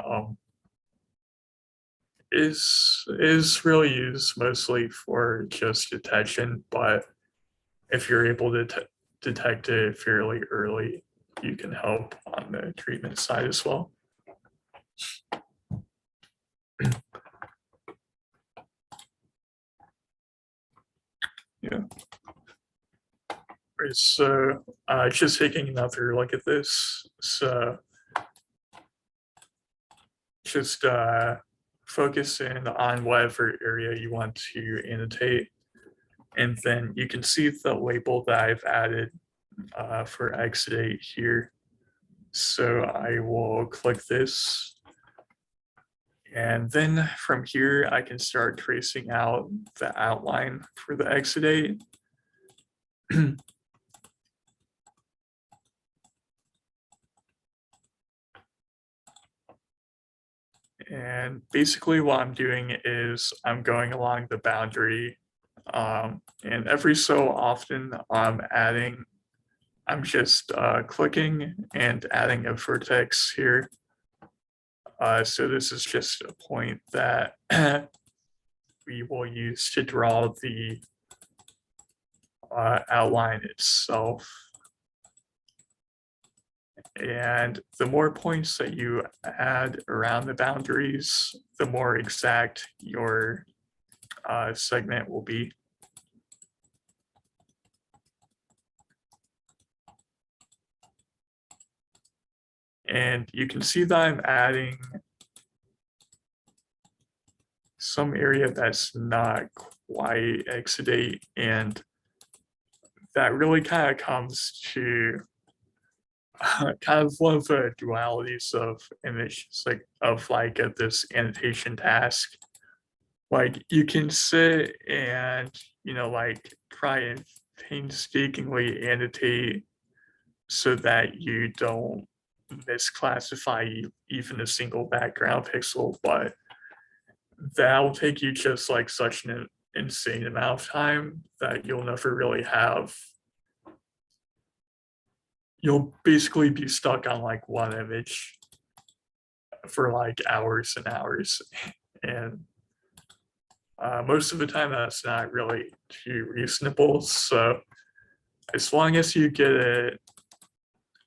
is really used mostly for just detection, but if you're able to detect it fairly early, you can help on the treatment side as well. Yeah. Right, so just taking another look at this. So just focus in on whatever area you want to annotate. And then you can see the label that I've added for exudate here. So I will click this. And then from here, I can start tracing out the outline for the exudate. And basically what I'm doing is I'm going along the boundary, and every so often I'm just clicking and adding a vertex here. So this is just a point that we will use to draw the outline itself. And the more points that you add around the boundaries, the more exact your segment will be. And you can see that I'm adding some area that's not quite exudate, and that really kind of comes to kind of one of the dualities of images, like this annotation task. Like you can sit and like try and painstakingly annotate so that you don't misclassify even a single background pixel, but that'll take you just like such an insane amount of time that you'll never really have. You'll basically be stuck on like one image for like hours and hours. And most of the time that's not really too reasonable. So as long as you get it,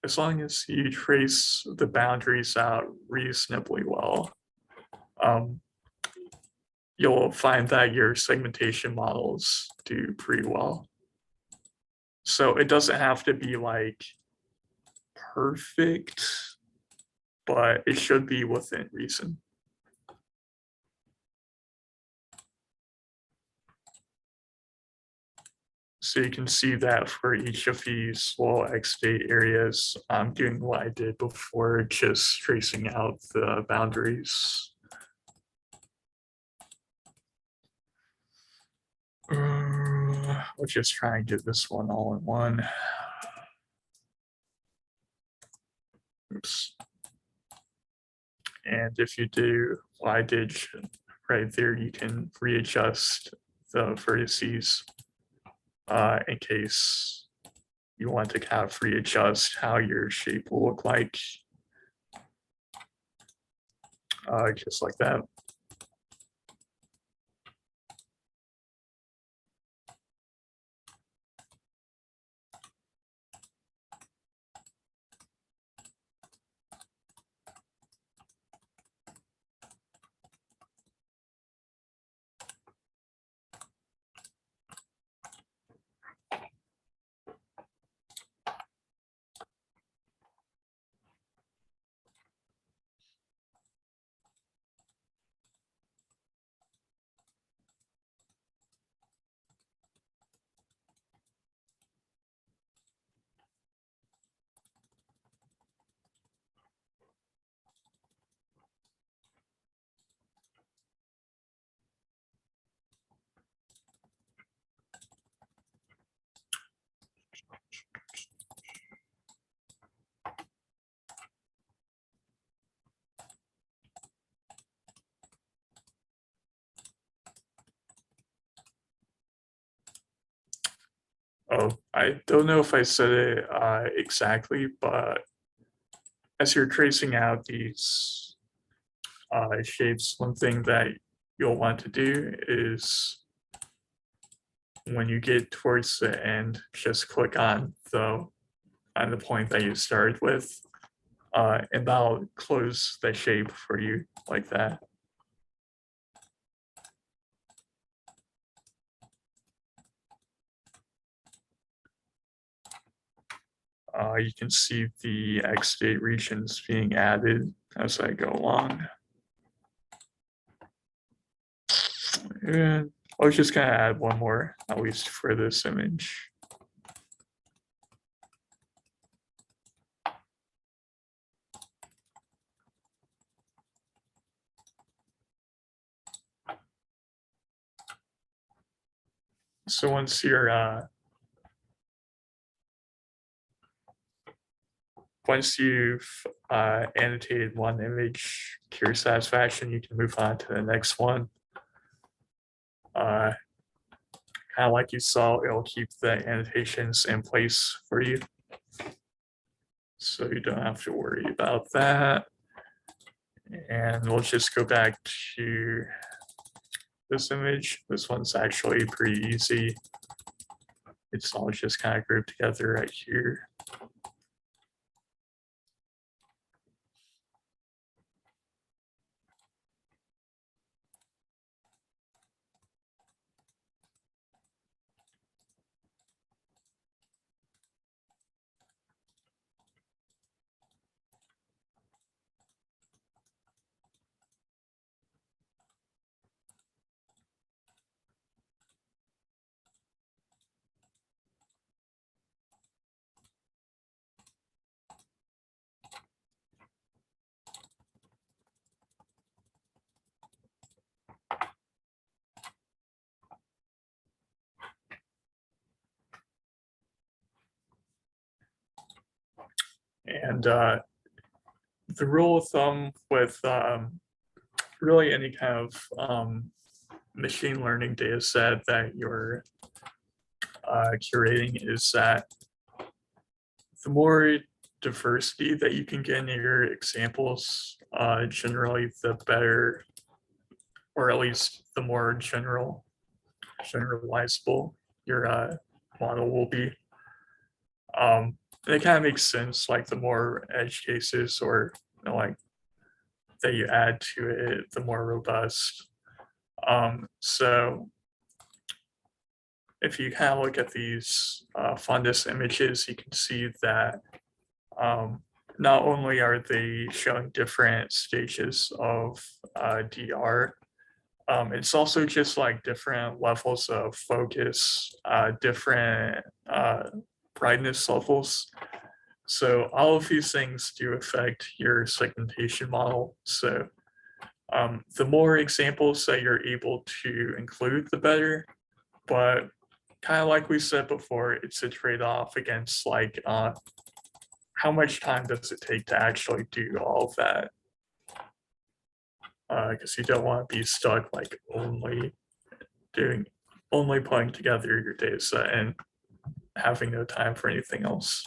as long as you trace the boundaries out reasonably well, you'll find that your segmentation models do pretty well. So it doesn't have to be like perfect, but it should be within reason. So you can see that for each of these little exudate areas, I'm doing what I did before, just tracing out the boundaries. We'll just try and get this one all in one. Oops. And if you do what I did right there, you can readjust the vertices in case you want to kind of readjust how your shape will look like. Just like that. I don't know if I said it exactly, but as you're tracing out these shapes, one thing that you'll want to do is when you get towards the end, just click on the point that you started with, and that'll close the shape for you like that. You can see the X-date regions being added as I go along. And I was just gonna add one more, at least for this image. So once you've annotated one image to your satisfaction, you can move on to the next one. Kind of like you saw, it'll keep the annotations in place for you. So you don't have to worry about that. And we'll just go back to this image. This one's actually pretty easy. It's all just kind of grouped together right here. And the rule of thumb with really any kind of machine learning data set that you're curating is that the more diversity that you can get in your examples, generally the better, or at least the more generalizable your model will be. And it kind of makes sense, like the more edge cases or like that you add to it, the more robust. So if you kind of look at these fundus images, you can see that not only are they showing different stages of DR, it's also just like different levels of focus, different brightness levels. So all of these things do affect your segmentation model. So the more examples that you're able to include, the better. But kind of like we said before, it's a trade-off against like how much time does it take to actually do all of that? Because you don't want to be stuck like only putting together your data set and having no time for anything else.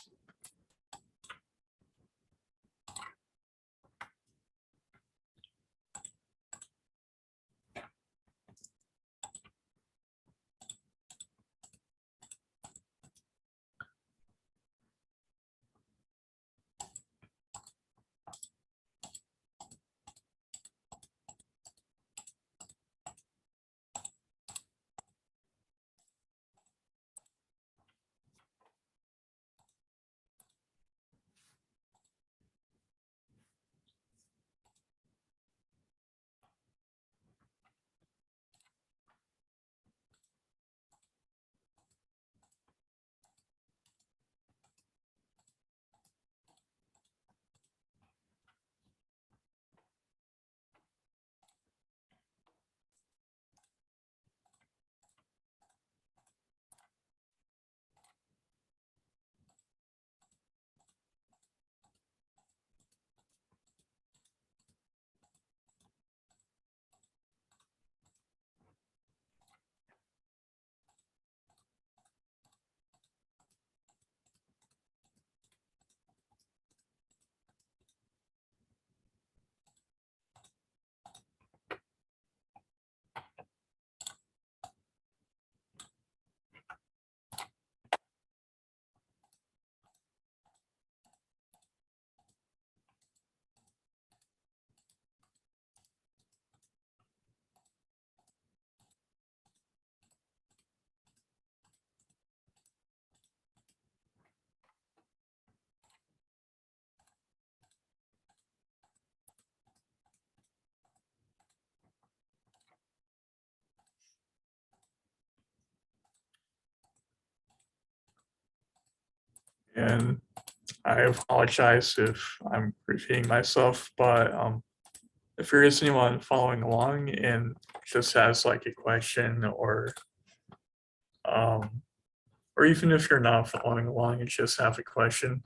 And I apologize if I'm repeating myself, but if there is anyone following along and just has like a question or even if you're not following along and just have a question,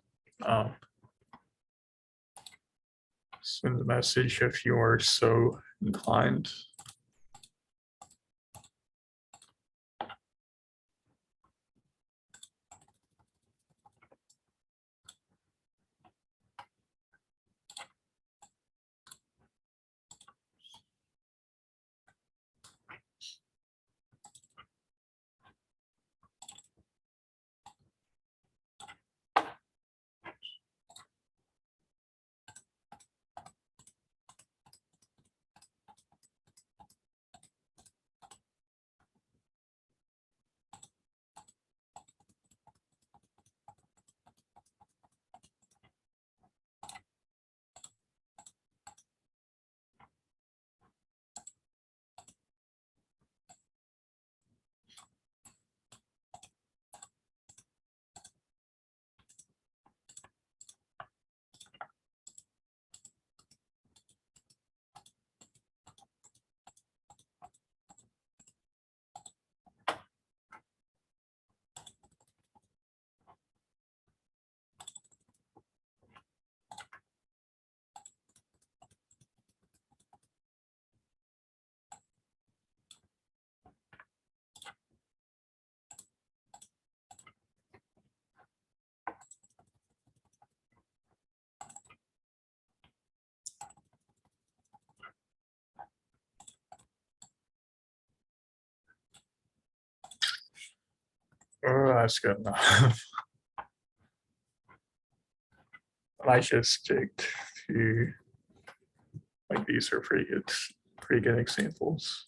send a message if you are so inclined. Oh, that's good enough. I just stick to like these are pretty good examples.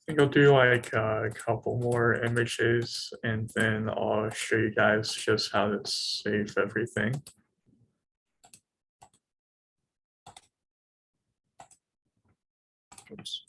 I think I'll do like a couple more images and then I'll show you guys just how to save everything. Oops.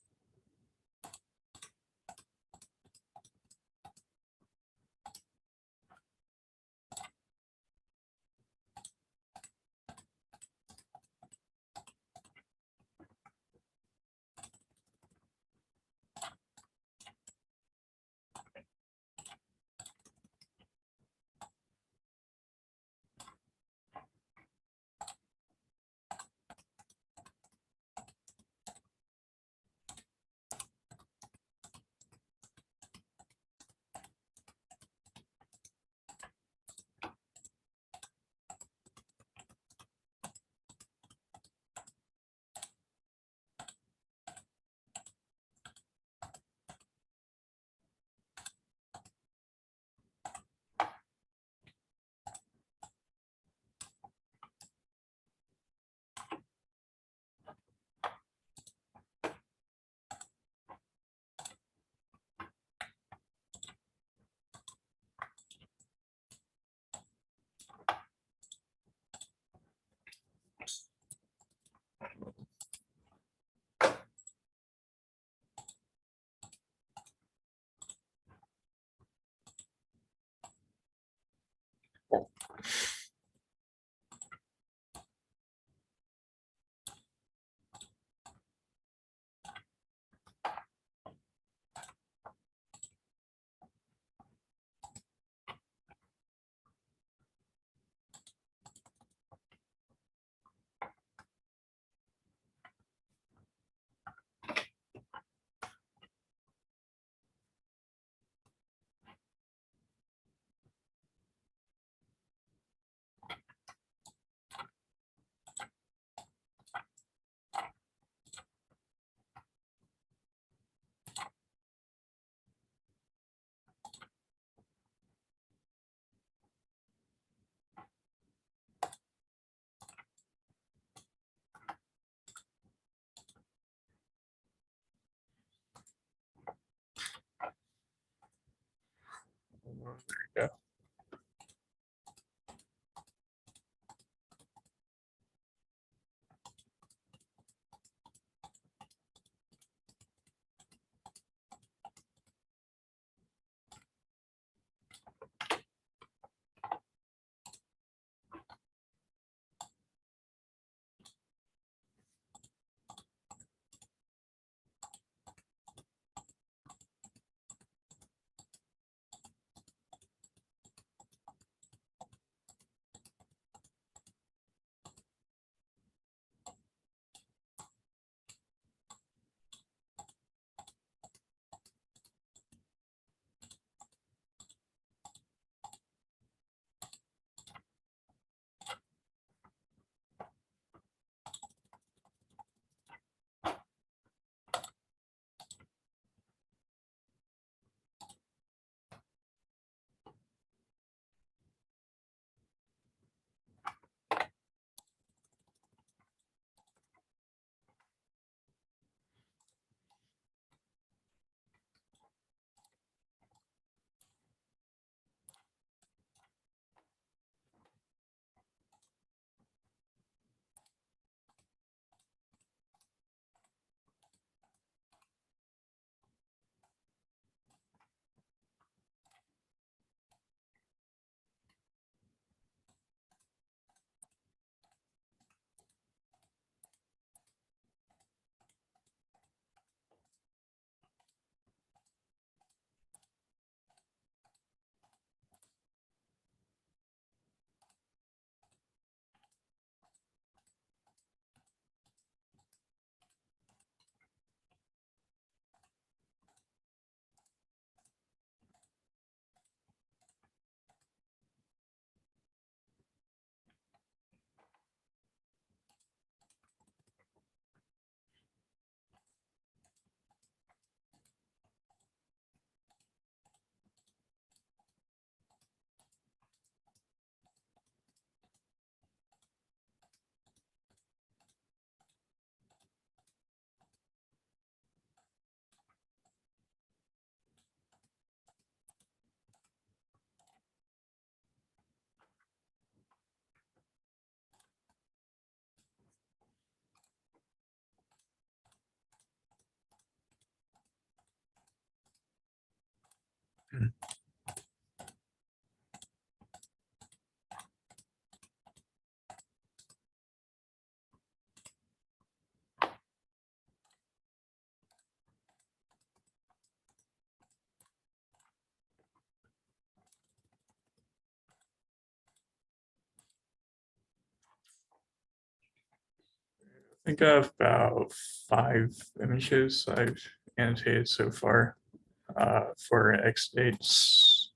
think I have about 5 images I've annotated so far for X dates.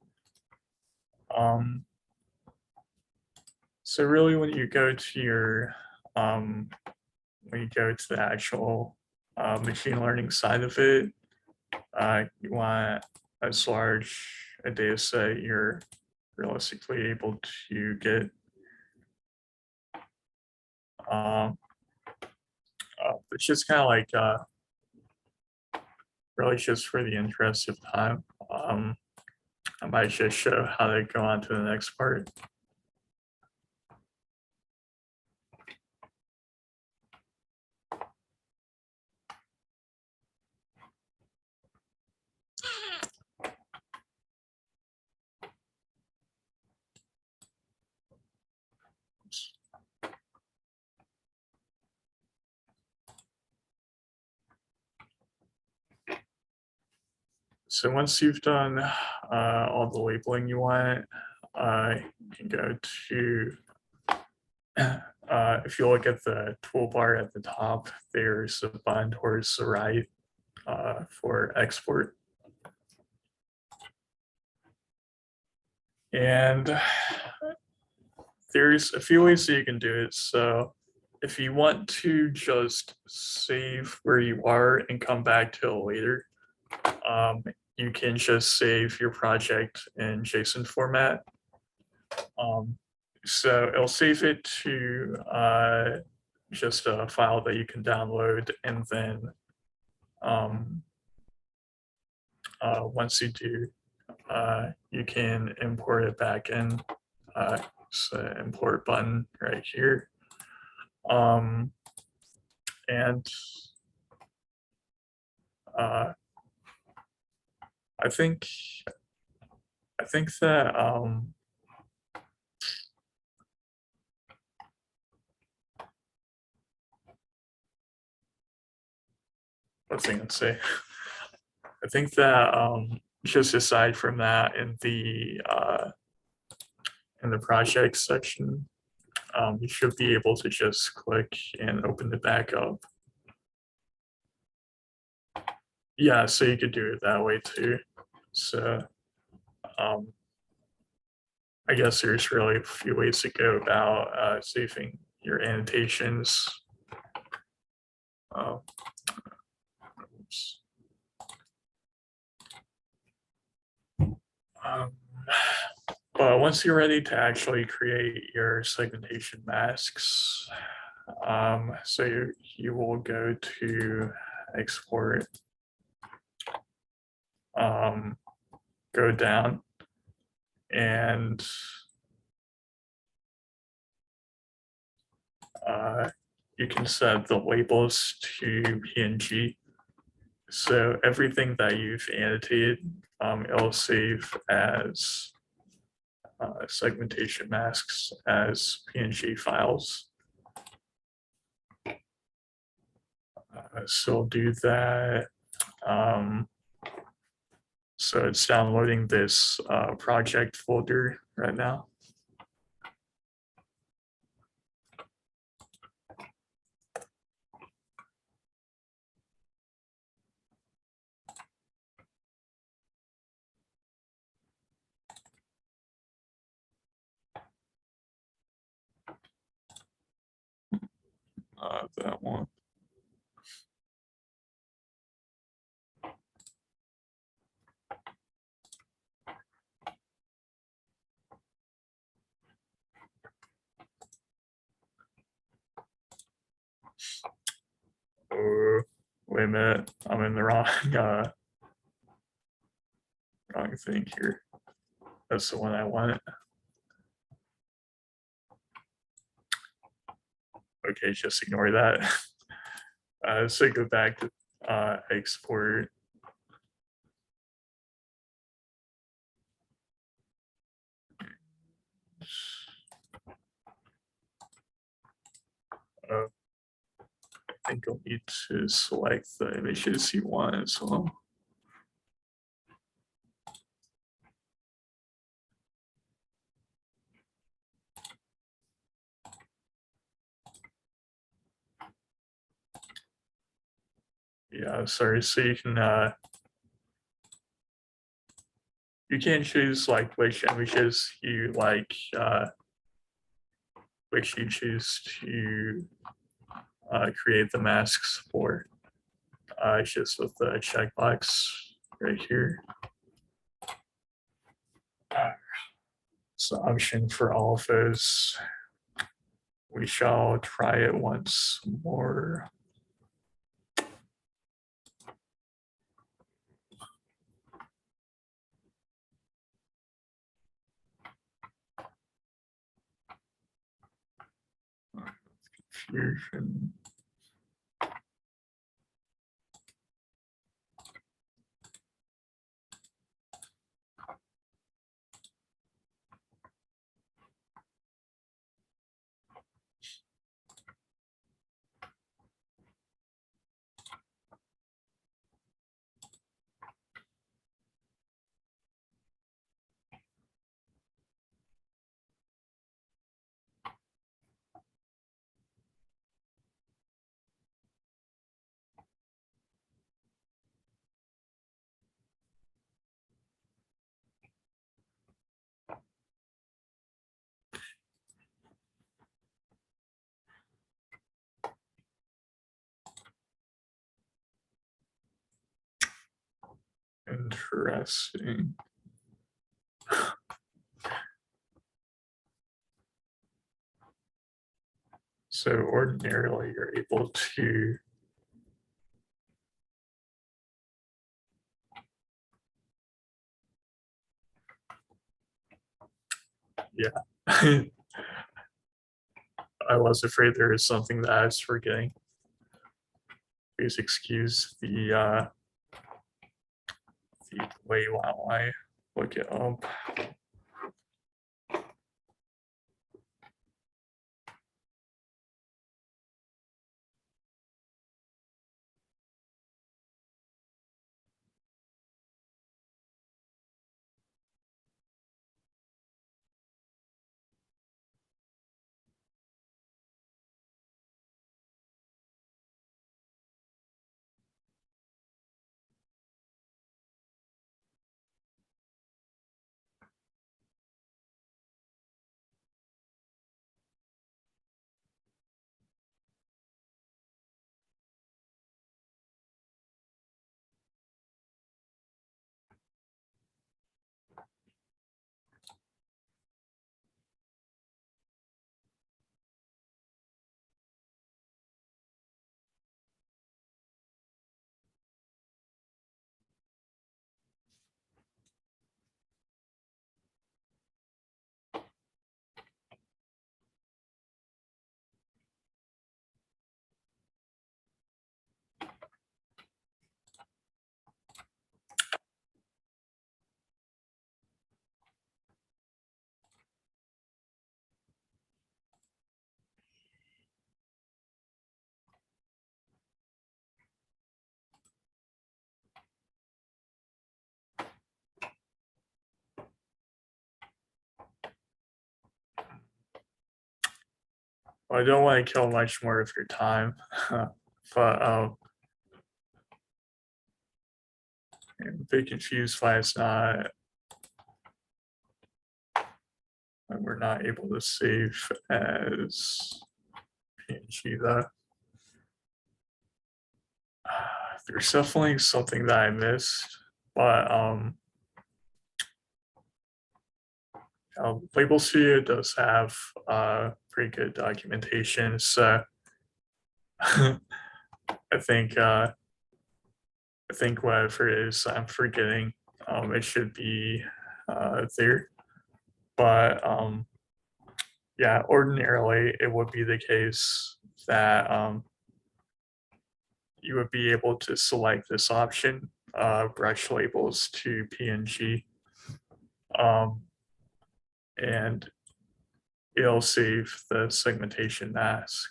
So really when you go to your, when you go to the actual machine learning side of it, you want as large a data set you're realistically able to get. It's just kind of like really just for the interest of time. I might just show how to go on to the next part. So once you've done all the labeling you want, you can go to, if you look at the toolbar at the top, there's a button towards the right for export. And there's a few ways that you can do it. So if you want to just save where you are and come back to it later, you can just save your project in JSON format. So it'll save it to just a file that you can download, and then once you do, you can import it back in. So import button right here. And I think that what's I gonna say? I think that just aside from that, in the project section, you should be able to just click and open it back up. Yeah, so you could do it that way too. So I guess there's really a few ways to go about saving your annotations. Oops. But once you're ready to actually create your segmentation masks, so you will go to export, go down, and you can set the labels to PNG. So everything that you've annotated, it'll save as segmentation masks as PNG files. So I'll do that. So it's downloading this project folder right now. That one. Oh, wait a minute, I'm in the wrong wrong thing here. That's the one I want. Okay, just ignore that. So go back to export. I think you'll need to select the images you want as well. yeah, sorry. So you can choose like which images you like, which you choose to create the masks for. It's just with the checkbox right here. So option for all of those. We shall try it once more. Confusion. Interesting. So ordinarily you're able to yeah. I was afraid there is something that I was forgetting. Please excuse the delay while I look it up. I don't want to kill much more of your time, but I'm a bit confused why it's not, why we're not able to save as PNG though. There's definitely something that I missed, but Label Studio does have pretty good documentation, so I think whatever it is I'm forgetting, it should be there. But yeah, ordinarily it would be the case that you would be able to select this option, brush labels to PNG, and it'll save the segmentation mask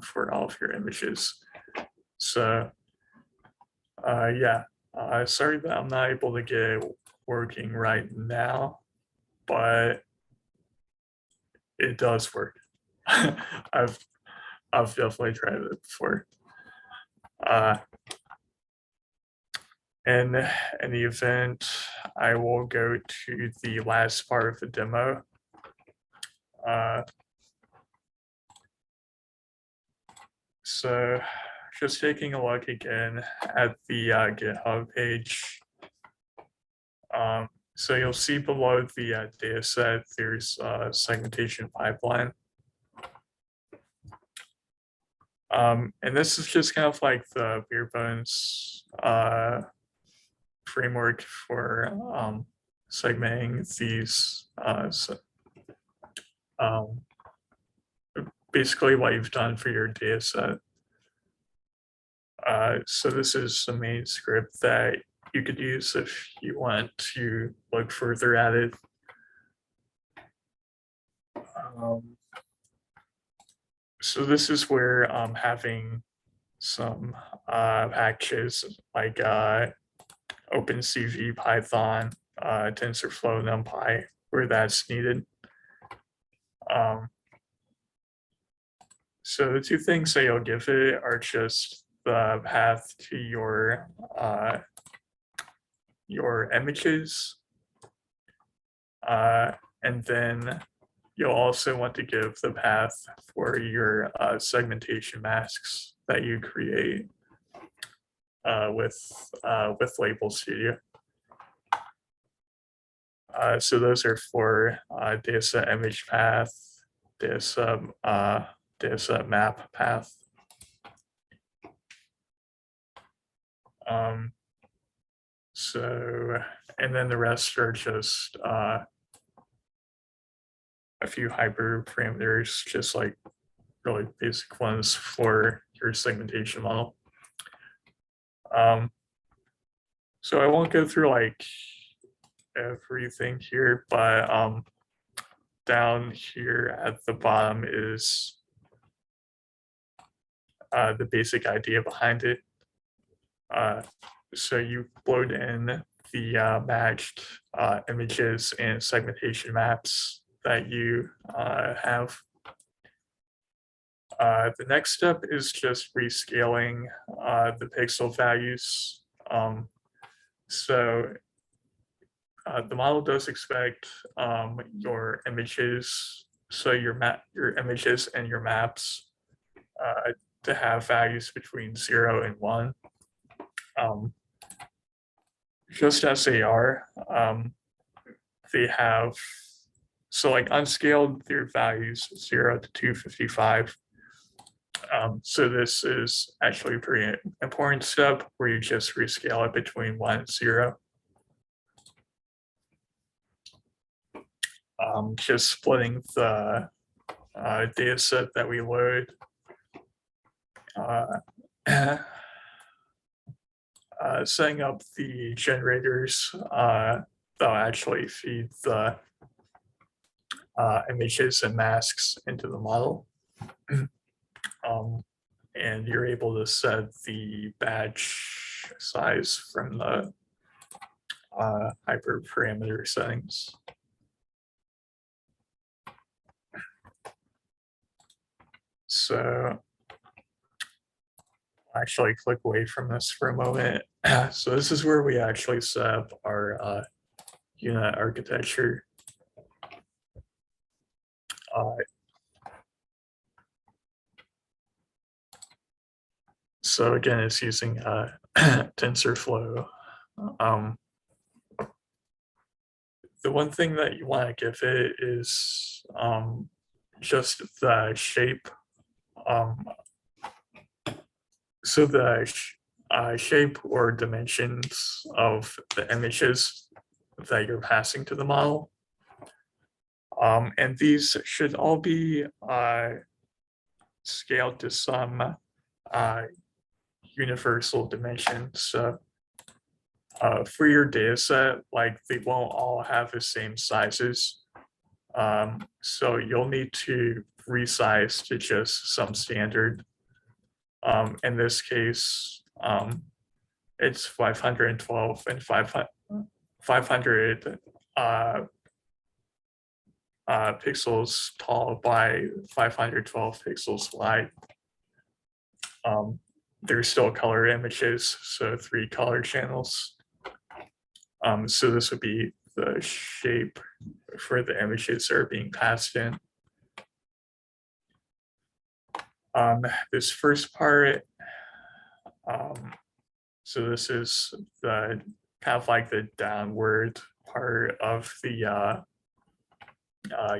for all of your images. So yeah, sorry that I'm not able to get it working right now, but it does work. I've definitely tried it before. And in the event, I will go to the last part of the demo. So just taking a look again at the GitHub page. So you'll see below the data set, there's a segmentation pipeline. And this is just kind of like the bare bones framework for segmenting these. Basically what you've done for your data set. So this is the main script that you could use if you want to look further at it. So this is where having some packages like OpenCV, Python, TensorFlow, NumPy, where that's needed. So the two things that you'll give it are just the path to your images, and then you'll also want to give the path for your segmentation masks that you create with Label Studio. So those are for dataset image path, dataset map path. So, and then the rest are just a few hyperparameters, just like really basic ones for your segmentation model. So I won't go through like everything here, but down here at the bottom is the basic idea behind it. So you load in the matched images and segmentation maps that you have. The next step is just rescaling the pixel values. So the model does expect your images, so your images and your maps to have values between 0 and 1. Just as they are, they have, so like unscaled, their values 0 to 255. So this is actually a pretty important step where you just rescale it between 1 and 0. Just splitting the data set that we load. Setting up the generators that'll actually feed the images and masks into the model. And you're able to set the batch size from the hyperparameter settings. So actually click away from this for a moment. So this is where we actually set up our unit architecture. So again, it's using TensorFlow. The one thing that you want to give it is just the shape. So the shape or dimensions of the images that you're passing to the model. And these should all be scaled to some universal dimensions. So for your data set, like they won't all have the same sizes. So you'll need to resize to just some standard. In this case, it's 512 and 500 pixels tall by 512 pixels wide. They're still color images, so 3 color channels. So this would be the shape for the images that are being passed in. This first part, so this is the kind of like the downward part of the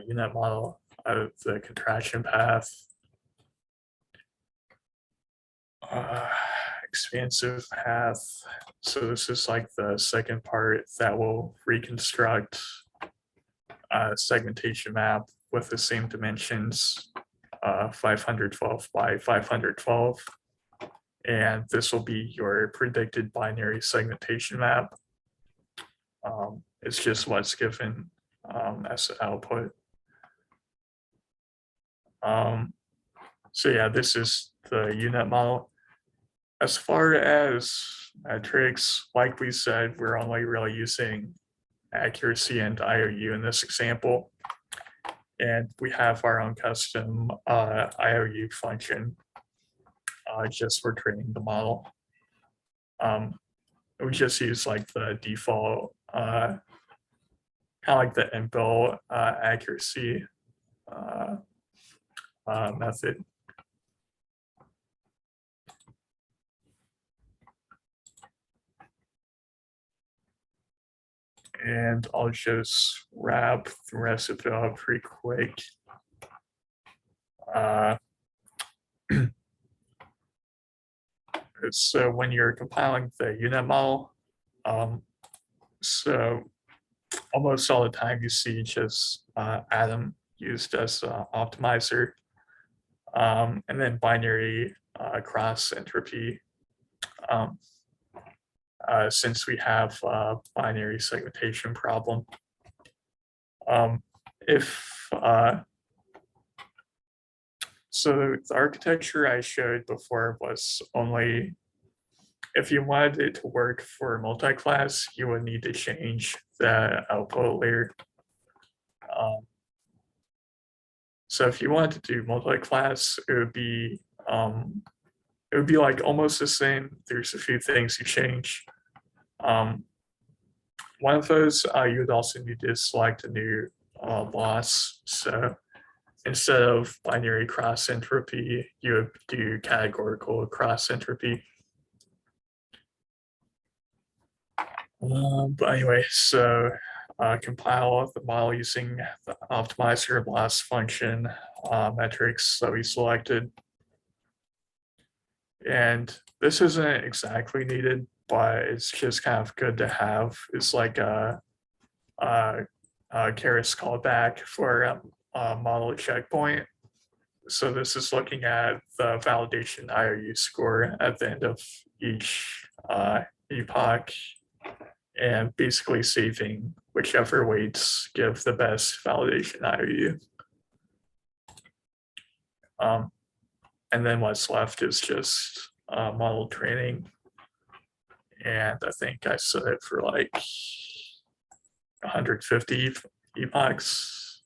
unit model of the contraction path. Expansive path. So this is like the second part that will reconstruct a segmentation map with the same dimensions, 512 by 512. And this will be your predicted binary segmentation map. It's just what's given as the output. So yeah, this is the unit model. As far as metrics, like we said, we're only really using accuracy and IOU in this example. And we have our own custom IOU function just for training the model. We just use like the default, kind of like the inbuilt accuracy method. And I'll just wrap the rest of it up pretty quick. So when you're compiling the unit model, so almost all the time you see just Atom used as an optimizer, and then binary cross entropy. Since we have a binary segmentation problem. So the architecture I showed before was only, if you wanted it to work for multi-class, you would need to change the output layer. So if you wanted to do multi-class, it would be like almost the same. There's a few things you change. One of those, you would also need to select a new loss. So instead of binary cross entropy, you would do categorical cross entropy. But anyway, so compile the model using the optimizer loss function metrics that we selected. And this isn't exactly needed, but it's just kind of good to have. It's like a Keras callback for a model checkpoint. So this is looking at the validation IOU score at the end of each epoch and basically saving whichever weights give the best validation IOU. And then what's left is just model training. And I think I set it for like 150 epochs.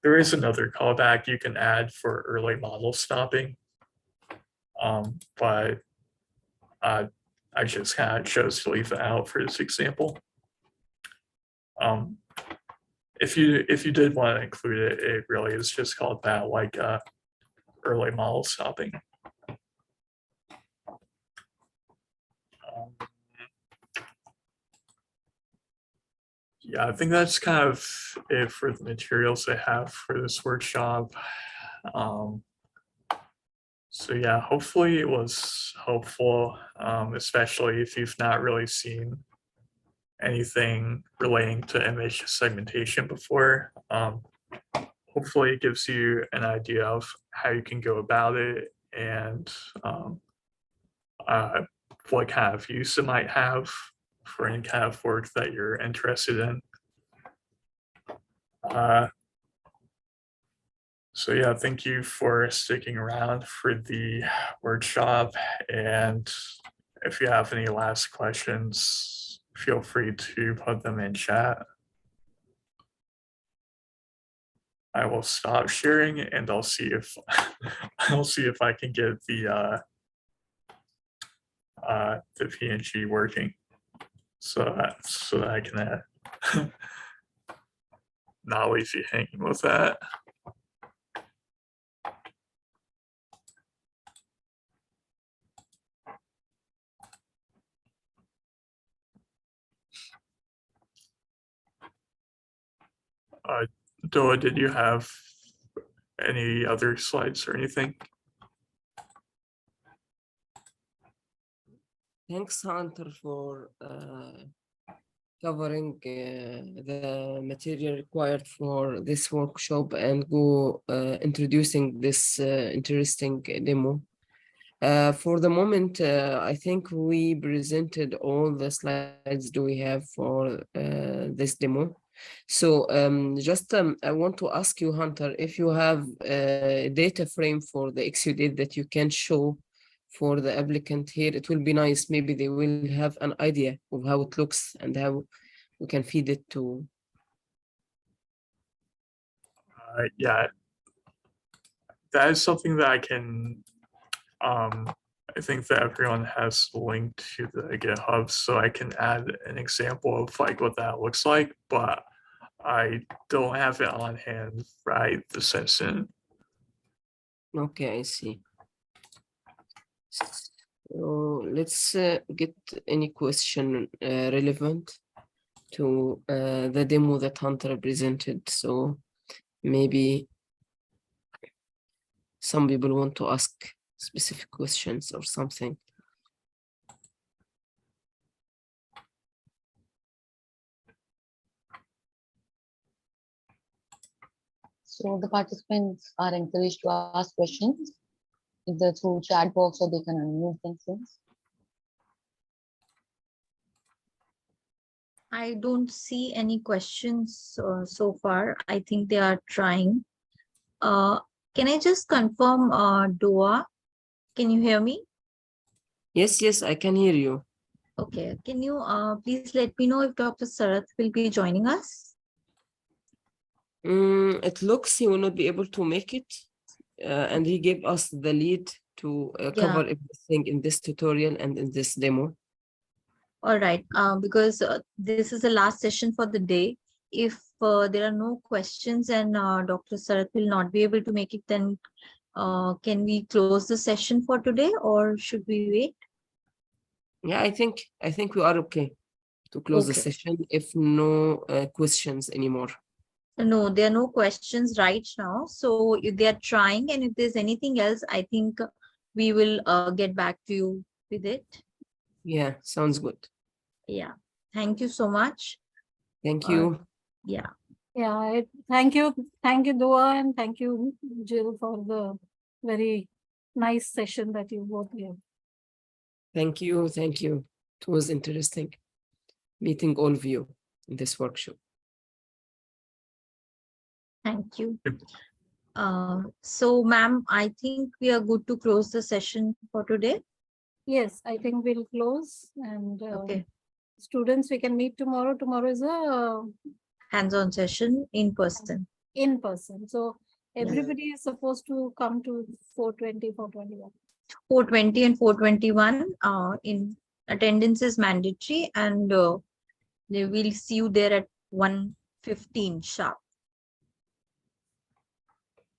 There is another callback you can add for early model stopping. But I just kind of chose to leave it out for this example. If you did want to include it, it really is just called that, like early model stopping. Yeah, I think that's kind of it for the materials I have for this workshop. So yeah, hopefully it was helpful, especially if you've not really seen anything relating to image segmentation before. Hopefully it gives you an idea of how you can go about it and what kind of use it might have for any kind of work that you're interested in. So yeah, thank you for sticking around for the workshop. And if you have any last questions, feel free to put them in chat. I will stop sharing and I'll see if I can get the the PNG working. So that I can not leave you hanging with that. Doa, did you have any other slides or anything? Thanks, Hunter, for covering the material required for this workshop and introducing this interesting demo. For the moment, I think we presented all the slides do we have for this demo. So I want to ask you, Hunter, if you have a data frame for the exudate that you can show for the applicant here, it will be nice. Maybe they will have an idea of how it looks and how we can feed it to. Yeah, that is something that I can, I think that everyone has linked to the GitHub, so I can add an example of like what that looks like, but I don't have it on hand right this instant. Okay, I see. So let's get any question relevant to the demo that Hunter presented. So maybe some people want to ask specific questions or something. So the participants are encouraged to ask questions either through chat box or they can unmute themselves. I don't see any questions so far. I think they are trying. Can I just confirm, Dua? Can you hear me? Yes, I can hear you. Okay. Can you please let me know if Dr. Sarath will be joining us? It looks he will not be able to make it. And he gave us the lead to cover everything in this tutorial and in this demo. All right. Because this is the last session for the day. If there are no questions and Dr. Sarath will not be able to make it, then can we close the session for today or should we wait? Yeah, I think we are okay to close the session if no questions anymore. No, there are no questions right now. So if they are trying and if there's anything else, I think we will get back to you with it. Yeah, sounds good. Yeah. Thank you so much. Thank you. Yeah. Yeah, thank you, Dua, and thank you, Jill, for the very nice session that you both gave. Thank you. It was interesting meeting all of you in this workshop. Thank you. So, ma'am, I think we are good to close the session for today. Yes, I think we'll close and students, we can meet tomorrow. Tomorrow is a hands-on session in person. So everybody is supposed to come to 420, 421. 420 and 421 in attendance is mandatory and they will see you there at 1:15 sharp.